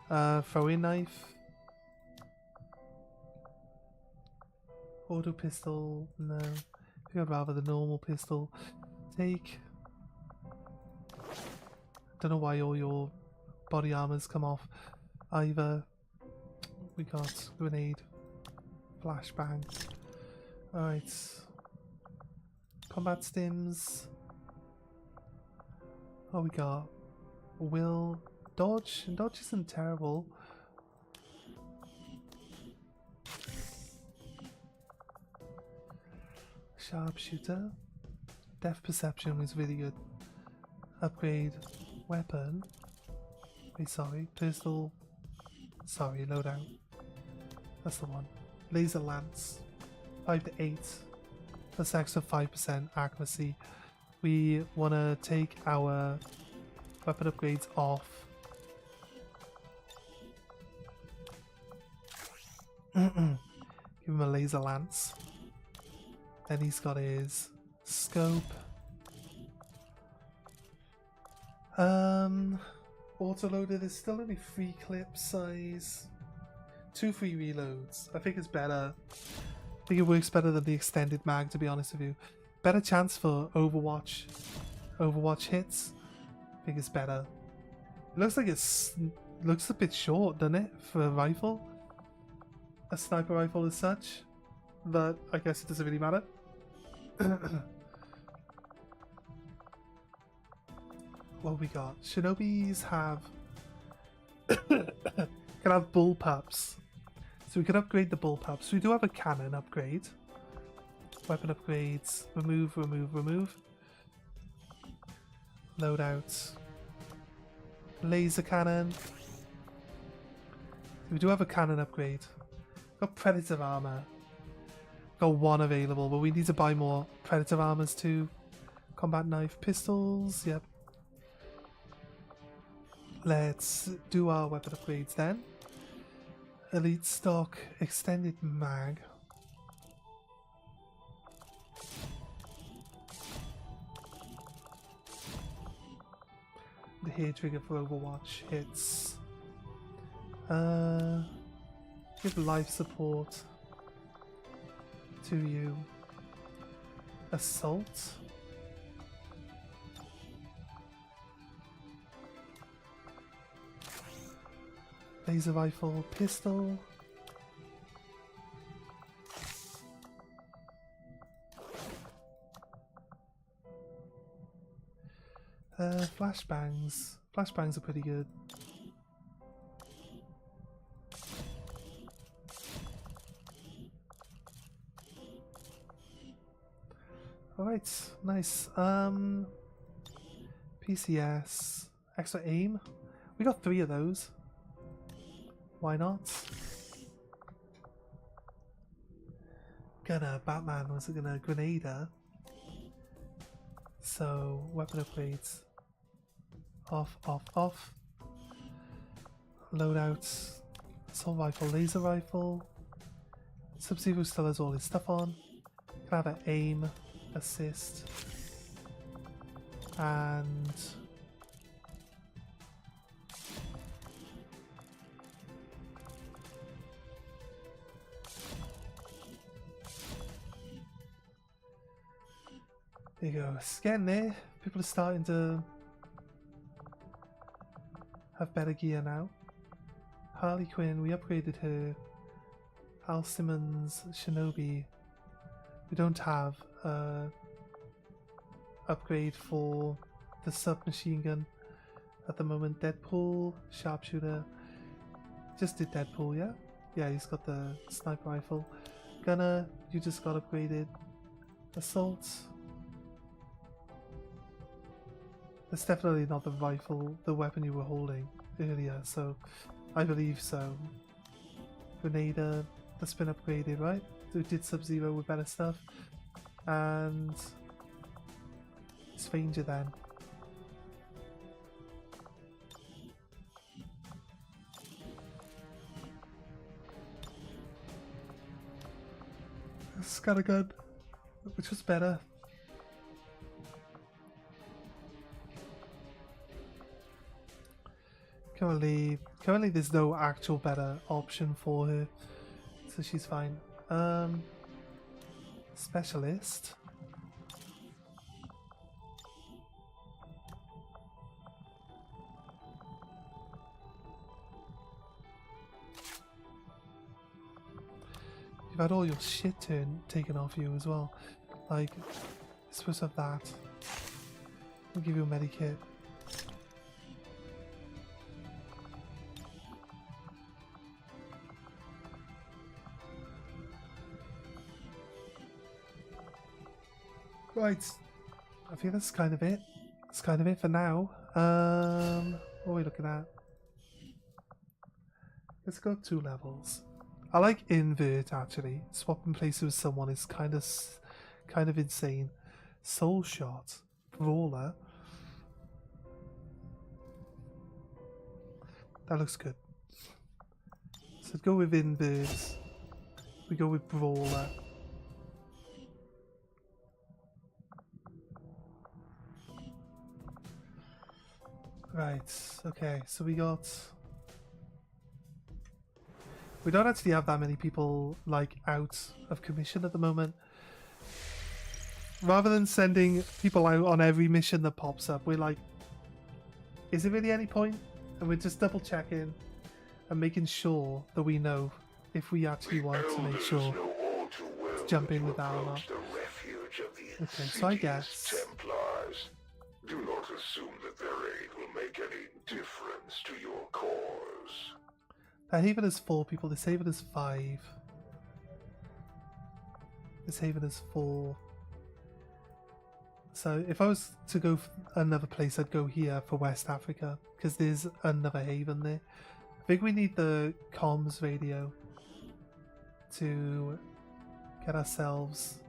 Throwing knife. Auto pistol. No. I think I'd rather the normal pistol. Take. Don't know why all your body armors come off either. We got grenade. Flashbang. Alright. Combat stims. Oh, we got will dodge, and dodge isn't terrible. Sharpshooter. Depth perception was really good. Upgrade weapon. Wait, sorry, pistol. Sorry, loadout. That's the one. Laser lance. 5 to 8. Plus extra 5% accuracy. We want to take our weapon upgrades off. Give him a laser lance. Then he's got his scope. Autoloader, there's still only 3 clip size. 2 free reloads. I think it's better. I think it works better than the extended mag, to be honest with you. Better chance for Overwatch hits. I think it's better. It looks like looks a bit short, doesn't it, for a rifle? A sniper rifle as such. But I guess it doesn't really matter. What we got? Shinobis have can have bullpups. So we can upgrade the bullpups. We do have a cannon upgrade. Weapon upgrades. Remove, remove, remove. Loadout. Laser cannon. We do have a cannon upgrade. Got predator armor. Got 1 available, but we need to buy more predator armors too. Combat knife, pistols. Yep. Let's do our weapon upgrades then. Elite stock, extended mag. The hair trigger for Overwatch hits. Give life support to you. Assault. Laser rifle, pistol. Flashbangs. Flashbangs are pretty good. Alright, nice. PCS. Extra aim. We got 3 of those. Why not? gunner. Batman was a gunner. Grenader. So weapon upgrades. Off, off, off. Loadouts. Assault rifle, laser rifle. Sub-Zero still has all his stuff on. Can have an aim, assist, and there you go. It's getting there. People are starting to have better gear now. Harley Quinn, we upgraded her. Al Simmons, Shinobi. We don't have upgrade for the submachine gun at the moment. Deadpool, sharpshooter. Just did Deadpool, yeah? Yeah, he's got the sniper rifle. Gunner, you just got upgraded. Assault. That's definitely not the rifle, the weapon you were holding earlier, so I believe so. Grenader, that's been upgraded, right? So it did Sub-Zero with better stuff. And Stranger then. Scattergun, which was better. Currently there's no actual better option for her, so she's fine. Specialist. You've had all your shit taken off you as well. Like, you're supposed to have that. I'll give you a medikit. Right, I think that's kind of it. That's kind of it for now. What are we looking at? Let's go 2 levels. I like invert actually. Swapping places with someone is kind of insane. Soul shot, brawler. That looks good. So go with invert. We go with brawler. Right, okay, so we don't actually have that many people like out of commission at the moment. Rather than sending people out on every mission that pops up, we're like, is there really any point? And we're just double checking and making sure that we know if we actually want to make sure to jump in with that or not. Okay, so I guess Templars. Do not assume that their aid will make any difference to your cause. that Haven is 4 people, this Haven is 5. This Haven is 4. So if I was to go another place, I'd go here for West Africa, because there's another Haven there. I think we need the comms radio to get ourselves...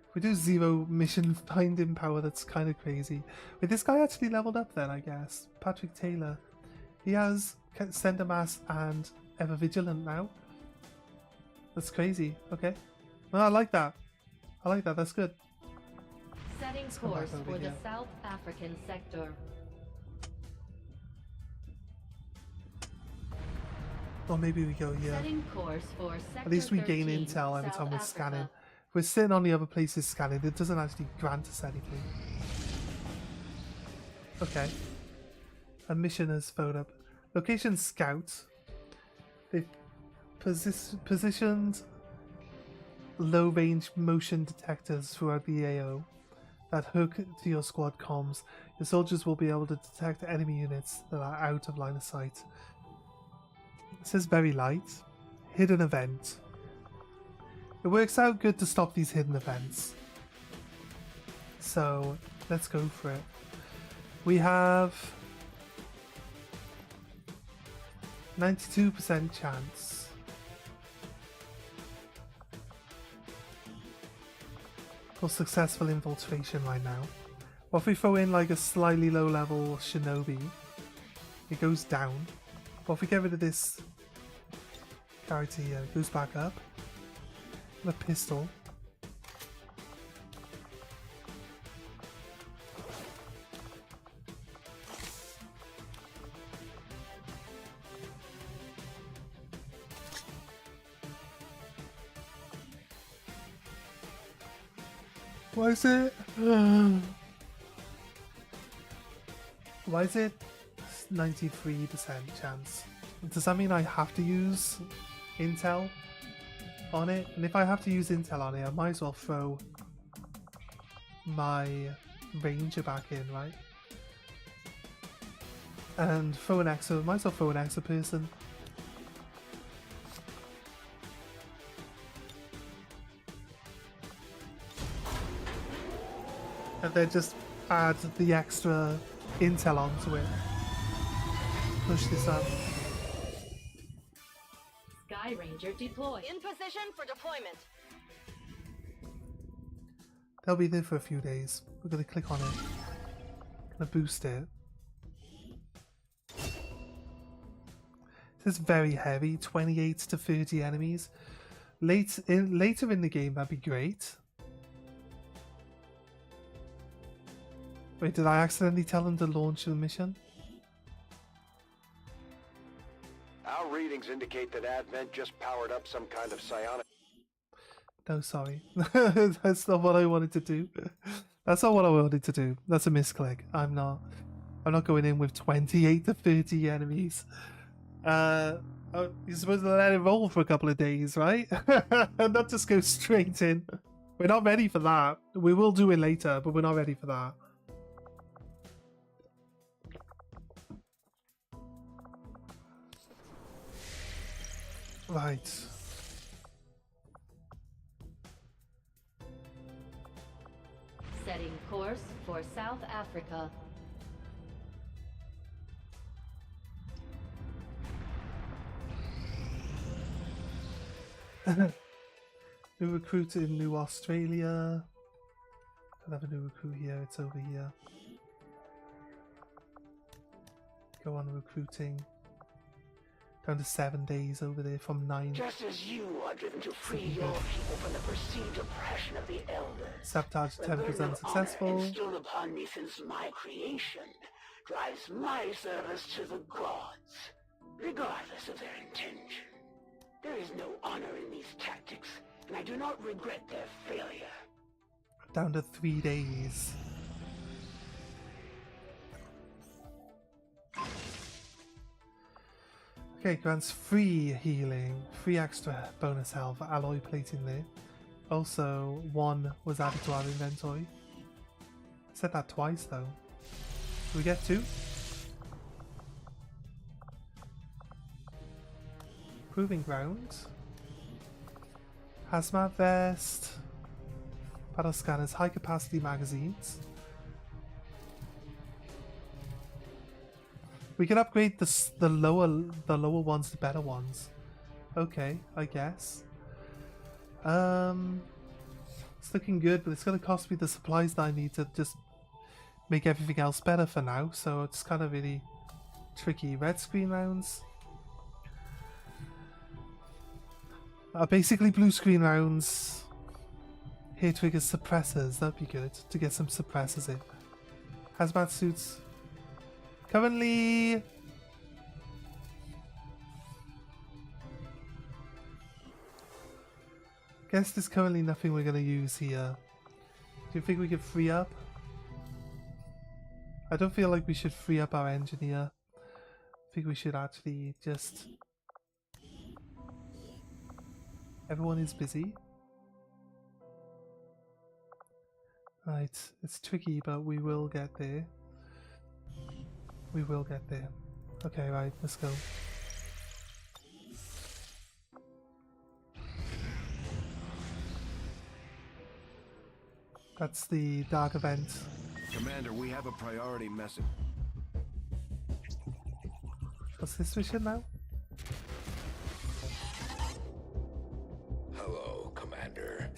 If we do 0 mission finding power, that's kind of crazy. Wait, this guy actually leveled up then, I guess. Patrick Taylor. He has Sender Mass and Ever Vigilant now. That's crazy. Okay. Well, I like that. I like that. That's good. Setting course for the South African sector. Or maybe we go here. Setting course for sector At least we gain 13, intel every South time we're Africa. scanning. If we're sitting on the other places scanning, it doesn't actually grant us anything. Okay. A mission has phoned up. Location Scout. They've positioned low-range motion detectors throughout the AO that hook to your squad comms. Your soldiers will be able to detect enemy units that are out of line of sight. It says very light. Hidden event. It works out good to stop these hidden events. So, let's go for it. We have... 92% chance. For successful infiltration right now. What if we throw in like a slightly low level shinobi? It goes down. What if we get rid of this character here? It goes back up. And a pistol. Why is it? Why is it 93% chance? Does that mean I have to use intel on it? And if I have to use intel on it, I might as well throw my ranger back in, right? And throw an extra, might as well throw an extra person. And then just add the extra intel onto it. Push this up. Sky Ranger deployed. In position for deployment. They'll be there for a few days. We're going to click on it. Gonna boost it. This is very heavy. 28 to 30 enemies. Later in the game, that'd be great. Wait, did I accidentally tell them to launch the mission? Our readings indicate that Advent just powered up some kind of psionic... No, sorry. That's not what I wanted to do. That's not what I wanted to do. That's a misclick. I'm not going in with 28 to 30 enemies. You're supposed to let it roll for a couple of days, right? Not just go straight in. We're not ready for that. We will do it later, but we're not ready for that. Right. Setting course for South Africa. New recruit in New Australia. I'll have a new recruit here. It's over here. Go on recruiting. Down to 7 days over there from 9. Just as you are driven to free your people from the perceived oppression of the elders. Sabotage the attempt was burden of honor unsuccessful. instilled upon me since my creation drives my service to the gods, regardless of their intention. There is no honor in these tactics, and I do not regret their failure. Down to 3 days. Okay, grants free healing, free extra bonus health, alloy plating there. Also, 1 was added to our inventory. I said that twice though. Do we get 2? Proving ground. Hazmat vest. Battle scanners, high capacity magazines. We can upgrade the lower ones to better ones. Okay, I guess. It's looking good, but it's going to cost me the supplies that I need to just make everything else better for now. So it's kind of really tricky. Red screen rounds. Basically blue screen rounds. Here triggers suppressors. That'd be good to get some suppressors in. Hazmat suits. Currently, guess there's currently nothing we're going to use here. Do you think we could free up? I don't feel like we should free up our engineer. I think we should actually just... Everyone is busy. Right, it's tricky, but we will get there. We will get there. Okay, right, let's go. That's the dark event. Commander, we have a priority message. What's this mission now?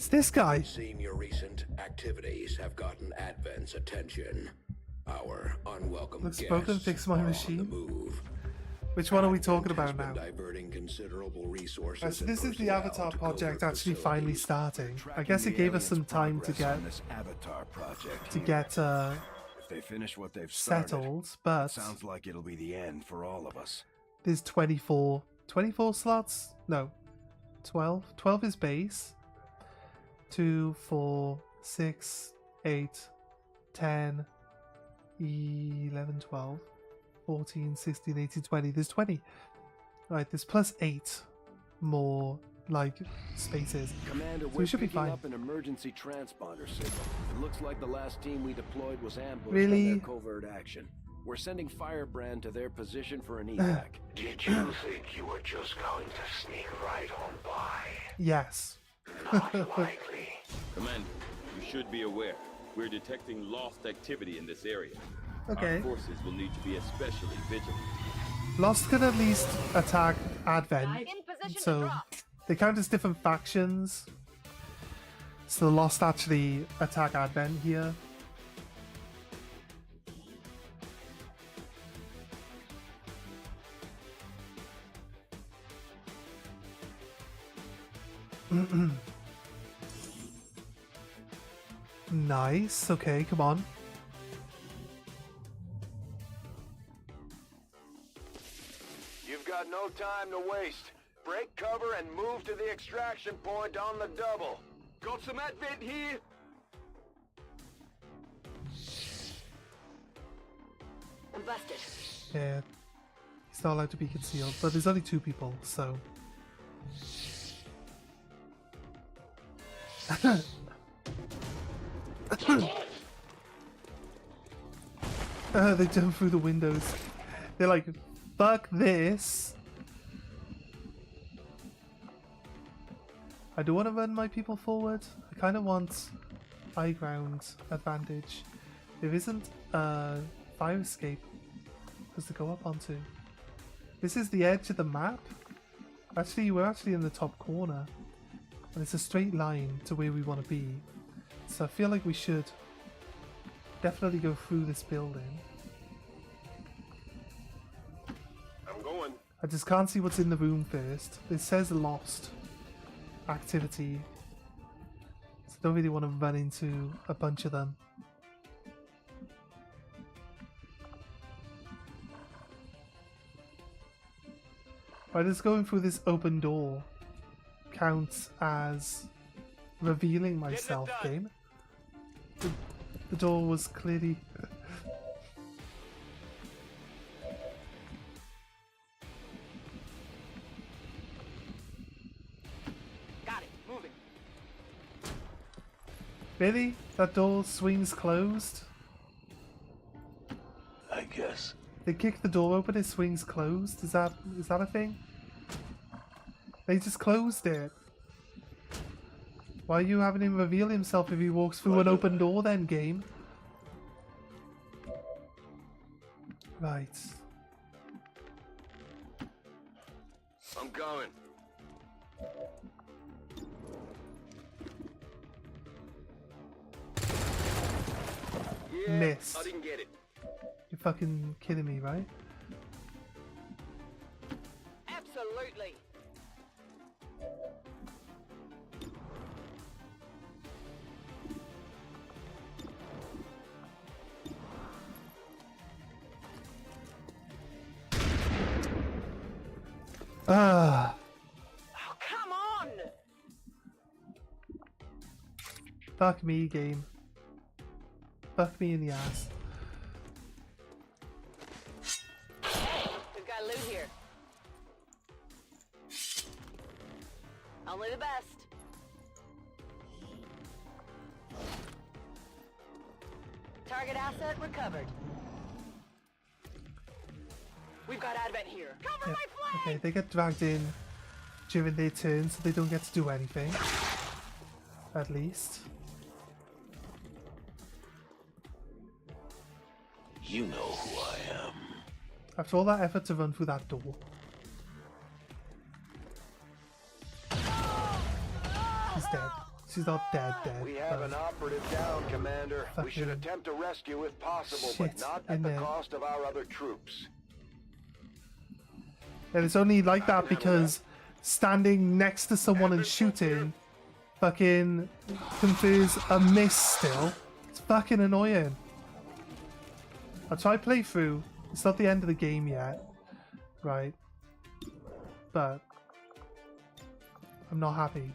It's this guy. It seems your recent activities have gotten Advent's attention. Our unwelcome Looks guests broken, fix my are on machine. the move. Which one are we talking Advent has about been now? diverting considerable resources So and this is the personnel Avatar to project covert actually finally facilities. starting. I Tracking guess it the gave us aliens' some time to progress get on this Avatar project to here. get If they finish what they've started, settled, but sounds like it'll be the end for all of us. there's 24 slots? No. 12. 12 is base. 2, 4, 6, 8, 10, 11, 12, 14, 16, 18, 20. There's 20. Right, there's plus 8 more, like, spaces. Commander, So we're we should be picking fine. up an emergency transponder signal. It looks like the last team we deployed was ambushed Really? on their covert action. We're sending Firebrand to their position for an evac. Did you think you were just going to sneak right on by? Yes. Not likely. Commander, you should be aware. We're detecting lost activity in this area. Okay. Our forces will need to be especially vigilant. Lost can at least attack Advent, In position to so drop. they count as different factions. So Lost actually attack Advent here. Nice. Okay, come on. You've got no time to waste. Break cover and move to the extraction point on the double. Got some advent here? I'm busted. Yeah, he's not allowed to be concealed, but there's only 2 people, so. They jump through the windows. They're like, fuck this. I do want to run my people forward. I kind of want high ground advantage. There isn't a fire escape for us to go up onto. This is the edge of the map. Actually, we're actually in the top corner. And it's a straight line to where we want to be. So I feel like we should definitely go through this building. I'm going. I just can't see what's in the room first. It says lost activity. So I don't really want to run into a bunch of them. Right, just going through this open door counts as revealing myself, game. The door was clearly... Got it. Moving. Really? That door swings closed? I guess. They kick the door open, it swings closed? Is that a thing? They just closed it. Why are you having him reveal himself if he walks through an open door then, game? Right. I'm going. Yeah, Missed. I didn't get it. You're fucking kidding me, right? Absolutely. Ah. Oh, come on! Fuck me, game. Fuck me in the ass. We've got loot here. Only the best. Target asset recovered. We've got advent here. Cover Yeah. my flank! Okay, they get dragged in during their turn, so they don't get to do anything. At least. You know who I am. After all that effort to run through that door. She's dead. She's not dead. We have an operative down, Commander. We should attempt a rescue if possible, but not at the cost of our other troops. And it's only like that because standing next to someone and shooting fucking confers a miss still. It's fucking annoying. I'll try play through. It's not the end of the game yet. Right. But I'm not happy.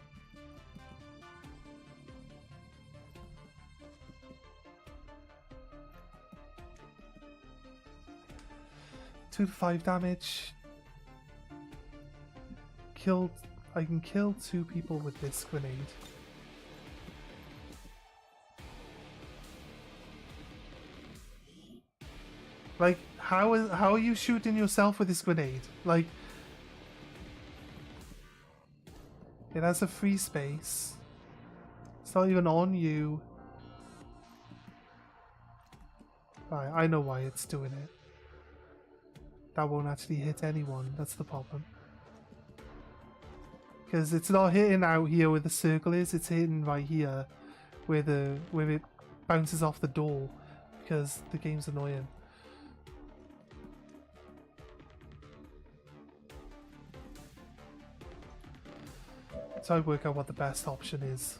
Two to 5 damage. I can kill 2 people with this grenade. Like, how are you shooting yourself with this grenade? Like, it has a free space. It's not even on you. Right, I know why it's doing it. That won't actually hit anyone, that's the problem. Because it's not hitting out here where the circle is, it's hitting right here where it bounces off the door because the game's annoying. So I work out what the best option is.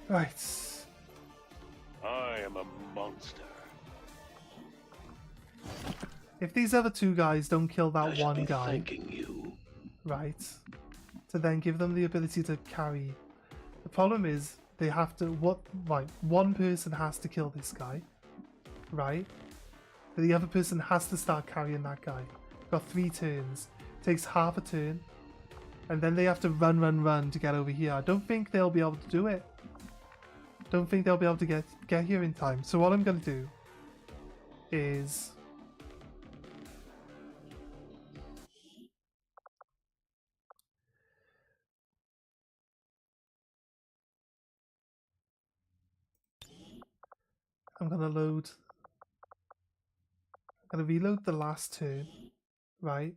Right. I am a monster. If these other 2 guys don't kill that I should one be guy, thanking you. right, to then give them the ability to carry. The problem is they have to one person has to kill this guy, right? But the other person has to start carrying that guy. Got 3 turns. Takes half a turn, and then they have to run to get over here. I don't think they'll be able to do it. Don't think they'll be able to get here in time. So what I'm gonna do is I'm gonna reload the last turn, right?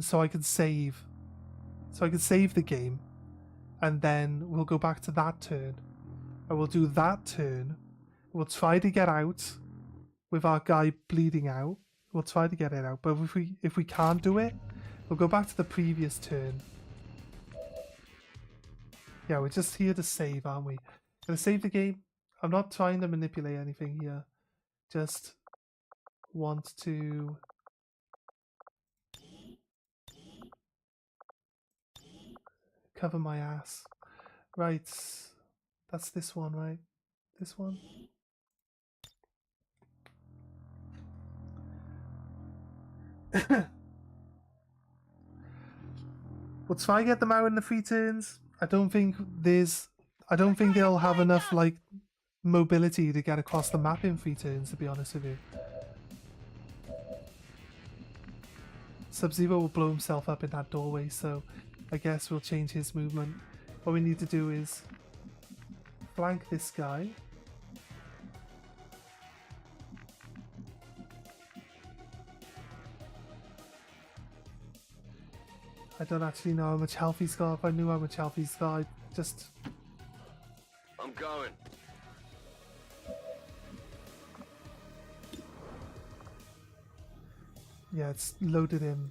So I can save. So I can save the game, and then we'll go back to that turn. I will do that turn. We'll try to get out with our guy bleeding out. We'll try to get it out, but if we can't do it, we'll go back to the previous turn. Yeah, we're just here to save, aren't we? Gonna save the game. I'm not trying to manipulate anything here. Just want to cover my ass. Right. That's this one, right? This one? We'll try get them out in the 3 turns. I don't think they'll have enough like mobility to get across the map in 3 turns, to be honest with you. Sub-Zero will blow himself up in that doorway, so I guess we'll change his movement. What we need to do is flank this guy. I don't actually know how much health he's got. If I knew how much health he's got, I'd just... I'm going. Yeah, it's loaded him.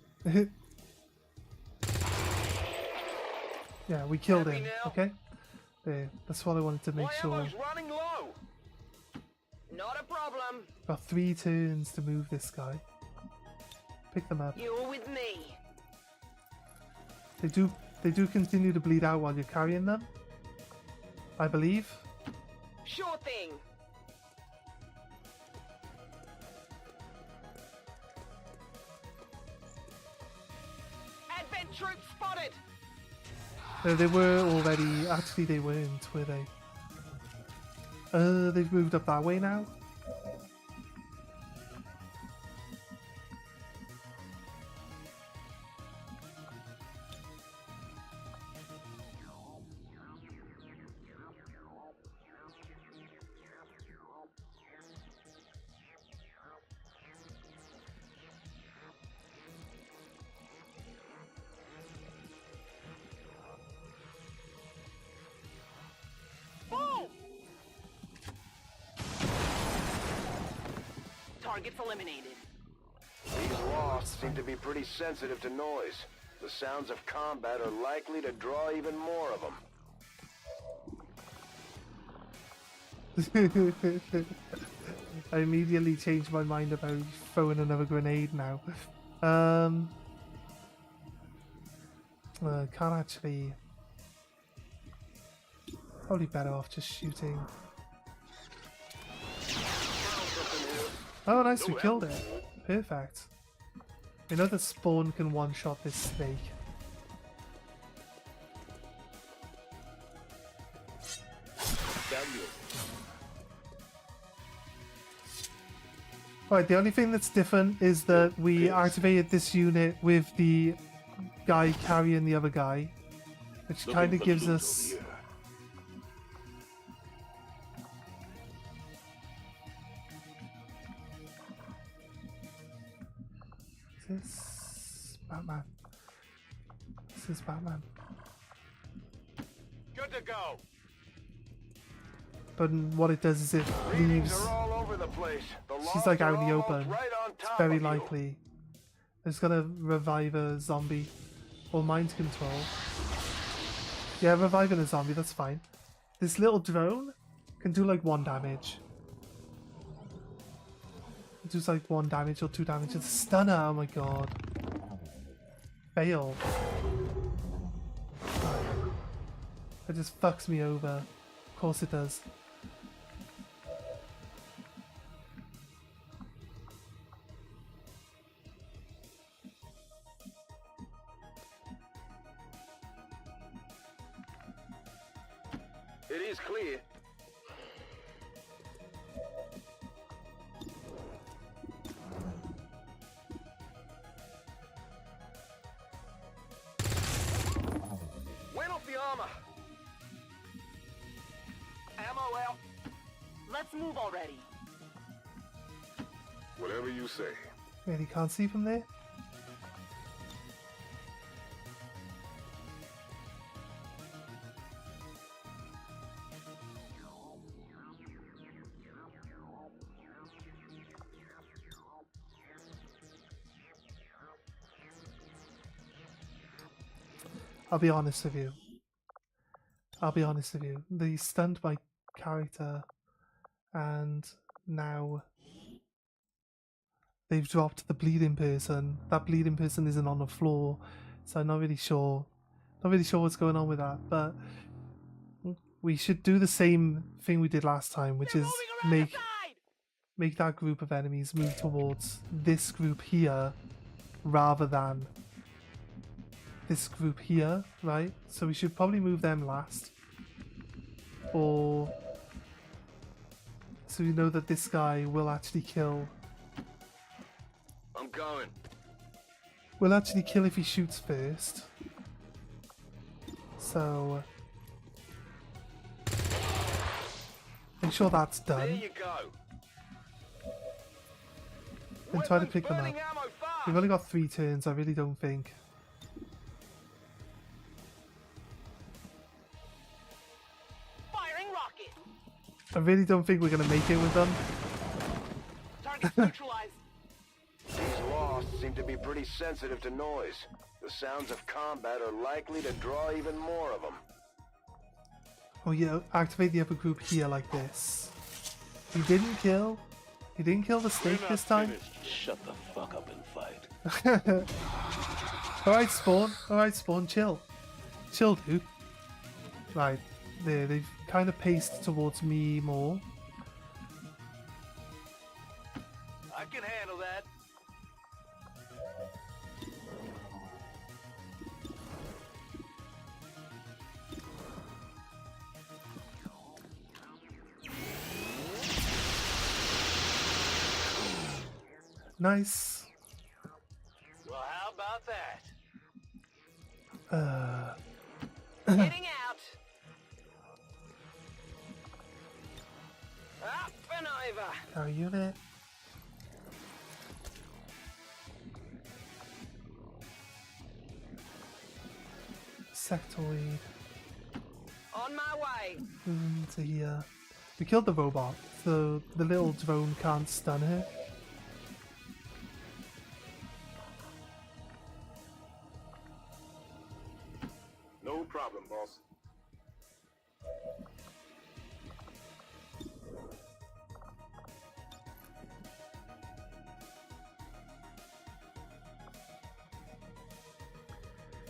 Yeah, we killed him, okay? There, that's what I wanted to make sure. Running low. Not a problem. Got 3 turns to move this guy. Pick them up. You're with me. They do continue to bleed out while you're carrying them, I believe. Sure thing. Advent troops spotted. No, they were already. Actually, they weren't, were they? They've moved up that way now. targets eliminated. These lost seem to be pretty sensitive to noise. The sounds of combat are likely to draw even more of them. I immediately changed my mind about throwing another grenade now. Can't actually... Probably better off just shooting. Oh nice, we killed it. Perfect. I know the spawn can one-shot this snake. Right, the only thing that's different is that we activated this unit with the guy carrying the other guy, which kind of gives us... Is this Batman? This is Batman. Good to go. But what it does is it leaves... All over the place. She's like out in the open. Right on It's top very of you. likely. It's gonna revive a zombie. Or mind control. Yeah, reviving a zombie, that's fine. This little drone can do like 1 damage. It does like 1 damage or 2 damage. It's a stunner, oh my god. Fail. It just fucks me over. Of course it does. It is clear. Went off the armor. Ammo out. Let's move already. Whatever you say. Really can't see from there? I'll be honest with you. They stunned my character and now they've dropped the bleeding person. That bleeding person isn't on the floor, so I'm not really sure what's going on with that, but we should do the same thing we did last time, which is make that group of enemies move towards this group here rather than this group here, right? So we should probably move them last. Or so we know that this guy will actually kill. I'm going. Will actually kill if he shoots first. So make sure that's There done. you go. And try to pick them up. We've only got 3 turns, I really don't think. Firing rocket. I really don't think we're gonna make it with them. Target neutralized. These lost seem to be pretty sensitive to noise. The sounds of combat are likely to draw even more of them. Oh yeah, activate the upper group here like this. He didn't kill the snake this time. Shut the fuck up and fight. Alright Spawn, chill. Chill, dude. Right, there, they've kind of paced towards me more. I can handle that. Nice. Well, how about that? Getting out. Up and over. Our unit. Sectoid. On my way. To here. We killed the robot, so the little drone can't stun her. problem, boss.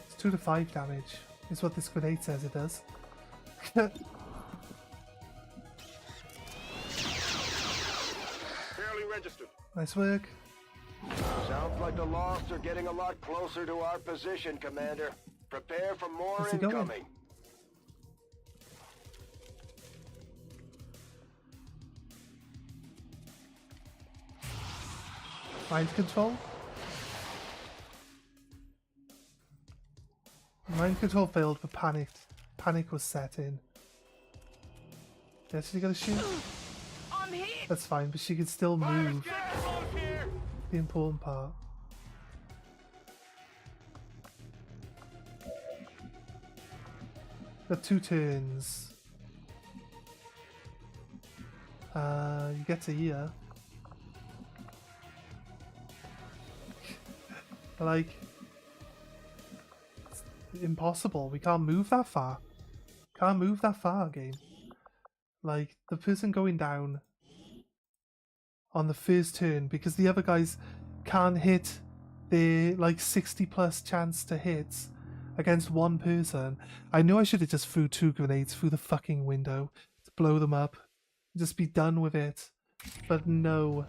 It's 2 to 5 damage. Is what this grenade says it does. Fairly registered. Nice work. Sounds like the Lost are getting a lot closer to our position, Commander. Prepare for more Where's he going? incoming. Mind control? Mind control failed, but panicked. Panic was set in. Yes, you gotta shoot. I'm hit. That's fine, but she can still move. The important part. Got 2 turns. You get to here. Like, it's impossible. We can't move that far. Can't move that far, game. Like, the person going down on the first turn, because the other guys can't hit their, like, 60+ chance to hit against one person. I knew I should have just threw 2 grenades through the fucking window to blow them up. Just be done with it. But no.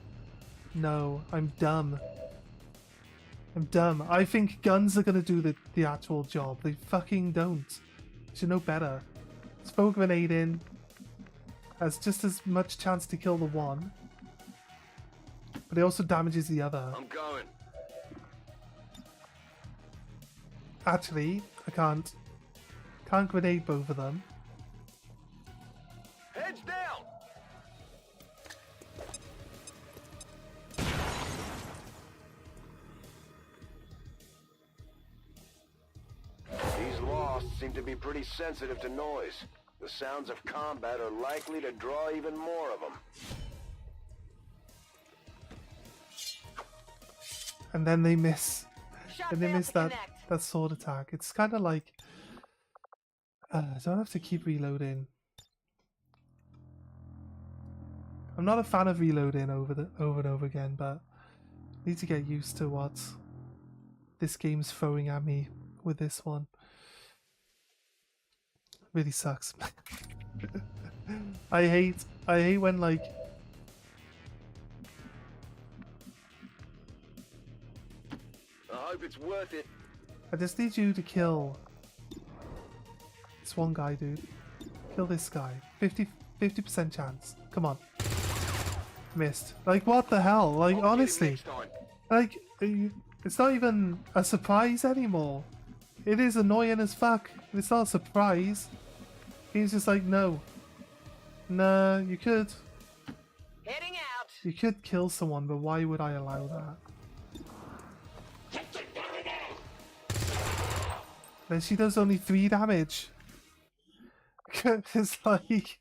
No, I'm dumb. I'm dumb. I think guns are gonna do the actual job. They fucking don't. Should know better. Just throw a grenade in. Has just as much chance to kill the one. But it also damages the other. I'm going. Actually, I can't. Can't grenade both of them. Heads down. These Lost seem to be pretty sensitive to noise. The sounds of combat are likely to draw even more of them. And then they miss. Shut And they down miss to that connect. sword attack. It's kind of like I don't have to keep reloading. I'm not a fan of reloading over and over again, but I need to get used to what this game's throwing at me with this one. Really sucks. I hate when, like, I hope it's worth it. I just need you to kill this one guy, dude. Kill this guy. 50% chance. Come on. Missed. Like, what the hell? Like, I'll get him honestly. next time. Like, it's not even a surprise anymore. It is annoying as fuck. It's not a surprise. He's just like, no. Nah, you could. Heading out. You could kill someone, but why would I allow that? Then she does only 3 damage. It's like...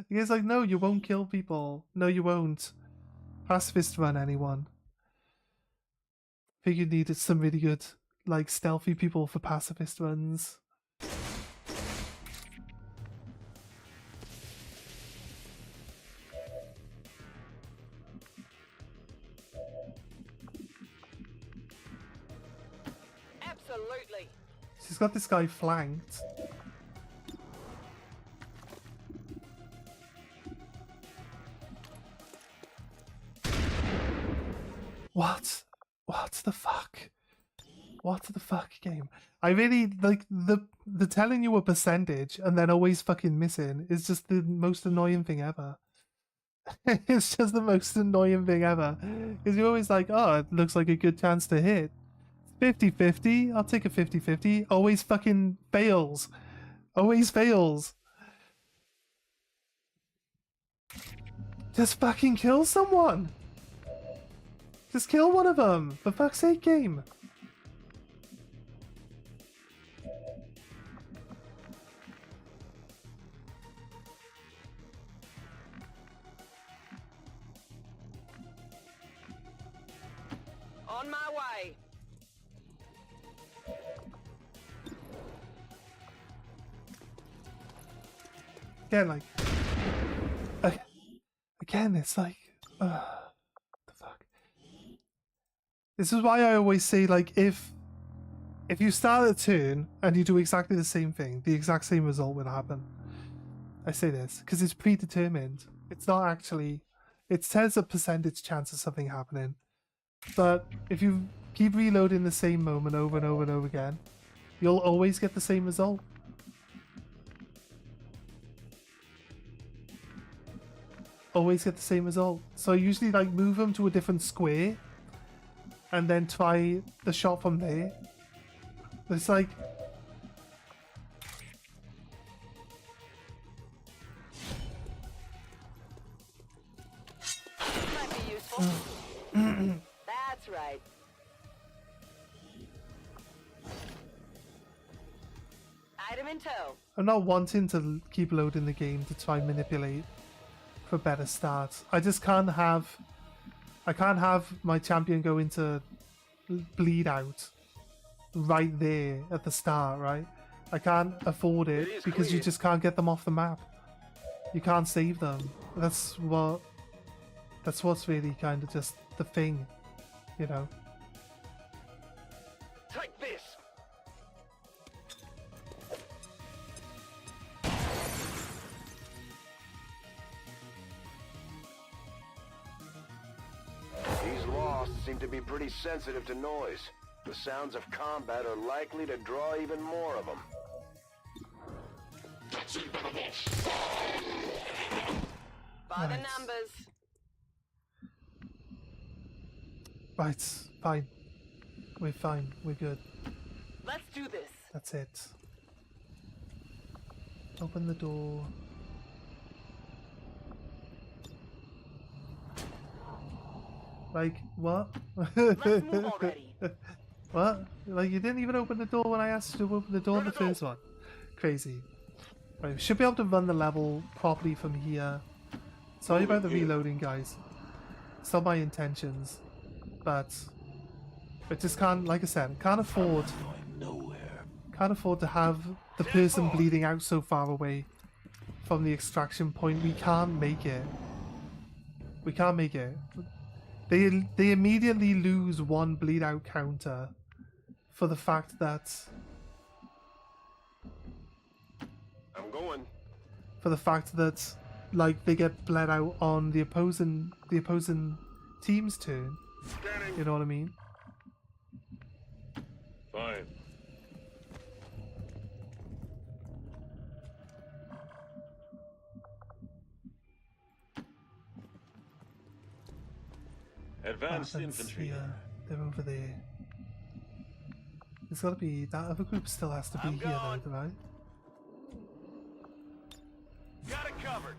He's like, no, you won't kill people. No, you won't. Pacifist run anyone. I think you needed some really good, like, stealthy people for pacifist runs. Absolutely. She's got this guy flanked. What? What the fuck? What the fuck, game? I really like the telling you a percentage and then always fucking missing is just the most annoying thing ever. It's just the most annoying thing ever. Because you're always like, oh, it looks like a good chance to hit. 50-50, I'll take a 50-50. Always fucking fails. Always fails. Just fucking kill someone. Just kill one of them. For fuck's sake, game. On my way. Again, like... Again, it's like... the fuck? This is why I always say, like, if you start a turn and you do exactly the same thing, the exact same result will happen. I say this because it's predetermined. It's not actually... It says a percentage chance of something happening. But if you keep reloading the same moment over and over and over again, you'll always get the same result. Always get the same result. So I usually like move them to a different square and then try the shot from there. It's like... Might be useful. That's right. Item in tow. I'm not wanting to keep loading the game to try and manipulate for better starts. I just can't have... I can't have my champion go into bleed out right there at the start, right? I can't afford it because you just can't get them off the map. You can't save them. That's what's really kind of just the thing, you know? Take this! These lost seem to be pretty sensitive to noise. The sounds of combat are likely to draw even more of them. By the numbers. Right, fine. We're fine. We're good. Let's do this. That's it. Open the door. Like, what? Let's move already. What? Like, you didn't even open the door when I asked you to open the door in the first one. Crazy. Right, we should be able to run the level properly from here. Sorry about the reloading, guys. It's not my intentions. But I just can't, like I said, can't afford to have the person bleeding out so far away from the extraction point. We can't make it. We can't make it. They immediately lose one bleed out counter for the fact that I'm going. For the fact that like they get bled out on the opposing team's turn. Scanning. You know what I mean? Fine. Advanced infantry. They're over there. There's got to be that other group still has to be here though, right? Got it covered.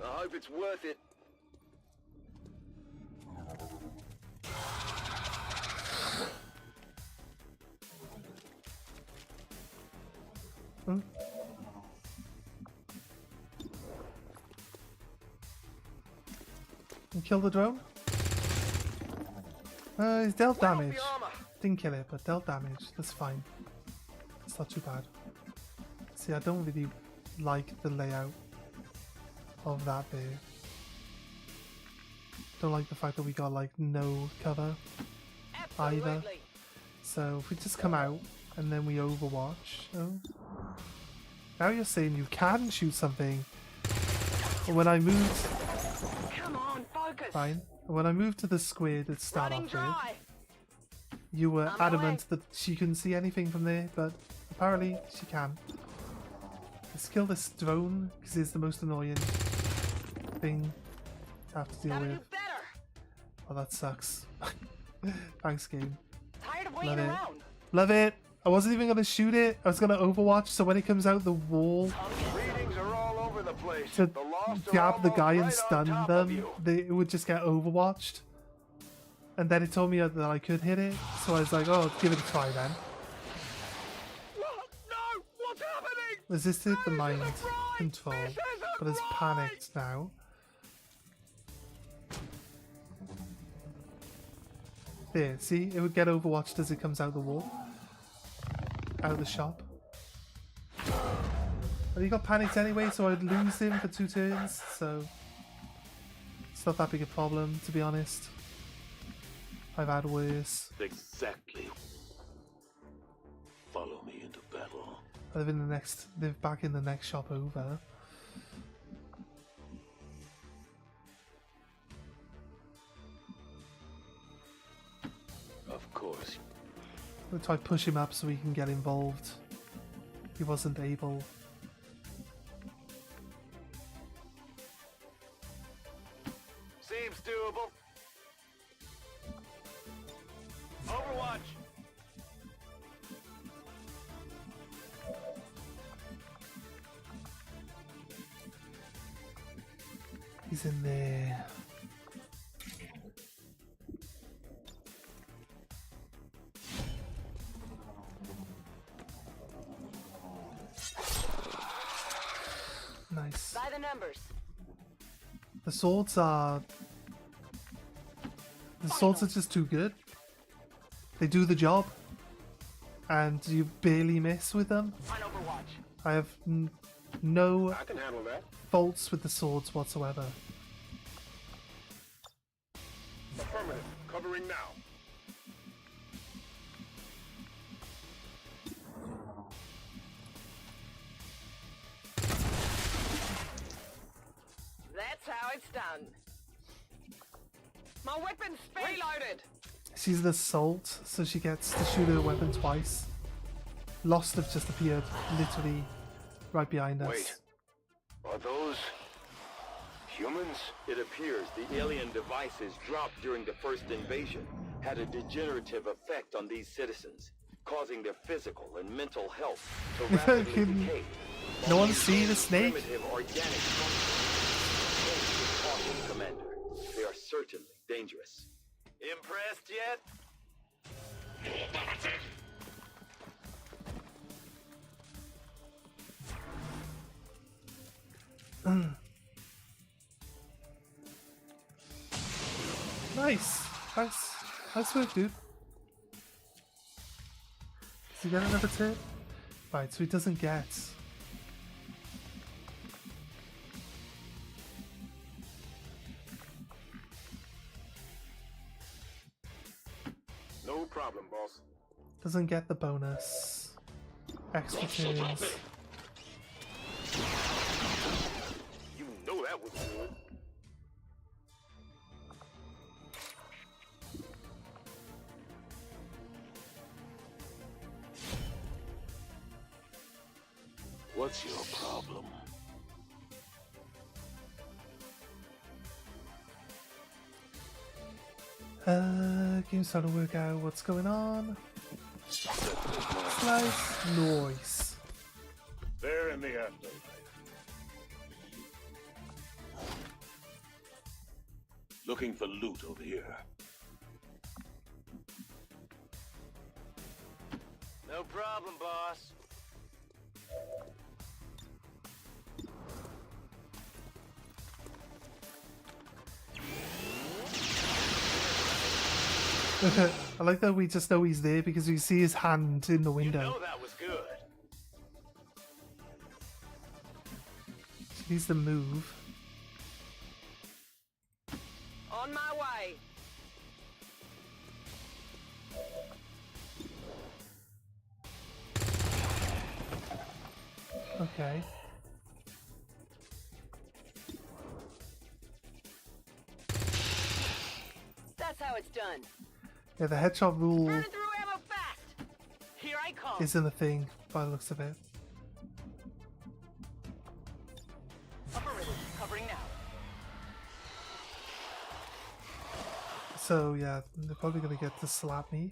I hope it's worth it. Hmm? You kill the drone? He's dealt damage. Didn't kill it, but dealt damage. That's fine. It's not too bad. See, I don't really like the layout of that bit. Don't like the fact that we got like no cover either. So if we just come out and then we overwatch. Oh. Now you're saying you can shoot something. But when I moved... Come on, focus. Fine. When I moved to the square to start off with, you were adamant that she couldn't see anything from there, but apparently she can. Let's kill this drone, because it's the most annoying thing to have to deal with. Oh, that sucks. Thanks, game. Tired of waiting around. Love it! I wasn't even going to shoot it. I was going to overwatch, so when it comes out the wall Readings are all over the place. to The lost are grab the guy almost and right stun on top of them, you. it would just get overwatched. And then it told me that I could hit it, so I was like, oh, give it a try then. No! What's happening? Resisted the mind control, but is panicked now. There, see? It would get overwatched as it comes out the wall. Out of the shop. Well, he got panicked anyway, so I'd lose him for 2 turns, so it's not that big a problem, to be honest. I've had worse. Exactly. Follow me into battle. They're back in the next shop over. Of course. I'm gonna try to push him up so he can get involved. He wasn't able. Seems doable. Overwatch. He's in there. Nice. By the numbers. The swords are just too good. They do the job, and you barely miss with them. On Overwatch. I have no I can handle that. faults with the swords whatsoever. Affirmative. Covering now. That's how it's done. My weapon's reloaded. She's the assault, so she gets to shoot her weapon twice. Lost have just appeared, literally right behind us. Wait. Are those humans? It appears the alien devices dropped during the first invasion had a degenerative effect on these citizens, causing their physical and mental health to rapidly decay. No one see the snake? Primitive organic functions. Caution, Commander. They are certainly dangerous. Impressed yet? Nice. Nice work, dude. Does he get another tip? Right, so he doesn't get... No problem, boss. Doesn't get the bonus. Extra turns. You know that was good. What's your problem? Game's trying to work out what's going on. Slice noise. They're in the afterlife. Looking for loot over here. No problem, boss. I like that we just know he's there because we see his hand in the window. You know that was good. He needs to move. On my way. Okay. That's how it's done. Yeah, the headshot rule Burning through ammo fast. Here I come. isn't a thing by the looks of it. Affirmative. Covering now. So yeah, they're probably gonna get to slap me.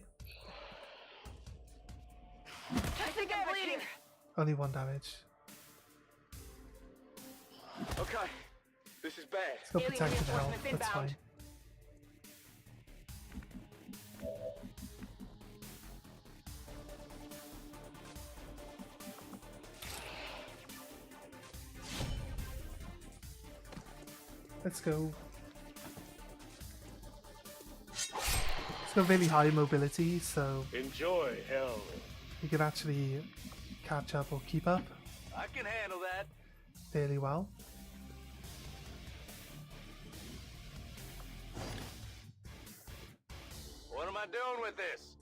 I think I'm bleeding. Only 1 damage. Okay, this is bad. It's got Alien protected health, reinforcements that's inbound. fine. Let's go. It's got really high mobility, so Enjoy hell. you can actually catch up or keep up. I can handle that. fairly well. What am I doing with this?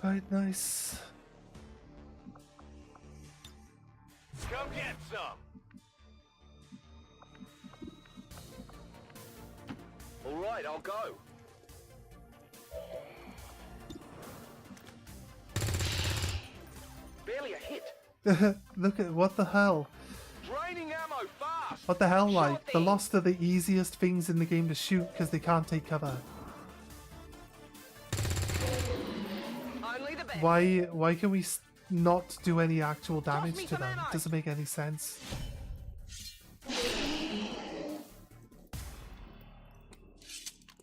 Right, nice. Come get some. All right, I'll go. Barely a hit. Look at what the hell? Draining ammo fast. What the hell, Sure like? The thing. Lost are the easiest things in the game to shoot because they can't take cover. Only the best. Why can we not do any actual damage to them? It doesn't make any sense.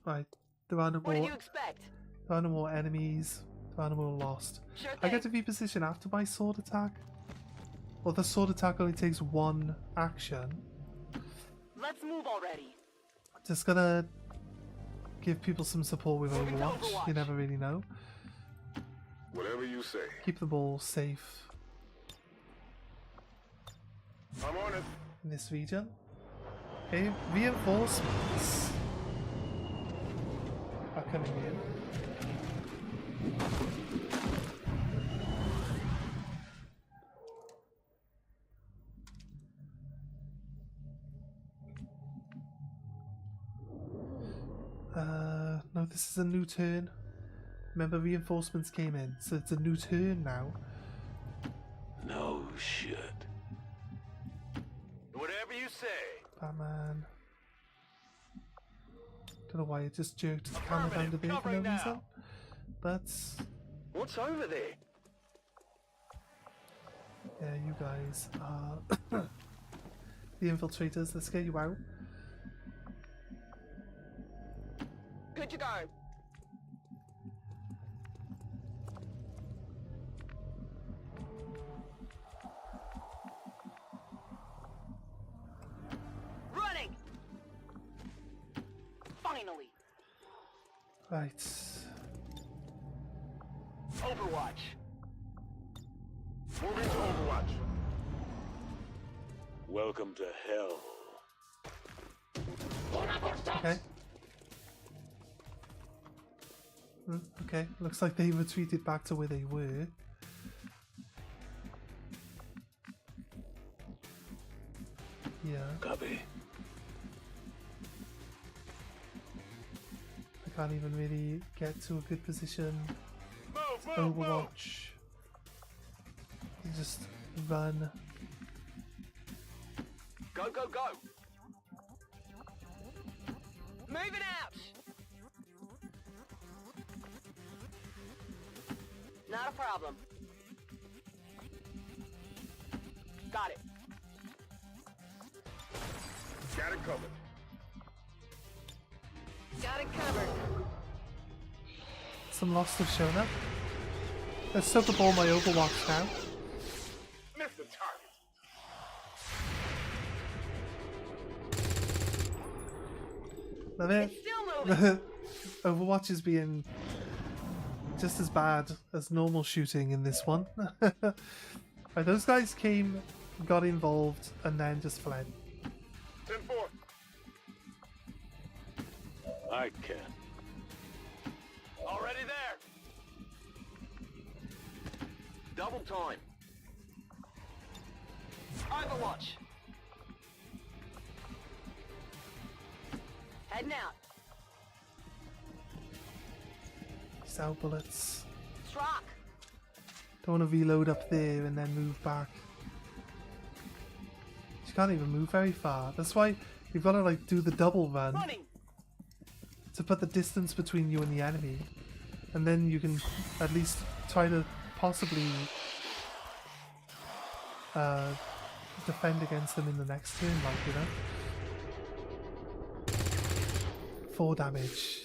Right, there are no What did more. you expect? There are no more enemies. There are no more lost. Sure I get thing. to reposition after my sword attack. Well, the sword attack only takes one action. Let's move already. Just gonna give people some support with Moving to Overwatch. Overwatch. You never really know. Whatever you say. Keep the ball safe I'm on it. in this region. Okay, reinforcements are coming in. No, this is a new turn. Remember, reinforcements came in, so it's a new turn now. No shit. Whatever you say. Batman. Don't know why it just jerked the camera down to there for no Covering now. reason. But What's over there? yeah, you guys are the infiltrators. Let's get you out. Good to go. Running. Finally. Right. Overwatch. Moving to Overwatch. Welcome to hell. Okay. Okay, looks like they retreated back to where they were. Yeah, Copy. I can't even really get to a good position. Move, move. Overwatch. You just run. Go, go, go. Moving out. Not a problem. Got it. Got it covered. Got it covered. Some Lost have shown up. Let's set the ball my Overwatch now. Missed the target. Love it. It's still moving. Overwatch is being just as bad as normal shooting in this one. Right, those guys came, got involved, and then just fled. 10-4. I can. Already there. Double time. Overwatch. Heading out. Sound bullets. Strock. Don't want to reload up there and then move back. You can't even move very far. That's why you've got to like do the double run Running. to put the distance between you and the enemy, and then you can at least try to possibly defend against them in the next turn, like, you know. 4 damage.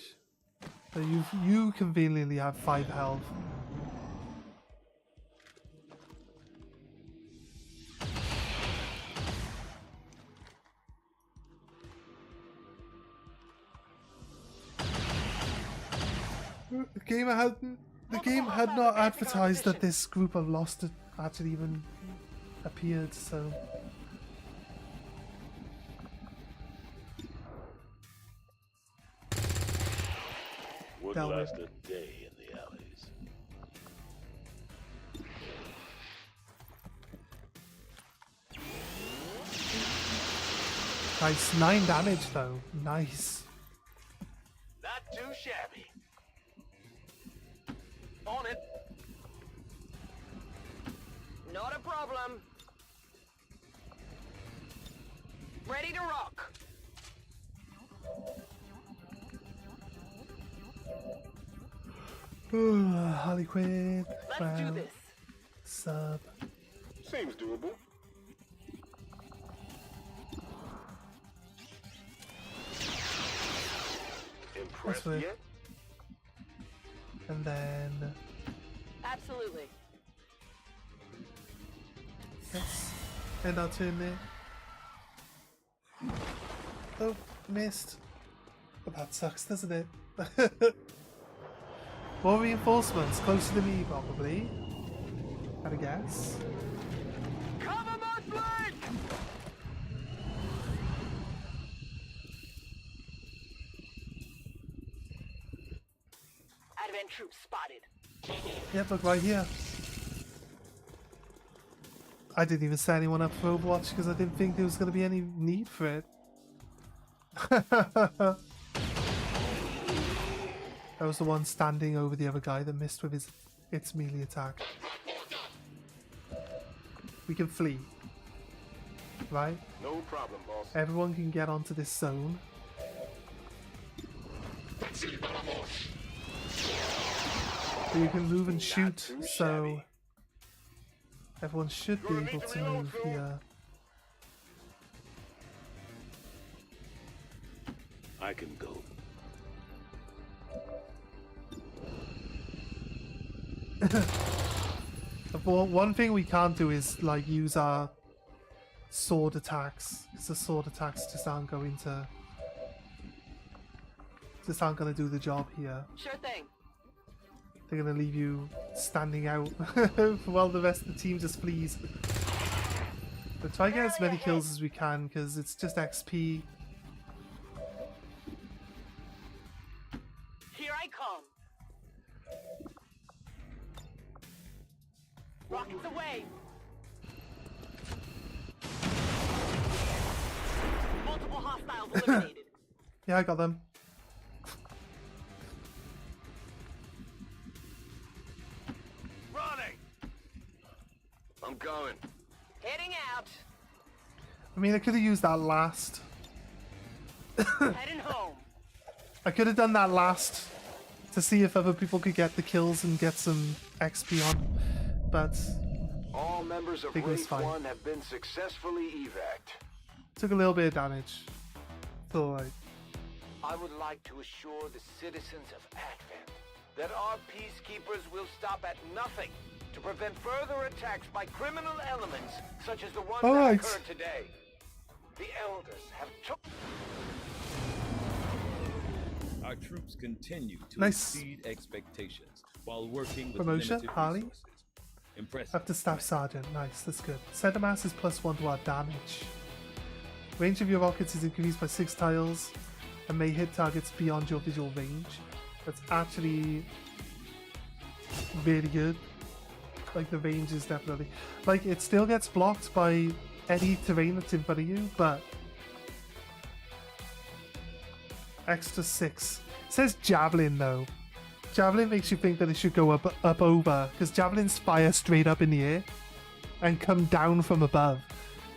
So you conveniently have 5 health. Gamer The game had not advertised that this group of Lost had actually even appeared, so... Wouldn't last a day in the alleys. Nice, 9 damage though. Nice. Not too shabby. On it. Not a problem. Ready to rock. Harley Quinn. Let's do this. Sub. Seems doable. Impressed weird. yet? And then... Absolutely. Let's end our turn there. Oh, missed. But that sucks, doesn't it? More reinforcements, closer to me probably. I'd guess. Cover my flank! Advent troops spotted. Yep, look right here. I didn't even set anyone up for Overwatch because I didn't think there was going to be any need for it. That was the one standing over the other guy that missed with its melee attack. We can flee. Right? No problem, boss. Everyone can get onto this zone. So you can move and shoot, so everyone should be able to move here. I can go. But one thing we can't do is like use our sword attacks, because the sword attacks just aren't going to do the job here. Sure thing. They're gonna leave you standing out while the rest of the team just flees. But try to get as many kills as we can, because it's just XP. Here I come. Rockets away. Multiple hostiles eliminated. Yeah, I got them. Running. I'm going. Heading out. I mean, I could have used that last. Heading home. I could have done that last to see if other people could get the kills and get some XP on, but All members I of think it was Wraith fine. 1 have been successfully evac'd. Took a little bit of damage. So like, I would like to assure the citizens of Advent that our peacekeepers will stop at nothing to prevent further attacks by criminal elements such as the ones All that right. occurred today. The elders have took. Our troops continue to Nice. exceed expectations while working with Promotion, limited Harley. resources. Impressive. Up to Staff Sergeant. Nice, that's good. Center mass is +1 to our damage. Range of your rockets is increased by 6 tiles and may hit targets beyond your visual range. That's actually really good. Like, the range is definitely... Like, it still gets blocked by any terrain that's in front of you, but... Extra 6. It says Javelin, though. Javelin makes you think that it should go up over, because Javelins fire straight up in the air and come down from above.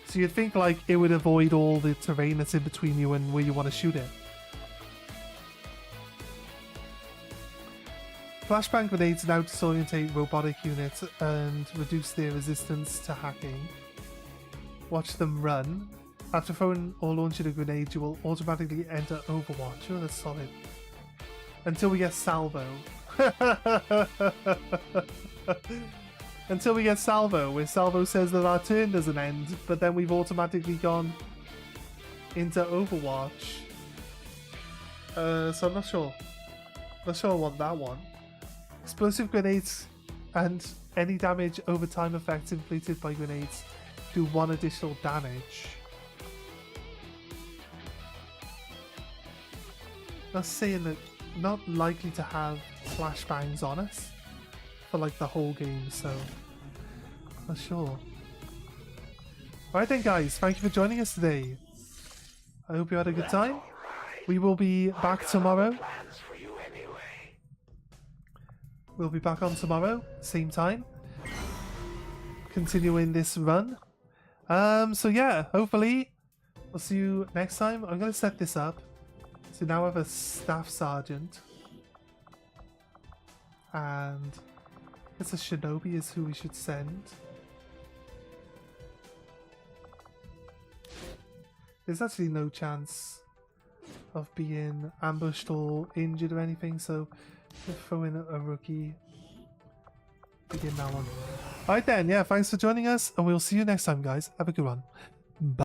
So you'd think, like, it would avoid all the terrain that's in between you and where you want to shoot it. Flashbang grenades now disorientate robotic units and reduce their resistance to hacking. Watch them run. After throwing or launching a grenade, you will automatically enter Overwatch. Oh, that's solid. Until we get Salvo. Until we get Salvo, where Salvo says that our turn doesn't end, but then we've automatically gone into Overwatch. So I'm not sure. Not sure I want that one. Explosive grenades and any damage over time effects inflicted by grenades do 1 additional damage. That's saying that we're not likely to have flashbangs on us for like the whole game, so not sure. Alright then guys, thank you for joining us today. I hope you had a good time. We will be back tomorrow. We'll be back on tomorrow, same time. Continuing this run. So yeah, hopefully we'll see you next time. I'm going to set this up. So now I have a staff sergeant. And I guess a shinobi is who we should send. There's actually no chance of being ambushed or injured or anything, so we'll throw in a rookie. Begin that one. Alright then, yeah, thanks for joining us, and we'll see you next time, guys. Have a good one. Bye.